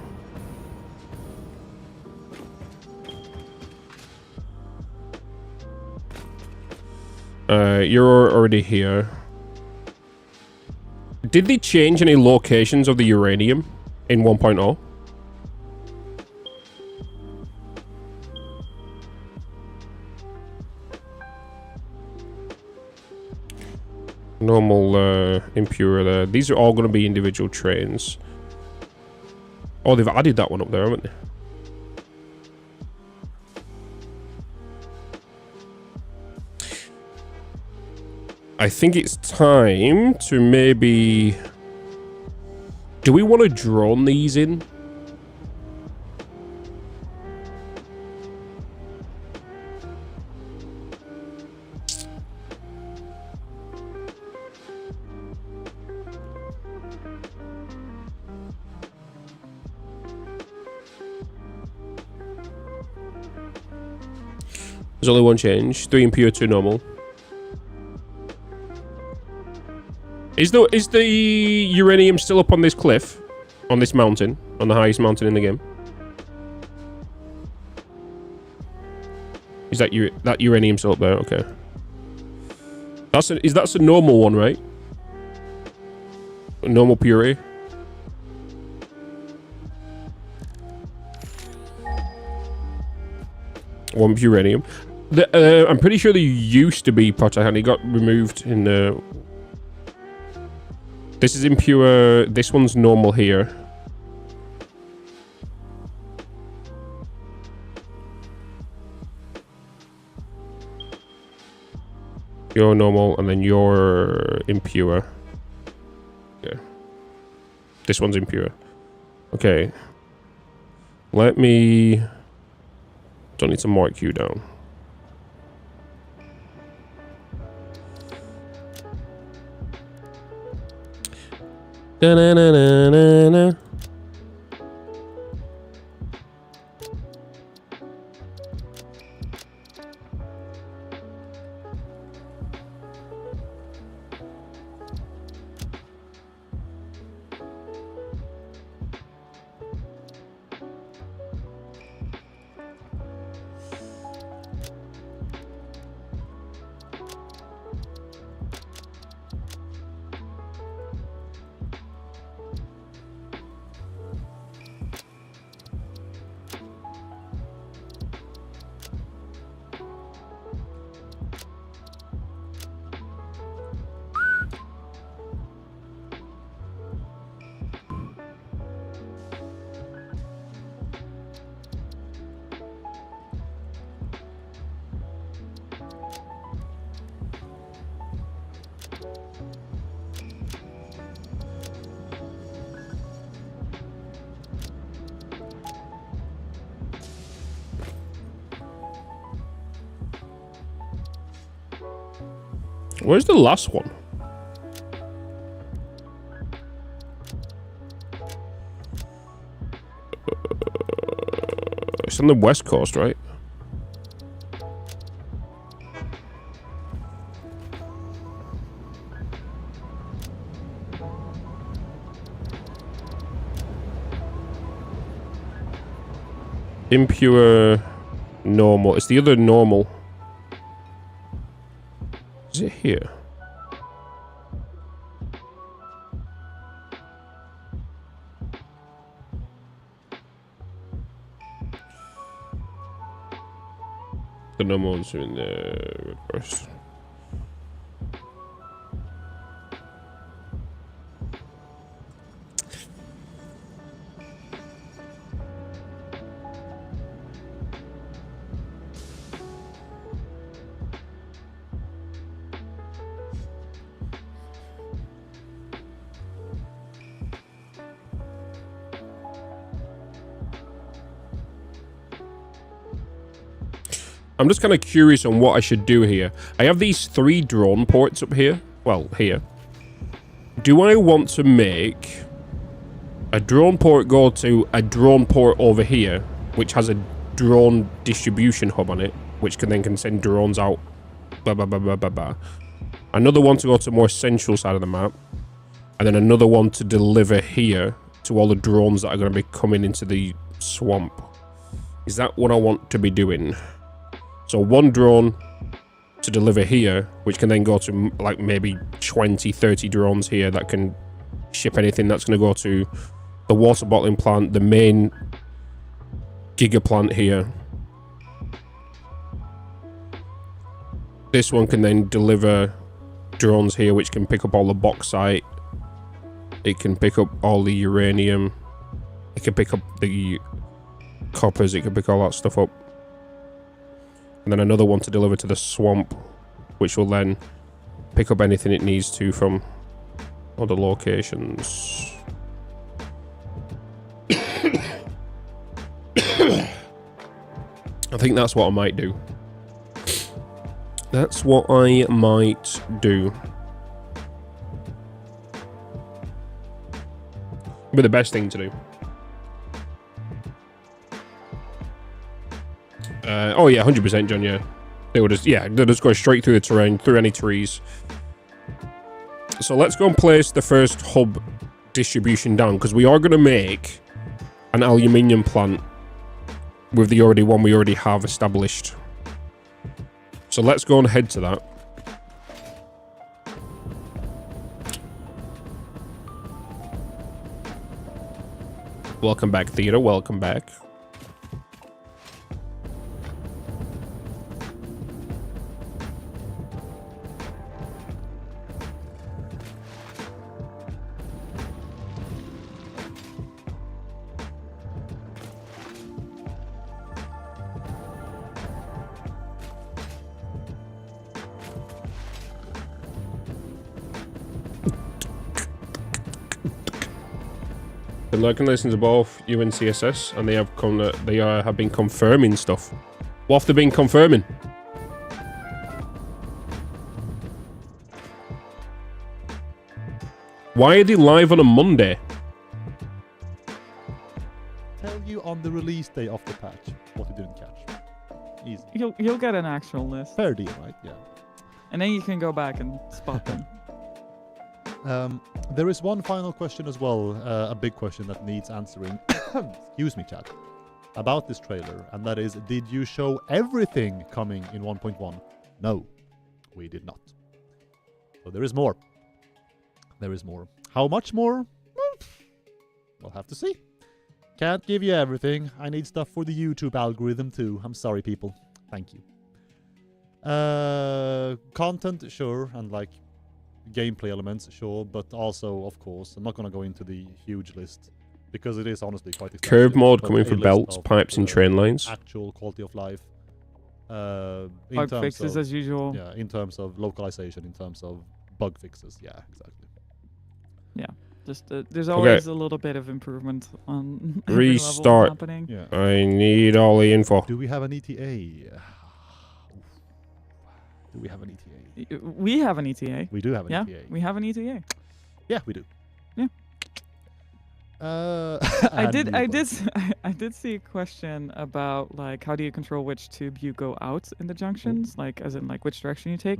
Speaker 1: You're already here. Did they change any locations of the uranium in 1.0? Normal, impure there. These are all going to be individual trains. Oh, they've added that one up there, haven't they? I think it's time to maybe... Do we want to drone these in? There's only one change. 3 impure, 2 normal. Is the uranium still up on this cliff? On this mountain? On the highest mountain in the game? Is that uranium still up there? Okay. That's a normal one, right? A normal puree. One uranium. I'm pretty sure they used to be project and it got removed in the... This is impure. This one's normal here. You're normal, and then you're impure. Yeah. This one's impure. Okay. Let me... Don't need to mark you down. Da-na-na-na-na-na. Where's the last one? It's on the west coast, right? Impure, normal. It's the other normal. Is it here? The normals are in the reverse. I'm just kind of curious on what I should do here. I have these 3 drone ports up here. Well, here. Do I want to make a drone port go to a drone port over here, which has a drone distribution hub on it, which can send drones out. Blah, blah, blah, blah, blah, blah. Another one to go to the more central side of the map. And then another one to deliver here to all the drones that are going to be coming into the swamp. Is that what I want to be doing? So 1 drone to deliver here, which can then go to like maybe 20, 30 drones here that can ship anything that's going to go to the water bottling plant, the main giga plant here. This one can then deliver drones here, which can pick up all the bauxite. It can pick up all the uranium. It can pick up the coppers. It can pick all that stuff up. And then another one to deliver to the swamp, which will then pick up anything it needs to from other locations. I think that's what I might do. That's what I might do. Be the best thing to do. Oh yeah, 100%, John. Yeah, they'll just go straight through the terrain, through any trees. So let's go and place the first hub distribution down, because we are going to make an aluminium plant with the one we already have established. So let's go and head to that. Welcome back, Theater. Welcome back. Been looking, listening to both you and CSS, and they have been confirming stuff. What have they been confirming? Why are they live on a Monday?
Speaker 13: Tell you on the release day of the patch what you didn't catch. Easy.
Speaker 14: You'll get an actual list.
Speaker 13: Fair deal, right? Yeah.
Speaker 14: And then you can go back and spot them.
Speaker 13: There is one final question as well, a big question that needs answering. Excuse me, chat. About this trailer, and that is, did you show everything coming in 1.1? No, we did not. So there is more. There is more. How much more? We'll have to see. Can't give you everything. I need stuff for the YouTube algorithm too. I'm sorry, people. Thank you. Content, sure, and like gameplay elements, sure, but also, of course, I'm not going to go into the huge list because it is honestly quite expensive.
Speaker 1: Curve mode coming for belts, pipes, and train lines.
Speaker 13: Actual quality of life.
Speaker 14: Bug fixes as usual.
Speaker 13: Yeah, in terms of localization, in terms of bug fixes. Yeah, exactly.
Speaker 14: Yeah, just there's always a little bit of improvement on every
Speaker 1: restart.
Speaker 14: level happening.
Speaker 13: Yeah.
Speaker 1: I need all the info.
Speaker 13: Do we have an ETA? Do we have an ETA?
Speaker 14: We have an ETA.
Speaker 13: We do have an ETA.
Speaker 14: We have an ETA.
Speaker 13: Yeah, we do.
Speaker 14: Yeah. I did see a question about like how do you control which tube you go out in the junctions, like as in like which direction you take.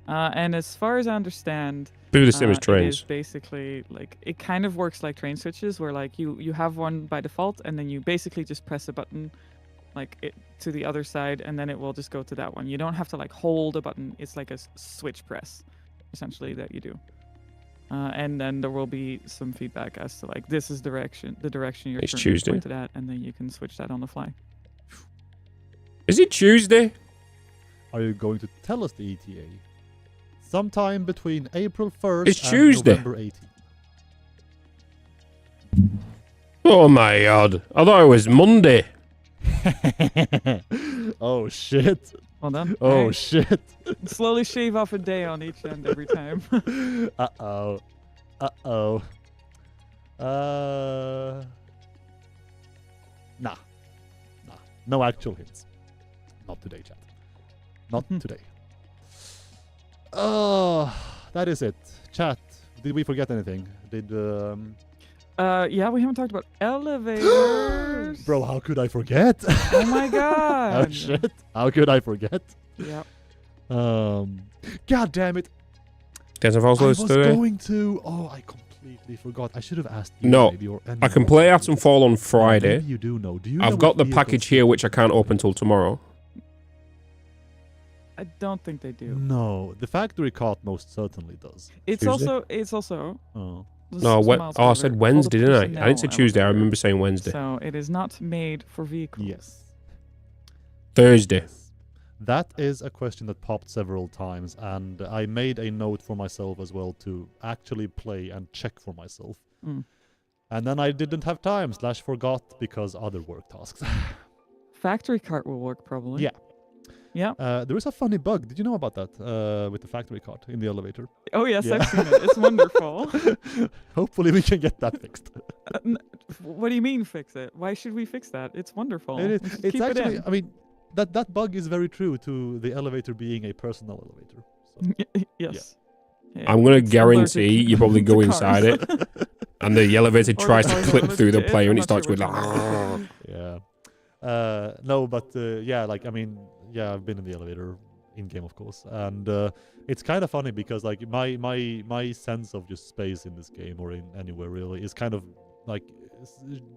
Speaker 14: And as far as I understand,
Speaker 1: do the same as
Speaker 14: it
Speaker 1: trains.
Speaker 14: is basically like it kind of works like train switches, where like you have one by default, and then you basically just press a button like it to the other side, and then it will just go to that one. You don't have to like hold a button. It's like a switch press, essentially, that you do. And then there will be some feedback as to like this is the direction you're pointed at, and then you can switch that on the fly.
Speaker 1: Is it Tuesday?
Speaker 13: Are you going to tell us the ETA? Sometime between April 1st
Speaker 1: it's
Speaker 13: and
Speaker 1: Tuesday.
Speaker 13: November 18th.
Speaker 1: Oh my god! I thought it was Monday.
Speaker 13: Oh shit!
Speaker 14: Well done.
Speaker 13: Oh
Speaker 14: Right.
Speaker 13: shit!
Speaker 14: Slowly shave off a day on each end every time.
Speaker 13: Uh-oh. Uh-oh. Nah. No actual hints. Not today, chat. Not today. Oh, that is it. Chat, did we forget anything?
Speaker 14: Yeah, we haven't talked about elevators.
Speaker 13: Bro, how could I forget?
Speaker 14: Oh my god.
Speaker 13: Oh shit. How could I forget?
Speaker 14: Yep.
Speaker 13: God damn it.
Speaker 1: Doesn't fall
Speaker 13: I was
Speaker 1: today.
Speaker 13: going to... Oh, I completely forgot. I should have asked you.
Speaker 1: No,
Speaker 13: maybe, or
Speaker 1: I can play Atomfall on Friday.
Speaker 13: Maybe you do know. Do you
Speaker 1: I've
Speaker 13: know
Speaker 1: got the
Speaker 13: which
Speaker 1: package here, which I can't open till tomorrow.
Speaker 14: I don't think they do.
Speaker 13: No, the factory cart most certainly does.
Speaker 14: It's also.
Speaker 13: Oh.
Speaker 1: No, I said Wednesday, didn't I? I didn't say Tuesday. I remember saying Wednesday.
Speaker 14: So it is not made for vehicles.
Speaker 13: Yes.
Speaker 1: Thursday.
Speaker 13: That is a question that popped several times, and I made a note for myself as well to actually play and check for myself.
Speaker 14: Mm.
Speaker 13: And then I didn't have time / forgot because other work tasks.
Speaker 14: Factory cart will work probably.
Speaker 13: Yeah.
Speaker 14: Yeah.
Speaker 13: There is a funny bug. Did you know about that with the factory cart in the elevator?
Speaker 14: Oh yes, I've seen it. It's wonderful.
Speaker 13: Hopefully we can get that fixed.
Speaker 14: What do you mean fix it? Why should we fix that? It's wonderful.
Speaker 13: It is. It's
Speaker 14: keep
Speaker 13: actually.
Speaker 14: it in.
Speaker 13: I mean, that bug is very true to the elevator being a personal elevator. So.
Speaker 14: Yes.
Speaker 13: Yeah.
Speaker 1: I'm going to guarantee you probably go inside it, and the elevator tries to clip through the player, and it starts with like.
Speaker 13: Yeah. No, but yeah, like I mean, yeah, I've been in the elevator in game, of course, and it's kind of funny because like my sense of just space in this game or in anywhere really is kind of like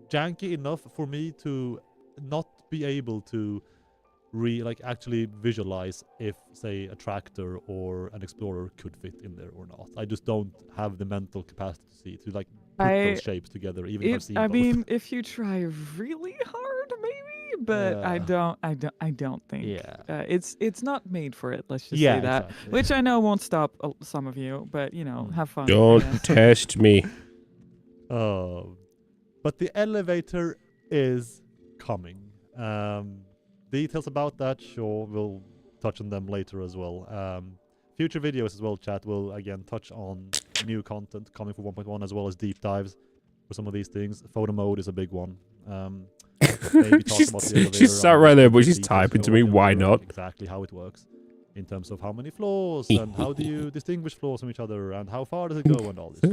Speaker 13: janky enough for me to not be able to actually visualize if, say, a tractor or an explorer could fit in there or not. I just don't have the mental capacity to like put those shapes together, even if I've seen both.
Speaker 14: mean, if you try really hard, maybe, but I don't think.
Speaker 13: Yeah.
Speaker 14: It's not made for it. Let's just
Speaker 13: Yeah,
Speaker 14: say that,
Speaker 13: exactly.
Speaker 14: which I know won't stop some of you, but you know, have fun.
Speaker 1: Don't test me.
Speaker 13: But the elevator is coming. Details about that, sure, we'll touch on them later as well. Future videos as well, chat, will again touch on new content coming for 1.1 as well as deep dives for some of these things. Photo mode is a big one. Maybe talk about the elevator.
Speaker 1: She's sat right there, but she's typing to me. Why not?
Speaker 13: Exactly how it works in terms of how many floors and how do you distinguish floors from each other and how far does it go and all this.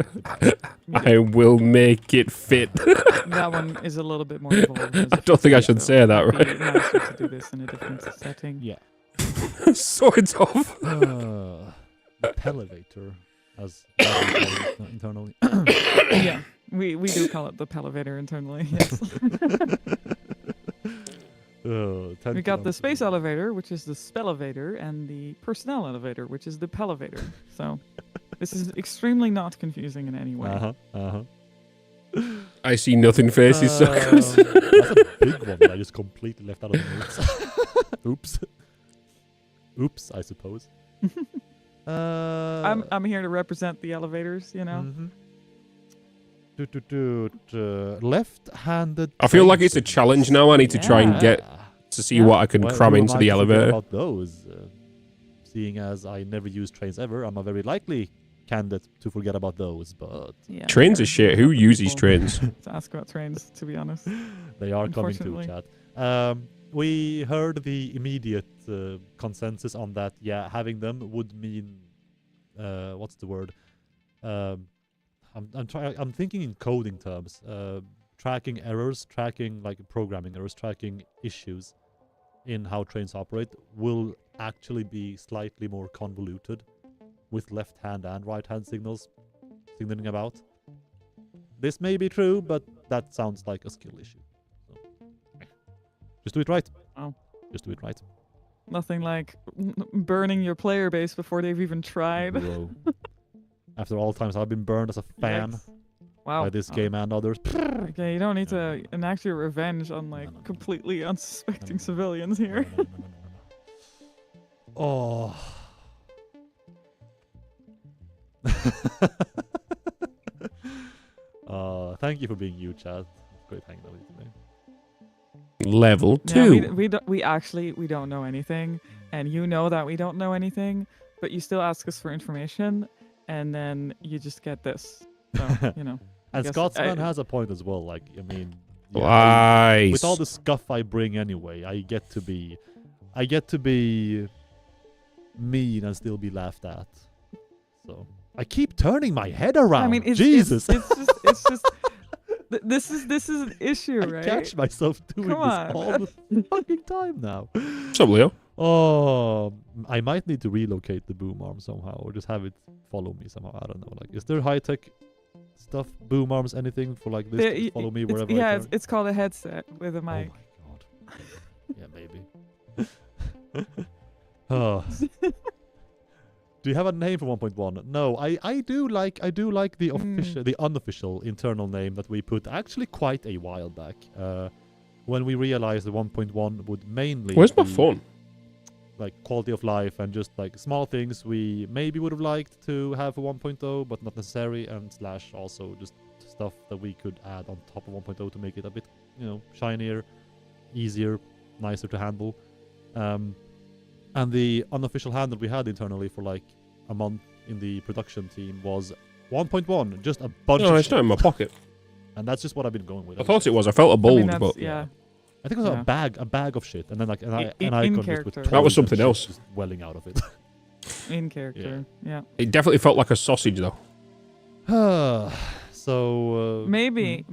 Speaker 1: I will make it fit.
Speaker 14: That one is a little bit more involved.
Speaker 1: I don't think I should say that,
Speaker 14: It'd be
Speaker 1: right?
Speaker 14: nicer to do this in a different setting.
Speaker 13: Yeah.
Speaker 1: Sort of.
Speaker 13: The elevator, as we call it internally.
Speaker 14: Yeah, we do call it the pelevator internally. Yes. We got the space elevator, which is the spelevator, and the personnel elevator, which is the pelevator. So this is extremely not confusing in any way.
Speaker 1: I see nothing faces.
Speaker 13: That's a big one that I just completely left out of the notes. Oops. Oops, I suppose.
Speaker 14: I'm here to represent the elevators, you know.
Speaker 13: Left-handed.
Speaker 1: I feel like it's a challenge now. I need to try and get to see what I can cram into the elevator.
Speaker 13: About those, seeing as I never use trains ever, I'm a very likely candidate to forget about those. But
Speaker 1: trains are shit. Who uses trains?
Speaker 14: To ask about trains, to be honest.
Speaker 13: They are coming too, chat. we heard the immediate consensus on that. Yeah, having them would mean what's the word? I'm thinking in coding terms. Tracking errors, tracking like programming errors, tracking issues in how trains operate will actually be slightly more convoluted with left hand and right hand signals signaling about. This may be true, but that sounds like a skill issue. So, just do it right.
Speaker 14: Oh.
Speaker 13: Just do it right.
Speaker 14: Nothing like burning your player base before they've even tried.
Speaker 13: Whoa. After all times I've been burned as a fan by this game and others.
Speaker 14: Okay, you don't need to enact your revenge on like completely unsuspecting civilians here.
Speaker 13: Oh. Thank you for being you, Chad. Great hanging out with you today.
Speaker 1: Level 2.
Speaker 14: Yeah, we actually don't know anything, and you know that we don't know anything, but you still ask us for information, and then you just get this. So, you know.
Speaker 13: And Scotsman has a point as well. Like, I mean,
Speaker 1: Lies.
Speaker 13: With all the scuff I bring anyway, I get to be mean and still be laughed at. So I keep turning my head around.
Speaker 14: I mean,
Speaker 13: Jesus.
Speaker 14: It's just this is an issue, right?
Speaker 13: I catch myself doing this all the fucking time now.
Speaker 1: What's up, Leo?
Speaker 13: Oh, I might need to relocate the boom arm somehow, or just have it follow me somehow. I don't know. Like, is there high tech stuff, boom arms, anything for like this to follow me wherever I turn?
Speaker 14: It's called a headset with a mic.
Speaker 13: Oh my god. Yeah, maybe. Oh. Do you have a name for 1.1? No, I do like the official, the unofficial internal name that we put actually quite a while back. When we realized the 1.1 would mainly
Speaker 1: Where's my phone?
Speaker 13: Like quality of life and just like small things we maybe would have liked to have for 1.0, but not necessary, and / also just stuff that we could add on top of 1.0 to make it a bit, you know, shinier, easier, nicer to handle. And the unofficial handle we had internally for like a month in the production team was 1.1, just a bunch of
Speaker 1: it's not in my pocket.
Speaker 13: And that's just what I've been going with.
Speaker 1: I thought it was. I felt a bulge, but
Speaker 14: yeah.
Speaker 13: I think it was a bag of shit, and then like an icon just with
Speaker 1: that was something else
Speaker 13: just welling out of it.
Speaker 14: In character, yeah.
Speaker 1: It definitely felt like a sausage, though.
Speaker 13: So
Speaker 14: maybe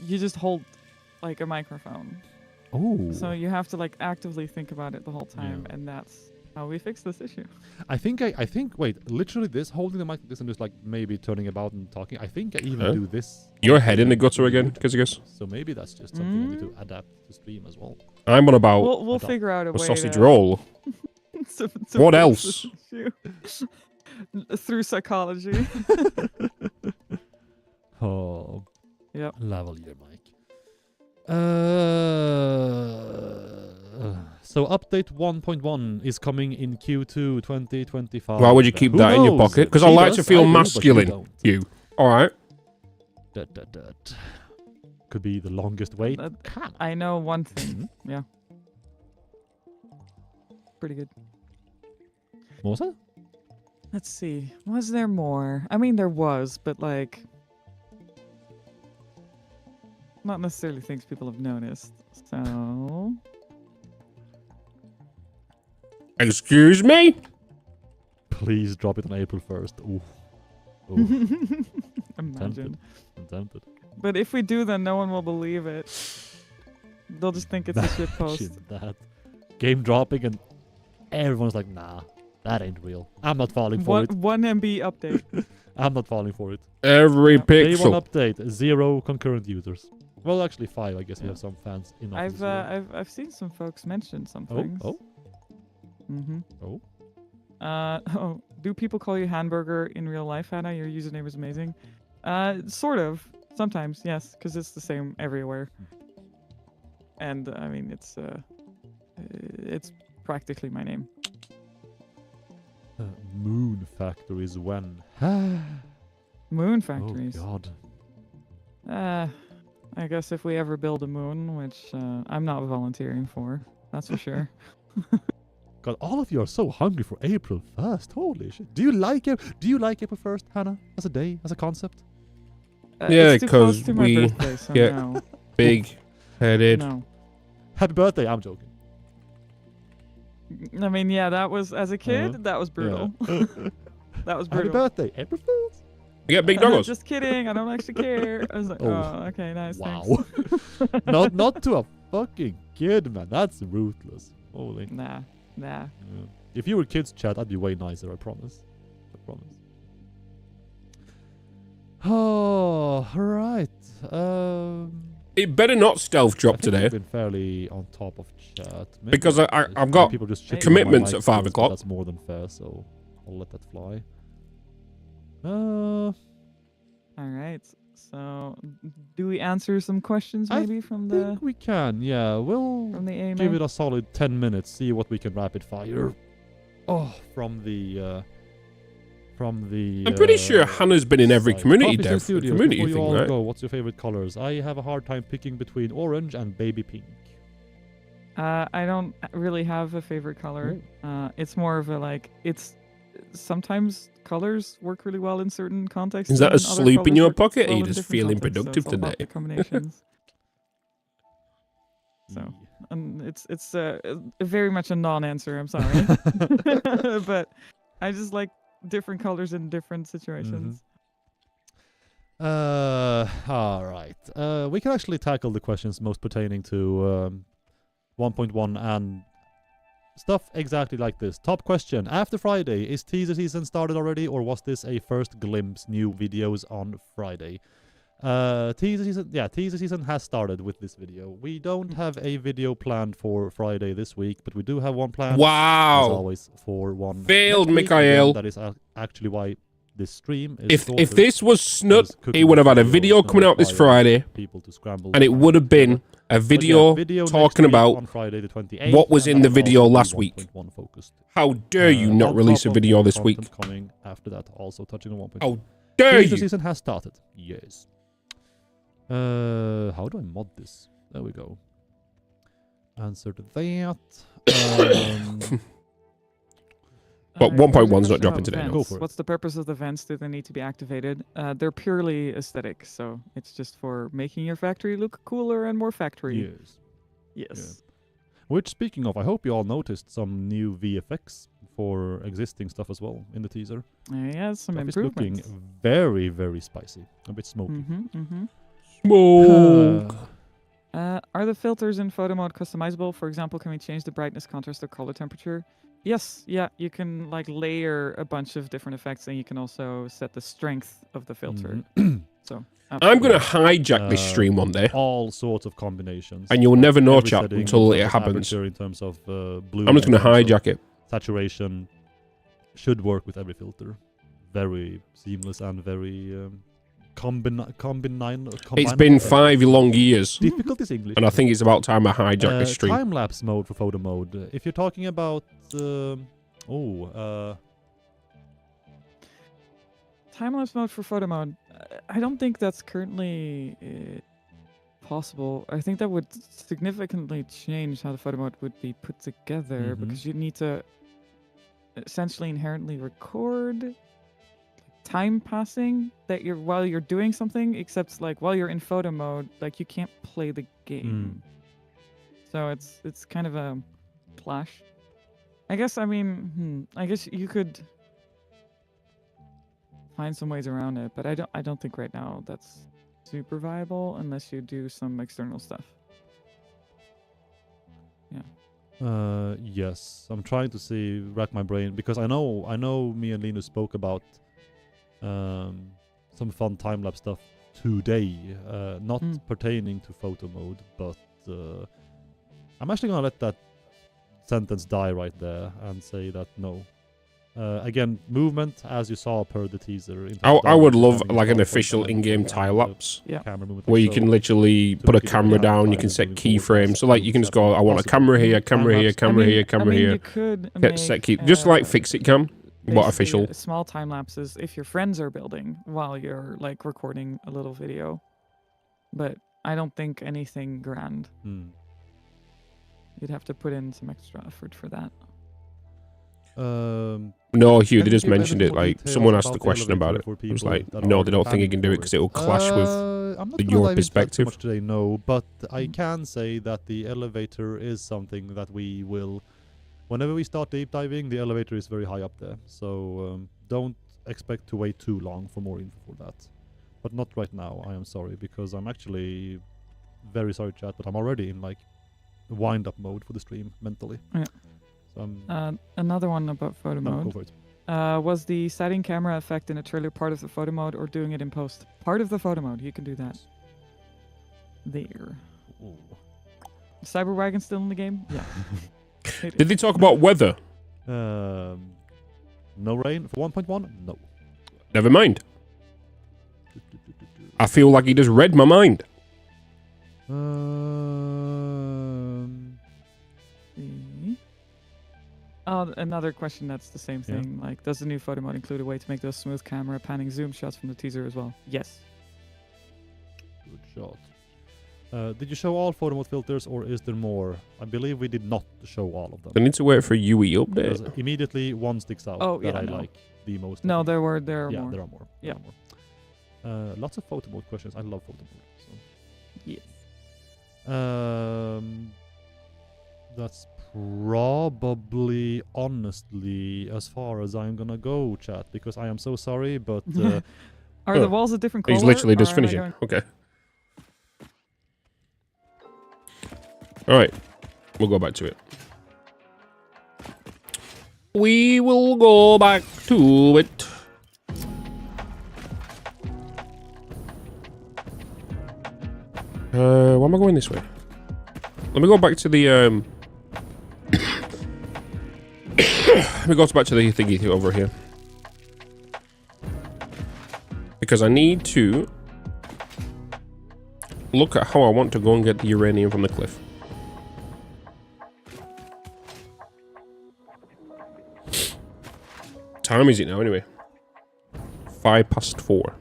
Speaker 14: you just hold like a microphone.
Speaker 13: Oh.
Speaker 14: So you have to like actively think about it the whole time, and that's how we fix this issue.
Speaker 13: I think wait, literally this, holding the mic like this and just like maybe turning about and talking. I think I even do this.
Speaker 1: Your head in the gutter again, Kizigus.
Speaker 13: So maybe that's just something I need to adapt to stream as well.
Speaker 1: I'm on about
Speaker 14: we'll figure out a way
Speaker 1: sausage
Speaker 14: to
Speaker 1: roll.
Speaker 14: to
Speaker 1: What
Speaker 14: fix
Speaker 1: else?
Speaker 14: this issue. Through psychology.
Speaker 13: Oh.
Speaker 14: Yep.
Speaker 13: Level your mic. So update 1.1 is coming in Q2 2025.
Speaker 1: Why would you keep that in your pocket? Because I like to feel masculine. You. All right.
Speaker 13: Could be the longest wait.
Speaker 14: I know one thing. Yeah. Pretty good.
Speaker 13: What was that?
Speaker 14: Let's see. Was there more? I mean, there was, but like, not necessarily things people have noticed. So.
Speaker 1: Excuse me?
Speaker 13: Please drop it on April 1st. Ooh. Ooh.
Speaker 14: Imagine.
Speaker 13: I'm tempted.
Speaker 14: But if we do, then no one will believe it. They'll just think it's a shit post.
Speaker 13: That game dropping and everyone's like, nah, that ain't real. I'm not falling for it.
Speaker 14: 1 MB update.
Speaker 13: I'm not falling for it.
Speaker 1: Every
Speaker 13: Day
Speaker 1: pixel.
Speaker 13: 1 update, 0 concurrent users. Well, actually 5. I guess we have some fans in office.
Speaker 14: I've seen some folks mention some things.
Speaker 13: Oh.
Speaker 14: Mm-hmm.
Speaker 13: Oh.
Speaker 14: Do people call you Hamburger in real life, Hannah? Your username is amazing. Sort of. Sometimes, yes, because it's the same everywhere. And I mean, it's practically my name.
Speaker 13: Moon factories when?
Speaker 14: Moon factories.
Speaker 13: Oh God.
Speaker 14: I guess if we ever build a moon, which I'm not volunteering for, that's for sure.
Speaker 13: God, all of you are so hungry for April 1st. Holy shit. Do you like it? Do you like April 1st, Hannah? As a day, as a concept?
Speaker 1: Yeah,
Speaker 14: it's too close
Speaker 1: because
Speaker 14: to my
Speaker 1: we
Speaker 14: birthday, so
Speaker 1: get
Speaker 14: no.
Speaker 1: big-headed.
Speaker 14: No.
Speaker 13: Happy birthday. I'm joking.
Speaker 14: I mean, yeah, that was, as a kid, that was brutal.
Speaker 13: Yeah.
Speaker 14: That was
Speaker 13: Happy
Speaker 14: brutal.
Speaker 13: birthday, April Fools.
Speaker 1: You get big doggos.
Speaker 14: Just kidding. I don't actually care. I was like, oh, okay, nice.
Speaker 13: Wow.
Speaker 14: Thanks.
Speaker 13: not to a fucking kid, man. That's ruthless. Holy.
Speaker 14: Nah.
Speaker 13: Yeah. If you were kids, chat, I'd be way nicer. I promise. I promise. Oh, right.
Speaker 1: It better not stealth drop today.
Speaker 13: I've been fairly on top of chat. Maybe
Speaker 1: because I've got
Speaker 13: people just
Speaker 1: commitments at 5 o'clock.
Speaker 13: That's more than fair, so I'll let that fly.
Speaker 14: All right. So, do we answer some questions maybe from the?
Speaker 13: I think we can. Yeah, we'll
Speaker 14: from the AMA?
Speaker 13: give it a solid 10 minutes. See what we can rapid fire. Oh, from the.
Speaker 1: I'm pretty sure Hannah's been in every community dev community
Speaker 13: Before you
Speaker 1: thing,
Speaker 13: all
Speaker 1: right?
Speaker 13: go, what's your favorite colors? I have a hard time picking between orange and baby pink.
Speaker 14: I don't really have a favorite color. It's more of a like it's sometimes colors work really well in certain contexts.
Speaker 1: Is that a
Speaker 14: and other
Speaker 1: sleep in
Speaker 14: colors
Speaker 1: your
Speaker 14: work
Speaker 1: pocket?
Speaker 14: well
Speaker 1: Are you
Speaker 14: in
Speaker 1: just
Speaker 14: different
Speaker 1: feeling
Speaker 14: contexts,
Speaker 1: productive
Speaker 14: so it's all about
Speaker 1: today?
Speaker 14: the combinations. So, and it's very much a non-answer. I'm sorry, but I just like different colors in different situations.
Speaker 13: All right. We can actually tackle the questions most pertaining to 1.1 and stuff exactly like this. Top question. After Friday, is teaser season started already, or was this a first glimpse? New videos on Friday. Teaser season has started with this video. We don't have a video planned for Friday this week, but we do have one planned.
Speaker 1: Wow.
Speaker 13: As always, for one.
Speaker 1: Failed,
Speaker 13: next week.
Speaker 1: Mikhail.
Speaker 13: Again, that is actually why this stream is
Speaker 1: If this was Snut, he would have had a video coming out this Friday, and it would have been a video talking about
Speaker 13: on Friday the 28th,
Speaker 1: what was
Speaker 13: and
Speaker 1: in the
Speaker 13: that will
Speaker 1: video
Speaker 13: also be
Speaker 1: last week.
Speaker 13: 1.1 focused.
Speaker 1: How dare you not
Speaker 13: on
Speaker 1: release a
Speaker 13: top of
Speaker 1: video
Speaker 13: more
Speaker 1: this week?
Speaker 13: content coming after that, also touching on 1.1.
Speaker 1: How dare
Speaker 13: Teaser
Speaker 1: you?
Speaker 13: season has started. Yes. How do I mod this? There we go. Answer to that.
Speaker 1: But 1.1's not dropping today.
Speaker 13: Go for it.
Speaker 14: What's the purpose of the vents? Do they need to be activated? They're purely aesthetic, so it's just for making your factory look cooler and more factory.
Speaker 13: Yes.
Speaker 14: Yes.
Speaker 13: Yeah. Which, speaking of, I hope you all noticed some new VFX for existing stuff as well in the teaser.
Speaker 14: Yeah, some
Speaker 13: Stuff is
Speaker 14: improvements.
Speaker 13: looking very, very spicy. A bit smoky.
Speaker 1: Smoke.
Speaker 14: Are the filters in photo mode customizable? For example, can we change the brightness, contrast, or color temperature? Yes, yeah, you can like layer a bunch of different effects, and you can also set the strength of the filter. So
Speaker 1: I'm going to hijack this stream one day.
Speaker 13: All sorts of combinations.
Speaker 1: And you'll never know,
Speaker 13: Every
Speaker 1: chat,
Speaker 13: setting,
Speaker 1: until
Speaker 13: in
Speaker 1: it
Speaker 13: terms of
Speaker 1: happens.
Speaker 13: aperture, in terms of blue.
Speaker 1: I'm just going to hijack it.
Speaker 13: Saturation should work with every filter. Very seamless and very
Speaker 1: It's been 5 long years.
Speaker 13: Difficult is English.
Speaker 1: And I think it's about time I hijack this stream.
Speaker 13: Time-lapse mode for photo mode. If you're talking about...
Speaker 14: time-lapse mode for photo mode. I don't think that's currently possible. I think that would significantly change how the photo mode would be put together, because you need to essentially inherently record time passing that you're while you're doing something, except like while you're in photo mode, like you can't play the game. So it's kind of a clash. I guess, I mean, I guess you could find some ways around it, but I don't think right now that's super viable unless you do some external stuff. Yeah.
Speaker 13: Yes. I'm trying to rack my brain, because I know me and Linus spoke about some fun time-lapse stuff today, not pertaining to photo mode, but I'm actually gonna let that sentence die right there and say that no. Again, movement, as you saw per the teaser.
Speaker 1: I would love like an official in-game time lapse, where you can literally put a camera down, you can set keyframes. So like you can just go, I want a camera here, camera here, camera here, camera here.
Speaker 14: You could
Speaker 1: Hit set key, just like Fix-It Cam, but official.
Speaker 14: Small time lapses if your friends are building while you're like recording a little video, but I don't think anything grand. You'd have to put in some extra effort for that.
Speaker 1: No, Hugh, they just mentioned it. Like someone asked a question about it. It was like, no, they don't think you can do it because it will clash with
Speaker 13: I'm not
Speaker 1: your
Speaker 13: gonna dive into that too
Speaker 1: perspective?
Speaker 13: much today, no, but I can say that the elevator is something that we will... Whenever we start deep diving, the elevator is very high up there. So don't expect to wait too long for more info for that. But not right now, I am sorry, because I'm actually very sorry, chat, but I'm already in like wind-up mode for the stream, mentally.
Speaker 14: Yeah.
Speaker 13: So
Speaker 14: another one about photo mode.
Speaker 13: Go for it.
Speaker 14: Was the setting camera effect in a trailer part of the photo mode or doing it in post? Part of the photo mode, you can do that. There.
Speaker 13: Ooh.
Speaker 14: Cyberwagon still in the game? Yeah.
Speaker 1: Did they talk about weather?
Speaker 13: No rain for 1.1? No.
Speaker 1: Never mind. I feel like he just read my mind.
Speaker 14: Oh, another question that's the same thing.
Speaker 13: Yeah.
Speaker 14: Like, does the new photo mode include a way to make those smooth camera panning zoom shots from the teaser as well? Yes.
Speaker 13: Good shot. Did you show all photo mode filters, or is there more? I believe we did not show all of them.
Speaker 1: I need to wait for UE update.
Speaker 13: Because immediately one sticks out that I like the most.
Speaker 14: No, there are more.
Speaker 13: Yeah, there are more.
Speaker 14: Yeah.
Speaker 13: Lots of photo mode questions. I love photo mode. So.
Speaker 14: Yes.
Speaker 13: That's probably, honestly, as far as I'm gonna go, chat, because I am so sorry, but...
Speaker 14: Are the walls a different color?
Speaker 1: He's literally just finishing. Okay. Alright. We'll go back to it. We will go back to it. Why am I going this way? Let me go back to the, let me go back to the thingy over here. Because I need to look at how I want to go and get the uranium from the cliff. Time is it now anyway? 4:05.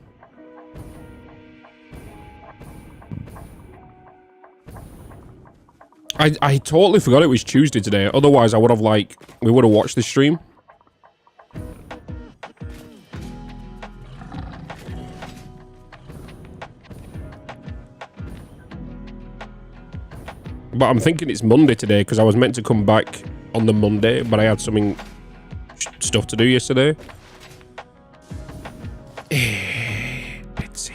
Speaker 1: I totally forgot it was Tuesday today. Otherwise, I would have we would have watched the stream. But I'm thinking it's Monday today because I was meant to come back on the Monday, but I had stuff to do yesterday. Bitsy.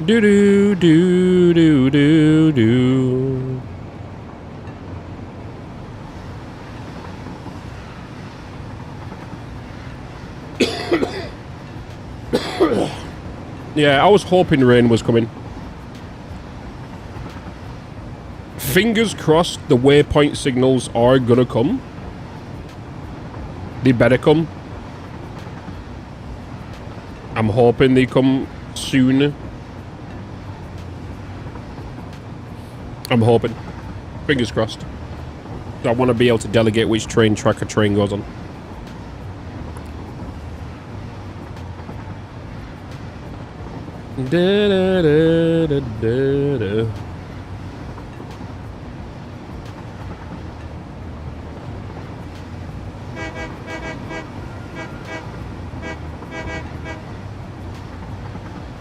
Speaker 1: Do do do do do do. Yeah, I was hoping rain was coming. Fingers crossed the waypoint signals are gonna come. They better come. I'm hoping they come soon. I'm hoping. Fingers crossed. I want to be able to delegate which train track a train goes on. Da, da, da, da, da, da.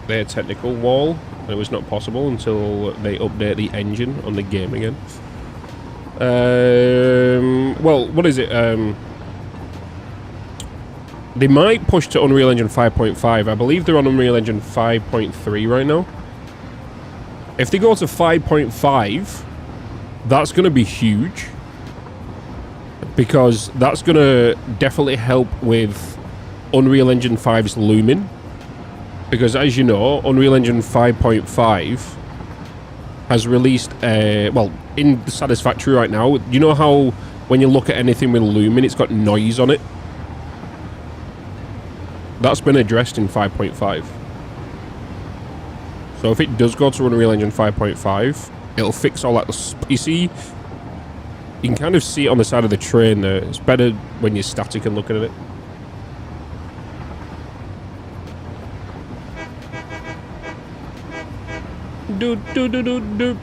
Speaker 1: Their technical wall. It was not possible until they update the engine on the game again. Well, what is it? They might push to Unreal Engine 5.5. I believe they're on Unreal Engine 5.3 right now. If they go to 5.5, that's going to be huge. Because that's going to definitely help with Unreal Engine 5's looming. Because as you know, Unreal Engine 5.5 has released, well, in the Satisfactory right now, you know how when you look at anything with Lumen, it's got noise on it? That's been addressed in 5.5. So if it does go to Unreal Engine 5.5, it'll fix all that. You see, you can kind of see it on the side of the train there. It's better when you're static and looking at it. Do do do do do.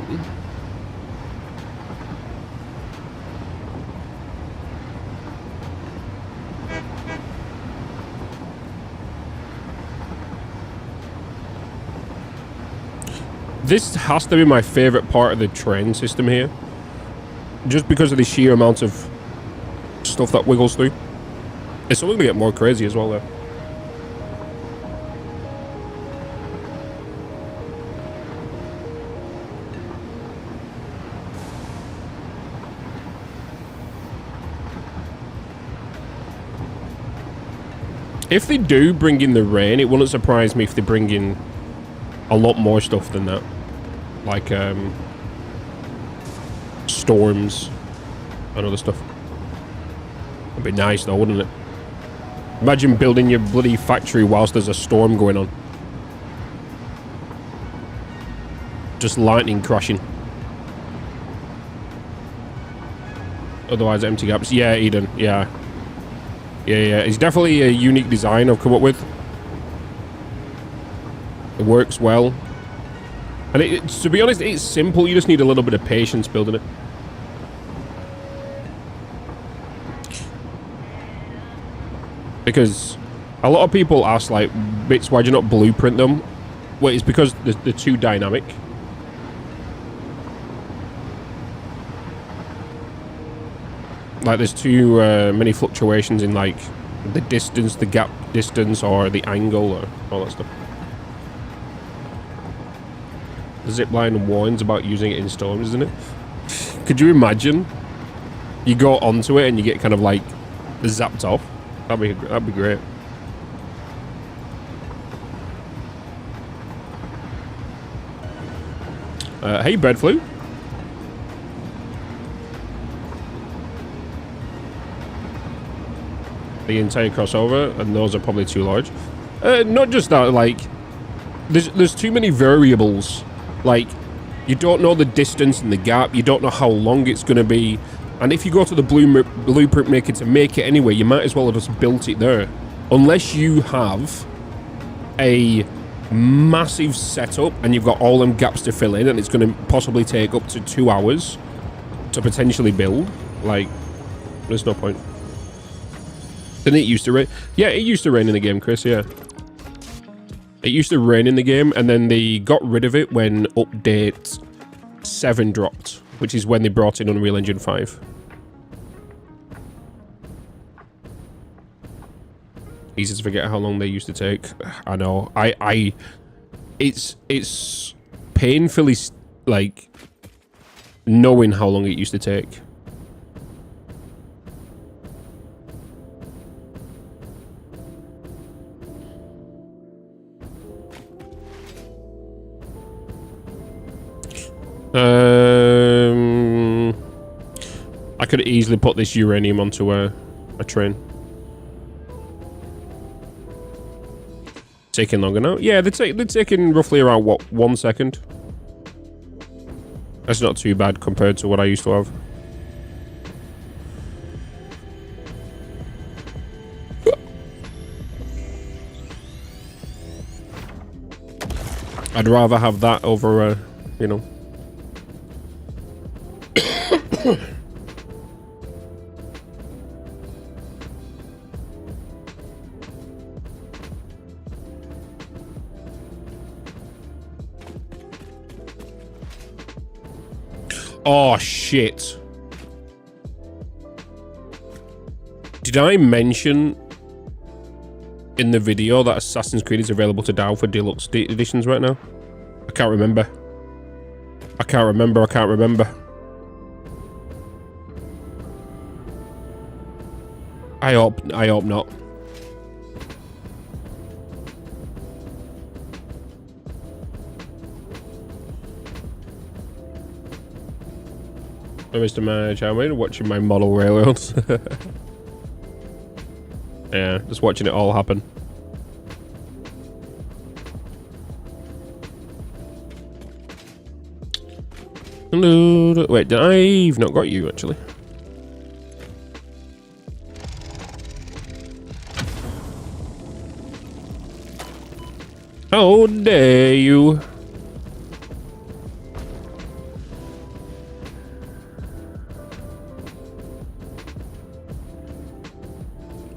Speaker 1: This has to be my favorite part of the train system here, just because of the sheer amount of stuff that wiggles through. It's only gonna get more crazy as well though. If they do bring in the rain, it wouldn't surprise me if they bring in a lot more stuff than that. Like, storms and other stuff. It'd be nice though, wouldn't it? Imagine building your bloody factory whilst there's a storm going on. Just lightning crashing. Otherwise, empty gaps. Yeah, Eden, yeah. Yeah, it's definitely a unique design I've come up with. It works well. And to be honest, it's simple. You just need a little bit of patience building it. Because a lot of people ask, like, Bitz, why do you not blueprint them? Well, it's because they're too dynamic. Like, there's too many fluctuations in, like, the distance, the gap distance, or the angle, or all that stuff. The zipline warns about using it in storms, isn't it? Could you imagine? You go onto it and you get kind of, like, zapped off. That'd be great. Hey, Breadflu. The entire crossover, and those are probably too large. Not just that, like, there's too many variables. Like, you don't know the distance and the gap, you don't know how long it's going to be, and if you go to the blueprint maker to make it anyway, you might as well have just built it there. Unless you have a massive setup and you've got all them gaps to fill in, and it's going to possibly take up to 2 hours to potentially build. Like, there's no point. Didn't it used to rain? Yeah, it used to rain in the game, Chris, yeah. It used to rain in the game, and then they got rid of it when update 7 dropped, which is when they brought in Unreal Engine 5. Easy to forget how long they used to take. I know. It's painfully, like, knowing how long it used to take. I could easily put this uranium onto a train. Taking longer now? Yeah, they're taking roughly around, what, 1 second? That's not too bad compared to what I used to have. I'd rather have that over, you know. Oh, shit. Did I mention in the video that Assassin's Creed is available to download for deluxe editions right now? I can't remember. I can't remember. I hope not. Mr. Manager, I'm watching my model railroads. Yeah, just watching it all happen. Hello. Wait, I've not got you actually. How dare you?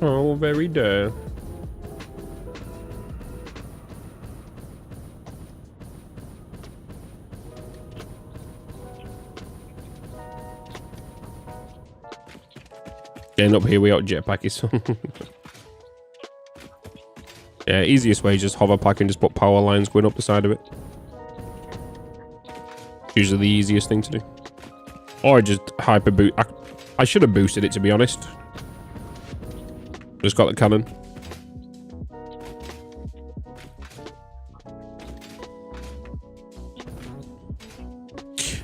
Speaker 1: Oh, very dare. Getting up here without jetpack is yeah, easiest way is just hover pack and just put power lines going up the side of it. Usually the easiest thing to do. Or just hyper boost. I should have boosted it, to be honest. Just got the cannon.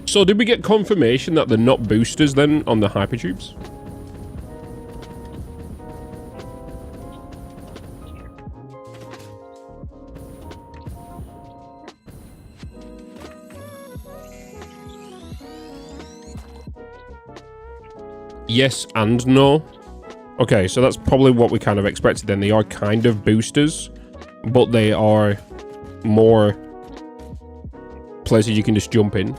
Speaker 1: So did we get confirmation that they're not boosters then on the hypertubes? Yes and no. Okay, so that's probably what we kind of expected then. They are kind of boosters, but they are more places you can just jump in.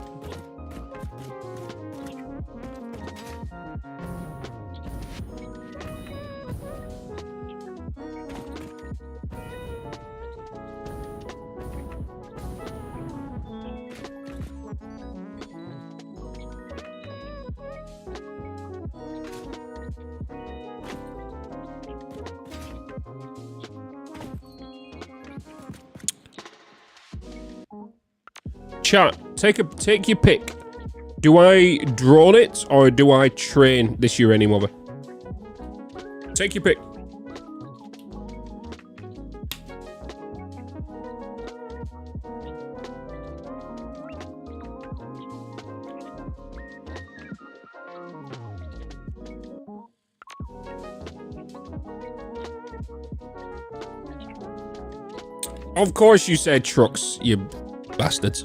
Speaker 1: Chat, take your pick. Do I drone it or do I train this uranium mother? Take your pick. Of course you said trucks, you bastards.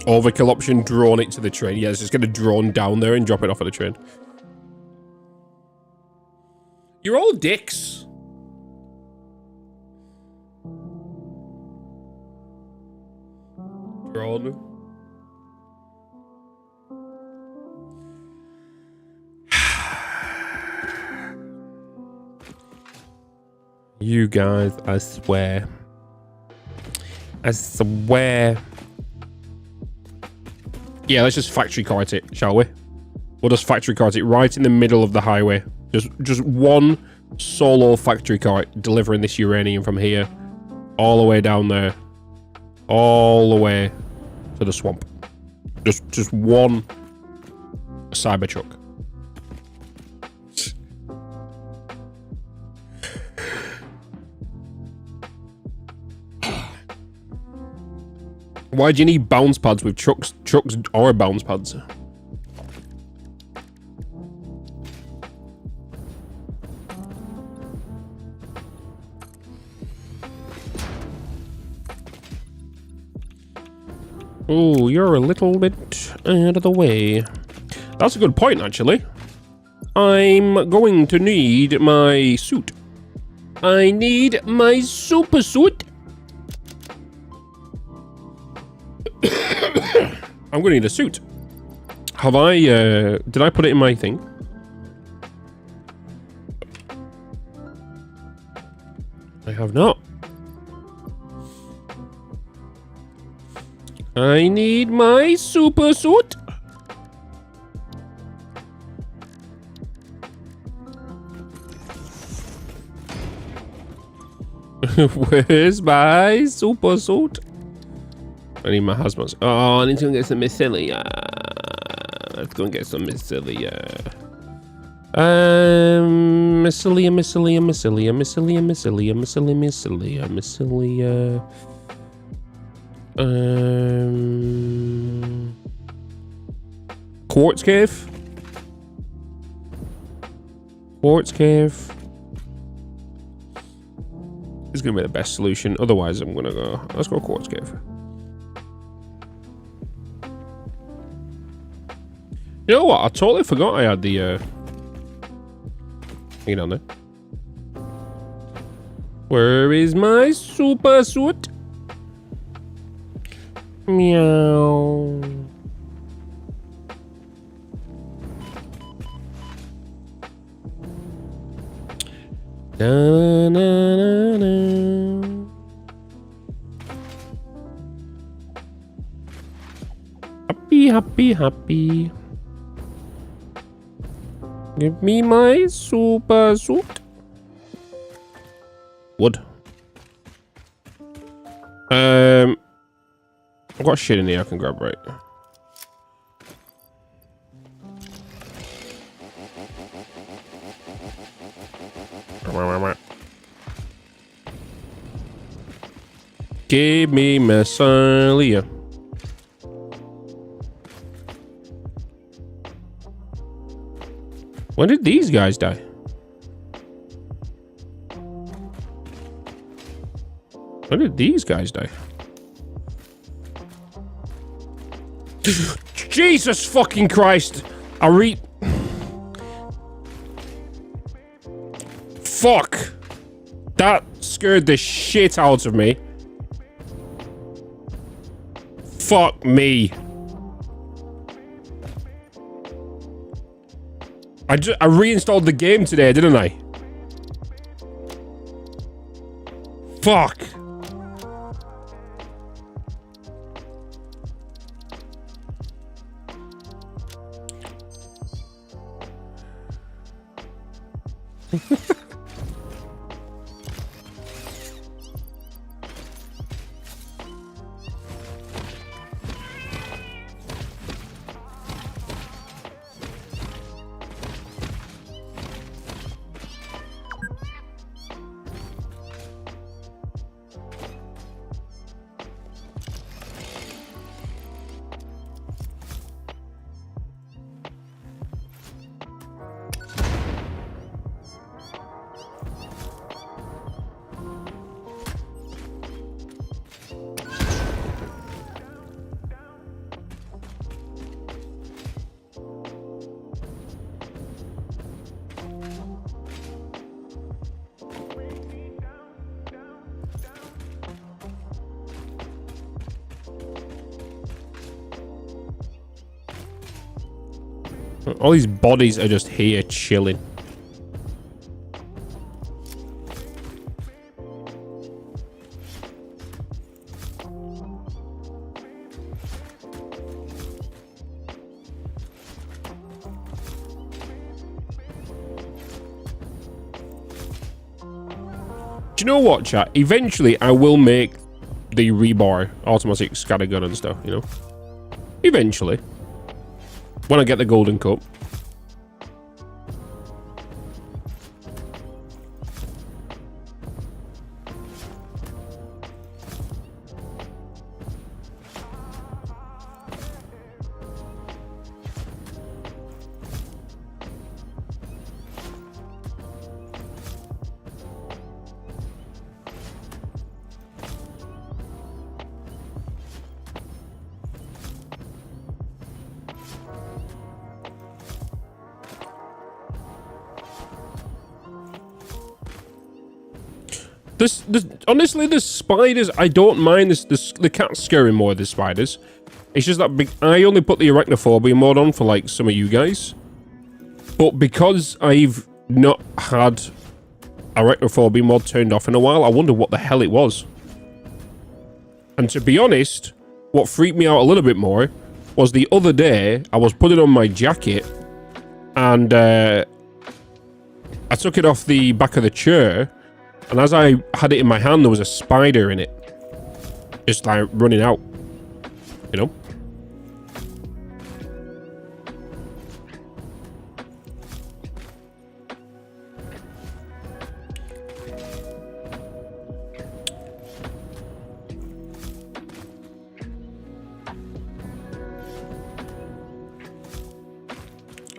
Speaker 1: Overkill option, drone it to the train. Yeah, it's just gonna drone down there and drop it off at the train. You're all dicks. Drone. You guys, I swear. I swear. Yeah, let's just factory cart it, shall we? We'll just factory cart it right in the middle of the highway. Just one solo factory cart delivering this uranium from here all the way down there, all the way to the swamp. Just one Cybertruck. Why do you need bounce pads with trucks or bounce pads? Oh, you're a little bit out of the way. That's a good point, actually. I'm going to need my suit. I need my super suit. I'm gonna need a suit. Have I, did I put it in my thing? I have not. I need my super suit. Where's my super suit? I need my husband's. Oh, I need to go get some mycelia. Let's go and get some mycelia. Mycelia. Quartz cave. is going to be the best solution. Otherwise, I'm going to go... Let's go quartz cave. You know what? I totally forgot I had the... Hang on there. Where is my super suit? Meow. Da, na, na, na. Happy, happy, happy. Give me my super suit. Wood. I've got shit in here I can grab, right? Give me Messiah. When did these guys die? When did these guys die? Jesus fucking Christ! I read. Fuck! That scared the shit out of me. Fuck me. I reinstalled the game today, didn't I? Fuck. All these bodies are just here chilling. Do you know what, chat? Eventually, I will make the rebar automatic scattergun and stuff, you know? Eventually. When I get the golden cup. Honestly, the spiders, I don't mind the cat's scaring more of the spiders. It's just that I only put the arachnophobia mod on for like some of you guys. But because I've not had arachnophobia mod turned off in a while, I wonder what the hell it was. And to be honest, what freaked me out a little bit more was the other day, I was putting on my jacket and I took it off the back of the chair. And as I had it in my hand, there was a spider in it. Just like running out. You know?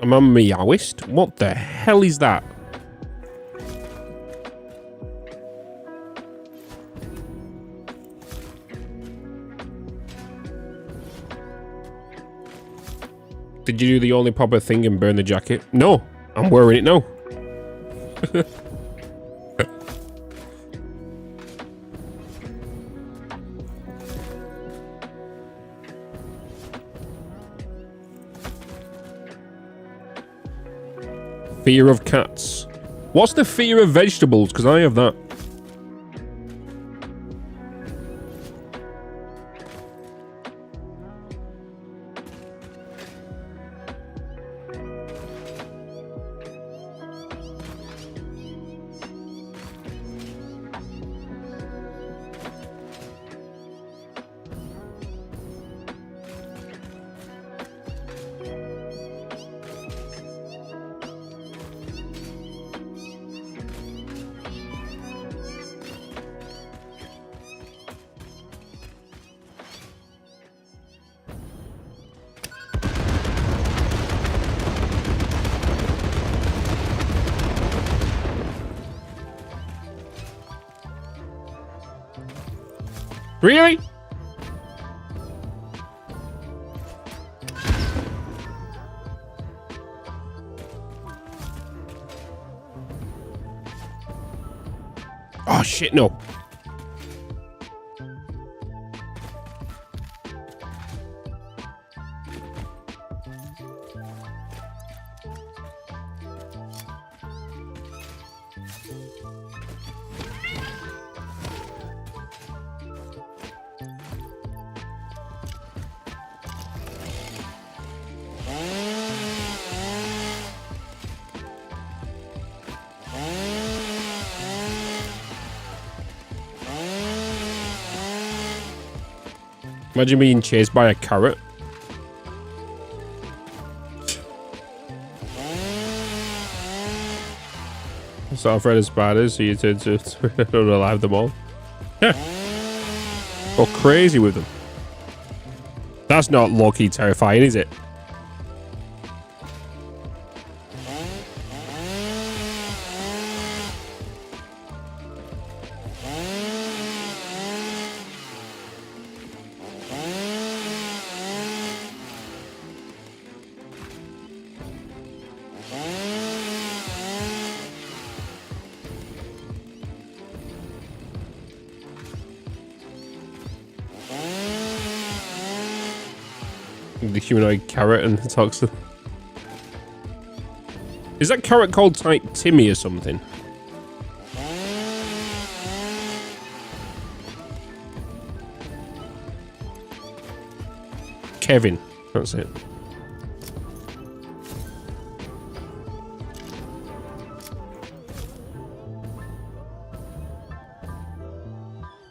Speaker 1: I'm a meowist? What the hell is that? Did you do the only proper thing and burn the jacket? No, I'm wearing it now. Fear of cats. What's the fear of vegetables? Because I have that. Really? Oh shit, no. Imagine being chased by a carrot. So I'm afraid of spiders, so you tend to unalive them all. Yeah. Go crazy with them. That's not low-key terrifying, is it? The humanoid carrot and the toxin. Is that carrot called like Timmy or something? Kevin, that's it.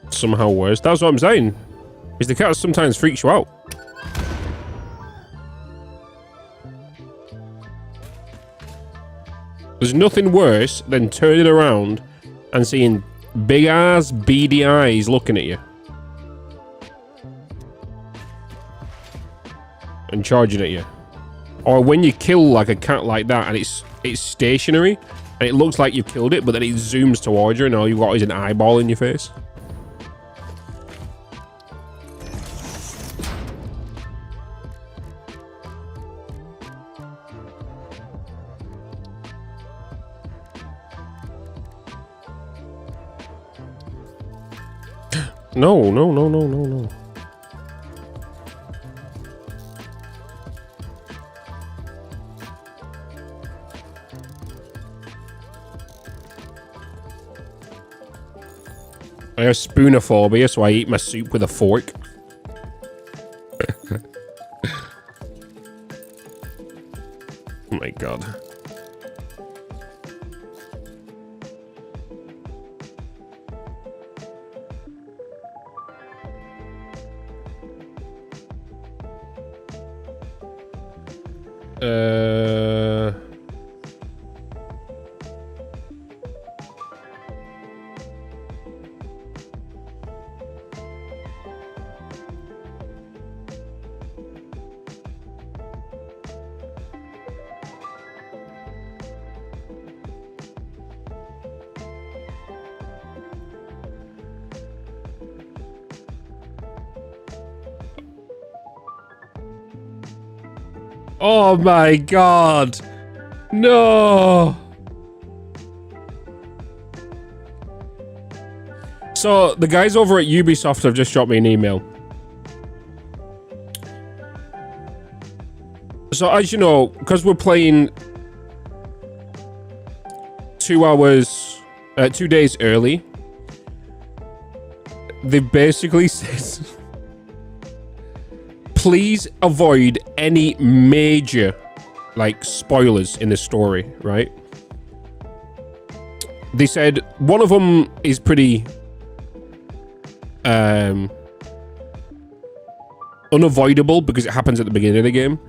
Speaker 1: Somehow worse. That's what I'm saying. Is the cat sometimes freaks you out. There's nothing worse than turning around and seeing big ass beady eyes looking at you. And charging at you. Or when you kill like a cat like that and it's stationary and it looks like you've killed it, but then it zooms towards you and all you've got is an eyeball in your face. No, no, no, no, no, no. I have spoonophobia, so I eat my soup with a fork. Oh my god. Oh my god. No. So the guys over at Ubisoft have just dropped me an email. So as you know, because we're playing 2 days early, they basically said, please avoid any major, like, spoilers in the story, right? They said one of them is pretty unavoidable because it happens at the beginning of the game.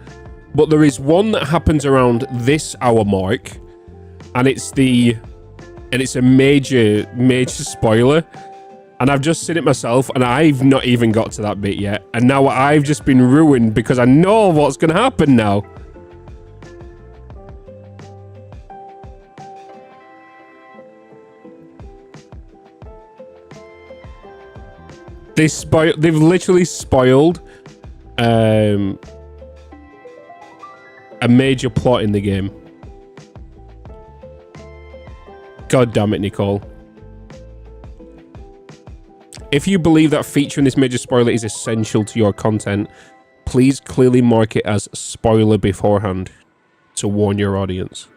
Speaker 1: But there is one that happens around this hour mark, and it's a major spoiler. And I've just seen it myself, and I've not even got to that bit yet. And now I've just been ruined because I know what's going to happen now. They've literally spoiled a major plot in the game. God damn it, Nicole. If you believe that featuring this major spoiler is essential to your content, please clearly mark it as spoiler beforehand to warn your audience.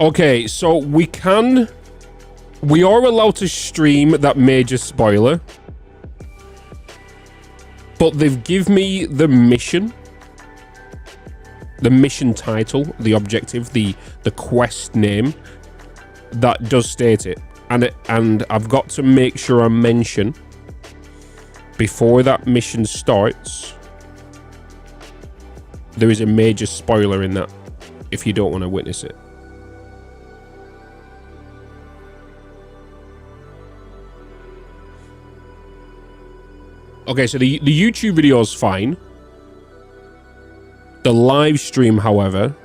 Speaker 1: Okay, so we are allowed to stream that major spoiler, but they've given me the mission title, the objective, the quest name that does state it, and I've got to make sure I mention before that mission starts there is a major spoiler in that if you don't want to witness it. Okay, so the YouTube video is fine. The live stream, however...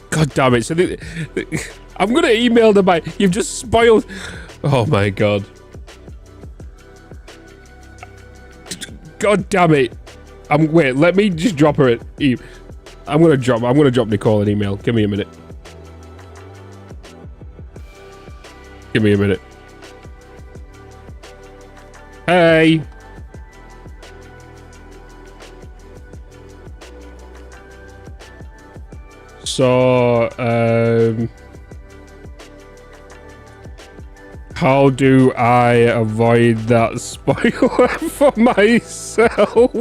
Speaker 1: God damn it. So I'm going to email them back. You've just spoiled... Oh my god. God damn it. Wait, let me just drop her an email. I'm gonna drop Nicole an email. Give me a minute. Give me a minute. Hey. So, how do I avoid that spoiler for myself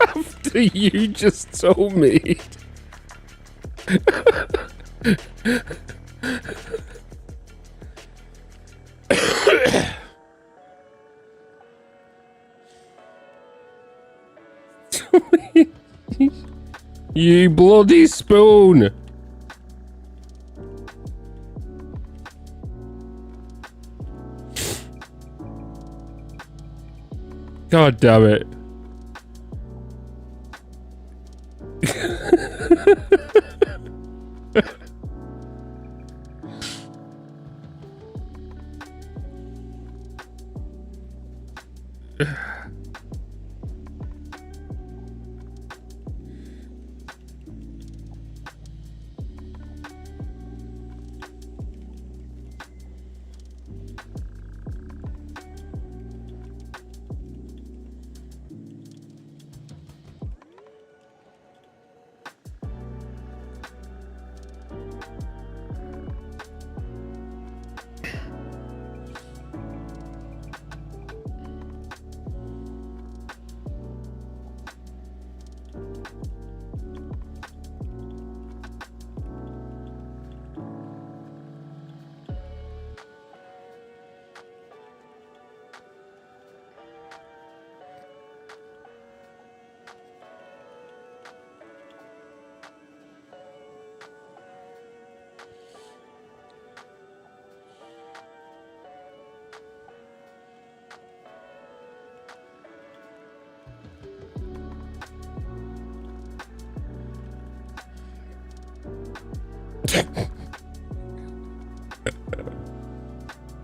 Speaker 1: after you just told me? You bloody spoon! God damn it.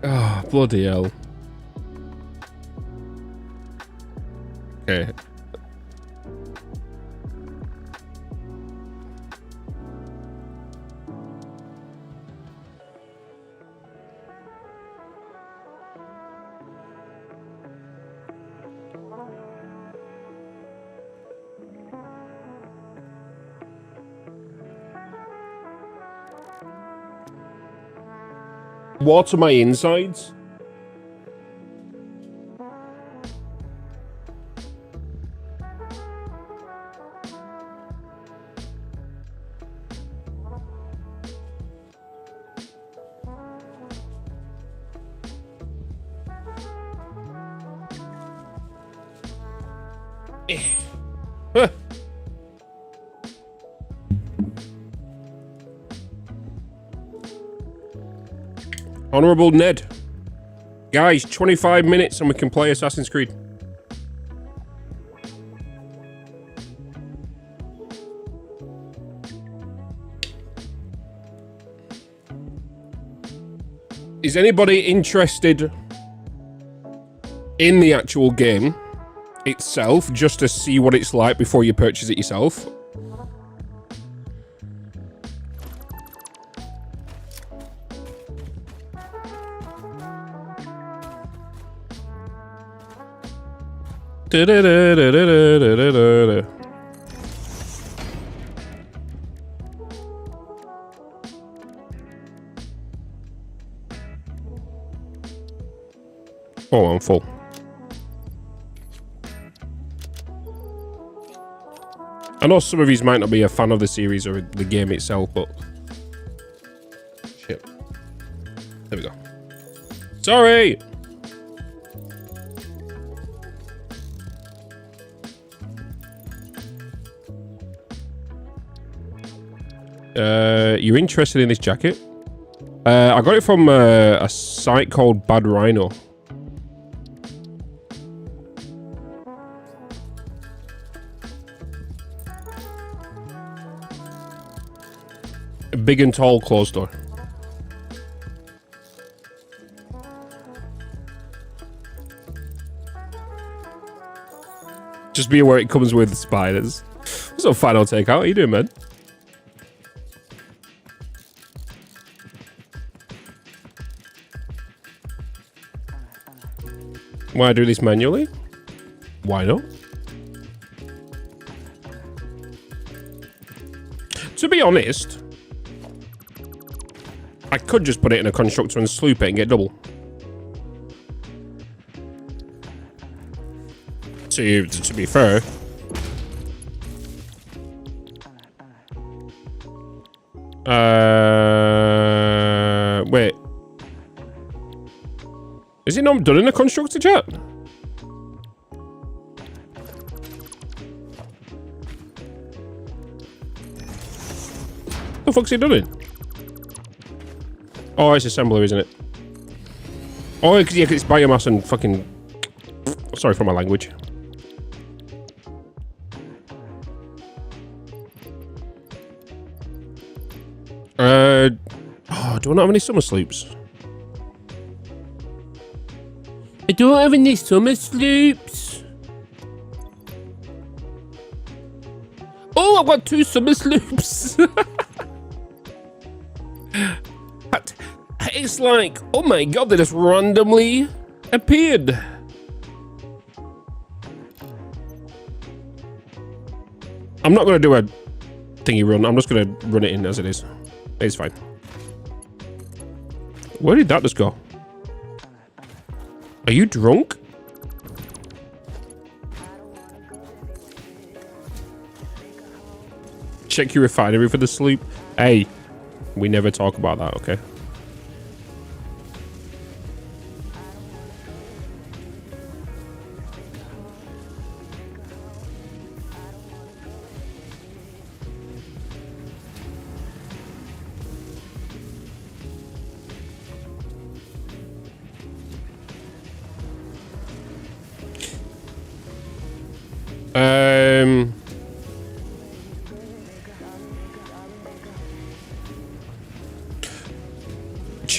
Speaker 1: Oh, bloody hell. Okay. Water my insides? Huh. Honorable Ned. Guys, 25 minutes and we can play Assassin's Creed. Is anybody interested in the actual game itself, just to see what it's like before you purchase it yourself? Oh, I'm full. I know some of you might not be a fan of the series or the game itself, but... Shit. There we go. Sorry! You're interested in this jacket? I got it from a site called Bad Rhino. A big and tall closed door. Just be aware it comes with spiders. What's up, Final Takeout? How you doing, man? Why I do this manually? Why not? To be honest, I could just put it in a constructor and sloop it and get double. To be fair. Wait. Is it not done in a constructor, chat? The fuck's he done it? Oh, it's assembler, isn't it? Oh, yeah, because it's biomass and fucking... Sorry for my language. Oh, do I not have any summer sloops? I don't have any summer sloops. Oh, I've got 2 summer sloops. But it's like, oh my god, they just randomly appeared. I'm not going to do a thingy run. I'm just going to run it in as it is. It's fine. Where did that just go? Are you drunk? Check your refinery for the sloop. Hey, we never talk about that, okay?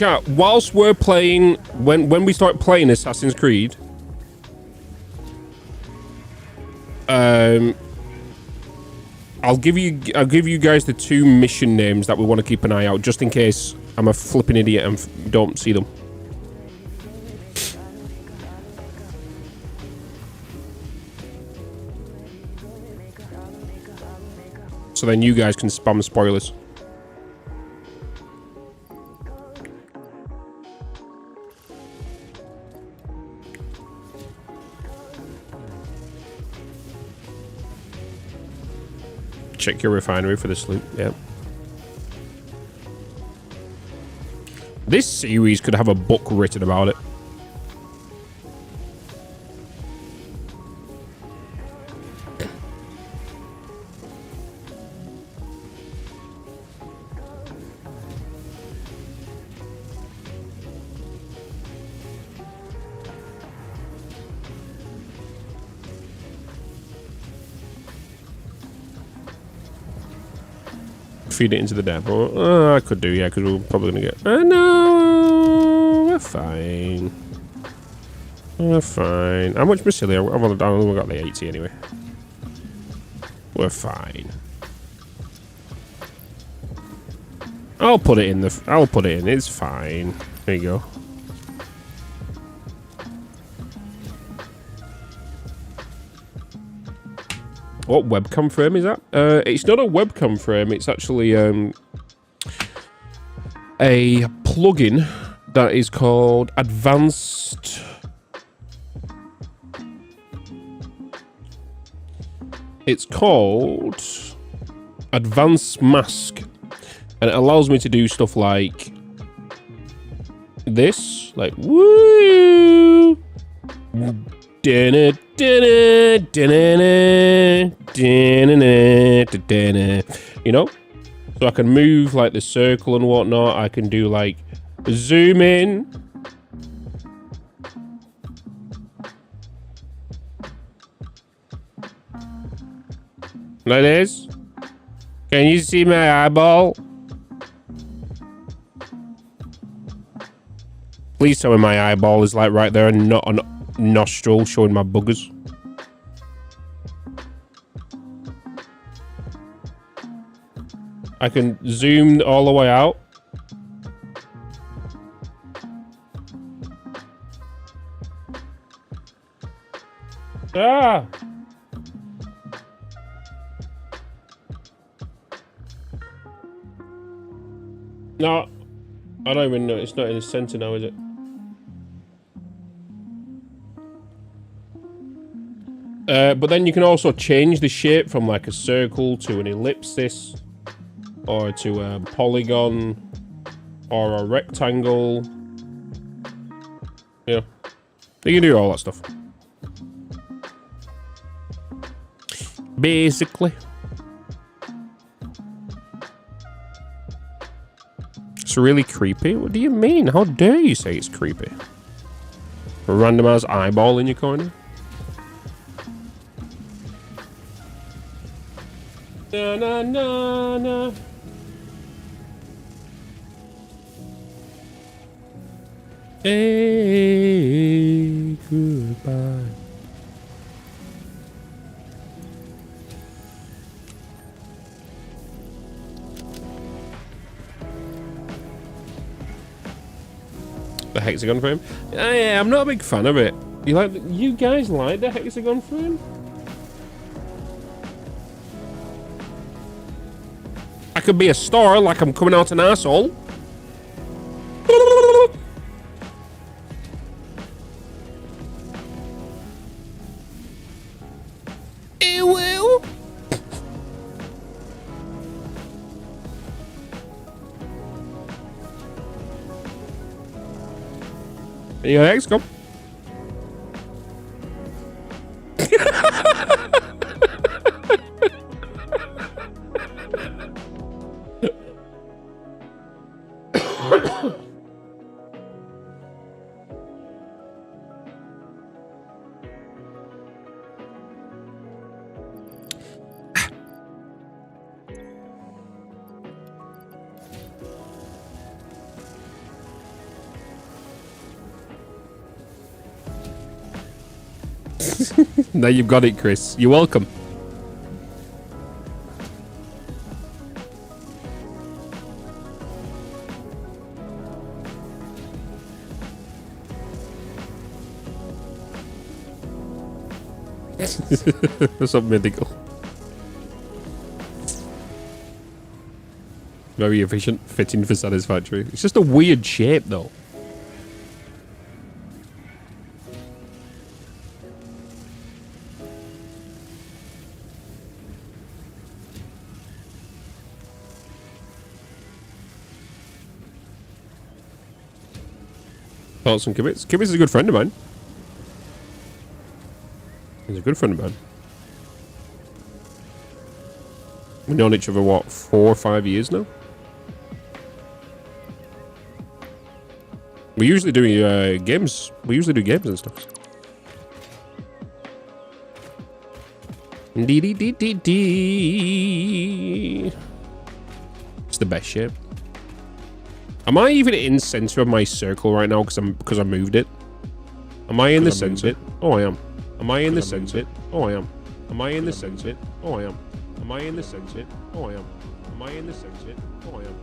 Speaker 1: chat, whilst we're playing, when we start playing Assassin's Creed, I'll give you guys the 2 mission names that we want to keep an eye out, just in case I'm a flipping idiot and don't see them. So then you guys can spam spoilers. Check your refinery for the sloop, yeah. This series could have a book written about it. Feed it into the depot. I could do, yeah, because we're probably gonna get. No, we're fine. We're fine. How much Basilia? I've only got the 80 anyway. We're fine. I'll put it in. It's fine. There you go. What webcam frame is that? It's not a webcam frame. It's actually a plugin that is called Advanced. It's called Advanced Mask, and it allows me to do stuff like this, like woo. You know, so I can move like the circle and whatnot. I can do like zoom in, like this. Can you see my eyeball? Please tell me my eyeball is like right there and not an nostril showing my boogers. I can zoom all the way out. Ah! No, I don't even know. It's not in the center now, is it? But then you can also change the shape from like a circle to an ellipsis, or to a polygon, or a rectangle. Yeah, you can do all that stuff. Basically. It's really creepy. What do you mean? How dare you say it's creepy? A randomized eyeball in your corner? Na na na na. Hey, goodbye. The hexagon frame? Yeah, I'm not a big fan of it. You guys like the hexagon frame? I could be a star like I'm coming out an asshole. Ew. Yeah, thanks, go. Now you've got it, Chris. You're welcome. What's up, Mythical? Very efficient, fitting for Satisfactory. It's just a weird shape, though. Thoughts on Kibitz? Kibitz is a good friend of mine. He's a good friend of mine. We've known each other, what, 4 or 5 years now? We usually do games. We usually do games and stuff. Dee. It's the best shape. Am I even in center of my circle right now because I moved it? Am I in the center? Oh, I am. Am I in the center? Oh, I am. Am I in the center? Oh, I am. Am I in the center? Oh, I am. Am I in the center? Oh, I am.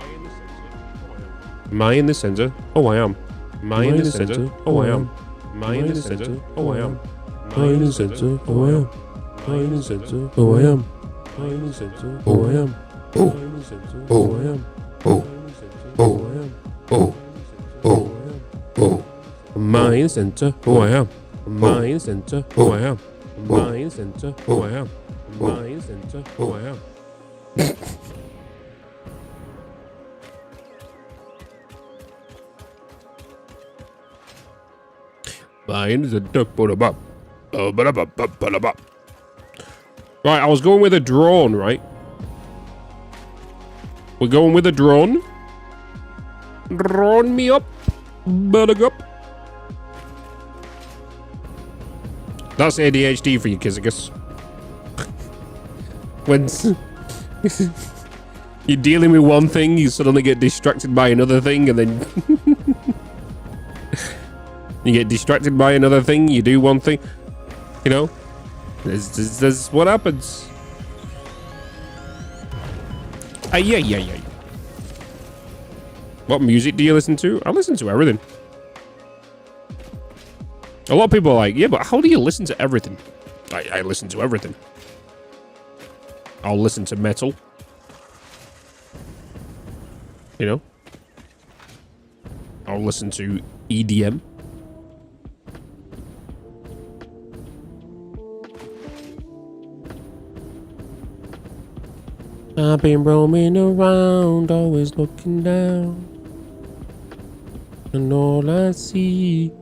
Speaker 1: Am I in the center? Oh, I am. Am I in the center? Oh, I am. Am I in the center? Oh, I am. Am I in the center? Oh, I am. Am I in the center? Oh, I am. Am I in the center? Oh, I am. Am I in the center? Oh, I am. Oh, oh, I am. Oh, oh, oh, oh, oh. Am I in the center? Oh, I am. Am I in the center? Oh, I am. Am I in the center? Oh, I am. Am I in the center? Oh, I am. Right, I was going with a drone, right? We're going with a drone. Drone me up. Buttercup. That's ADHD for you, Kizicus. When you're dealing with one thing, you suddenly get distracted by another thing, and then you get distracted by another thing, you do one thing. You know? That's what happens. Yeah. What music do you listen to? I listen to everything. A lot of people are like, yeah, but how do you listen to everything? I listen to everything. I'll listen to metal. You know? I'll listen to EDM. I've been roaming around, always looking down, and all I see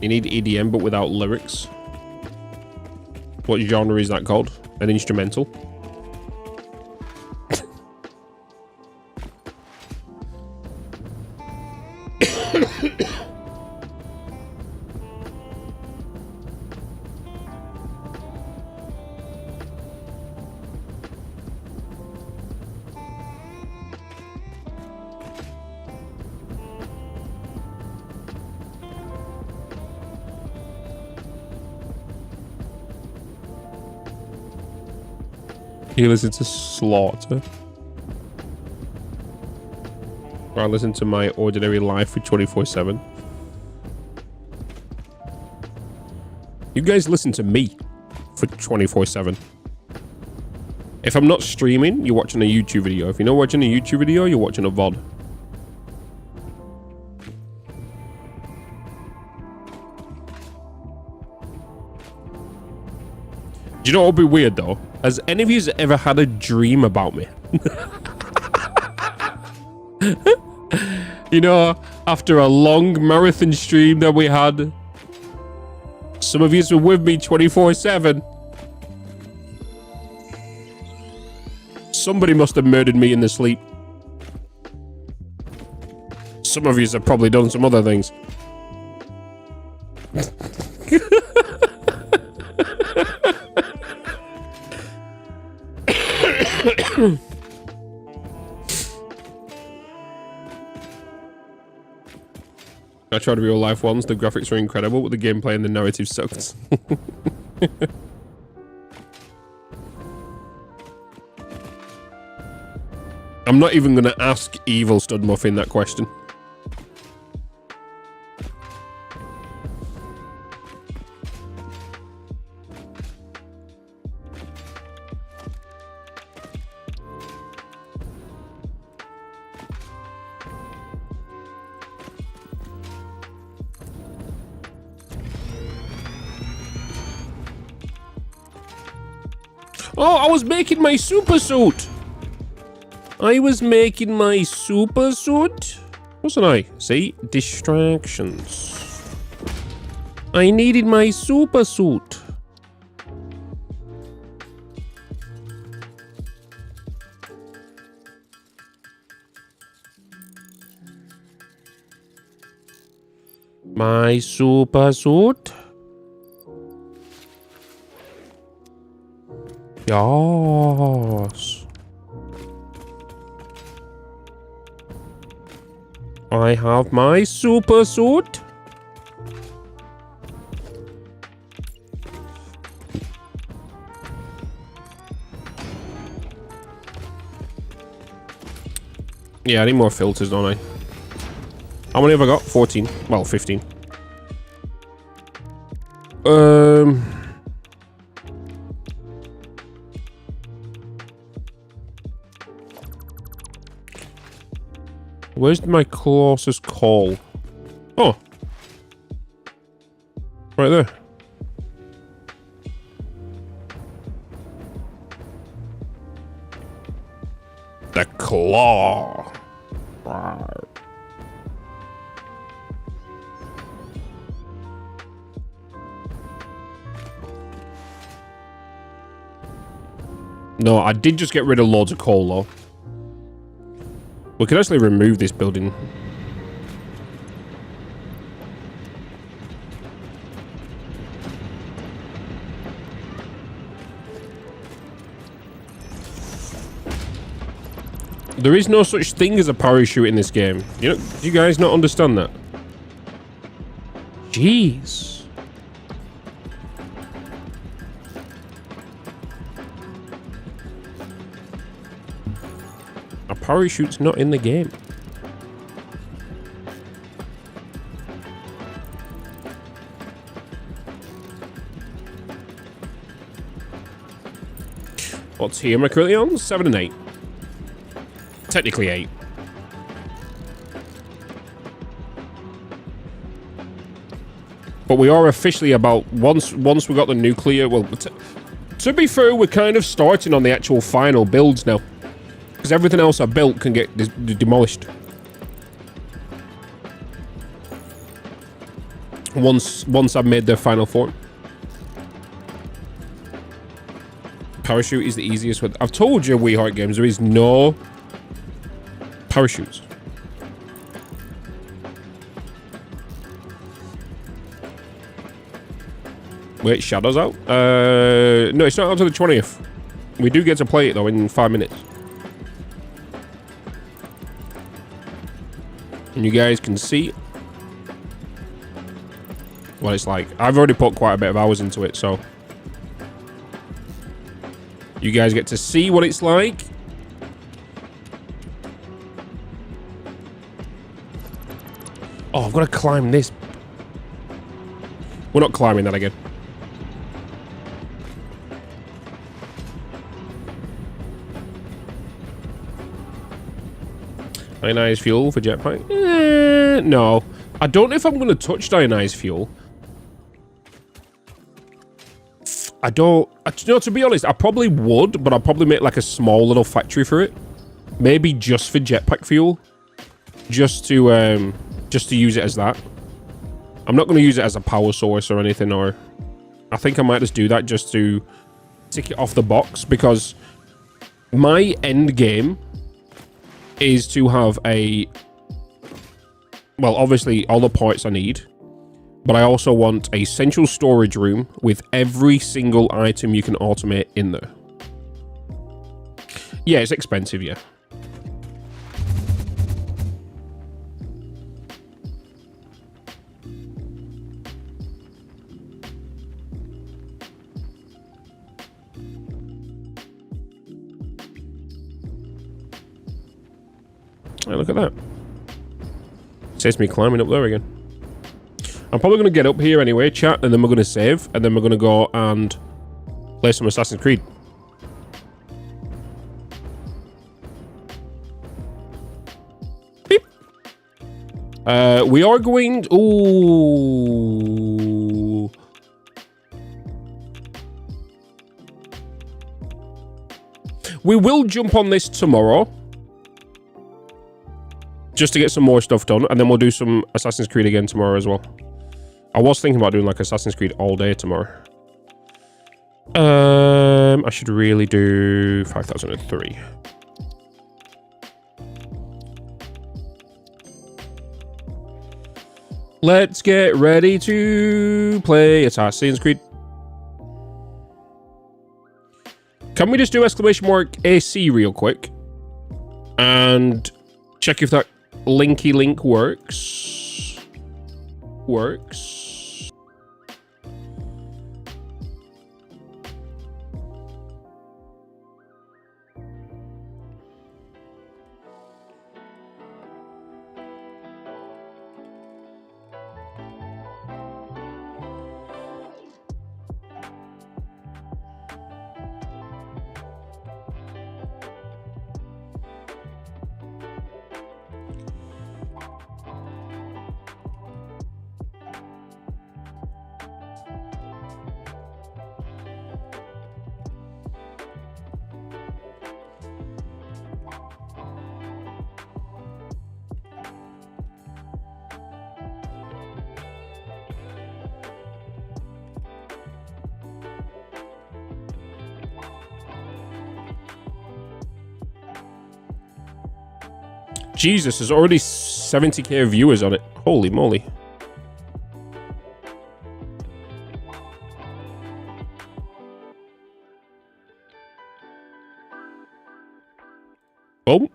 Speaker 1: you need EDM, but without lyrics. What genre is that called? An instrumental? You listen to Slaughter. Or I listen to My Ordinary Life for 24/7. You guys listen to me for 24/7. If I'm not streaming, you're watching a YouTube video. If you're not watching a YouTube video, you're watching a VOD. Do you know what would be weird though? Has any of you ever had a dream about me? You know, after a long marathon stream that we had, some of you were with me 24/7. Somebody must have murdered me in the sleep. Some of you have probably done some other things. I tried real life ones. The graphics are incredible, but the gameplay and the narrative sucks. I'm not even going to ask Evil Stud Muffin that question. Oh, I was making my super suit. I was making my super suit. Wasn't I? See? Distractions. I needed my super suit. My super suit. Yes. I have my super suit. Yeah, I need more filters, don't I? How many have I got? 14. Well, 15. Where's my closest call? Oh. Right there. The claw. Rawr. No, I did just get rid of loads of coal, though. We could actually remove this building. There is no such thing as a parachute in this game. Do you guys not understand that? Jeez. A parachute's not in the game. What's here? Am I currently on? 7 and 8. Technically 8. But we are officially about once we got the nuclear. Well, to be fair, we're kind of starting on the actual final builds now, because everything else I built can get demolished once I've made the final form. Parachute is the easiest one. I've told you, We Heart Games, there is no parachutes. Wait, Shadow's out? No, it's not out until the 20th. We do get to play it, though, in 5 minutes. And you guys can see what it's like. I've already put quite a bit of hours into it, so you guys get to see what it's like. Oh, I've got to climb this. We're not climbing that again. Ionized fuel for jetpack? No. I don't know if I'm going to touch ionized fuel. I don't... You know, to be honest, I probably would, but I'll probably make like a small little factory for it. Maybe just for jetpack fuel. Just to use it as that. I'm not going to use it as a power source or anything, or... I think I might just do that just to tick it off the box, because my end game is to have a... Well, obviously, all the parts I need, but I also want a central storage room with every single item you can automate in there. Yeah, it's expensive, yeah. Hey, look at that. Saves me climbing up there again. I'm probably going to get up here anyway, chat, and then we're going to save, and then we're going to go and play some Assassin's Creed. Beep. We are going... Ooh. We will jump on this tomorrow. Just to get some more stuff done, and then we'll do some Assassin's Creed again tomorrow as well. I was thinking about doing like Assassin's Creed all day tomorrow. I should really do 5003. Let's get ready to play Assassin's Creed. Can we just do !AC real quick? And check if that linky link works. Jesus, there's already 70k viewers on it. Holy moly. Oh.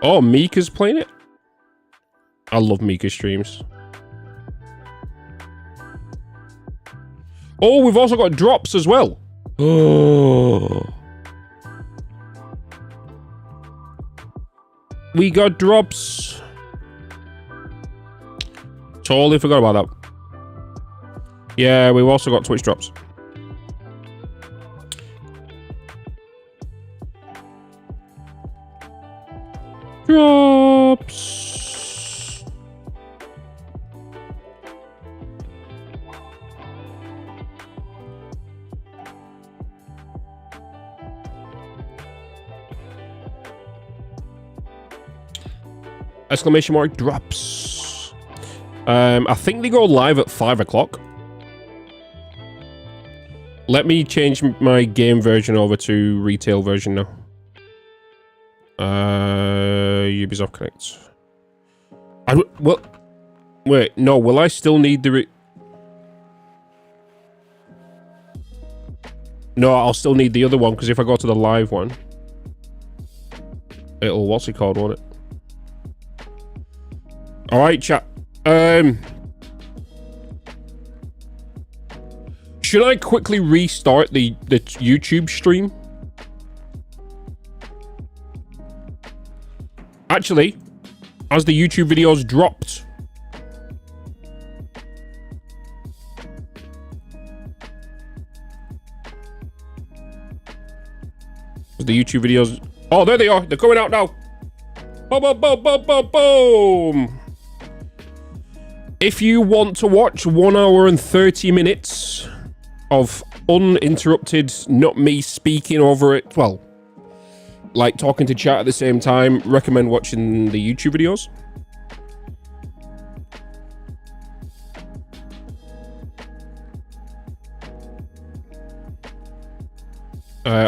Speaker 1: Oh, Mika's playing it? I love Mika streams. Oh, we've also got drops as well. Oh. We got drops. Totally forgot about that. Yeah, we've also got Twitch drops. Drops. Exclamation mark drops. I think they go live at 5 o'clock. Let me change my game version over to retail version now. Ubisoft Connect. Well, wait, no, will I still need the No, I'll still need the other one, because if I go to the live one, it'll, what's it called, won't it? Alright, chat. Should I quickly restart the YouTube stream? Actually, as the YouTube videos dropped. The YouTube videos. Oh, there they are. They're coming out now. Boom, boom, boom, boom, boom, boom. If you want to watch 1 hour and 30 minutes of uninterrupted, not me speaking over it, well, like talking to chat at the same time, recommend watching the YouTube videos.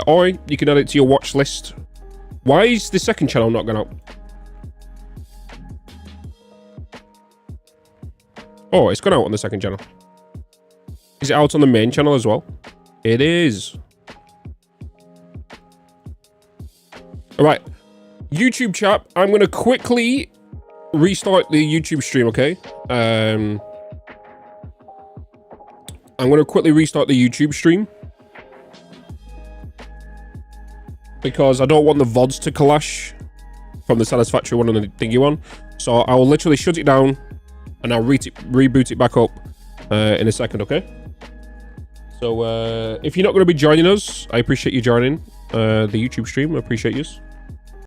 Speaker 1: Or you can add it to your watch list. Why is the second channel not gone out? Oh, it's gone out on the second channel. Is it out on the main channel as well? It is. All right, YouTube chat. I'm going to quickly restart the YouTube stream, okay? I'm going to quickly restart the YouTube stream because I don't want the VODs to clash from the Satisfactory one and the thingy one. So I will literally shut it down and I'll reboot it back up in a second, okay? So if you're not going to be joining us, I appreciate you joining the YouTube stream. I appreciate you.